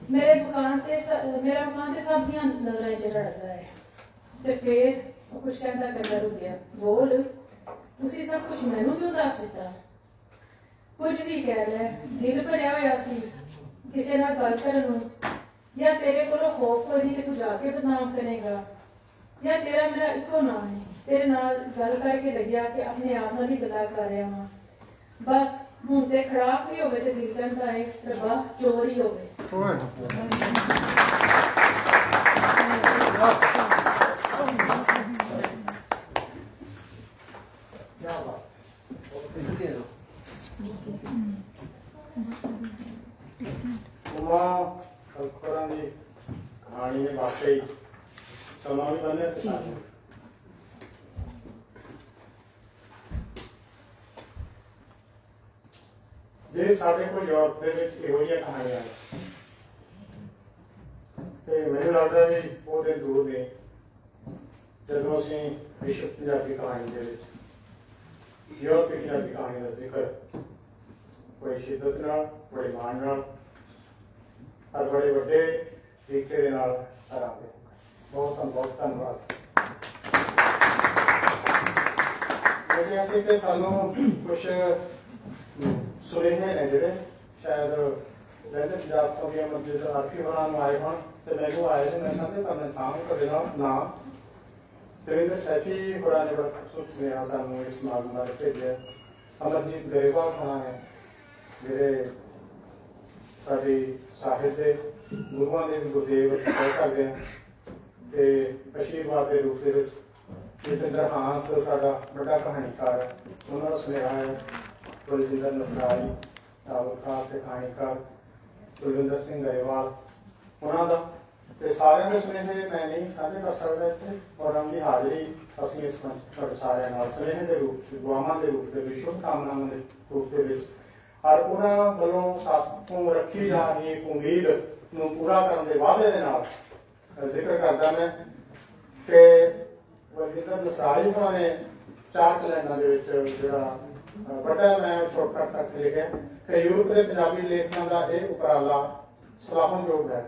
ਮੇਰਾ ਮਕਾਨ ਤੇ ਸਭ ਦੀਆਂ ਨਜ਼ਰਾਂ 'ਚ ਰੜਦਾ ਹੈ। ਤੇ ਫਿਰ ਉਹ ਕੁਝ ਕਹਿੰਦਾ ਰੁਕ ਗਿਆ। ਬੋਲ, ਤੁਸੀਂ ਸਭ ਕੁਝ ਮੈਨੂੰ ਕਿਉਂ ਦੱਸ ਦਿੱਤਾ? ਕੁਝ ਵੀ ਕਹਿ ਲੈ, ਦਿਲ ਭਰਿਆ ਹੋਇਆ ਸੀ ਕਿਸੇ ਨਾਲ ਗੱਲ ਕਰਨ ਨੂੰ, ਜਾਂ ਤੇਰੇ ਕੋਲੋਂ ਖੌਫ ਕੋਈ ਨਹੀਂ ਕਿ ਤੂੰ ਜਾ ਕੇ ਬਦਨਾਮ ਕਰੇਗਾ, ਜਾਂ ਤੇਰਾ ਮੇਰਾ ਇੱਕੋ ਨਾਂ ਹੈ। ਤੇਰੇ ਨਾਲ ਗੱਲ ਕਰਕੇ ਲੱਗਿਆ ਕਿ ਆਪਣੇ ਆਪ ਨਾਲ ਹੀ ਗੱਲਾਂ ਕਰ ਰਿਹਾ ਹਾਂ। ਬਸ ਹੁਣ ਤੇ ਖਰਾਬ ਵੀ ਹੋਵੇ ਤੇ ਦਿਲ ਕਹਿੰਦਾ ਹੈ ਰੱਬਾ ਚੋਰ ਹੀ ਹੋਵੇ। ਖੋਰਾਂ ਦੀ ਕਹਾਣੀ ਨੇ ਵਾਕਈ ਸਮਾਂ ਵੀ ਬੰਨਿਆ ਤੇ ਸਾਨੂੰ ਜੇ ਸਾਡੇ ਕੋਲ ਯੂਰਪ ਦੇ ਵਿੱਚ ਇਹੋ ਜਿਹੀਆਂ ਕਹਾਣੀਆਂ ਨੇ ਤੇ ਮੈਨੂੰ ਲੱਗਦਾ ਵੀ ਉਹ ਦਿਨ ਦੂਰ ਨੇ ਜਦੋਂ ਅਸੀਂ ਵਿਸ਼ਵ ਪੰਜਾਬੀ ਕਹਾਣੀ ਦੇ ਵਿੱਚ ਯੂਰਪੀ ਪੰਜਾਬੀ ਕਹਾਣੀ ਦਾ ਜ਼ਿਕਰ ਬੜੀ ਸ਼ਿੱਦਤ ਨਾਲ, ਬੜੇ ਮਾਣ ਨਾਲ और बड़े बड़े तरीके ਦੇ ਨਾਲ ਕਰਾਂਗੇ। ਬਹੁਤ ਧੰਨਵਾਦ। ਜਿਹੜੇ ਅਸੀਂ ਕਿ ਸਾਨੂੰ ਕੁਝ ਸੁਨੇਹੇ ਨੇ ਜਿਹੜੇ ਸ਼ਾਇਦ ਵੈਸੇ ਪੰਜਾਬ ਤੋਂ ਵੀ ਮਸਜਿਦ ਆਰਫੀ ਹੋਰਾਂ ਨੂੰ ਆਏ ਹੋਣ ਤੇ ਮੈਨੂੰ ਆਏ ਨੇ। ਮੈਂ ਸਮਝਦਾ ਤੁਹਾਨੂੰ ਥਾਂ ਤੁਹਾਡੇ ਨਾਮ ਤੇਰੇ ਸੈਫੀ ਹੋਰਾਂ ਨੇ ਬੜਾ ਖੂਬਸੂਰਤ ਸੁਨੇਹਾ ਸਾਨੂੰ ਇਸ ਸਮਾਗਮ ਬਾਰੇ ਭੇਜਿਆ। ਅਮਰਜੀਤ ਗਰੇਵਾਲ ਖਾਂ ਹੈ ਜਿਹੜੇ ਸਾਡੇ ਸਾਹਿਤ ਦੇ ਗੁਰੂਆਂ ਦੇ ਵੀ ਗੁਰਦੇਵ ਅਸੀਂ ਕਹਿ ਸਕਦੇ ਹਾਂ ਤੇ ਆਸ਼ੀਰਵਾਦ ਦੇ ਰੂਪ ਦੇ ਵਿੱਚ ਜਤਿੰਦਰ ਹਾਂਸ ਸਾਡਾ ਵੱਡਾ ਕਹਾਣੀਕਾਰ ਹੈ। ਉਹਨਾਂ ਦਾ ਸੁਨੇਹਾ ਹੈ ਬਲਜਿੰਦਰ ਨਸਰਾਈ ਨਾਵਲਕਾਰ ਤੇ ਕਹਾਣੀਕਾਰ ਕੁਲਵਿੰਦਰ ਸਿੰਘ ਗਰੇਵਾਲ ਉਹਨਾਂ ਦਾ ਤੇ ਸਾਰਿਆਂ ਦੇ ਸੁਨੇਹੇ ਮੈਂ ਨਹੀਂ ਸਾਂਝੇ ਕਰ ਸਕਦਾ ਇੱਥੇ। ਔਰ ਉਹਨਾਂ ਦੀ ਹਾਜ਼ਰੀ ਅਸੀਂ ਇਸ ਮੰਚ ਤੁਹਾਡੇ ਸਾਰਿਆਂ ਨਾਲ ਸੁਨੇਹੇ ਦੇ ਰੂਪ ਵਿੱਚ, ਦੁਆਵਾਂ ਦੇ ਰੂਪ ਦੇ ਵਿੱਚ, ਸ਼ੁਭਕਾਮਨਾਵਾਂ ਦੇ ਰੂਪ ਦੇ ਵਿੱਚ ਔਰ ਉਹਨਾਂ ਵੱਲੋਂ ਸਾਥੋਂ ਰੱਖੀ ਜਾ ਰਹੀ ਇੱਕ ਉਮੀਦ ਨੂੰ ਪੂਰਾ ਕਰਨ ਦੇ ਵਾਅਦੇ ਦੇ ਨਾਲ ਜ਼ਿਕਰ ਕਰਦਾ ਮੈਂ ਕਿ ਵਲਜਿੰਦਰ ਨਸਰਾਲੀ ਹੋਣਾ ਨੇ 4 ਚਲੈਂਡਾਂ ਦੇ ਵਿੱਚ ਜਿਹੜਾ ਵੱਡਾ ਮੈਂ ਸ਼ਾਰਟਕਟ ਤੱਕ ਲਿਖਿਆ ਕਿ ਯੂਰਪ ਦੇ ਪੰਜਾਬੀ ਲੇਖਕਾਂ ਦਾ ਇਹ ਉਪਰਾਲਾ ਸਲਾਹੁਣਯੋਗ ਹੈ।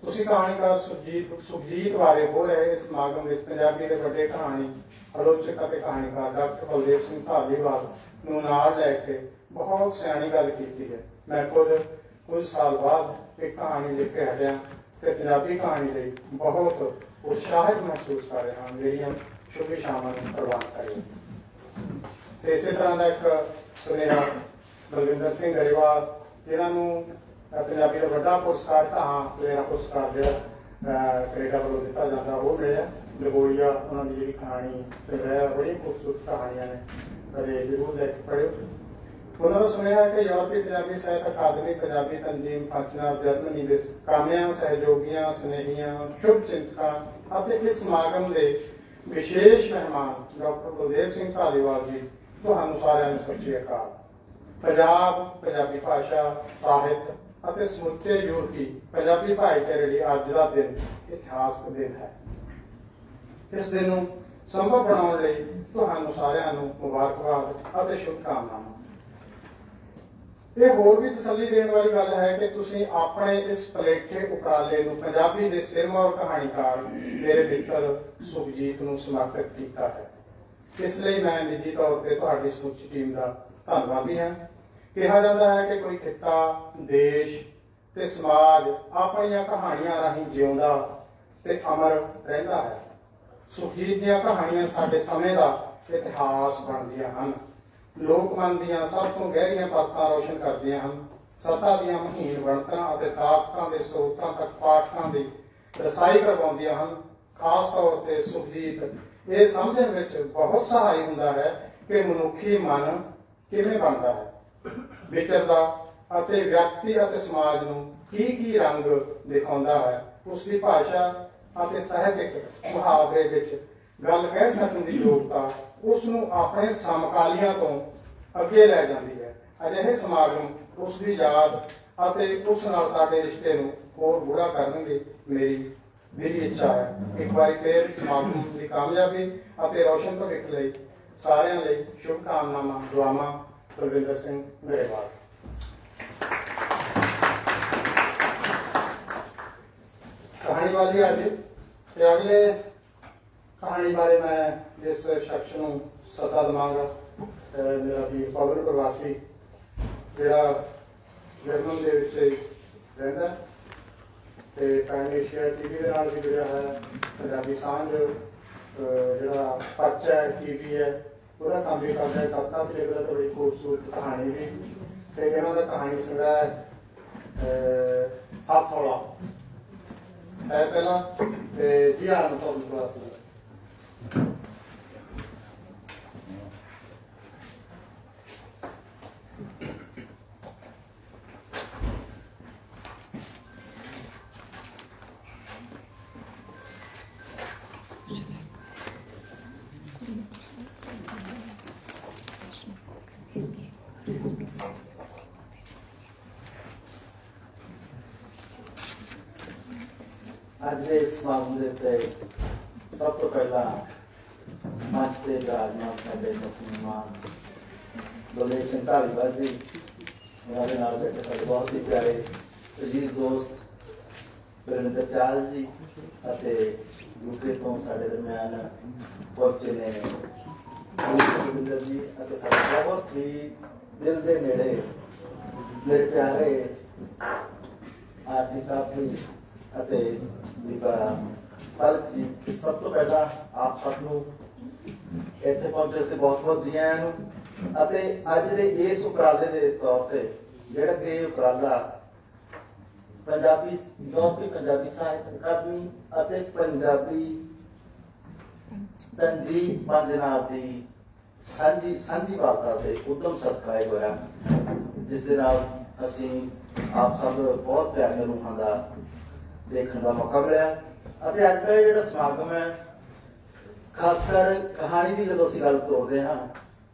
ਤੁਸੀਂ ਕਹਾਣੀਕਾਰ ਸੁਖਜੀਤ ਬਾਰੇ ਹੋ ਰਹੇ ਇਸ ਸਮਾਗਮ ਵਿੱਚ ਪੰਜਾਬੀ ਦੇ ਵੱਡੇ ਕਹਾਣੀ ਆਲੋਚਕ ਅਤੇ ਕਹਾਣੀਕਾਰ ਡਾਕਟਰ ਬਲਦੇਵ ਸਿੰਘ ਧਾਲੀਵਾਲ ਨੂੰ ਨਾਲ ਲੈ ਕੇ ਬਹੁਤ ਸਿਆਣੀ ਗੱਲ ਕੀਤੀ ਹੈ। ਮੈਂ ਖੁਦ ਕੁਝ ਸਾਲ ਬਾਅਦ ਇੱਕ ਕਹਾਣੀ ਲਿਖ ਕੇ ਹਟਿਆ ਤੇ ਪੰਜਾਬੀ ਕਹਾਣੀ ਲਈ ਬਹੁਤ ਉਤਸ਼ਾਹਿਤ ਮਹਿਸੂਸ ਕਰ ਰਿਹਾ ਹਾਂ। ਮੇਰੀਆਂ ਸ਼ੁਭੇच्छाਵਾਂ ਪ੍ਰਵਾਨ ਕਰੇ। ਤੇ ਇਸੇ ਤਰ੍ਹਾਂ ਦਾ ਇੱਕ ਸੁਨੇਹਾ ਬਲਵਿੰਦਰ ਸਿੰਘ ਗਰੇਵਾਲ, ਜਿਨ੍ਹਾਂ ਨੂੰ ਪੰਜਾਬੀ ਦਾ ਵੱਡਾ ਪੁਰਸਕਾਰ ਕਹਾਂ ਲੈਣਾ ਪੁਰਸਕਾਰ ਜਿਹੜਾ ਕੈਨੇਡਾ ਵੱਲੋਂ ਦਿੱਤਾ ਜਾਂਦਾ ਉਹ ਮਿਲਿਆ। ਲਗੋਰੀਆ ਉਹਨਾਂ ਦੀ ਜਿਹੜੀ ਕਹਾਣੀ ਸੰਗ੍ਰਹਿ ਬੜੀ ਖੂਬਸੂਰਤ ਕਹਾਣੀਆਂ ਨੇ, ਕਦੇ ਜ਼ਰੂਰ ਲੈ ਕੇ ਪੜ੍ਹਿਓ। ਉਹਨਾਂ ਦਾ ਸੁਨੇਹਾ ਕਿ ਯੂਰਪੀ ਪੰਜਾਬੀ ਸਾਹਿਤ ਅਕਾਦਮੀ ਪੰਜਾਬੀ ਤੰਜ਼ੀਮ ਪੰਚਨਾਦ ਜਰਮਨੀ ਦੇ ਕਾਮਿਆਂ ਸਹਿਯੋਗੀਆਂ ਸਨੇਹੀਆਂ ਸ਼ੁਭ ਚਿੰਤਕਾਂ ਅਤੇ ਇਸ ਸਮਾਗਮ ਦੇ ਵਿਸ਼ੇਸ਼ ਮਹਿਮਾਨ ਡਾਕਟਰ ਬਲਦੇਵ ਸਿੰਘ ਧਾਲੀਵਾਲ ਜੀ, ਤੁਹਾਨੂੰ ਸਾਰਿਆਂ ਨੂੰ ਸਤਿ ਸ਼੍ਰੀ ਅਕਾਲ। ਪੰਜਾਬ, ਪੰਜਾਬੀ ਭਾਸ਼ਾ, ਸਾਹਿਤ ਅਤੇ ਸਮੁੱਚੇ ਯੂਰਪੀ ਪੰਜਾਬੀ ਭਾਈਚਾਰੇ ਲਈ ਅੱਜ ਦਾ ਦਿਨ ਇਤਿਹਾਸਕ ਦਿਨ ਹੈ। ਇਸ ਦਿਨ ਨੂੰ ਸੰਭਵ ਬਣਾਉਣ ਲਈ ਤੁਹਾਨੂੰ ਸਾਰਿਆਂ ਨੂੰ ਮੁਬਾਰਕਬਾਦ ਅਤੇ ਸ਼ੁਭਕਾਮਨਾਵਾਂ। ਇਹ ਹੋਰ ਵੀ ਤਸੱਲੀ ਦੇਣ ਵਾਲੀ ਗੱਲ ਹੈ ਕਿ ਤੁਸੀਂ ਆਪਣੇ ਇਸ ਪਲੇਠੇ ਉਪਰਾਲੇ ਨੂੰ ਪੰਜਾਬੀ ਦੇ ਸਿਰਮੌਰ ਕਹਾਣੀਕਾਰ ਮੇਰੇ ਮਿੱਤਰ ਸੁਖਜੀਤ ਨੂੰ ਸਮਰਪਿਤ ਕੀਤਾ ਹੈ। ਇਸ ਲਈ ਮੈਂ ਨਿੱਜੀ ਤੌਰ ਤੇ ਤੁਹਾਡੀ ਸਮੁੱਚੀ ਟੀਮ ਦਾ ਧੰਨਵਾਦੀ ਹਾਂ। ਕਿਹਾ ਜਾਂਦਾ ਹੈ ਕਿ ਕੋਈ ਖਿੱਤਾ, ਦੇਸ਼ ਤੇ ਸਮਾਜ ਆਪਣੀਆਂ ਕਹਾਣੀਆਂ ਰਾਹੀਂ ਜਿਉਂਦਾ ਤੇ ਅਮਰ ਰਹਿੰਦਾ ਹੈ। ਸੁਖਜੀਤ ਦੀਆਂ ਕਹਾਣੀਆਂ ਸਾਡੇ ਸਮੇਂ ਦਾ ਇਤਿਹਾਸ ਬਣਦੀਆਂ ਹਨ। ਲੋਕ ਮਨ ਦੀਆਂ ਸਭ ਤੋਂ ਗਹਿਰੀਆਂ ਪਰਤਾਂ ਰੋਸ਼ਨ ਕਰਦੀਆਂ ਹਨ। ਸੱਤਾ ਦੀਆਂ ਮਹੀਨ ਬਣਤਰਾਂ ਅਤੇ ਤਾਕਤਾਂ ਦੇ ਸਰੋਤਾਂ ਤੱਕ ਪਾਠਕਾਂ ਦੀ ਰਸਾਈ ਕਰਵਾਉਂਦੀਆਂ ਹਨ। ਖਾਸ ਤੌਰ ਤੇ ਸੁਖਜੀਤ ਇਹ ਸਮਝਣ ਵਿੱਚ ਬਹੁਤ ਸਹਾਈ ਹੁੰਦਾ ਹੈ ਕਿ ਮਨੁੱਖੀ ਮਨ ਕਿਵੇਂ ਬਣਦਾ ਹੈ, ਵਿਚਰਦਾ ਅਤੇ ਵਿਅਕਤੀ ਅਤੇ ਸਮਾਜ ਨੂੰ ਕੀ ਰੰਗ ਦਿਖਾਉਂਦਾ ਹੈ। ਉਸ ਦੀ ਭਾਸ਼ਾ ਅਤੇ ਸਾਹਿਤਕ ਮੁਹਾਵਰੇ ਵਿੱਚ ਗੱਲ ਕਹਿ ਸਕਣ ਦੀ ਯੋਗਤਾ ਉਸ ਨੂੰ ਆਪਣੇ ਸਮਕਾਲੀਆਂ ਤੋਂ ਅੱਗੇ ਲੈ ਜਾਂਦੀ ਹੈ। ਅਜਿਹੇ ਸਮਾਗਮ ਉਸ ਦੀ ਯਾਦ ਅਤੇ ਉਸ ਨਾਲ ਸਾਡੇ ਰਿਸ਼ਤੇ ਨੂੰ ਹੋਰ ਗੂੜਾ ਕਰਨਗੇ। ਮੇਰੀ ਦਿਲੀ ਇੱਛਾ ਹੈ ਇੱਕ ਵਾਰੀ ਫੇਰ ਸਮਾਗਮ ਦੀ ਕਾਮਯਾਬੀ ਅਤੇ ਰੌਸ਼ਨ ਭਵਿੱਖ ਲਈ ਸਾਰਿਆਂ ਲਈ ਸ਼ੁਭਕਾਮਨਾਵਾਂ ਦੁਆਵਾਂ। ਬਲਵਿੰਦਰ ਸਿੰਘ ਗਰੇਵਾਲ। ਕਹਾਣੀ ਵਾਲੀ ਅੱਜ ਤੇ ਅਗਲੇ ਕਹਾਣੀ ਬਾਰੇ ਮੈਂ ਜਿਸ ਸ਼ਖਸ ਨੂੰ ਸੱਦਾ ਦੇਵਾਂਗਾ, ਮੇਰਾ ਵੀ ਪਵਨ ਪ੍ਰਵਾਸੀ ਜਿਹੜਾ ਜਰਮਨ ਦੇ ਵਿੱਚ ਰਹਿੰਦਾ ਤੇ ਪ੍ਰਾਈਮ ਏਸ਼ੀਆ ਟੀਵੀ ਦੇ ਨਾਲ ਵੀ ਜੁੜਿਆ ਹੈ। ਪੰਜਾਬੀ ਸਾਂਝ ਜਿਹੜਾ ਪਰਚਾ ਟੀਵੀ ਹੈ ਉਹਦਾ ਕੰਮ ਵੀ ਕਰਦਾ ਹੈ। ਕਵਿਤਾ ਵੀ ਲਿਖਦਾ ਤੇ ਬੜੀ ਖੂਬਸੂਰਤ ਕਹਾਣੀ ਵੀ। ਤੇ ਇਹਨਾਂ ਦਾ ਕਹਾਣੀ ਸੰਗ੍ਰਹਿ ਹੱਥ ਹੌਲਾ ਹੈ ਪਹਿਲਾਂ ਤੇ ਜੀ ਹਾਂ ਪਵਨ ਪ੍ਰਵਾਸੀ। ਅੱਜ ਦੇ ਸਮਾਗਮ ਦੇ ਉੱਤੇ ਸਭ ਤੋਂ ਪਹਿਲਾਂ ਮੰਚ ਤੇ ਵਿਰਾਜਮਾਨ ਸਾਡੇ ਮਹਿਮਾਨ ਬਲਦੇਵ ਸਿੰਘ ਧਾਲੀਵਾਲ ਜੀ, ਉਹਨਾਂ ਦੇ ਨਾਲ ਬੈਠੇ ਸਾਡੇ ਬਹੁਤ ਹੀ ਪਿਆਰੇ ਅਜੀਜ਼ ਦੋਸਤ ਵਰਿੰਦਰ ਚਾਹਲ ਜੀ ਅਤੇ ਯੂਕੇ ਤੋਂ ਸਾਡੇ ਦਰਮਿਆਨ ਪਹੁੰਚੇ ਨੇ ਵਰਿੰਦਰ ਜੀ ਅਤੇ ਸਾਡੇ ਬਹੁਤ ਹੀ ਦਿਲ ਦੇ ਨੇੜੇ ਮੇਰੇ ਪਿਆਰੇ ਆਰਟੀ ਸਾਹਿਬ ਜੀ ਅਤੇ ਬੀਬਾ ਪਲਕ ਜੀ। ਸਭ ਤੋਂ ਪਹਿਲਾਂ ਆਪ ਸਭ ਨੂੰ ਇੱਥੇ ਪਹੁੰਚਣ ਤੇ ਬਹੁਤ ਬਹੁਤ ਜੀ ਆਇਆਂ ਨੂੰ। ਅਤੇ ਅੱਜ ਦੇ ਇਸ ਉਪਰਾਲੇ ਦੇ ਤੌਰ ਤੇ ਜਿਹੜਾ ਕਿ ਉਪਰਾਲਾ ਯੂਰਪੀ ਪੰਜਾਬੀ ਸਾਹਿਤ ਅਕਾਦਮੀ ਅਤੇ ਪੰਜਾਬੀ ਤੰਜ਼ੀਮ ਪੰਜਨਾਦ ਦੀ ਸਾਂਝੀ ਵਾਰਤਾ ਤੇ ਉਦਮ ਸਦਕਾ ਹੋਇਆ, ਜਿਸ ਦੇ ਨਾਲ ਅਸੀਂ ਆਪ ਸਭ ਬਹੁਤ ਪਿਆਰੀਆਂ ਰੂਹਾਂ ਦਾ ਦੇਖਣ ਦਾ ਮੌਕਾ ਮਿਲਿਆ। ਅਤੇ ਅੱਜ ਦਾ ਜਿਹੜਾ ਸਮਾਗਮ ਹੈ, ਖਾਸ ਕਰ ਕਹਾਣੀ ਦੀ ਜਦੋਂ ਅਸੀਂ ਗੱਲ ਤੋਰਦੇ ਹਾਂ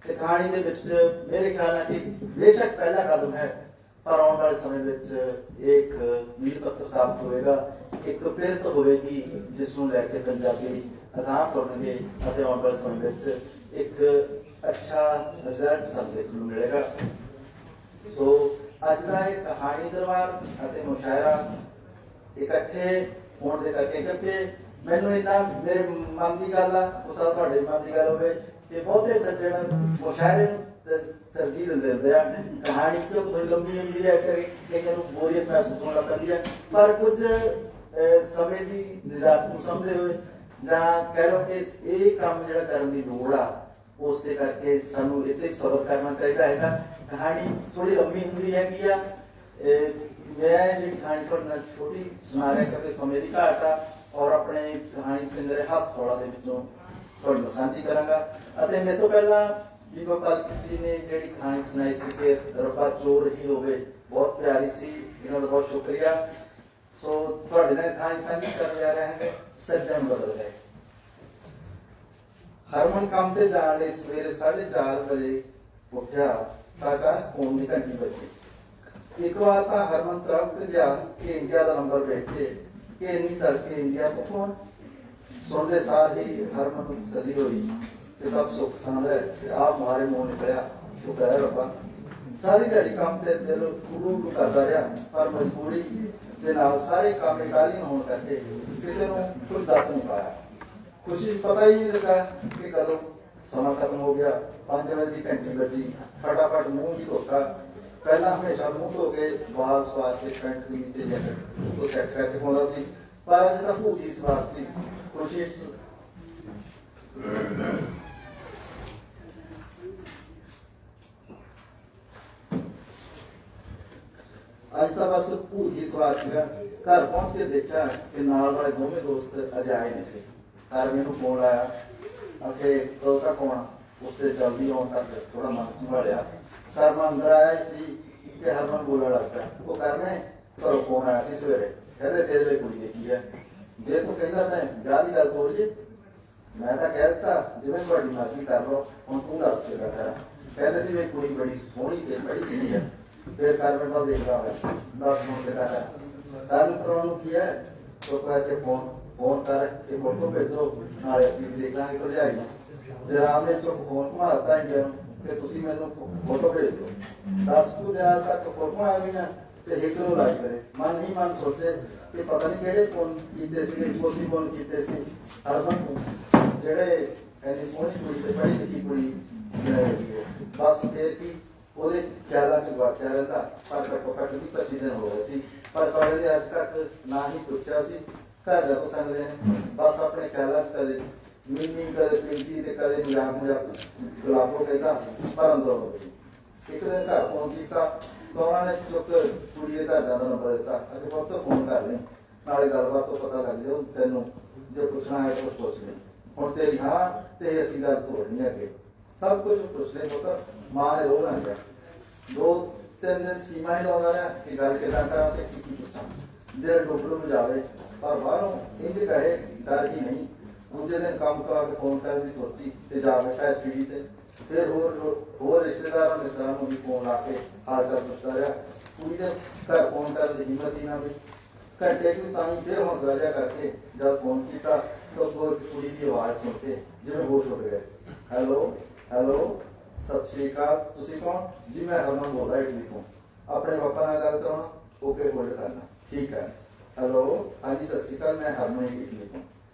ਤੇ ਕਹਾਣੀ ਦੇ ਵਿੱਚ ਮੇਰੇ ਖਿਆਲ ਨਾਲ ਕਿ ਬੇਸ਼ੱਕ ਪਹਿਲਾ ਕਦਮ ਹੈ, ਪਰ ਆਉਣ ਵਾਲੇ ਸਮੇਂ ਵਿੱਚ ਇਹ ਇੱਕ ਮੀਲ ਪੱਥਰ ਸਾਬਤ ਹੋਵੇਗਾ, ਇੱਕ ਪਿਰਤ ਹੋਵੇਗੀ ਜਿਸ ਨੂੰ ਲੈ ਕੇ ਪੰਜਾਬੀ ਅਗਾਂਹ ਤੁਰਨਗੇ ਅਤੇ ਆਉਣ ਵਾਲੇ ਸਮੇਂ ਵਿੱਚ ਇੱਕ ਅੱਛਾ ਰਿਜ਼ਲਟ ਸਾਨੂੰ ਦੇਖਣ ਨੂੰ ਮਿਲੇਗਾ। ਸੋ ਅੱਜ ਦਾ ਇਹ ਕਹਾਣੀ ਦਰਬਾਰ ਅਤੇ ਮੁਸ਼ਾਇਰਾ ਇਕੱਠੇ ਹੋਣ ਦੇ ਕਰਕੇ, ਕਿਉਂਕਿ ਮੈਨੂੰ ਇੰਨਾ ਮੇਰੇ ਮਨ ਦੀ ਗੱਲ ਆ, ਉਹ ਸਭ ਤੁਹਾਡੇ ਮਨ ਦੀ ਗੱਲ ਹੋਵੇ ਕਿ ਬਹੁਤੇ ਸੱਜਣ ਮੁਸ਼ਾਇਰੇ ਨੂੰ ਤਰਜੀਹ ਦਿੰਦੇ ਹੁੰਦੇ ਆ। ਕਹਾਣੀ ਕਿਉਂ ਥੋੜੀ ਲੰਬੀ ਹੁੰਦੀ ਹੈ, ਇਸ ਕਰਕੇ ਕਈਆਂ ਨੂੰ ਬੋਰੀਅਤ ਮਹਿਸੂਸ ਹੋਣ ਲੱਗ ਪੈਂਦੀ ਹੈ, ਪਰ ਕੁਝ ਸਮੇਂ ਦੀ ਨਿਜਾਤ ਨੂੰ ਸਮਝਦੇ ਹੋਏ ਜਾਂ ਕਹਿ ਲਓ ਕਿ ਇਹ ਕੰਮ ਜਿਹੜਾ ਕਰਨ ਦੀ ਲੋੜ ਆ, ਉਸ ਦੇ ਕਰਕੇ ਸਾਨੂੰ ਇੱਥੇ ਸਬਰ ਕਰਨਾ ਚਾਹੀਦਾ ਹੈਗਾ। ਕਹਾਣੀ ਥੋੜੀ ਲੰਬੀ ਹੁੰਦੀ ਹੈਗੀ ਆ। ਮੈਂ ਜਿਹੜੀ ਕਹਾਣੀ ਤੁਹਾਡੇ ਨਾਲ ਛੋਟੀ ਸੁਣਾ ਰਿਹਾ ਕਿਉਂਕਿ ਸਮੇਂ ਦੀ ਘਾਟ ਆ, ਔਰ ਆਪਣੇ ਕਹਾਣੀ ਸਿੰਗਰੇ ਹੱਥ ਥੋੜਾ ਦੇ ਵਿੱਚੋਂ ਤੁਹਾਡੇ ਨਾਲ ਸਾਂਝੀ ਕਰਾਂਗਾ। ਅਤੇ ਮੇਰੇ ਤੋਂ ਪਹਿਲਾਂ ਜੀ ਗੋਪਾਲ ਜੀ ਨੇ ਜਿਹੜੀ ਕਹਾਣੀ ਸੁਣਾਈ ਸੀ ਕਿ ਰੱਬਾ ਚੋਰ ਹੀ ਹੋਵੇ, ਬਹੁਤ ਪਿਆਰੀ ਸੀ, ਇਹਨਾਂ ਦਾ ਬਹੁਤ ਸ਼ੁਕਰੀਆ। ਸੋ ਤੁਹਾਡੇ ਨਾਲ ਕਹਾਣੀ ਸਾਂਝੀ ਕਰਨ ਜਾ ਰਿਹਾ ਹੈ ਸੱਜਣ ਬਦਲ ਗਏ। ਹਰਮਨ ਕੰਮ ਤੇ ਜਾਣ ਲਈ ਸਵੇਰੇ 4:30 ਵਜੇ ਉੱਠਿਆ ਤਾਂ ਅਚਾਨਕ ਫੋਨ ਦੀ ਘੰਟੀ ਵੱਜੀ। ਇੱਕ ਵਾਰ ਤਾਂ ਹਰਮਨ ਤਰਕ ਗਿਆ ਕਿ ਇੰਡੀਆ ਦਾ ਨੰਬਰ ਵੇਖ ਕੇ ਕਿ ਇੰਨੀ ਤੜਕੇ ਇੰਡੀਆ ਤੋਂ ਫੋਨ। ਸੁਣਦੇ ਸਾਰ ਹੀ ਹਰਮਨ ਨੂੰ ਤਸੱਲੀ ਹੋਈ ਕਿ ਸਭ ਸੁੱਖ ਸਾਂਦ ਹੈ ਕਿ ਆਪ ਮਾਰੇ ਮੂੰਹ ਨਿਕਲਿਆ, ਸ਼ੁਕਰ ਹੈ ਰੱਬਾ। ਸਾਰੀ ਦਿਹਾੜੀ ਕੰਮ ਤੇ ਦਿਲ ਉਰੂ ਕਰਦਾ ਰਿਹਾ, ਪਰ ਮਜਬੂਰੀ ਦੇ ਨਾਲ ਸਾਰੇ ਕੰਮ ਇਕਾਲੀ ਹੋਣ ਕਰਕੇ ਕਿਸੇ ਨੂੰ ਕੁਝ ਦੱਸ ਨਹੀਂ ਪਾਇਆ। ਖੁਸ਼ੀ ਪਤਾ ਹੀ ਨਹੀਂ ਲੱਗਾ ਕਿ ਕਦੋਂ ਸਮਾਂ ਖਤਮ ਹੋ ਗਿਆ। 5 ਵਜੇ ਦੀ ਘੰਟੀ ਵੱਜੀ, ਫਟਾਫਟ ਮੂੰਹ ਹੀ ਧੋਤਾ। ਪਹਿਲਾਂ ਹਮੇਸ਼ਾ ਮੂੰਹ ਧੋ ਕੇ ਵਾਲ ਸਵਾਰ ਕੇ ਪੈਂਟ ਕਮੀਜ਼ ਤੇ ਜੈਕਟ ਉਹ ਸੈੱਟ ਕਰਕੇ ਪਾਉਂਦਾ ਸੀ, ਪਰ ਅੱਜ ਤਾਂ ਭੂਤੀ ਸਵਾਰ ਸੀ। ਖੁਸ਼ੀ ਅੱਜ ਤਾਂ ਬਸ ਭੂਤੀ ਸਵਾਰ ਸੀਗਾ। ਘਰ ਪਹੁੰਚ ਕੇ ਦੇਖਿਆ ਕਿ ਨਾਲ ਵਾਲੇ ਦੋਵੇਂ ਦੋਸਤ ਅਜੇ ਆਏ ਨਹੀਂ ਸੀ। ਘਰ ਮੈਨੂੰ ਫੋਨ ਆਇਆ, ਆਖੇ ਕਦੋਂ ਤੱਕ ਆਉਣਾ? ਉਸਦੇ ਜਲਦੀ ਆਉਣ ਕਰਕੇ ਥੋੜਾ ਮਨ ਸੰਭਾਲਿਆ। ਘਰ ਮੈਂ ਅੰਦਰ ਆਇਆ ਸੀ ਕਿ ਹਰਮਨ ਬੋਲਣ ਲੱਗ ਪਿਆ, ਉਹ ਕਰਨੇ ਘਰੋਂ ਫੋਨ ਆਇਆ ਸੀ ਸਵੇਰੇ, ਕਹਿੰਦੇ ਤੇਰੇ ਲਈ ਕੁੜੀ ਦੇਖੀ ਹੈ, ਜੇ ਤੂੰ ਕਹਿੰਦਾ ਤਾਂ ਵਿਆਹ ਦੀ ਗੱਲ ਤੋਰ ਲਈ। ਮੈਂ ਤਾਂ ਕਹਿ ਦਿੱਤਾ ਜਿਵੇਂ ਤੁਹਾਡੀ ਮਰਜ਼ੀ ਕਰ ਲਓ, ਹੁਣ ਤੂੰ ਦੱਸ ਕੇ ਕਰਾਂ। ਕਹਿੰਦੇ ਸੀ ਵੀ ਕੁੜੀ ਬੜੀ ਸੋਹਣੀ ਤੇ ਬੜੀ ਕਿਹੜੀ ਹੈ। ਫਿਰ ਘਰ ਮੈਂ ਵੱਲ ਦੇਖ ਰਹਾ ਹੈ, 10 ਮਿੰਟ ਦੇ ਘਰ ਕਰਨ ਕਰਾਉਣ ਨੂੰ ਕੀ ਹੈ, तो करके फोन कर के फोटो भेजो नाले ਅਸੀਂ ਵੀ ਦੇਖ ਲਾਂਗੇ ਭਰਜਾਈ ਨੂੰ। ਜਨਾਬ ਨੇ ਚੁੱਪ ਫੋਨ ਘੁਮਾਤਾ ਇੰਡੀਆ ਨੂੰ ਕਿ ਤੁਸੀਂ ਮੈਨੂੰ ਫੋਟੋ ਭੇਜ ਦਿਓ। 10 ਕੁ ਦਿਨਾਂ ਤੱਕ ਫੋਟੋ ਆ ਗਈਆਂ ਤੇ ਇੱਕ ਨੂੰ ਲਾਈ ਕਰੇ। ਮਨ ਹੀ ਮਨ ਸੋਚੇ ਕਿ ਪਤਾ ਨਹੀਂ ਕਿਹੜੇ ਫੋਨ ਕੀਤੇ ਸੀ, ਕੋਸੀ ਫੋਨ ਕੀਤੇ ਸੀ ਹਰਮਨ ਨੂੰ, ਜਿਹੜੇ ਐਨੀ ਸੋਹਣੀ ਕੁੜੀ ਤੇ ਪੜ੍ਹੀ ਲਿਖੀ ਕੁੜੀ ਬਸ ਫੇਰ ਕੀ ਉਹਦੇ ਖਿਆਲਾਂ ਚ ਵਾਚਿਆ ਰਹਿੰਦਾ। ਪਰ ਘੱਟੋ ਘੱਟ 25 ਦਿਨ ਹੋ ਗਏ ਸੀ, ਪਰ ਕਾਲਜ ਅੱਜ ਤੱਕ ਨਾ ਹੀ ਪੁੱਛਿਆ ਸੀ। ਘਰ ਦਾ ਪਸੰਦ ਨੇ ਬਸ ਆਪਣੇ ਖਿਆਲਾਂ ਚ ਕਦੇ ਮਿੰਨੀ ਕਦੇ ਪਿੰਕੀ ਤੇ ਕਦੇ ਮਜ਼ਾਕ ਗੁਲਾਬੋ ਕਹਿੰਦਾ ਪਰ ਅੰਦਰ ਹੋ ਗਈ। ਇੱਕ ਦਿਨ ਘਰ ਫੋਨ ਕੀਤਾ ਤਾਂ ਉਹਨਾਂ ਨੇ ਚੁੱਕ ਕੁੜੀ ਦੇ ਘਰ ਦਾ ਨੰਬਰ ਦਿੱਤਾ, ਅਸੀਂ ਬਹੁਤ ਫੋਨ ਕਰ ਲਈ, ਨਾਲੇ ਗੱਲਬਾਤ ਤੋਂ ਪਤਾ ਲੱਗ ਜਾਓ, ਤੈਨੂੰ ਜੇ ਪੁੱਛਣਾ ਹੈ ਤਾਂ ਪੁੱਛ ਲਈ। ਹੁਣ ਤੇਰੀ ਹਾਂ ਤੇ ਅਸੀਂ ਗੱਲ ਤੋੜਨੀ ਅੱਗੇ, ਸਭ ਕੁਝ ਪੁੱਛ ਲੈ ਪੁੱਤ। ਮਾਂ ਨੇ ਰੋਣਾ ਹੈ, 2-3 ਦਿਨ ਸਕੀਮਾਂ ਹੀ ਲਾਉਂਦਾ ਰਿਹਾ ਕਿ ਗੱਲ ਕਿੱਦਾਂ ਕਰਾਂ ਤੇ ਕੀ ਪੁੱਛਾਂ। ਦਿਲ ਡੁੱਬਲੂ ਨੂੰ ਜਾਵੇ ਪਰ ਬਾਹਰੋਂ ਇੰਝ ਕਹੇ ਡਰ ਹੀ ਨਹੀਂ। ਦੂਜੇ ਦਿਨ ਕੰਮ ਕਰਾ ਕੇ ਫੋਨ ਕਰਨ ਦੀ ਸੋਚੀ ਤੇ ਜਾ ਬੈਠਾ ਐਸਟੀਡੀ ਤੇ। ਫਿਰ ਹੋਰ ਰਿਸ਼ਤੇਦਾਰਾਂ ਮਿੱਤਰਾਂ ਨੂੰ ਵੀ ਫੋਨ ਲਾ ਕੇ ਹਾਲ ਚਾਲ ਪੁੱਛਦਾ ਰਿਹਾ। ਕੁੜੀ ਦੇ ਘਰ ਫੋਨ ਕਰਨ ਦੀ ਹਿੰਮਤ ਹੀ ਨਾ ਹੋਈ। ਘੰਟੇ ਕੁ ਤਾਂ ਹੀ ਫਿਰ ਹੌਸਲਾ ਜਿਹਾ ਕਰਕੇ ਜਦ ਫੋਨ ਕੀਤਾ ਤਾਂ ਕੁੜੀ ਦੀ ਆਵਾਜ਼ ਸੁਣ ਕੇ ਜਿਵੇਂ ਹੋਸ਼ ਉੱਡ ਗਏ। ਹੈਲੋ ਹੈਲੋ, ਸਤਿ ਸ਼੍ਰੀ ਅਕਾਲ, ਤੁਸੀਂ ਕੌਣ? ਜੀ ਮੈਂ ਹਰਮਨ ਬੋਲਦਾ ਇਟਲੀ ਤੋਂ, ਆਪਣੇ ਪਾਪਾ ਨਾਲ ਗੱਲ ਕਰਾਉਣਾ? ਓਕੇ ਹੋਲਡ ਕਰਨਾ, ਠੀਕ ਹੈ। ਹੈਲੋ ਹਾਂਜੀ ਸਤਿ ਸ਼੍ਰੀ ਅਕਾਲ, ਮੈਂ ਹਰਮਨ ਇਟਲੀ ਤੋਂ।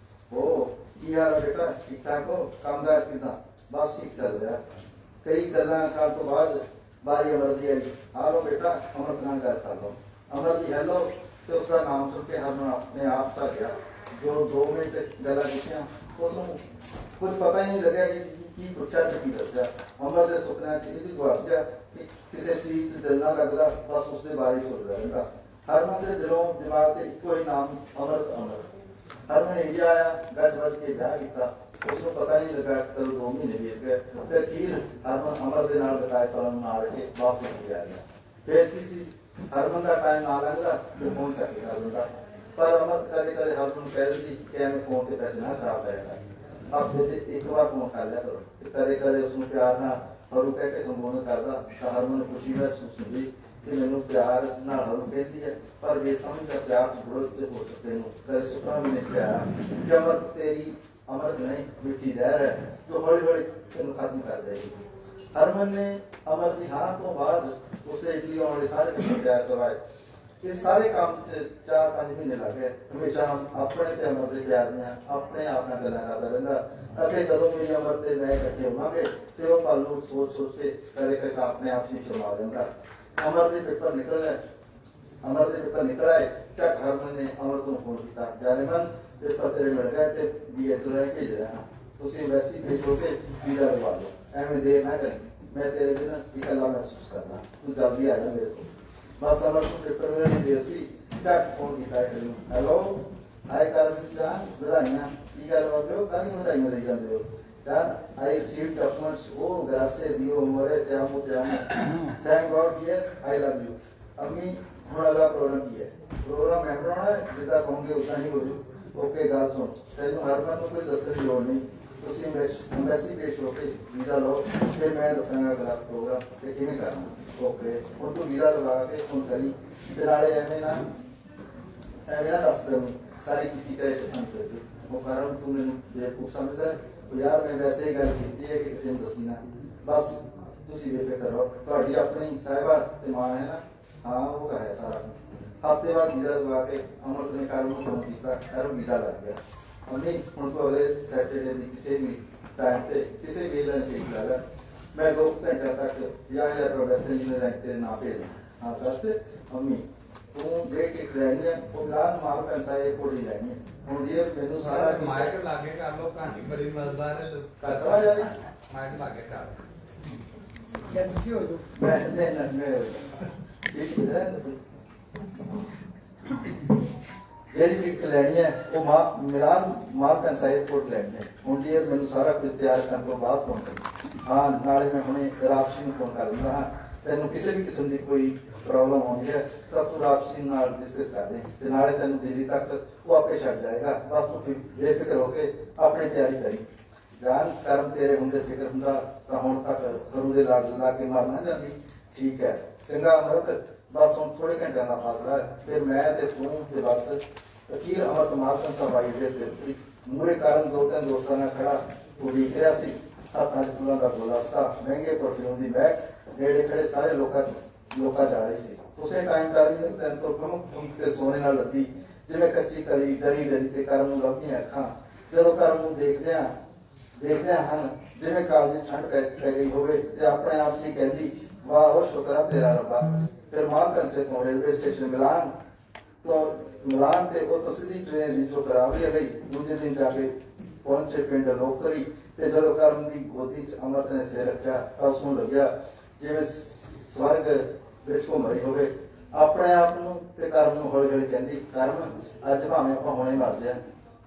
ਉਹ ਕੀ ਹਾਲ ਹੈ ਬੇਟਾ, ਠੀਕ ਠਾਕ ਹੋ? ਕੰਮਕਾਰ ਕਿੱਦਾਂ? ਬਸ ਠੀਕ ਚੱਲ ਰਿਹਾ। ਕਈ ਗੱਲਾਂ ਕਰਨ ਤੋਂ ਬਾਅਦ ਬਾਰੀ ਅਮਰ ਦੀ ਆਈ। ਆ ਲਓ ਬੇਟਾ ਅਮਰ ਨਾਲ ਗੱਲ ਕਰ ਲਓ। ਅਮਰ ਦੀ ਹੈਲੋ ਤੇ ਉਸਦਾ ਨਾਮ ਸੁਣ ਕੇ ਹਰਮਨ ਆਪਣੇ ਆਪ ਤਾਂ ਗਿਆ। ਜੋ 2 ਮਿੰਟ ਗੱਲਾਂ ਕੀਤੀਆਂ ਉਸਨੂੰ ਕੁਝ ਪਤਾ ਹੀ ਨਹੀਂ ਲੱਗਿਆ ਕਿ ਕੀ ਪੁੱਛਿਆ ਤੇ ਕੀ ਦੱਸਿਆ। ਅਮਰ ਦੇ ਸੁਪਨਿਆਂ 'ਚ ਇਹਦੀ ਗੁਆਚ ਗਿਆ ਕਿ ਕਿਸੇ ਚੀਜ਼ 'ਚ ਦਿਲ ਨਾ ਲੱਗਦਾ, ਬਸ ਉਸਦੇ ਬਾਰੇ ਸੋਚਦਾ ਰਹਿੰਦਾ। ਹਰਮਨ ਦੇ ਦਿਲੋਂ ਦਿਮਾਗ ਤੇ ਇੱਕੋ ਹੀ ਨਾਮ ਅਮਰ। ਹਰਮਨ ਇੰਡੀਆ ਆਇਆ, ਗੱਜ ਵੱਜ ਕੇ ਵਿਆਹ ਕੀਤਾ। ਉਸਨੂੰ ਪਤਾ ਨਹੀਂ ਲੱਗਾ ਕਦੋਂ 2 ਮਹੀਨੇ ਬੀਤ ਗਏ ਤੇ ਅਖੀਰ ਹਰਮਨ ਅਮਰ ਦੇ ਨਾਲ ਬਿਤਾਏ ਪਲਾਂ ਨਾਲ ਕੇ ਵਾਪਸ ਆ ਗਿਆ। ਫਿਰ ਕੀ ਸੀ, ਹਰਮਨ ਦਾ ਟਾਈਮ ਨਾ ਲੱਗਦਾ ਤੇ ਫੋਨ ਚੱਕ ਕੇ ਕਰ ਦਿੰਦਾ। ਪਰ ਅਮਰ ਕਦੇ ਕਦੇ ਹਰਮਨ ਨੂੰ ਕਹਿ ਦਿੰਦੀ ਕਿ ਐਵੇਂ ਫੋਨ ਤੇ ਪੈਸੇ ਨਾ ਖਰਾਬ ਕਰੇਗਾ, ਹਫ਼ਤੇ 'ਚ 1 ਵਾਰ ਫੋਨ ਕਰ ਲਿਆ ਕਰੋ। ਕਦੇ ਕਦੇ ਉਸਨੂੰ ਪਿਆਰ ਨਾਲ ਹਰੂ ਕਹਿ ਕੇ ਸੰਬੋਧਨ ਕਰਦਾ ਤਾਂ ਹਰਮਨ ਨੂੰ ਖੁਸ਼ੀ ਮਹਿਸੂਸ ਹੁੰਦੀ ਕਿ ਮੈਨੂੰ ਪਿਆਰ ਨਾਲ ਹਰ ਕਹਿੰਦੀ ਹੈ, ਪਰ ਬੇਸਮਝ ਦਾ ਪਿਆਰ ਵਿਰੋਧ ਚ ਹੋ ਚੁੱਕੇ ਨੂੰ ਕਦੇ ਸੁਪਨਾ ਵੀ ਨਹੀਂ ਸੀ ਆਇਆ ਕਿ ਅਮਰ ਤੇਰੀ ਅਮਰ ਨਹੀਂ ਮਿੱਠੀ ਜ਼ਹਿਰ ਹੈ ਜੋ ਹੌਲੀ ਹੌਲੀ ਤੈਨੂੰ ਖਤਮ ਕਰ ਦੇਗੀ। ਹਰਮਨ ਨੇ ਅਮਰ ਦੀ ਹਾਂ ਤੋਂ ਬਾਅਦ ਉਸੇ ਇਟਲੀ ਆਉਣ ਵਾਲੇ ਸਾਰੇ ਕੰਮ ਤਿਆਰ ਕਰਵਾਏ। ਇਸ ਸਾਰੇ ਕੰਮ 'ਚ 4-5 ਮਹੀਨੇ ਲੱਗ ਗਏ। ਹਮੇਸ਼ਾ ਆਪਣੇ ਤੇ ਅਮਰ ਦੇ ਪਿਆਰ ਦੀਆਂ ਆਪਣੇ ਆਪ ਨਾਲ ਗੱਲਾਂ ਕਰਦਾ ਰਹਿੰਦਾ ਅਤੇ ਜਦੋਂ ਮੇਰੀ ਅਮਰ ਤੇ ਮੈਂ ਇਕੱਠੇ ਹੋਵਾਂਗੇ ਤੇ ਉਹ ਪਲ ਨੂੰ ਸੋਚ ਕੇ ਕਦੇ ਕਦੇ ਆਪਣੇ ਆਪ ਹੀ ਸ਼ਰਮਾ ਜਾਂਦਾ। ਅਮਰ ਦੇ ਪੇਪਰ ਨਿਕਲ ਆਏ ਚੱਕ ਹਰਮਨ ਨੇ ਅਮਰ ਤੋਂ ਫੋਨ ਕੀਤਾ, ਜਾਨੇਮਨ ਪੇਪਰ ਤੇਰੇ ਮਿਲ ਗਏ ਤੇ BA ਤੋਂ ਭੇਜ ਰਿਹਾ ਹਾਂ, ਤੁਸੀਂ ਵੈਸੀ ਭੇਜੋ ਕੇ ਵੀਜ਼ਾ ਲਵਾ ਲਓ, ਐਵੇਂ ਦੇਰ ਨਾ ਕਰੀ, ਮੈਂ ਤੇਰੇ ਬਿਨਾਂ ਇਕੱਲਾ ਮਹਿਸੂਸ ਕਰਦਾ, ਤੂੰ ਜਲਦੀ ਆ ਜਾ ਮੇਰੇ ਕੋਲ। ਬਸ ਅਮਰ ਨੂੰ ਪੇਪਰ ਮਿਲਣ ਦੀ ਦੇਰ ਸੀ, ਚੱਕ ਫੋਨ ਕੀਤਾ ਇਟਲੀ ਨੂੰ, ਹੈਲੋ ਹਾਈ ਕਰਮਜੀਤ ਜਾਨ, ਵਧਾਈਆਂ, ਕੀ ਗੱਲ ਬਾਬੇ ਹੋ, ਕਾਹਦੀਆਂ ਵਧਾਈਆਂ ਲਈ ਜਾਂਦੇ ਹੋ? Then I received documents, oh grazie Dio amore, te amo, thank God dear, I love you। अम्मी ਹੁਣ ਅਗਲਾ ਪ੍ਰੋਗਰਾਮ ਕੀ ਹੈ? ਪ੍ਰੋਗਰਾਮ ਮੈਂ ਬਣਾਉਣਾ ਹੈ, ਜਿੱਦਾਂ ਕਹੋਗੇ ਉਦਾਂ ਹੀ ਹੋ ਜੂ। ਓਕੇ ਗੱਲ ਸੁਣ, ਤੈਨੂੰ ਹਰਮਨ ਨੂੰ ਕੋਈ ਦੱਸਣ ਦੀ ਲੋੜ ਨਹੀਂ, ਤੁਸੀਂ ਐਮਬੈਸੀ ਪੇਸ਼ ਹੋ ਕੇ ਵੀਜ਼ਾ ਲਓ, ਫਿਰ ਮੈਂ ਦੱਸਾਂਗਾ ਅਗਲਾ ਪ੍ਰੋਗਰਾਮ ਤੇ ਕਿਵੇਂ ਕਰਨਾ। ਓਕੇ ਹੁਣ ਤੂੰ ਵੀਜ਼ਾ ਲਗਾ ਕੇ ਫੋਨ ਕਰੀ ਤੇ ਨਾਲੇ ਐਵੇਂ ਨਾ ਦੱਸ ਦੇ ਸਾਰੀ ਕੀਤੀ ਕਰੇ ਤੇ ਫੋਨ ਕਰ ਦੇ। ਉਹ ਕਾਰਨ ਤੂੰ ਮੈਨੂੰ ਬੇਵਕੂਫ ਸਮਝਦਾ ਯਾਰ, ਮੈਂ ਵੈਸੇ ਹੀ ਗੱਲ ਕੀਤੀ ਹੈ ਕਿ ਕਿਸੇ ਨੂੰ ਦੱਸੀ ਨਾ, ਬਸ ਤੁਸੀਂ ਬੇਫਿਕਰ ਰਹੋ, ਤੁਹਾਡੀ ਆਪਣੀ ਸਾਹਿਬਾ ਤੇ ਮਾਂ ਹੈ ਨਾ, ਹਾਂ ਉਹ ਹੈ ਸਾਰਾ। ਹਫ਼ਤੇ ਬਾਅਦ ਵੀਜ਼ਾ ਲਗਾ ਕੇ ਅਮਰਤ ਨੇ ਕਾਰਨ ਨੂੰ ਫੋਨ ਕੀਤਾ, ਕਾਰਨ ਵੀਜ਼ਾ ਲੱਗ ਗਿਆ। ਮੰਮੀ ਹੁਣ ਤੋਂ ਅਗਲੇ ਸੈਟਰਡੇ ਦੀ ਕਿਸੇ ਵੀ ਟਾਈਮ ਤੇ ਕਿਸੇ ਵੀ ਵੇਲੇ ਤੇ ਲਾ ਲੈ, ਮੈਂ 2 ਘੰਟੇ ਤੱਕ 50,000 ਵੈਸਟ ਇੰਜੀਨੀਅਰ ਤੇਰੇ ਨਾਂ ਭੇਜ। ਹਾਂ ਸੱਚ ਮੰਮੀ, ਤੂੰ ਜੇ ਟਿਕਟ ਲੈਣੀ ਹੈ ਉਹ ਲਾਲ ਮਾਲ ਪੈਸਾ ਇਹ ਕੋਲ ਹੀ ਲੈਣੀ ਹੈ। ਹੁਣ ਇਹ ਮੈਨੂੰ ਸਾਰਾ ਮਾਇਕ ਲਾਗੇ ਕਰ ਲੋ, ਕਹਾਣੀ ਬੜੀ ਮਜ਼ੇਦਾਰ ਹੈ। ਕਰਵਾ ਜਾ ਮਾਇਕ ਲਾਗੇ ਕਰ ਮੈਂ ਜਿਹੜੀ ਟਿਕਟ ਲੈਣੀ ਹੈ ਉਹ ਮਿਲਾਨ ਮਾਲ ਪੈਸਾ 에어ਪੋਰਟ ਲੈਣੀ ਹੈ। ਹੁਣ ਡੀਅਰ ਮੈਨੂੰ ਸਾਰਾ ਕੁਝ ਤਿਆਰ ਕਰਨ ਤੋਂ ਬਾਅਦ ਫੋਨ ਕਰੀ। ਹਾਂ ਨਾਲੇ ਮੈਂ ਹੁਣੇ ਰਾਪਸੀ ਨੂੰ ਫੋਨ ਕਰ ਦਿੰਦਾ ਹਾਂ, ਤੈਨੂੰ ਕਿਸੇ ਵੀ ਕਿਸਮ ਦੀ ਕੋਈ ਪ੍ਰੋਬਲਮ ਆਉਂਦੀ ਹੈ ਤਾਂ ਤੂੰ ਰਾਪਸੀ ਨਾਲ ਡਿਸਕਸ ਕਰ ਦੇ ਤੇ ਨਾਲੇ ਤੈਨੂੰ ਦਿੱਲੀ ਤੱਕ ਉਹ ਆਪੇ ਛੱਡ ਜਾਏਗਾ। ਬਸ ਤੂੰ ਬੇਫਿਕਰ ਹੋ ਕੇ ਆਪਣੀ ਤਿਆਰੀ ਕਰੀ। ਜਾਨ ਕਰਮ ਤੇਰੇ ਹੁੰਦੇ ਫਿਕਰ ਹੁੰਦਾ ਤਾਂ ਹੁਣ ਤੱਕ ਗੁਰੂ ਦੇ ਲੜ ਲਾ ਕੇ ਮਰ ਨਾ ਜਾਂਦੀ। ਠੀਕ ਹੈ ਚੰਗਾ ਅਮਰਤ, ਬਸ ਹੁਣ ਥੋੜੇ ਘੰਟਿਆਂ ਦਾ ਫਾਸਲਾ ਹੈ, ਫਿਰ ਮੈਂ ਤੇ ਤੂੰ ਤੇ ਬਸ। ਅਖੀਰ ਅਮਰਤ ਮਾਲਕਨ ਸਭਾਈ ਦੇ ਮੂਹਰੇ ਕਾਰਨ 2-3 ਦੋਸਤਾਂ ਨਾਲ ਖੜਾ ਉਹ ਵੇਖ ਰਿਹਾ ਸੀ। ਹੱਥਾਂ 'ਚ ਫੁੱਲਾਂ ਦਾ ਗੁਲਦਸਤਾ, ਮਹਿੰਗੇ ਪਰਫਿਊਮ ਦੀ ਮਹਿਕ, ਨੇੜੇ ਖੜੇ ਸਾਰੇ ਲੋਕਾਂ ਜਾ ਰਹੀ ਸੀ। ਉਸੇ ਟਾਈਮ ਟਾਰੀ ਤੈਨ ਤੋਂ ਖਮਕ ਤੇ ਸੋਨੇ ਨਾਲ ਲੱਦੀ ਜਿਵੇਂ ਕੱਚੀ ਕਲੀ, ਡਰੀ ਤੇ ਕਰਮ ਨੂੰ ਲੱਭਦੀਆਂ ਅੱਖਾਂ ਜਦੋਂ ਕਰਮ ਨੂੰ ਦੇਖਦਿਆਂ ਹਨ ਜਿਵੇਂ ਕਾਲਜ ਠੰਡ ਪੈ ਗਈ ਹੋਵੇ ਤੇ ਆਪਣੇ ਆਪ ਸੀ ਕਹਿੰਦੀ, ਵਾਹ ਉਹ ਸ਼ੁਕਰ ਆ ਤੇਰਾ ਰੱਬਾ। ਫਿਰ ਮਾਲਕਨ ਸੇ ਤੋਂ रेलवे स्टेशन ਮਿਲਾਨ ਤੇ ਉਹ ਸਿੱਧੀ ਟ੍ਰੇਨ ਰਿਜ਼ਰਵ ਕਰਾਵਲੀ ਗਈ। ਦੂਜੇ ਦਿਨ ਜਾ ਕੇ ਪਹੁੰਚੇ ਪਿੰਡ ਲੋਕਰੀ ਤੇ ਜਦੋਂ ਕਰਮ ਦੀ ਗੋਦੀ 'ਚ ਅਮਰਤ ਨੇ ਸਿਰ ਰੱਖਿਆ ਤਾਂ ਉਸਨੂੰ ਲੱਗਿਆ ਜਿਵੇਂ ਸਵਰਗ ਵਿੱਚ ਘੁੰਮ ਰਹੀ ਹੋਵੇ। ਆਪਣੇ ਆਪ ਨੂੰ ਤੇ ਕਰਮ ਨੂੰ ਹੌਲੀ ਹੌਲੀ ਕਹਿੰਦੀ, ਕਰਮ ਅੱਜ ਭਾਵੇਂ ਆਪਾਂ ਹੁਣੇ ਮਰ ਜਾ,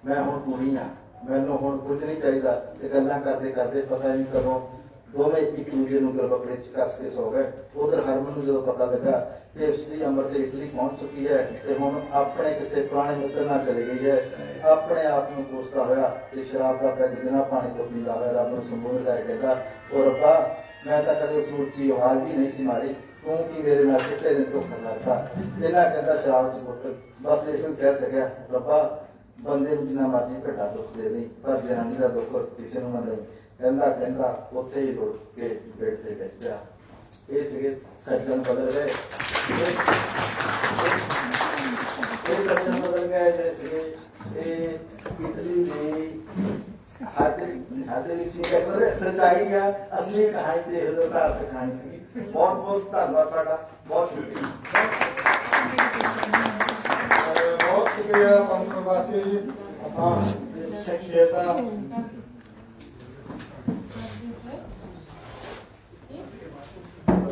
ਮੈਂ ਹੁਣ ਪੂਰੀ ਹਾਂ, ਮੈਨੂੰ ਹੁਣ ਕੁਝ ਨਹੀਂ ਚਾਹੀਦਾ। ਤੇ ਗੱਲਾਂ ਕਰਦੇ ਕਰਦੇ ਪਤਾ ਨਹੀਂ ਕਦੋਂ ਦੋਵੇਂ ਇੱਕ ਦੂਜੇ ਨੂੰ ਗਲਬਕੜੇ 'ਚ ਕੱਸ ਕੇ ਸੋ ਗਏ। ਉਧਰ ਹਰਮਨ ਨੂੰ ਜਦੋਂ ਪਤਾ ਲੱਗਾ ਕਿ ਉਸਦੀ ਅਮਰ ਤੇ ਇਟਲੀ ਪਹੁੰਚ ਚੁੱਕੀ ਹੈ ਤੇ ਹੁਣ ਆਪਣੇ ਕਿਸੇ ਪੁਰਾਣੇ ਮਿੱਤਰ ਨਾਲ ਚਲੀ ਗਈ ਹੈ, ਆਪਣੇ ਆਪ ਨੂੰ ਕੋਸਦਾ ਹੋਇਆ ਤੇ ਸ਼ਰਾਬ ਦਾ ਪੈਗ ਬਿਨਾਂ ਪਾਣੀ ਤੋਂ ਪੀਂਦਾ ਹੋਇਆ ਰੱਬ ਨੂੰ ਸੰਬੋਧਨ ਕਰਕੇ ਕਹਿੰਦਾ, ਉਹ ਰੱਬਾ ਮੈਂ ਤਾਂ ਕਦੇ ਉਸ ਨੂੰ ਉੱਚੀ ਆਵਾਜ਼ ਵੀ ਨਹੀਂ ਸੀ ਮਾਰੀ, ਤੂੰ ਕੀ ਮੇਰੇ ਨਾਲ ਕਿਤੇ ਦਿਨ ਧੋਖਾ ਕਰਤਾ। ਇਹਨਾਂ ਕਹਿੰਦਾ ਸ਼ਰਾਬ 'ਚ ਮੁੱਕ ਬਸ ਇਹੋ ਕਹਿ ਸਕਿਆ, ਰੱਬਾ ਬੰਦੇ ਨੂੰ ਜਿੰਨਾ ਮਰਜ਼ੀ ਘਟਾ ਦੁੱਖ ਦੇ ਦੇ ਪਰ ਜਨਾਨੀ ਦਾ ਦੁੱਖ ਕਿਸੇ ਨੂੰ ਨਾ ਦੇ। ਕਹਿੰਦਾ ਉੱਥੇ ਹੀ ਰੁੜ ਕੇ ਬੈਠ ਤੇ ਬੈਠ ਗਿਆ। ਇਹ ਸੀਗੇ ਸੱਜਣ ਬਦਲ ਗਏ, ਇਹ ਸੱਜਣ ਬਦਲ ਗਏ ਜਿਹੜੇ ਸੀਗੇ ਇਹ ਇਟਲੀ ਦੇ ਸਾਡੇ ਵਿੱਚ ਸੱਚਾਈ ਆ ਅਸਲੀ ਕਹਾਣੀ ਤੇ ਇਹੋ ਧਾਰਤ ਕਹਾਣੀ ਸੀ। ਬਹੁਤ ਬਹੁਤ ਧੰਨਵਾਦ ਤੁਹਾਡਾ, ਬਹੁਤ ਸ਼ੁਕਰੀਆ। ਬਹੁਤ ਸ਼ੁਕਰੀਆ ਪੰਥ ਨਿਵਾਸੀ ਜੀ, ਆਪਾਂ ਇਸ ਸ਼ਖਸੀਅਤ ਦਾ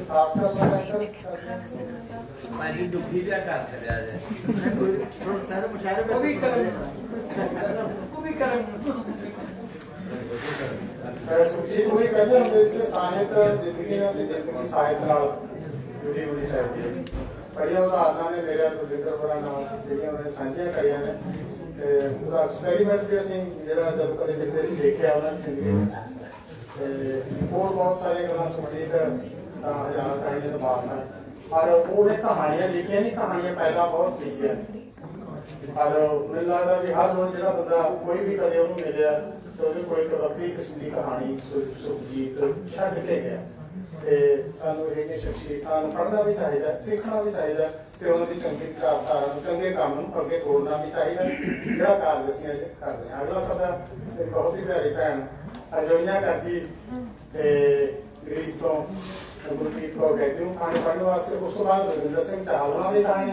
ਖਾਸ ਕਰ ਮੈਂ ਦੁਖੀ ਜਿਹਾ ਕਰ ਛੱਡਿਆ ਜੇ ਉਹ ਵੀ ਕਰਨ ਸੁਖਜੀਤ ਉਹ ਵੀ ਕਹਿੰਦੇ ਹੁੰਦੇ ਸੀ ਕਿ ਸਾਹਿਤ ਜ਼ਿੰਦਗੀ ਨਾਲ ਤੇ ਜ਼ਿੰਦਗੀ ਸਾਹਿਤ ਨਾਲ ਜੁੜੀ ਹੋਣੀ ਚਾਹੀਦੀ ਹੈ। ਬੜੀਆਂ ਉਦਾਹਰਨਾਂ ਨੇ ਮੇਰੇ ਗੁਰਜਿੰਦਰ ਹੋਰਾਂ ਨਾਲ ਜਿਹੜੀਆਂ ਉਹਨੇ ਸਾਂਝੀਆਂ ਕਰੀਆਂ ਨੇ ਤੇ ਉਹਦਾ ਐਕਸਪੈਰੀਮੈਂਟ ਵੀ ਅਸੀਂ ਜਿਹੜਾ ਜਦੋਂ ਕਦੇ ਕਿਤੇ ਅਸੀਂ ਦੇਖਿਆ ਉਹਨਾਂ ਦੀ ਜ਼ਿੰਦਗੀ 'ਚ ਤੇ ਹੋਰ ਬਹੁਤ ਸਾਰੀਆਂ ਗੱਲਾਂ ਸੁਖਜੀਤ ਹਜ਼ਾਰਾਂ ਕਹਾਣੀਆਂ ਦਾ ਬਾਪ ਹੈ और ਉਹਨੇ ਕਹਾਣੀਆਂ ਲਿਖੀਆਂ ਨਹੀਂ, ਕਹਾਣੀਆਂ ਪਹਿਲਾਂ ਬਹੁਤ ਲਿਖੀਆਂ और ਮੈਨੂੰ ਲੱਗਦਾ ਵੀ ਹਰ ਰੋਜ਼ ਜਿਹੜਾ ਬੰਦਾ ਕੋਈ ਵੀ ਕਦੇ ਉਹਨੂੰ ਮਿਲਿਆ ਤੇ ਉਹਦੇ ਕੋਲ ਇੱਕ ਵੱਖਰੀ ਕਿਸਮ ਦੀ ਕਹਾਣੀ ਸੁਖਜੀਤ ਛੱਡ ਕੇ ਗਿਆ। ਤੇ ਸਾਨੂੰ ਇਹ ਸ਼ਖਸੀਅਤਾਂ ਨੂੰ ਪੜ੍ਹਨਾ ਵੀ ਚਾਹੀਦਾ, ਸਿੱਖਣਾ ਵੀ ਚਾਹੀਦਾ ਤੇ ਉਹਨਾਂ ਦੀ ਚੰਗੀ ਵਿਚਾਰਧਾਰਾ ਨੂੰ, ਚੰਗੇ ਕੰਮ ਨੂੰ ਅੱਗੇ ਤੋਰਨਾ ਵੀ ਚਾਹੀਦਾ, ਜਿਹੜਾ ਕਾਰਜ ਅਸੀਂ ਅੱਜ ਕਰ ਰਹੇ ਹਾਂ। ਅਗਲਾ ਸਦਾ ਮੇਰੀ ਬਹੁਤ ਹੀ ਪਿਆਰੀ ਭੈਣ ਅਜੋਈਆਂ ਕਰਦੀ ਤੇ ਗ੍ਰੀਸ ਤੋਂ ਗੁਰਪ੍ਰੀਤ ਕੌਰ ਗੈਦੀ ਨੂੰ ਕਹਾਣੀ ਪੜ੍ਹਨ ਵਾਸਤੇ। ਉਸ ਤੋਂ ਬਾਅਦ ਰਵਿੰਦਰ ਸਿੰਘ ਚਾਹਲ ਉਹਨਾਂ ਦੀ ਕਹਾਣੀ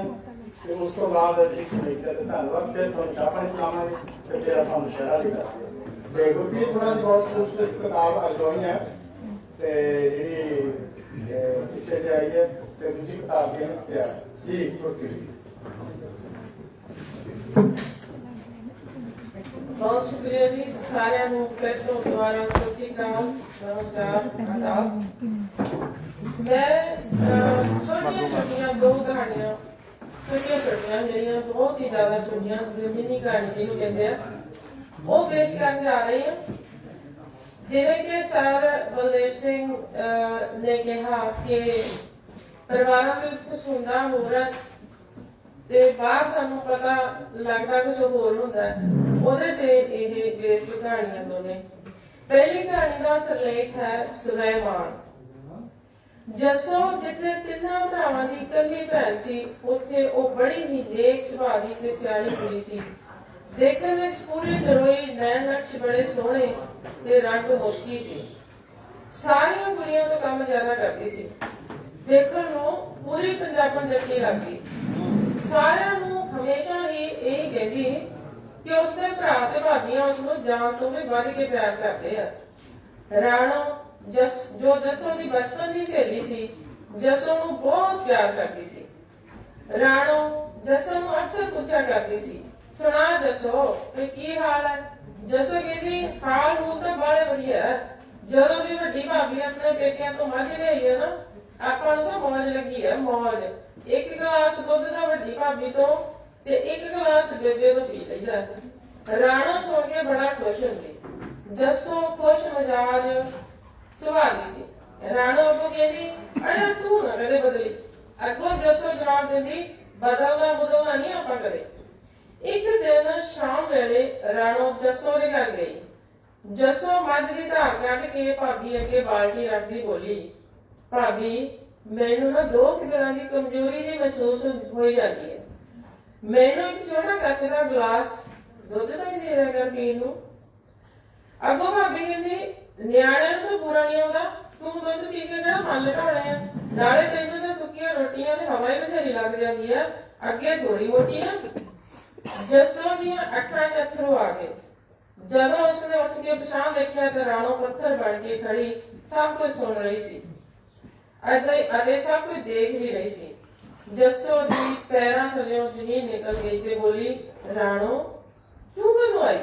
ਤੇ ਉਸ ਤੋਂ ਬਾਅਦ ਇਸ ਸਮੀਖਿਆ ਤੇ ਧੰਨਵਾਦ। ਫਿਰ ਤੁਹਾਨੂੰ ਚਾਹ ਪਾਣੀ ਪਿਲਾਵਾਂਗੇ ਤੇ ਫਿਰ ਆਪਾਂ ਮੁਸ਼ਾਇਰਾ ਵੀ ਕਰਾਂਗੇ। ਤੇ ਗੁਰਪ੍ਰੀਤ ਹੋਰਾਂ ਦੀ ਬਹੁਤ ਖੂਬਸੂਰਤ ਕਿਤਾਬ ਅਜੋਈਆਂ ਤੇ ਜਿਹੜੀ ਪਿੱਛੇ ਜੇ ਆਈ ਹੈ ਤੇ ਦੂਜੀ ਕਿਤਾਬ ਵੀ ਤਿਆਰ ਜੀ ਗੁਰਪ੍ਰੀਤ। बहुत शुक्रिया जी सारे फिर तो दोबारा सत श्री अकाल, नमस्कार, आदाब। मैं छोटिया छोटिया दो कहानियां छोटिया छोटिया जड़ियां बहुत ही ज्यादा छोटिया मिनी कहानी जिन्होंने कहते हैं वो पेश करने जा रही हूँ। जिवें कि सर बलदेव सिंह ने कहा कि परिवारों के कुछ होंदा हो रहा ਤੇ ਬਾਹਰ ਸਾਨੂੰ ਪਤਾ ਲੱਗਦਾ ਕੁਝ ਹੋਰ ਹੁੰਦਾ ਉਹਦੇ ਤੇ ਇਹ ਬੇਸ ਕਹਾਣੀਆਂ ਦੋਨੇ। ਪਹਿਲੀ ਕਹਾਣੀ ਦਾ ਸਿਰਲੇਖ ਹੈ ਸੁਲੇਮਾਨ। ਜੱਸੋ ਜਿੱਥੇ ਤਿੰਨਾਂ ਭਰਾਵਾਂ ਦੀ ਇਕੱਲੀ ਭੈਣ ਸੀ, ਉੱਥੇ ਉਹ ਬੜੀ ਹੀ ਨੇਕ ਸੁਭਾਅ ਦੀ ਤੇ ਸਿਆਣੀ ਕੁੜੀ ਸੀ। ਦੇਖਣ ਵਿੱਚ ਪੂਰੀ ਨਰੋਈ, ਨੈਣ ਨਕਸ਼ ਬੜੇ ਸੋਹਣੇ ਤੇ ਰੰਗ ਮੁਸ਼ਕੀ ਸੀ। ਸਾਰੀਆਂ ਕੁੜੀਆਂ ਤੋਂ ਕੰਮ ਜ਼ਿਆਦਾ ਕਰਦੀ ਸੀ। ਦੇਖਣ ਨੂੰ ਪੂਰੀ ਪੰਜਾਬਣ ਜੱਟੀ ਲੱਗਦੀ। ਸਾਰਿਆਂ ਨੂੰ ਹਮੇਸ਼ਾ ਹੀ ਇਹ ਕਹਿੰਦੀ ਕਿ ਉਸਦੇ ਭਰਾ ਤੇ ਭਾਬੀਆਂ ਉਸਨੂੰ ਜਾਨ ਤੋਂ ਵੀ ਵੱਧ ਕੇ ਪਿਆਰ ਕਰਦੇ ਆ। ਰਾਣੋ ਜੋ ਜੱਸੋ ਦੀ ਬਚਪਨ ਦੀ ਸਹੇਲੀ ਸੀ, ਜੱਸੋ ਨੂੰ ਬਹੁਤ ਪਿਆਰ ਕਰਦੀ ਸੀ। ਰਾਣੋ ਜੱਸੋ ਨੂੰ ਅਕਸਰ ਪੁੱਛਿਆ ਕਰਦੀ ਸੀ, ਸੁਣਾ ਜੱਸੋ ਤੇ ਕੀ ਹਾਲ ਹੈ? ਜੱਸੋ ਕਹਿੰਦੀ ਹਾਲ ਹੂਲ ਤਾਂ ਬੜੇ ਵਧੀਆ ਹੈ। ਜਦੋਂ ਵੀ ਵੱਡੀ ਭਾਬੀ ਆਪਣੇ ਪੇਕਿਆਂ ਤੋਂ ਮੱਝ ਲਿਆਈ ਹੈ ਨਾ, ਆਪਾਂ ਨੂੰ ਤਾਂ ਮੌਜ ਲੱਗੀ ਹੈ, ਮੌਜ। ਇੱਕ ਗਲਾਸ ਦੁੱਧ ਦਾ ਵੱਡੀ ਭਾਬੀ ਤੋਂ ਤੇ ਇੱਕ ਗਲਾਸ ਬੇਬੇ ਤੋਂ ਪੀ ਲਈਦਾ। ਰਾਣੋ ਸੁਣ ਕੇ ਬੜਾ ਖੁਸ਼ ਹੁੰਦੀ। ਜੱਸੋ ਖੁਸ਼ ਮਜਾਜ ਸੁਭਾਅ ਦੀ ਸੀ। ਰਾਣੋ ਅੱਗੋਂ ਕਹਿੰਦੀ ਅਰੇ ਤੂੰ ਨਾ ਕਦੇ ਬਦਲੀ। ਅੱਗੋਂ ਜੱਸੋ ਜਵਾਬ ਦਿੰਦੀ ਬਦਲਣਾ ਨਹੀਂ ਆਪਾਂ ਕਦੇ। ਇੱਕ ਦਿਨ ਸ਼ਾਮ ਵੇਲੇ ਰਾਣੋ ਜੱਸੋ ਦੇ ਘਰ ਗਈ। ਜੱਸੋ ਮੱਝ ਦੀ ਧਾਰ ਕੱਢ ਕੇ ਭਾਬੀ ਅੱਗੇ ਬਾਲਟੀ ਰੱਖਦੀ ਬੋਲੀ, ਭਾਬੀ ਮੈਨੂੰ ਨਾ ਦੋ ਤਰ੍ਹਾਂ ਦੀ ਕਮਜ਼ੋਰੀ ਜਿਹੀ ਮਹਿਸੂਸ ਹੋਈ ਜਾਂਦੀ ਹੈ। ਮੈਨੂੰ ਇੱਕ ਛੋਟਾ ਕੱਚ ਦਾ ਗਲਾਸ ਦੁੱਧ ਦਾ ਹੀ ਦੇ ਦਿਆ ਕਰ ਪੀਣ ਨੂੰ। ਅੱਗੋਂ ਭਾਬੀ ਕਹਿੰਦੀ ਨਿਆਣਿਆਂ ਨੂੰ ਤਾਂ ਪੂਰਾ ਨਹੀਂ ਆਉਂਦਾ, ਤੂੰ ਦੁੱਧ ਪੀ ਕੇ ਕਿਹੜਾ ਮਨ ਲਟਾਉਣੇ ਆ? ਨਾਲੇ ਤੈਨੂੰ ਤਾਂ ਸੁੱਕੀਆਂ ਰੋਟੀਆਂ ਤੇ ਹਵਾ ਹੀ ਬਥੇਰੀ ਲੱਗ ਜਾਂਦੀ ਆ, ਅੱਗੇ ਥੋੜੀ ਮੋਟੀ ਆ। ਜੱਸੋ ਦੀਆਂ ਅੱਖਾਂ 'ਚ ਅੱਥਰੂ ਆ ਗਏ। ਜਦੋਂ ਉਸਨੇ ਉੱਠ ਕੇ ਪਛਾਣ ਦੇਖਿਆ ਤਾਂ ਰਾਣੋ ਪੱਥਰ ਬਣ ਕੇ ਖੜੀ ਸਭ ਕੁਝ ਸੁਣ ਰਹੀ ਸੀ ਅਤੇ ਸਭ ਕੁਝ ਦੇਖ ਵੀ ਰਹੀ ਸੀ। ਜੱਸੋ ਦੀ ਪੈਰਾਂ ਥੱਲਿਓਂ ਜ਼ਮੀਨ ਨਿਕਲ ਗਈ ਤੇ ਬੋਲੀ, ਰਾਣੋ ਤੂੰ ਕਦੋਂ ਆਈ?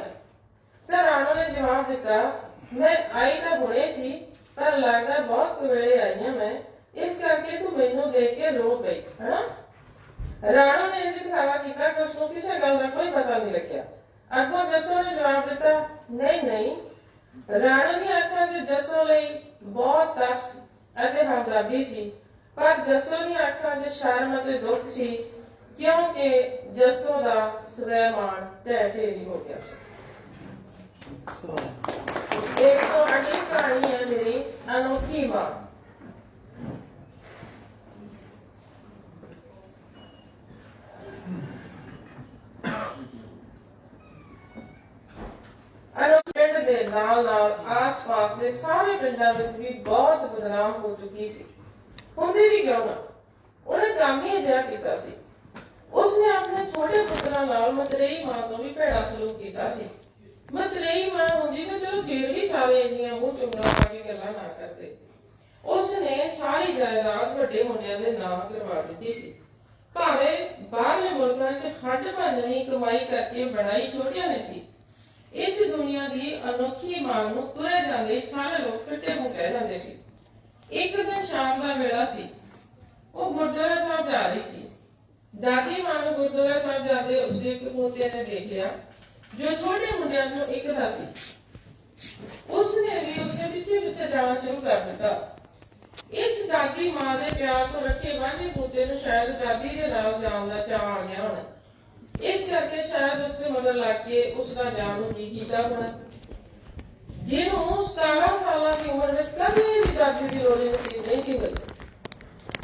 ਤਾਂ ਰਾਣੋ ਨੇ ਜਵਾਬ ਦਿੱਤਾ, ਮੈਂ ਆਈ ਤਾਂ ਹੁਣੇ ਸੀ, ਪਰ ਲੱਗਦਾ ਬਹੁਤ ਵੇਲੇ ਆਈ ਹਾਂ ਮੈਂ, ਇਸ ਕਰਕੇ ਤੂੰ ਮੈਨੂੰ ਦੇਖ ਕੇ ਰੋ ਗਈ ਹਨਾ। ਰਾਣੋ ਨੇ ਇੰਜ ਦਿਖਾਵਾ ਕੀਤਾ ਕਿ ਉਸਨੂੰ ਕਿਸੇ ਗੱਲ ਦਾ ਕੋਈ ਪਤਾ ਨਹੀਂ ਲੱਗਿਆ। ਅੱਗੋਂ ਜੱਸੋ ਨੇ ਜਵਾਬ ਦਿੱਤਾ, ਨਹੀਂ। ਰਾਣੋ ਦੀਆਂ ਅੱਖਾਂ 'ਚ ਜੱਸੋ ਲਈ ਬਹੁਤ ਤਰਸ ਅਤੇ ਹਮਦਰਦੀ ਸੀ, ਪਰ ਜੱਸੋ ਦੀਆਂ ਅੱਖਾਂ 'ਚ ਸ਼ਰਮ ਅਤੇ ਦੁੱਖ ਸੀ, ਕਿਉਂਕਿ ਜੱਸੋ ਦਾ ਸਵੈਮਾਨ ਢਹਿ ਢੇਰੀ ਹੋ ਗਿਆ ਸੀ। एक तो अगली कहानी है मेरी अनोखी माँ। ਪਿੰਡ ਦੇ ਨਾਲ ਆਸ-ਪਾਸ ਦੇ ਸਾਰੇ ਪਿੰਡਾਂ ਵਿੱਚ ਵੀ ਬਹੁਤ ਬਦਨਾਮ ਹੋ ਚੁੱਕੀ ਸੀ। ਹੁੰਦੀ ਵੀ ਕਿਉਂ ਨਾ, ਉਹਨੇ ਕੰਮ ਹੀ ਅਜਿਹਾ ਕੀਤਾ ਸੀ। ਉਸਨੇ ਆਪਣੇ ਛੋਟੇ ਪੁੱਤਰਾਂ ਨਾਲ ਮਤਰੇਈ ਮਾਂ ਤੋਂ ਵੀ ਭੈੜਾ ਸਲੂਕ ਕੀਤਾ ਸੀ। ਮਤਰੇਈ ਮਾਂ ਹੁੰਦੀ ਤਾਂ ਚਲੋ ਫਿਰ ਵੀ ਸਾਰੇ ਇੰਨੀਆਂ ਮੂੰਹ ਚੁੰਗਲਾਂ ਪਾ ਕੇ ਗੱਲਾਂ ਨਾ ਕਰਦੇ। ਉਸਨੇ ਸਾਰੀ ਜਾਇਦਾਦ ਵੱਡੇ ਮੁੰਡਿਆਂ ਦੇ ਨਾਮ ਕਰਵਾ ਦਿੱਤੀ ਸੀ। ਭਾਵੇਂ ਬਾਹਰਲੇ ਮੁਲਕਾਂ 'ਚ ਹੱਡ ਭੰਨਵੀਂ ਕਮਾਈ ਕਰਕੇ ਬਣਾਈ ਛੋਟਿਆਂ ਨੇ ਸੀ। ਇਸ ਦੁਨੀਆ ਦੀ ਅਨੋਖੀ ਮਾਂ ਨੂੰ ਤੁਰੇ ਜਾਂਦੇ ਸਾਰੇ ਲੋਕ ਫਿੱਟੇ ਮੂੰਹ ਕਹਿ ਜਾਂਦੇ ਸੀ। ਇੱਕ ਦਿਨ ਸ਼ਾਮ ਦਾ ਵੇਲਾ ਸੀ, ਉਹ ਗੁਰਦੁਆਰਾ ਸਾਹਿਬ ਜਾ ਰਹੀ ਸੀ। ਦਾਦੀ ਮਾਂ ਨੂੰ ਗੁਰਦੁਆਰਾ ਸਾਹਿਬ ਜਾਂਦੇ ਉਸਦੇ ਇੱਕ ਮੁੰਡੇ ਨੇ ਦੇਖਿਆ ਜੋ ਛੋਟੇ ਮੁੰਡਿਆਂ ਨੂੰ ਇੱਕਦਾ ਸੀ। ਉਸਨੇ ਵੀ ਉਸਦੇ ਪਿੱਛੇ ਜਾਣਾ ਸ਼ੁਰੂ ਕਰ ਦਿੱਤਾ। ਇਸ ਦਾਦੀ ਮਾਂ ਦੇ ਪਿਆਰ ਤੋਂ ਰੱਖੇ ਵਾਂਝੇ ਪੋਤੇ ਨੂੰ ਸ਼ਾਇਦ ਦਾਦੀ ਦੇ ਨਾਲ ਜਾਣ ਦਾ ਚਾਅ ਆ ਗਿਆ ਹੋਣਾ। ਇਸ ਕਰਕੇ ਸ਼ਾਇਦ ਉਸਦੇ ਮਗਰ ਲੱਗ ਕੇ ਉਸਦਾ ਜਾਣ ਨੂੰ ਜੀ ਕੀਤਾ ਹੋਣਾ। ਜਿਹਨੂੰ 17 ਸਾਲਾਂ ਦੀ ਉਮਰ ਵਿੱਚ ਕਦੇ ਵੀ ਦਾਦੀ ਦੀ ਲੋੜ ਨਹੀਂ ਸੀ ਹੋਈ।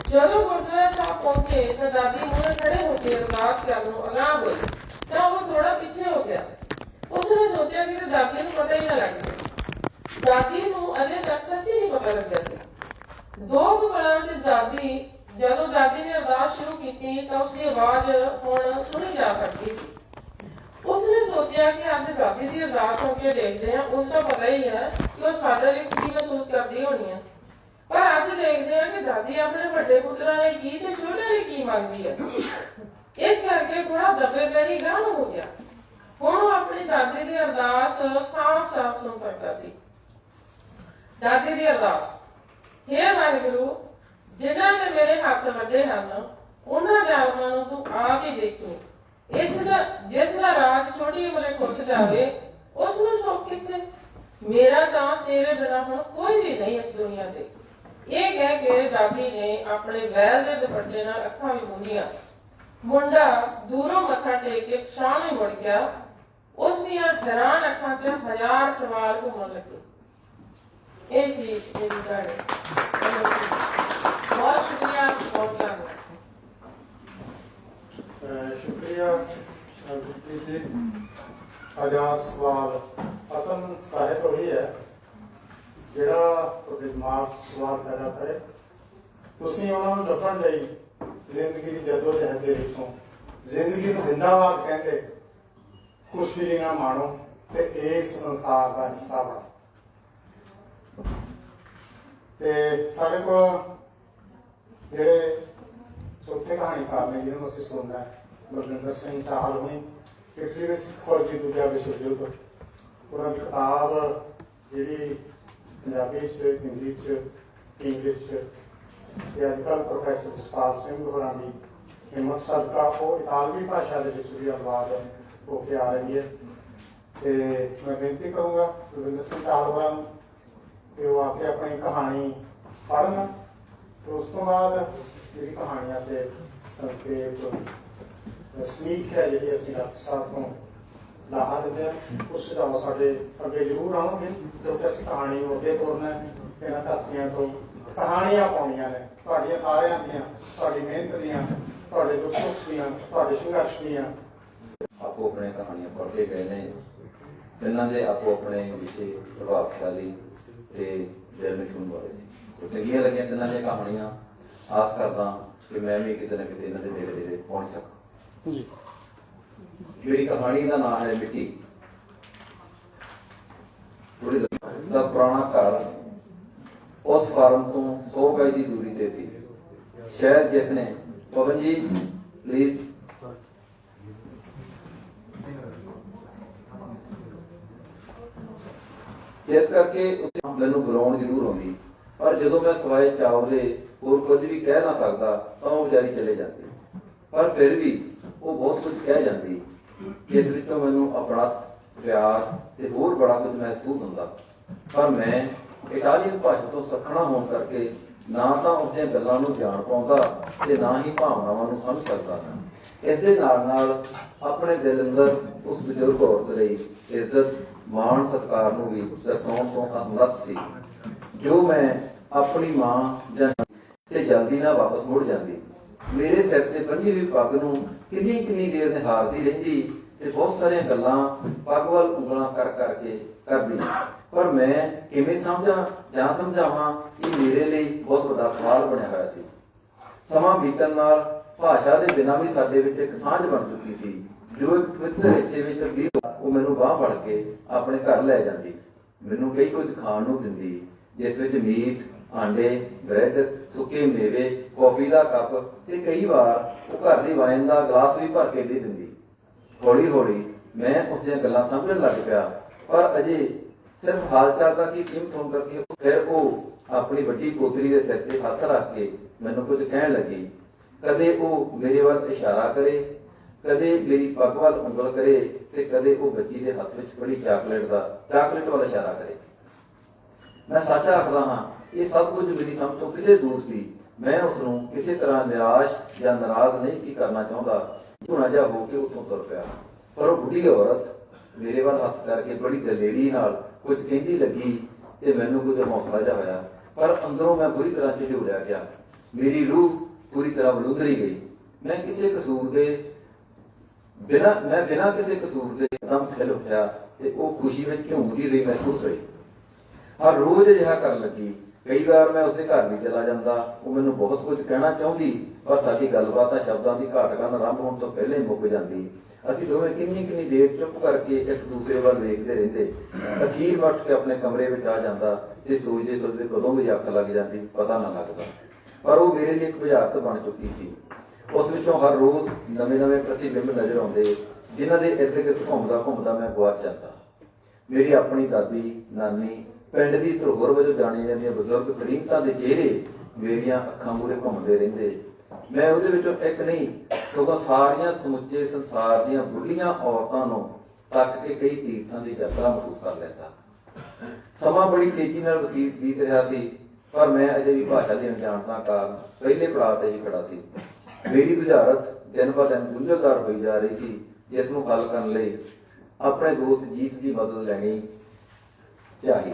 ਜਦੋਂ ਗੁਰਦੁਆਰਾ ਸਾਹਿਬ ਪਹੁੰਚੇ ਤਾਂ ਦਾਦੀ ਮੂਹਰੇ ਖੜੇ ਹੋ ਕੇ ਅਰਦਾਸ ਕਰਨ ਨੂੰ ਅਗਾਂਹ ਹੋਈ ਤਾਂ ਉਹ ਥੋੜਾ ਪਿੱਛੇ ਹੋ ਗਿਆ। ਉਸਨੇ ਸੋਚਿਆ ਕਿ ਦਾਦੀ ਨੂੰ ਪਤਾ ਹੀ ਨਾ ਲੱਗਦਾ। ਦਾਦੀ ਨੂੰ ਅਜੇ ਤੱਕ ਸੱਚੀ ਨਹੀਂ ਪਤਾ ਲੱਗਿਆ ਸੀ। 2 ਪਲਾਂ ਚ ਜਦੋਂ ਦਾਦੀ ਨੇ ਅਰਦਾਸ ਸ਼ੁਰੂ ਕੀਤੀ ਤਾਂ ਉਸਦੀ ਆਵਾਜ਼ ਹੁਣ ਸੁਣੀ ਜਾ ਸਕਦੀ ਸੀ। ਉਸਨੇ ਸੋਚਿਆ ਕਿ ਅੱਜ ਦਾਦੀ ਦੀ ਅਰਦਾਸ ਸੁਣ ਕੇ ਦੇਖਦੇ ਹਾਂ, ਉਹਨੂੰ ਤਾਂ ਪਤਾ ਹੀ ਹੈ ਕਿ ਉਹ ਸਾਡੇ ਲਈ ਕੀ ਮਹਿਸੂਸ ਕਰਦੀ ਹੋਣੀ ਹੈ। ਪਰ ਅੱਜ ਦੇਖਦੇ ਹਾਂ ਕਿ ਦਾਦੀ ਆਪਣੇ ਵੱਡੇ ਪੁੱਤਰਾਂ ਲਈ ਕੀ ਤੇ ਛੋਟੇ ਲਈ ਕੀ ਮੰਗਦੀ ਹੈ। ਇਸ ਕਰਕੇ ਥੋੜਾ ਦੱਬੇ ਪੈਰੀ ਗਾਂਹ ਹੋ ਗਿਆ। ਹੁਣ ਉਹ ਆਪਣੀ ਦਾਦੀ ਦੀ ਅਰਦਾਸ ਸਾਫ਼-ਸਾਫ਼ ਸੁਣ ਸਕਦਾ ਸੀ। ਦਾਦੀ ਦੀ ਅਰਦਾਸ, ਹੇ ਵਾਹਿਗੁਰੂ, ਜਿਨ੍ਹਾਂ ਨੇ ਮੇਰੇ ਹੱਥ ਵੱਡੇ ਹਨ ਉਹਨਾਂ ਜ਼ਾਲਮਾਂ ਨੂੰ ਤੂੰ ਆਪ ਹੀ ਦੇਖੀ। ਜਿਸ ਦਾ ਰਾਜ ਛੋਟੀ ਉਮਰੇ ਖੁੱਸ ਜਾਵੇ ਉਸ ਨੂੰ ਸੁੱਖ ਕਿੱਥੇ। ਮੇਰਾ ਤਾਂ ਤੇਰੇ ਬਿਨਾਂ ਹੁਣ ਕੋਈ ਵੀ ਨਹੀਂ ਇਸ ਦੁਨੀਆ ਤੇ। ਇਹ ਕਹਿ ਕੇ ਦਾਦੀ ਨੇ ਆਪਣੇ ਵੈਲ ਦੇ ਦੁਪੱਟੇ ਨਾਲ ਅੱਖਾਂ ਵੀ ਮੂੰਹੀਆਂ। ਮੁੰਡਾ ਦੂਰੋਂ ਮੱਥਾ ਟੇਕ ਕੇ ਪਛਾਣ ਹੀ ਮੁੜ ਗਿਆ। ਉਸ ਦੀਆਂ ਹੈਰਾਨ ਅੱਖਾਂ 'ਚ 1000 ਸਵਾਲ ਘੁੰਮਣ ਲੱਗੇ। ਇਹ ਸੀ ਮੇਰੀ ਗੱਲ। ਬਹੁਤ ਸ਼ੁਕਰੀਆ, ਬਹੁਤ ਧੰਨਵਾਦ। ਸ਼ੁਕਰੀਆ ਗੁਰਪ੍ਰੀਤ ਜੀ। ਅਗਲਾ ਸਵਾਲ ਅਸਲ ਸਾਹਿਤ ਉਹੀ ਹੈ ਜਿਹੜਾ ਤੁਹਾਡੇ ਦਿਮਾਗ 'ਚ ਸਵਾਲ ਪੈਦਾ ਕਰੇ। ਤੁਸੀਂ ਉਹਨਾਂ ਨੂੰ ਲੱਭਣ ਲਈ ਜ਼ਿੰਦਗੀ ਦੀ ਜਦੋਜਹਿਦ ਦੇ ਵਿੱਚੋਂ ਜ਼ਿੰਦਗੀ ਨੂੰ ਜ਼ਿੰਦਾਬਾਦ ਕਹਿੰਦੇ ਖੁਸ਼ੀ ਨਾਲ ਮਾਣੋ ਤੇ ਇਸ ਸੰਸਾਰ ਦਾ ਹਿੱਸਾ ਬਣੋ। ਤੇ ਸਾਡੇ ਕੋਲ ਜਿਹੜੇ ਚੌਥੇ ਕਹਾਣੀਕਾਰ ਨੇ ਜਿਹਨੂੰ ਅਸੀਂ ਸੁਣਨਾ ਹੈ, ਬਲਵਿੰਦਰ ਸਿੰਘ ਚਾਹਲ ਹੋਣੀ, ਇਟਲੀ ਦੇ ਸਿੱਖ ਫੌਜੀ ਦੂਜਾ ਵਿਸ਼ਵ ਯੁੱਧ। ਉਹਨਾਂ ਦੀ ਕਿਤਾਬ ਜਿਹੜੀ ਪੰਜਾਬੀ 'ਚ, ਹਿੰਦੀ 'ਚ, ਇੰਗਲਿਸ਼ 'ਚ ਤੇ ਅੱਜ ਕੱਲ੍ਹ ਪ੍ਰੋਫੈਸਰ ਜਸਪਾਲ ਸਿੰਘ ਹੋਰਾਂ ਦੀ ਹਿੰਮਤ ਸਦਕਾ ਉਹ ਇਤਾਲਵੀ ਭਾਸ਼ਾ ਦੇ ਵਿੱਚ ਵੀ ਅਨੁਵਾਦ ਹੋ ਕੇ ਆ ਰਹੀ ਹੈ। ਤੇ ਮੈਂ ਬੇਨਤੀ ਕਰੂੰਗਾ ਬਲਵਿੰਦਰ ਸਿੰਘ ਚਾਹਲ ਹੋਰਾਂ ਨੂੰ ਕਿ ਉਹ ਆ ਕੇ ਆਪਣੀ ਕਹਾਣੀ ਪੜ੍ਹਨ ਤੇ ਉਸ ਤੋਂ ਬਾਅਦ ਜਿਹੜੀ ਕਹਾਣੀਆਂ ਤੇ ਸੰਖੇਪ ਸੀਖ ਹੈ ਜਿਹੜੀ ਅਸੀਂ ਡਾਕਟਰ ਸਾਹਿਬ ਤੋਂ ਲਾਹਾ ਦਿੰਦੇ ਹਾਂ, ਉਸ ਸੁਝਾਅ ਸਾਡੇ ਅੱਗੇ ਜ਼ਰੂਰ ਆਉਣਗੇ ਕਿਉਂਕਿ ਅਸੀਂ ਕਹਾਣੀ ਨੂੰ ਅੱਗੇ ਤੋਰਨਾ ਹੈ। ਇਹਨਾਂ ਧਰਤੀਆਂ ਤੋਂ ਕਹਾਣੀਆਂ ਪਾਉਣੀਆਂ ਨੇ ਤੁਹਾਡੀਆਂ ਸਾਰਿਆਂ ਦੀਆਂ, ਤੁਹਾਡੀ ਮਿਹਨਤ ਦੀਆਂ, ਤੁਹਾਡੇ ਦੁੱਖ ਸੁੱਖ ਦੀਆਂ, ਤੁਹਾਡੇ ਸੰਘਰਸ਼ ਦੀਆਂ। ਆਪੋ ਆਪਣੇ ਕਹਾਣੀਆਂ ਪੜ੍ਹ ਕੇ ਗਏ ਨੇ। ਇਹਨਾਂ ਦੇ ਆਪੋ ਆਪਣੇ ਵਿਸ਼ੇ ਪ੍ਰਭਾਵਸ਼ਾਲੀ ਤੇ ਦਿਲ ਨੂੰ ਛੂਹਣ ਵਾਲੇ ਸੀ। ਸੋ ਚੰਗੀਆਂ ਲੱਗੀਆਂ ਇਹਨਾਂ ਦੀਆਂ ਕਹਾਣੀਆਂ। ਆਸ ਕਰਦਾ ਕਿ ਮੈਂ ਵੀ ਕਿਤੇ ਨਾ ਕਿਤੇ ਇਹਨਾਂ ਦੇ ਨੇੜੇ ਨੇੜੇ ਪਹੁੰਚ ਸਕਾਂ ਜੀ। ਜਿਹੜੀ ਕਹਾਣੀ ਦਾ ਨਾਮ ਹੈ ਮਿੱਟੀ। ਦਾ ਪੁਰਾਣਾ ਘਰ ਉਸ ਫਾਰਮ ਤੋਂ 100 ਗਜ ਦੀ ਦੂਰੀ ਤੇ ਸੀ। ਸ਼ਹਿਰ ਜਿਸ ਨੇ ਪਵਨ ਜੀ ਪਲੀਜ਼ ਜਿਸ ਕਰਕੇ ਮੈਨੂੰ ਬੁਲਾਉਣ ਜ਼ਰੂਰ ਆਉਂਦੀ, ਪਰ ਜਦੋਂ ਮੈਂ ਸਵਾਏ ਚਾਵਲੇ ਹੋਰ ਕੁਝ ਵੀ ਕਹਿ ਨਾ ਸਕਦਾ ਤਾਂ ਉਹ ਵਿਚਾਰੀ ਚਲੇ ਜਾਂਦੀ। ਪਰ ਫਿਰ ਵੀ ਉਹ ਬਹੁਤ ਕੁਝ ਕਹਿ ਜਾਂਦੀ ਜਿਸ ਵਿੱਚੋਂ ਮੈਨੂੰ ਆਪਣਾ ਪਿਆਰ ਤੇ ਹੋਰ ਬੜਾ ਕੁਝ ਮਹਿਸੂਸ ਹੁੰਦਾ। ਪਰ ਮੈਂ ਇਟਾਲੀਅਨ ਭਾਸ਼ਾ ਤੋਂ ਸੱਖਣਾ ਹੋਣ ਕਰਕੇ ਨਾ ਤਾਂ ਉਸਦੀਆਂ ਗੱਲਾਂ ਨੂੰ ਜਾਣ ਪਾਉਂਦਾ ਤੇ ਨਾ ਹੀ ਭਾਵਨਾਵਾਂ ਨੂੰ ਸਮਝ ਸਕਦਾ ਹਾਂ। ਇਸ ਦੇ ਨਾਲ ਨਾਲ ਆਪਣੇ ਦਿਲ ਅੰਦਰ ਉਸ ਬਜ਼ੁਰਗ ਔਰਤ ਲਈ ਇੱਜ਼ਤ ਮਾਣ ਸਤਿਕਾਰ ਨੂੰ ਵੀ ਦਰਸਾਉਣ ਤੋਂ ਅਸਮਰੱਥ ਸੀ। ਜੋ ਮੈਂ ਆਪਣੀ ਮਾਂ ਤੇ ਜਲਦੀ ਨਾਲ ਵਾਪਸ ਮੁੜ ਜਾਂਦੀ। ਮੇਰੇ ਸਿਰ ਤੇ ਬੰਨ੍ਹੀ ਹੋਈ ਪੱਗ ਨੂੰ ਕਿੰਨੀ ਦੇਰ ਨਿਹਾਰਦੀ ਰਹਿੰਦੀ ਤੇ ਬਹੁਤ ਸਾਰੀਆਂ ਗੱਲਾਂ ਪੱਗ ਵੱਲ ਉਂਗਲਾਂ ਕਰ ਕਰਕੇ ਕਰਦੀ। ਪਰ ਮੈਂ ਕਿਵੇਂ ਸਮਝਾਂ ਜਾਂ ਸਮਝਾਵਾਂ, ਇਹ ਮੇਰੇ ਲਈ ਬਹੁਤ ਵੱਡਾ ਸਵਾਲ ਬਣਿਆ ਹੋਇਆ ਸੀ। ਸਮਾਂ ਬੀਤਣ ਨਾਲ ਭਾਸ਼ਾ ਦੇ ਬਿਨਾਂ ਵੀ ਸਾਡੇ ਵਿੱਚ ਇੱਕ ਸਾਂਝ ਬਣ ਚੁੱਕੀ ਸੀ। ਜੋ ਇੱਕ ਪਵਿੱਤਰ ਹਿੱਸੇ ਵਿੱਚ ਤਬਦੀਲ ਉਹ ਮੈਨੂੰ ਬਾਂਹ ਫੜ ਕੇ ਆਪਣੇ ਘਰ ਲੈ ਜਾਂਦੀ। ਮੈਨੂੰ ਕਈ ਕੁਝ ਖਾਣ ਨੂੰ ਦਿੰਦੀ ਜਿਸ ਵਿੱਚ ਮੀਟ, ਆਂਡੇ, ਬ੍ਰੈਡ, ਸੁੱਕੇ ਮੇਵੇ, ਕੌਫੀ ਦਾ ਕੱਪ ਤੇ ਕਈ ਵਾਰ ਉਹ ਘਰ ਦੀ ਵਾਈਨ ਦਾ ਗਲਾਸ ਵੀ ਭਰ ਕੇ ਦੇ ਦਿੰਦੀ। ਹੌਲੀ ਹੌਲੀ ਮੈਂ ਉਸਦੀਆਂ ਗੱਲਾਂ ਸਮਝਣ ਲੱਗ ਪਿਆ, ਪਰ ਅਜੇ ਸਿਰਫ ਹਾਲਚਾਲ ਤੱਕ ਹੀ ਸੀਮਤ ਹੋਣ ਕਰਕੇ ਫਿਰ ਉਹ ਆਪਣੀ ਵੱਡੀ ਪੋਤਰੀ ਦੇ ਸਿਰ ਤੇ ਹੱਥ ਰੱਖ ਕੇ ਮੈਨੂੰ ਕੁਝ ਕਹਿਣ ਲੱਗੀ। ਕਦੇ ਉਹ ਮੇਰੇ ਵੱਲ ਇਸ਼ਾਰਾ ਕਰੇ, ਕਦੇ ਮੇਰੀ ਪੱਗ ਵੱਲ ਉਂਗਲ ਕਰੇ ਤੇ ਕਦੇ ਉਹ ਬੱਚੀ ਦੇ ਹੱਥ ਵਿੱਚ ਫੜੀ ਚਾਕਲੇਟ ਵੱਲ ਇਸ਼ਾਰਾ ਕਰੇ। ਮੈਂ ਸੱਚ ਆਖਦਾ ਹਾਂ ਇਹ ਸਭ ਕੁਝ ਮੇਰੀ ਸਮਝ ਤੋਂ ਕਿਤੇ ਦੂਰ ਸੀ। ਮੈਂ ਉਸ ਨੂੰ ਕਿਸੇ ਤਰ੍ਹਾਂ ਨਿਰਾਸ਼ ਜਾਂ ਨਾਰਾਜ਼ ਨਹੀਂ ਸੀ ਕਰਨਾ ਚਾਹੁੰਦਾ। ਧੂਣਾ ਜਿਹਾ ਹੋ ਕੇ ਉੱਥੋਂ ਤੁਰ ਪਿਆ। ਪਰ ਉਹ ਬੁੱਢੀ ਔਰਤ ਮੇਰੇ ਵੱਲ ਹੱਥ ਕਰਕੇ ਬੜੀ ਦਲੇਰੀ ਨਾਲ ਕੁਝ ਕਹਿੰਦੀ ਲੱਗੀ ਤੇ ਮੈਨੂੰ ਕੁਝ ਹੌਸਲਾ ਜਿਹਾ ਹੋਇਆ, ਪਰ ਅੰਦਰੋਂ ਮੈਂ ਬੁਰੀ ਤਰ੍ਹਾਂ ਝਿਜੋੜਿਆ ਗਿਆ। ਮੇਰੀ ਰੂਹ ਪੂਰੀ ਤਰ੍ਹਾਂ ਬਲੂੰਦਰੀ ਗਈ। ਮੈਂ ਬਿਨਾਂ ਕਿਸੇ ਕਸੂਰ ਦੇ ਦਮ ਖਿਲ ਉੱਠਿਆ ਤੇ ਉਹ ਖੁਸ਼ੀ ਵਿੱਚ ਝੂਮਦੀ ਰਹੀ ਮਹਿਸੂਸ ਹੋਈ। ਹਰ ਰੋਜ਼ ਅਜਿਹਾ ਕਰਨ ਲੱਗੀ। ਕਈ ਵਾਰ ਮੈਂ ਉਸਦੇ ਘਰ ਵੀ ਚਲਾ ਜਾਂਦਾ। ਉਹ ਮੈਨੂੰ ਬਹੁਤ ਕੁਝ ਕਹਿਣਾ ਚਾਹੁੰਦੀ, ਪਰ ਸਾਡੀ ਗੱਲਬਾਤ ਸ਼ਬਦਾਂ ਦੀ ਘਾਟ ਕਾਰਨ ਆਰੰਭ ਹੋਣ ਤੋਂ ਪਹਿਲਾਂ ਹੀ ਮੁੱਕ ਜਾਂਦੀ। ਅਸੀਂ ਦੋਵੇਂ ਕਿੰਨੀ ਦੇਰ ਚੁੱਪ ਕਰਕੇ ਇੱਕ ਦੂਸਰੇ ਵੱਲ ਵੇਖਦੇ ਰਹਿੰਦੇ। ਅਖੀਰ ਮੈਂ ਉੱਠ ਕੇ ਆਪਣੇ ਕਮਰੇ ਵਿੱਚ ਆ ਜਾਂਦਾ ਤੇ ਸੋਚਦੇ ਕਦੋਂ ਵੀ ਅੱਖ ਲੱਗ ਜਾਂਦੀ ਪਤਾ ਨਾ ਲੱਗਦਾ। ਪਰ ਉਹ ਮੇਰੇ ਲਈ ਇੱਕ ਬੁਝਾਰਤ ਬਣ ਚੁੱਕੀ ਸੀ। ਉਸ ਵਿੱਚੋਂ ਹਰ ਰੋਜ਼ ਨਵੇਂ ਪ੍ਰਤੀਬਿੰਬ ਨਜ਼ਰ ਆਉਂਦੇ, ਜਿਨ੍ਹਾਂ ਦੇ ਇਰਦ ਗਿਰਦ ਘੁੰਮਦਾ ਮੈਂ ਗੁਆਚ ਜਾਂਦਾ। ਮੇਰੀ ਆਪਣੀ ਦਾਦੀ, ਨਾਨੀ, ਪਿੰਡ ਦੀ ਧਰੋਹਰ ਵਜੋਂ ਜਾਣੀ ਜਾਂਦੀਆਂ ਬਜ਼ੁਰਗ ਤਰੀਕਾਂ ਦੇ ਚਿਹਰੇ ਮੇਰੀਆਂ ਅੱਖਾਂ ਮੂਹਰੇ ਘੁੰਮਦੇ ਰਹਿੰਦੇ। ਮੈਂ ਉਹਦੇ ਵਿੱਚੋਂ ਇੱਕ ਨਹੀਂ ਸਗੋਂ ਸਾਰੀਆਂ ਸਮੁੱਚੇ ਸੰਸਾਰ ਦੀਆਂ ਬੁੱਢੀਆਂ ਔਰਤਾਂ ਨੂੰ ਤੱਕ ਕੇ ਕਈ ਤੀਰਥਾਂ ਦੀ ਯਾਤਰਾ ਮਹਿਸੂਸ ਕਰ ਲੈਂਦਾ। ਸਮਾਂ ਬੜੀ ਤੇਜ਼ੀ ਨਾਲ ਬੀਤ ਰਿਹਾ ਸੀ, ਪਰ ਮੈਂ ਅਜੇ ਵੀ ਭਾਸ਼ਾ ਦੀ ਅਣਜਾਣਤਾ ਕਾਰਨ ਪਹਿਲੇ ਪੜਾਅ ਤੇ ਹੀ ਖੜਾ ਸੀ। ਮੇਰੀ ਬੁਝਾਰਤ ਦਿਨ ਬ ਦਿਨ ਗੁੰਝਲਦਾਰ ਹੋਈ ਜਾ ਰਹੀ ਸੀ, ਜਿਸ ਨੂੰ ਹੱਲ ਕਰਨ ਲਈ ਆਪਣੇ ਦੋਸਤ ਜੀਤ ਦੀ ਮਦਦ ਲੈਣੀ ਚਾਹੀ।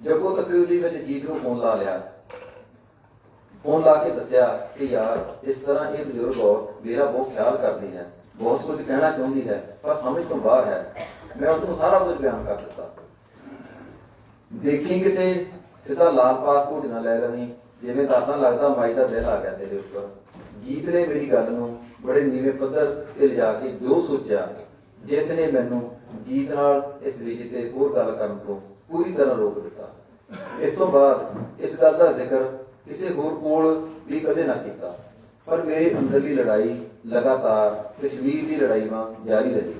ਜੱਗੋ ਤਕਰੀਬਲੀ ਵਿੱਚ ਜੀਤ ਨੂੰ ਫੋਨ ਲਾ ਲਿਆ। ਫੋਨ ਲਾ ਕੇ ਦੱਸਿਆ ਕਿ ਯਾਰ ਇਸ ਤਰ੍ਹਾਂ ਇਹ ਬਜ਼ੁਰਗ ਔਰਤ ਮੇਰਾ ਬਹੁਤ ਖਿਆਲ ਕਰਦੀ ਹੈ, ਬਹੁਤ ਕੁਝ ਕਹਿਣਾ ਚਾਹੁੰਦੀ ਹੈ, ਪਰ ਸਮਝ ਤੋਂ ਬਾਹਰ ਹੈ। ਮੈਂ ਉਸਨੂੰ ਸਾਰਾ ਕੁਝ ਬਿਆਨ ਕਰ ਦਿੱਤਾ। ਦੇਖੀ ਕਿਤੇ ਸਿੱਧਾ ਲਾਲ ਪਾਸਪੋਰਟ ਨਾ ਲੈ ਲੈਣੀ, ਜਿਵੇਂ ਤਾਂ ਲੱਗਦਾ ਮਾਈ ਦਾ ਦਿਲ ਆ ਗਿਆ ਤੇਰੇ ਉੱਪਰ। ਜੀਤ ਨੇ ਮੇਰੀ ਗੱਲ ਨੂੰ ਬੜੇ ਨੀਵੇਂ ਪੱਧਰ ਤੇ ਲਿਜਾ ਕੇ ਜੋ ਸੋਚਿਆ, ਜਿਸ ਨੇ ਮੈਨੂੰ ਜੀਤ ਨਾਲ ਇਸ ਵਿਸ਼ੇ ਤੇ ਹੋਰ ਗੱਲ ਕਰਨ ਤੋਂ ਪੂਰੀ ਤਰ੍ਹਾਂ ਰੋਕ ਦਿੱਤਾ। ਇਸ ਤੋਂ ਬਾਅਦ ਇਸ ਗੱਲ ਦਾ ਜ਼ਿਕਰ ਕਿਸੇ ਹੋਰ ਕੋਲ ਵੀ ਕਦੇ ਨਾ ਕੀਤਾ, ਪਰ ਮੇਰੀ ਅੰਦਰਲੀ ਲੜਾਈ ਲਗਾਤਾਰ ਕਸ਼ਮੀਰ ਦੀ ਲੜਾਈ ਵਾਂਗ ਜਾਰੀ ਰਹੀ।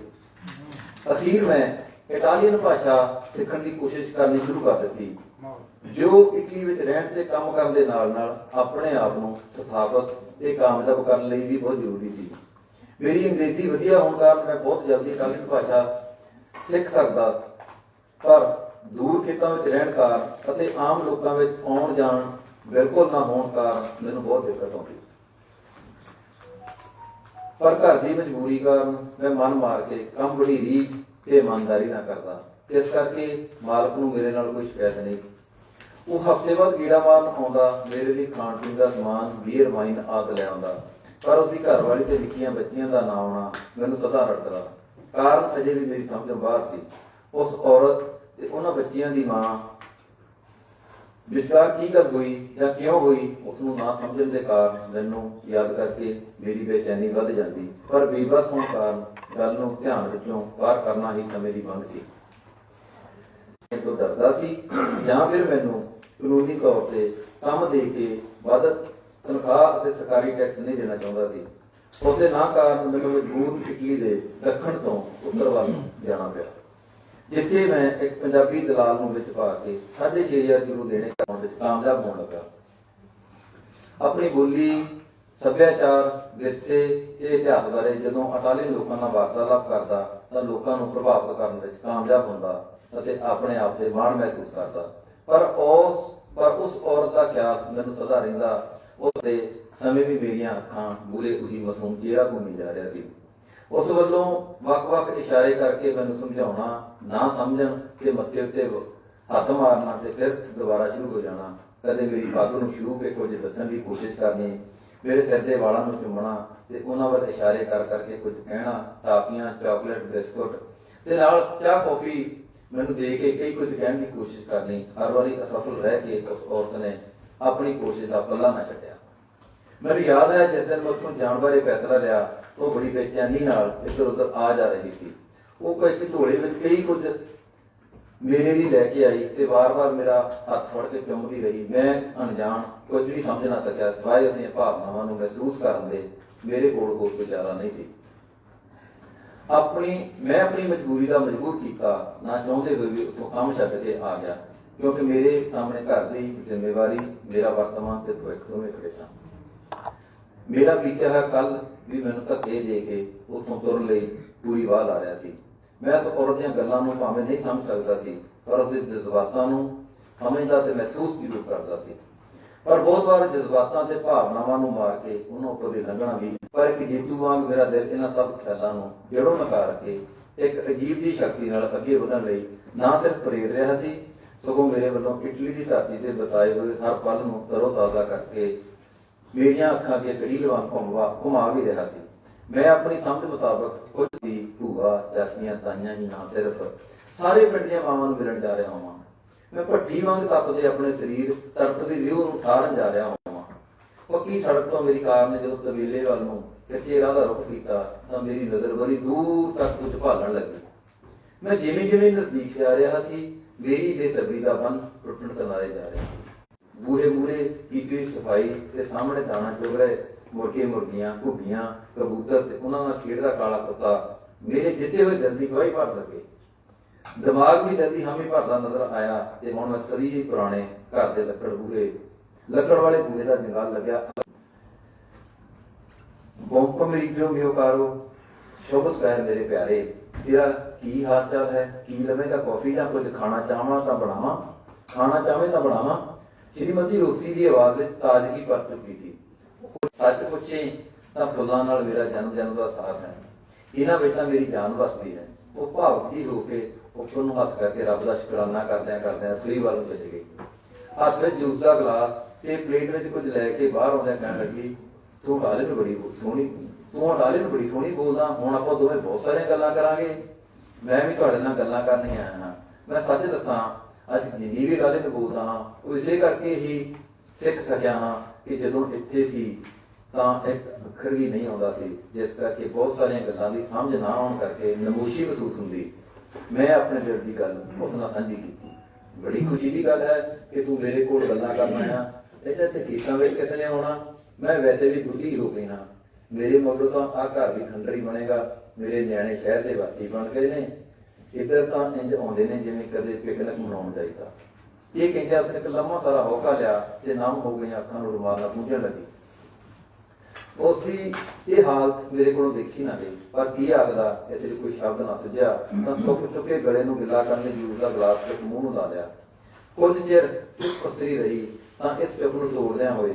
ਅਖੀਰ ਮੈਂ ਇਟਾਲੀਅਨ ਭਾਸ਼ਾ ਸਿੱਖਣ ਦੀ ਕੋਸ਼ਿਸ਼ ਕਰਨੀ ਸ਼ੁਰੂ ਕਰ ਦਿੱਤੀ, ਜੋ ਇਟਲੀ ਵਿੱਚ ਰਹਿਣ ਤੇ ਕੰਮ ਕਰਨ ਦੇ ਨਾਲ ਆਪਣੇ ਆਪ ਨੂੰ ਸਥਾਪਿਤ ਤੇ ਕਾਮਯਾਬ ਕਰਨ ਲਈ ਵੀ ਬਹੁਤ ਜ਼ਰੂਰੀ ਸੀ। ਮੇਰੀ ਅੰਗਰੇਜ਼ੀ ਵਧੀਆ ਹੋਣ ਕਾਰਨ ਮੈਂ ਬਹੁਤ ਜਲਦੀ ਇਟਾਲੀਅਨ ਭਾਸ਼ਾ ਸਿੱਖ ਸਕਦਾ, ਪਰ ਦੂਰ ਖੇਤਾਂ ਵਿੱਚ ਰਹਿਣ ਕਾਰਨ ਅਤੇ ਆਮ ਲੋਕਾਂ ਵਿੱਚ ਆਉਣ ਜਾਣ ਬਿਲਕੁਲ ਨਾ ਹੋਣ ਕਾਰਨ ਮੈਨੂੰ ਬਹੁਤ ਦਿੱਕਤ ਆਉਂਦੀ। ਪਰ ਘਰ ਦੀ ਮਜਬੂਰੀ ਕਾਰਨ ਮੈਂ ਮਨ ਮਾਰ ਕੇ ਕੰਮ ਬੜੀ ਰੀਝ ਤੇ ਇਮਾਨਦਾਰੀ ਨਾਲ ਕਰਦਾ। ਇਸ ਕਰਕੇ ਮਾਲਕ ਨੂੰ ਮੇਰੇ ਨਾਲ ਕੋਈ ਸ਼ਿਕਾਇਤ ਨਹੀਂ। ਉਹ ਹਫ਼ਤੇ ਬਾਅਦ ਕੀੜਾ ਮਾਰਨ ਆਉਂਦਾ, ਮੇਰੇ ਲਈ ਖਾਣ ਪੀਣ ਦਾ ਸਮਾਨ, ਬੀਅਰ, ਵਾਈਨ ਆਦਿ ਲੈ ਆਉਂਦਾ, ਪਰ ਉਸਦੀ ਘਰਵਾਲੀ ਤੇ ਨਿੱਕੀਆਂ ਬੱਚੀਆਂ ਦਾ ਨਾ ਆਉਣਾ ਮੈਨੂੰ ਸਦਾ ਰੜਕਦਾ। ਕਾਰਨ ਅਜੇ ਵੀ ਮੇਰੀ ਸਮਝੋਂ ਬਾਹਰ ਸੀ। ਉਸ ਔਰਤ ਤੇ ਉਹਨਾਂ ਬੱਚਿਆਂ ਦੀ ਮਾਂ ਵਿਚਕਾਰ ਕੀ ਗੱਲ ਹੋਈ ਜਾਂ ਕਿਉਂ ਹੋਈ, ਉਸ ਨੂੰ ਨਾ ਸਮਝਣ ਦੇ ਕਾਰਨ ਮੈਨੂੰ ਯਾਦ ਕਰਕੇ ਮੇਰੀ ਬੇਚੈਨੀ ਵੱਧ ਜਾਂਦੀ, ਪਰ ਬੇਬਸ ਹੋਣ ਕਾਰਨ ਗੱਲ ਨੂੰ ਧਿਆਨ ਵਿੱਚੋਂ ਬਾਹਰ ਕਰਨਾ ਹੀ ਸਮੇਂ ਦੀ ਮੰਗ ਸੀ। ਤੋਂ ਡਰਦਾ ਸੀ ਜਾਂ ਫਿਰ ਮੈਨੂੰ ਕਾਨੂੰਨੀ ਤੌਰ ਤੇ ਕੰਮ ਦੇ ਕੇ ਵੱਧ ਤਨਖਾਹ ਅਤੇ ਸਰਕਾਰੀ ਟੈਕਸ ਨਹੀਂ ਦੇਣਾ ਚਾਹੁੰਦਾ ਸੀ। ਉਸਦੇ ਨਾ ਕਾਰਨ ਮੈਨੂੰ ਮਜਬੂਰ ਇਟਲੀ ਦੇ ਦੱਖਣ ਤੋਂ ਉੱਤਰ ਵੱਲ ਜਾਣਾ ਪਿਆ, ਜਿੱਥੇ ਮੈਂ ਇੱਕ ਪੰਜਾਬੀ ਦਲਾਲ ਨੂੰ ਵਿੱਚ ਪਾ ਕੇ 6,500 ਯੂਰੋ ਦੇਣੇ ਕਰਾਉਣ ਵਿੱਚ ਕਾਮਯਾਬ ਹੋਣ ਲੱਗਾ। ਆਪਣੀ ਬੋਲੀ, ਸੱਭਿਆਚਾਰ, ਵਿਰਸੇ ਤੇ ਇਤਿਹਾਸ ਬਾਰੇ ਜਦੋਂ ਇਟਾਲੀਅਨ ਲੋਕਾਂ ਨਾਲ ਵਾਰਤਾਲਾਪ ਕਰਦਾ ਤਾਂ ਲੋਕਾਂ ਨੂੰ ਪ੍ਰਭਾਵਿਤ ਕਰਨ ਵਿੱਚ ਕਾਮਯਾਬ ਹੁੰਦਾ ਅਤੇ ਆਪਣੇ ਆਪ ਤੇ ਮਾਣ ਮਹਿਸੂਸ ਕਰਦਾ। ਪਰ ਉਸ ਔਰਤ ਦਾ ਖਿਆਲ ਮੈਨੂੰ ਸਦਾ ਰਹਿੰਦਾ। ਉਸਦੇ ਸਮੇਂ ਵੀ ਮੇਰੀਆਂ ਅੱਖਾਂ ਮੂਹਰੇ ਉਹੀ ਮਾਸੂਮ ਚਿਹਰਾ ਘੁੰਮੀ ਜਾ ਰਿਹਾ ਸੀ। ਉਸ ਵੱਲੋਂ ਵੱਖ-ਵੱਖ ਇਸ਼ਾਰੇ ਕਰਕੇ ਮੈਨੂੰ ਸਮਝਾਉਣਾ, ਨਾ ਸਮਝਣ ਤੇ ਮੱਥੇ ਉੱਤੇ ਹੱਥ ਮਾਰਨਾ ਤੇ ਫਿਰ ਦੁਬਾਰਾ ਸ਼ੁਰੂ ਹੋ ਜਾਣਾ। ਕਦੇ ਮੇਰੀ ਪੱਗ ਨੂੰ ਛੂਹ ਕੇ ਕੁਝ ਦੱਸਣ ਦੀ ਕੋਸ਼ਿਸ਼ ਕਰਨੀ, ਮੇਰੇ ਸਿਰ ਦੇ ਵਾਲਾਂ ਨੂੰ ਚੁੰਮਣਾ ਤੇ ਉਹਨਾਂ ਵੱਲ ਇਸ਼ਾਰੇ ਕਰ ਕਰਕੇ ਕੁਝ ਕਹਿਣਾ, ਟਾਫੀਆਂ, ਚਾਕਲੇਟ, ਬਿਸਕੁਟ ਤੇ ਨਾਲ ਚਾਹ ਕੌਫੀ ਮੈਨੂੰ ਦੇ ਕੇ ਕਈ ਕੁਝ ਕਹਿਣ ਦੀ ਕੋਸ਼ਿਸ਼ ਕਰਨੀ। ਹਰ ਵਾਰੀ ਅਸਫਲ ਰਹਿ ਕੇ ਉਸ ਔਰਤ ਨੇ ਆਪਣੀ ਕੋਸ਼ਿਸ਼ ਦਾ ਪੱਲਾ ਨਾ ਛੱਡਿਆ। ਮੈਨੂੰ ਯਾਦ ਹੈ ਜਿਸ ਦਿਨ ਮੈਂ ਉੱਥੋਂ ਜਾਣ ਬਾਰੇ ਫੈਸਲਾ ਲਿਆ, ਉਹ ਬੜੀ ਬੇਚੈਨੀ ਨਾਲ ਇੱਧਰ ਉੱਧਰ ਆ ਜਾ ਰਹੀ ਸੀ। ਉਹ ਇੱਕ ਝੋਲੇ ਵਿੱਚ ਕਈ ਕੁਝ ਮੇਰੇ ਲਈ ਲੈ ਕੇ ਆਈ ਤੇ ਵਾਰ-ਵਾਰ ਮੇਰਾ ਹੱਥ ਫੜ ਕੇ ਚੁੰਮਦੀ ਰਹੀ। ਮੈਂ ਅਣਜਾਣ ਕੁਝ ਵੀ ਸਮਝ ਨਾ ਸਕਿਆ, ਸਿਵਾਏ ਉਸਦੀਆਂ ਭਾਵਨਾਵਾਂ ਨੂੰ ਮਹਿਸੂਸ ਕਰਨ ਦੇ ਮੇਰੇ ਕੋਲ ਹੋਰ ਕੋਈ ਜ਼ਿਆਦਾ ਨਹੀਂ ਸੀ। ਮੈਂ ਆਪਣੀ ਮਜਬੂਰੀ ਦਾ ਮਜਬੂਰ ਕੀਤਾ, ਨਾ ਚਾਹੁੰਦੇ ਹੋਏ ਵੀ ਉੱਥੋਂ ਕੰਮ ਛੱਡ ਕੇ ਆ ਗਿਆ, ਕਿਉਂਕਿ ਮੇਰੇ ਸਾਹਮਣੇ ਘਰ ਦੀ ਜ਼ਿੰਮੇਵਾਰੀ, ਮੇਰਾ ਵਰਤਮਾਨ ਤੇ ਭਵਿੱਖ ਦੋਵੇਂ ਖੜੇ ਸਨ। ਮੇਰਾ ਬੀਤਿਆ ਹੋਇਆ ਕੱਲ ਵੀ ਮੈਨੂੰ ਧੱਕੇ ਦੇ ਕੇ ਉੱਥੋਂ ਤੁਰਨ ਲਈ ਪੂਰੀ ਵਾਹ ਲਾ ਰਿਹਾ ਸੀ। ਮੈਂ ਉਸ ਔਰਤ ਦੀਆਂ ਗੱਲਾਂ ਨੂੰ ਭਾਵੇਂ ਨਹੀਂ ਸਮਝ ਸਕਦਾ ਸੀ, ਪਰ ਉਸਦੇ ਜਜ਼ਬਾਤਾਂ ਨੂੰ ਸਮਝਦਾ ਤੇ ਮਹਿਸੂਸ ਜ਼ਰੂਰ ਕਰਦਾ ਸੀ, ਪਰ ਬਹੁਤ ਵਾਰ ਜਜ਼ਬਾਤਾਂ ਤੇ ਭਾਵਨਾਵਾਂ ਨੂੰ ਮਾਰ ਕੇ ਉਹਨਾਂ ਉੱਪਰ ਦੀ ਲੰਘਣਾ ਵੀ। ਪਰ ਇੱਕ ਜੇਤੂ ਵਾਂਗ ਮੇਰਾ ਦਿਲ ਇਹਨਾਂ ਸਭ ਖਿਆਲਾਂ ਨੂੰ ਜੜੋਂ ਨਕਾਰ ਕੇ ਇੱਕ ਅਜੀਬ ਜਿਹੀ ਸ਼ਕਤੀ ਨਾਲ ਅੱਗੇ ਵਧਣ ਲਈ ਨਾ ਸਿਰਫ ਪ੍ਰੇਰ ਰਿਹਾ ਸੀ, ਸਗੋਂ ਮੇਰੇ ਵੱਲੋਂ ਇਟਲੀ ਦੀ ਧਰਤੀ ਤੇ ਬਿਤਾਏ ਹੋਏ ਹਰ ਪਲ ਨੂੰ ਤਰੋ-ਤਾਜ਼ਾ ਕਰਕੇ ਮੇਰੀਆਂ ਅੱਖਾਂ ਅੱਗੇ ਕੜੀ ਵਾਂਗ ਘੁਮਾ ਵੀ ਰਿਹਾ ਸੀ। ਮੈਂ ਆਪਣੀ ਸਮਝ ਮੁਤਾਬਕ ਕੁਝ ਦੀ ਭੂਆ, ਚਾਚੀਆਂ, ਤਾਈਆਂ ਹੀ ਨਾ ਸਿਰਫ ਸਾਰੇ ਪਿੰਡ ਦੀਆਂ ਮਾਵਾਂ ਨੂੰ ਮਿਲਣ ਜਾ ਰਿਹਾ ਹਾਂ। ਮੈਂ ਭੱਠੀ ਵਾਂਗ ਤਪਦੇ ਆਪਣੇ ਸਰੀਰ ਤੜਪਦੀ ਰਿਊ ਨੂੰ ਠਾਰਨ ਜਾ ਰਿਹਾ ਹਾਂ। ਪੱਕੀ ਸੜਕ ਤੋਂ ਮੇਰੀ ਕਾਰ ਨੇ ਜਦੋਂ ਤਬੇਲੇ ਵੱਲ ਨੂੰ ਕੱਚੇ ਰਾਹ ਦਾ ਰੁਖ ਕੀਤਾ ਤਾਂ ਮੇਰੀ ਨਜ਼ਰ ਬੜੀ ਦੂਰ ਤੱਕ ਕੁਝ ਭਾਲਣ ਲੱਗੀ। ਮੈਂ ਜਿਵੇਂ ਜਿਵੇਂ ਨਜ਼ਦੀਕ ਜਾ ਰਿਹਾ ਸੀ, ਮੇਰੀ ਬੇਸਬਰੀ ਦਾ ਬੰਨ ਟੁੱਟਣ ਕਿਨਾਰੇ ਜਾ ਰਿਹਾ ਸੀ। ਬੂਹੇ ਮੂਹਰੇ ਕੀਤੀ ਹੋਈ ਸਫਾਈ ਤੇ ਸਾਹਮਣੇ ਦਾਣਾ ਚੁਗ ਰਹੇ ਮੁਰਗੇ, ਮੁਰਗੀਆਂ, ਘੁੱਗੀਆਂ, ਕਬੂਤਰ ਤੇ ਉਹਨਾਂ ਨਾਲ ਖੇਡਦਾ ਕਾਲਾ ਕੁੱਤਾ ਮੇਰੇ ਜਿੱਤੇ ਹੋਏ ਦਿਲ ਦੀ ਗਵਾਹੀ ਭਰ ਲੱਗੇ। ਦਿਮਾਗ ਵੀ ਦਿਲ ਦੀ ਹਾਮੀ ਭਰਦਾ ਨਜ਼ਰ ਆਇਆ ਤੇ ਹੁਣ ਮੈਂ ਸਦੀ ਹੀ ਪੁਰਾਣੇ ਘਰ ਦੇ ਲੱਕੜ ਵਾਲੇ ਬੂਹੇ ਦਾ ਜੰਗਲ ਲੱਗਿਆ। ਬੰਪ ਮੇਰੀ ਜੋ ਮਿਓਕਾਰੋ ਸ਼ੋਭਤ ਪੈਰ ਮੇਰੇ ਪਿਆਰੇ, ਤੇਰਾ ਕੀ ਹਾਲ ਚਾਲ ਹੈ? ਕੀ ਲਵੇਗਾ ਕੌਫੀ ਜਾਂ ਕੁਝ ਖਾਣਾ ਚਾਹਾਂ ਤਾਂ ਬਣਾਵਾਂ? ਖਾਣਾ ਚਾਹਵੇਂ ਤਾਂ ਬਣਾਵਾਂ? ਸ਼੍ਰੀਮਤੀ ਰੋਸੀ ਦੀ ਆਵਾਜ਼ ਵਿੱਚ ਤਾਜ਼ਗੀ ਭਰ ਚੁੱਕੀ ਸੀ। ਸੱਚ ਪੁੱਛੇ ਤਾਂ ਫੁੱਲਾਂ ਨਾਲ ਮੇਰਾ ਜਨਮ ਦਾ ਸਾਥ ਹੈ, ਇਹਨਾਂ ਵਿੱਚ ਤਾਂ ਮੇਰੀ ਜਾਨ ਵਸਦੀ ਹੈ। ਉਹ ਭਾਵੁਕ ਜਿਹੀ ਹੋ ਕੇ ਉੱਪਰ ਨੂੰ ਹੱਥ ਕਰਕੇ ਰੱਬ ਦਾ ਸ਼ੁਕਰਾਨਾ ਕਰਦਿਆਂ ਰਸੋਈ ਵੱਲ ਨੂੰ ਚਲੀ ਗਈ। ਹੱਥ ਵਿੱਚ ਜੂਸ ਦਾ ਗਲਾਸ ਤੇ ਪਲੇਟ ਵਿੱਚ ਕੁਝ ਲੈ ਕੇ ਬਾਹਰ ਆਉਂਦਿਆਂ ਕਹਿਣ ਲੱਗੀ, ਤੂੰ ਹਾਲੇ ਨੂੰ ਬੜੀ ਸੋਹਣੀ ਬੋਲਦਾ। ਹੁਣ ਆਪਾਂ ਦੋਵੇਂ ਬਹੁਤ ਸਾਰੀਆਂ ਗੱਲਾਂ ਕਰਾਂਗੇ। ਮੈਂ ਵੀ ਤੁਹਾਡੇ ਨਾਲ ਗੱਲਾਂ ਕਰਨ ਆਇਆ ਹਾਂ। ਮੈਂ ਸੱਚ ਦੱਸਾਂ, ਅੱਜ ਜਿੰਨੀ ਵੀ ਗੱਲ ਨੂੰ ਬੋਲਦਾ ਹਾਂ ਉਹ ਇਸੇ ਕਰਕੇ ਹੀ ਸਿੱਖ ਸਕਿਆ ਹਾਂ ਕਿ ਜਦੋਂ ਇੱਥੇ ਸੀ ਤਾਂ ਇੱਕ ਅੱਖਰ ਵੀ ਨਹੀਂ ਆਉਂਦਾ ਸੀ, ਜਿਸ ਕਰਕੇ ਬਹੁਤ ਸਾਰੀਆਂ ਗੱਲਾਂ ਦੀ ਸਮਝ ਨਾ ਆਉਣ ਕਰਕੇ ਨਮੋਸ਼ੀ ਮਹਿਸੂਸ ਹੁੰਦੀ। ਮੈਂ ਆਪਣੇ ਦਿਲ ਦੀ ਗੱਲ ਉਸ ਨਾਲ ਸਾਂਝੀ ਕੀਤੀ। ਬੜੀ ਖੁਸ਼ੀ ਦੀ ਗੱਲ ਹੈ ਕਿ ਤੂੰ ਮੇਰੇ ਕੋਲ ਗੱਲਾਂ ਕਰਨ ਆਇਆ। ਇੱਥੇ ਖੇਤਾਂ ਵਿੱਚ ਕਿਸ ਨੇ ਆਉਣਾ? ਮੈਂ ਵੈਸੇ ਵੀ ਬੁੱਢੀ ਹੋ ਗਈ ਹਾਂ। ਮੇਰੇ ਮਗਰੋਂ ਤਾਂ ਆਹ ਘਰ ਵੀ ਖੰਡਰੀ ਬਣੇਗਾ। ਮੇਰੇ ਨਿਆਣੇ ਸ਼ਹਿਰ ਦੇ ਵਾਸੀ ਬਣ ਗਏ ਨੇ। ਇੱਧਰ ਤਾਂ ਇੰਜ ਆਉਂਦੇ ਨੇ ਜਿਵੇਂ ਕਦੇ ਪਿਕਨਿਕ ਮਨਾਉਣ ਜਾਈਦਾ। ਇਹ ਕਹਿੰਦੇ ਉਸਨੇ ਇੱਕ ਲੰਮਾ ਸਾਰਾ ਹੌਕਾ ਲਿਆ ਤੇ ਨਮ ਹੋ ਗਈਆਂ ਅੱਖਾਂ ਨੂੰ ਰੁਮਾਲ ਨਾਲ ਪੂੰਝਣ ਲੱਗੀ। ਉਸਦੀ ਇਹ ਹਾਲਤ ਮੇਰੇ ਕੋਲੋਂ ਦੇਖੀ ਨਾ ਗਈ, ਪਰ ਕੀ ਆਖਦਾ ਇੱਥੇ ਕੋਈ ਸ਼ਬਦ ਨਾ ਸੁਝਿਆ ਤਾਂ ਸੁੱਕ ਚੁੱਕੇ ਗਲੇ ਨੂੰ ਗਿੱਲਾ ਕਰਨ ਲਈ ਜੂਸ ਦਾ ਗਲਾਸ ਵਿੱਚ ਮੂੰਹ ਨੂੰ ਲਾ ਲਿਆ। ਕੁਝ ਚਿਰ ਕਸਰੀ ਰਹੀ ਤਾਂ ਇਸ ਚੁੱਪ ਨੂੰ ਤੋੜਦਿਆਂ ਹੋਏ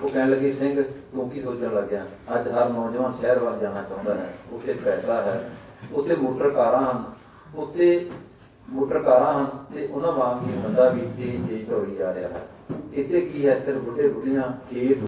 ਉਹ ਕਹਿਣ ਲੱਗੀ, ਸਿੰਘ ਤੂੰ ਕੀ ਸੋਚਣ ਲੱਗਿਆ? ਅੱਜ ਹਰ ਨੌਜਵਾਨ ਸ਼ਹਿਰ ਵੱਲ ਜਾਣਾ ਚਾਹੁੰਦਾ ਹੈ। ਉੱਥੇ ਪੈਸਾ ਹੈ, ਉੱਥੇ ਮੋਟਰ ਕਾਰਾਂ ਹਨ ਤੇ ਉਹਨਾਂ ਵਾਂਗ ਹੀ ਬੰਦਾ ਵੀ ਤੇਜ਼ ਦੌੜੀ ਜਾ ਰਿਹਾ ਹੈ। ਇੱਥੇ ਕੀ ਹੈ? ਸਿਰ ਬੁੱਢੇ ਬੁੱਢੀਆਂ, ਖੇਤ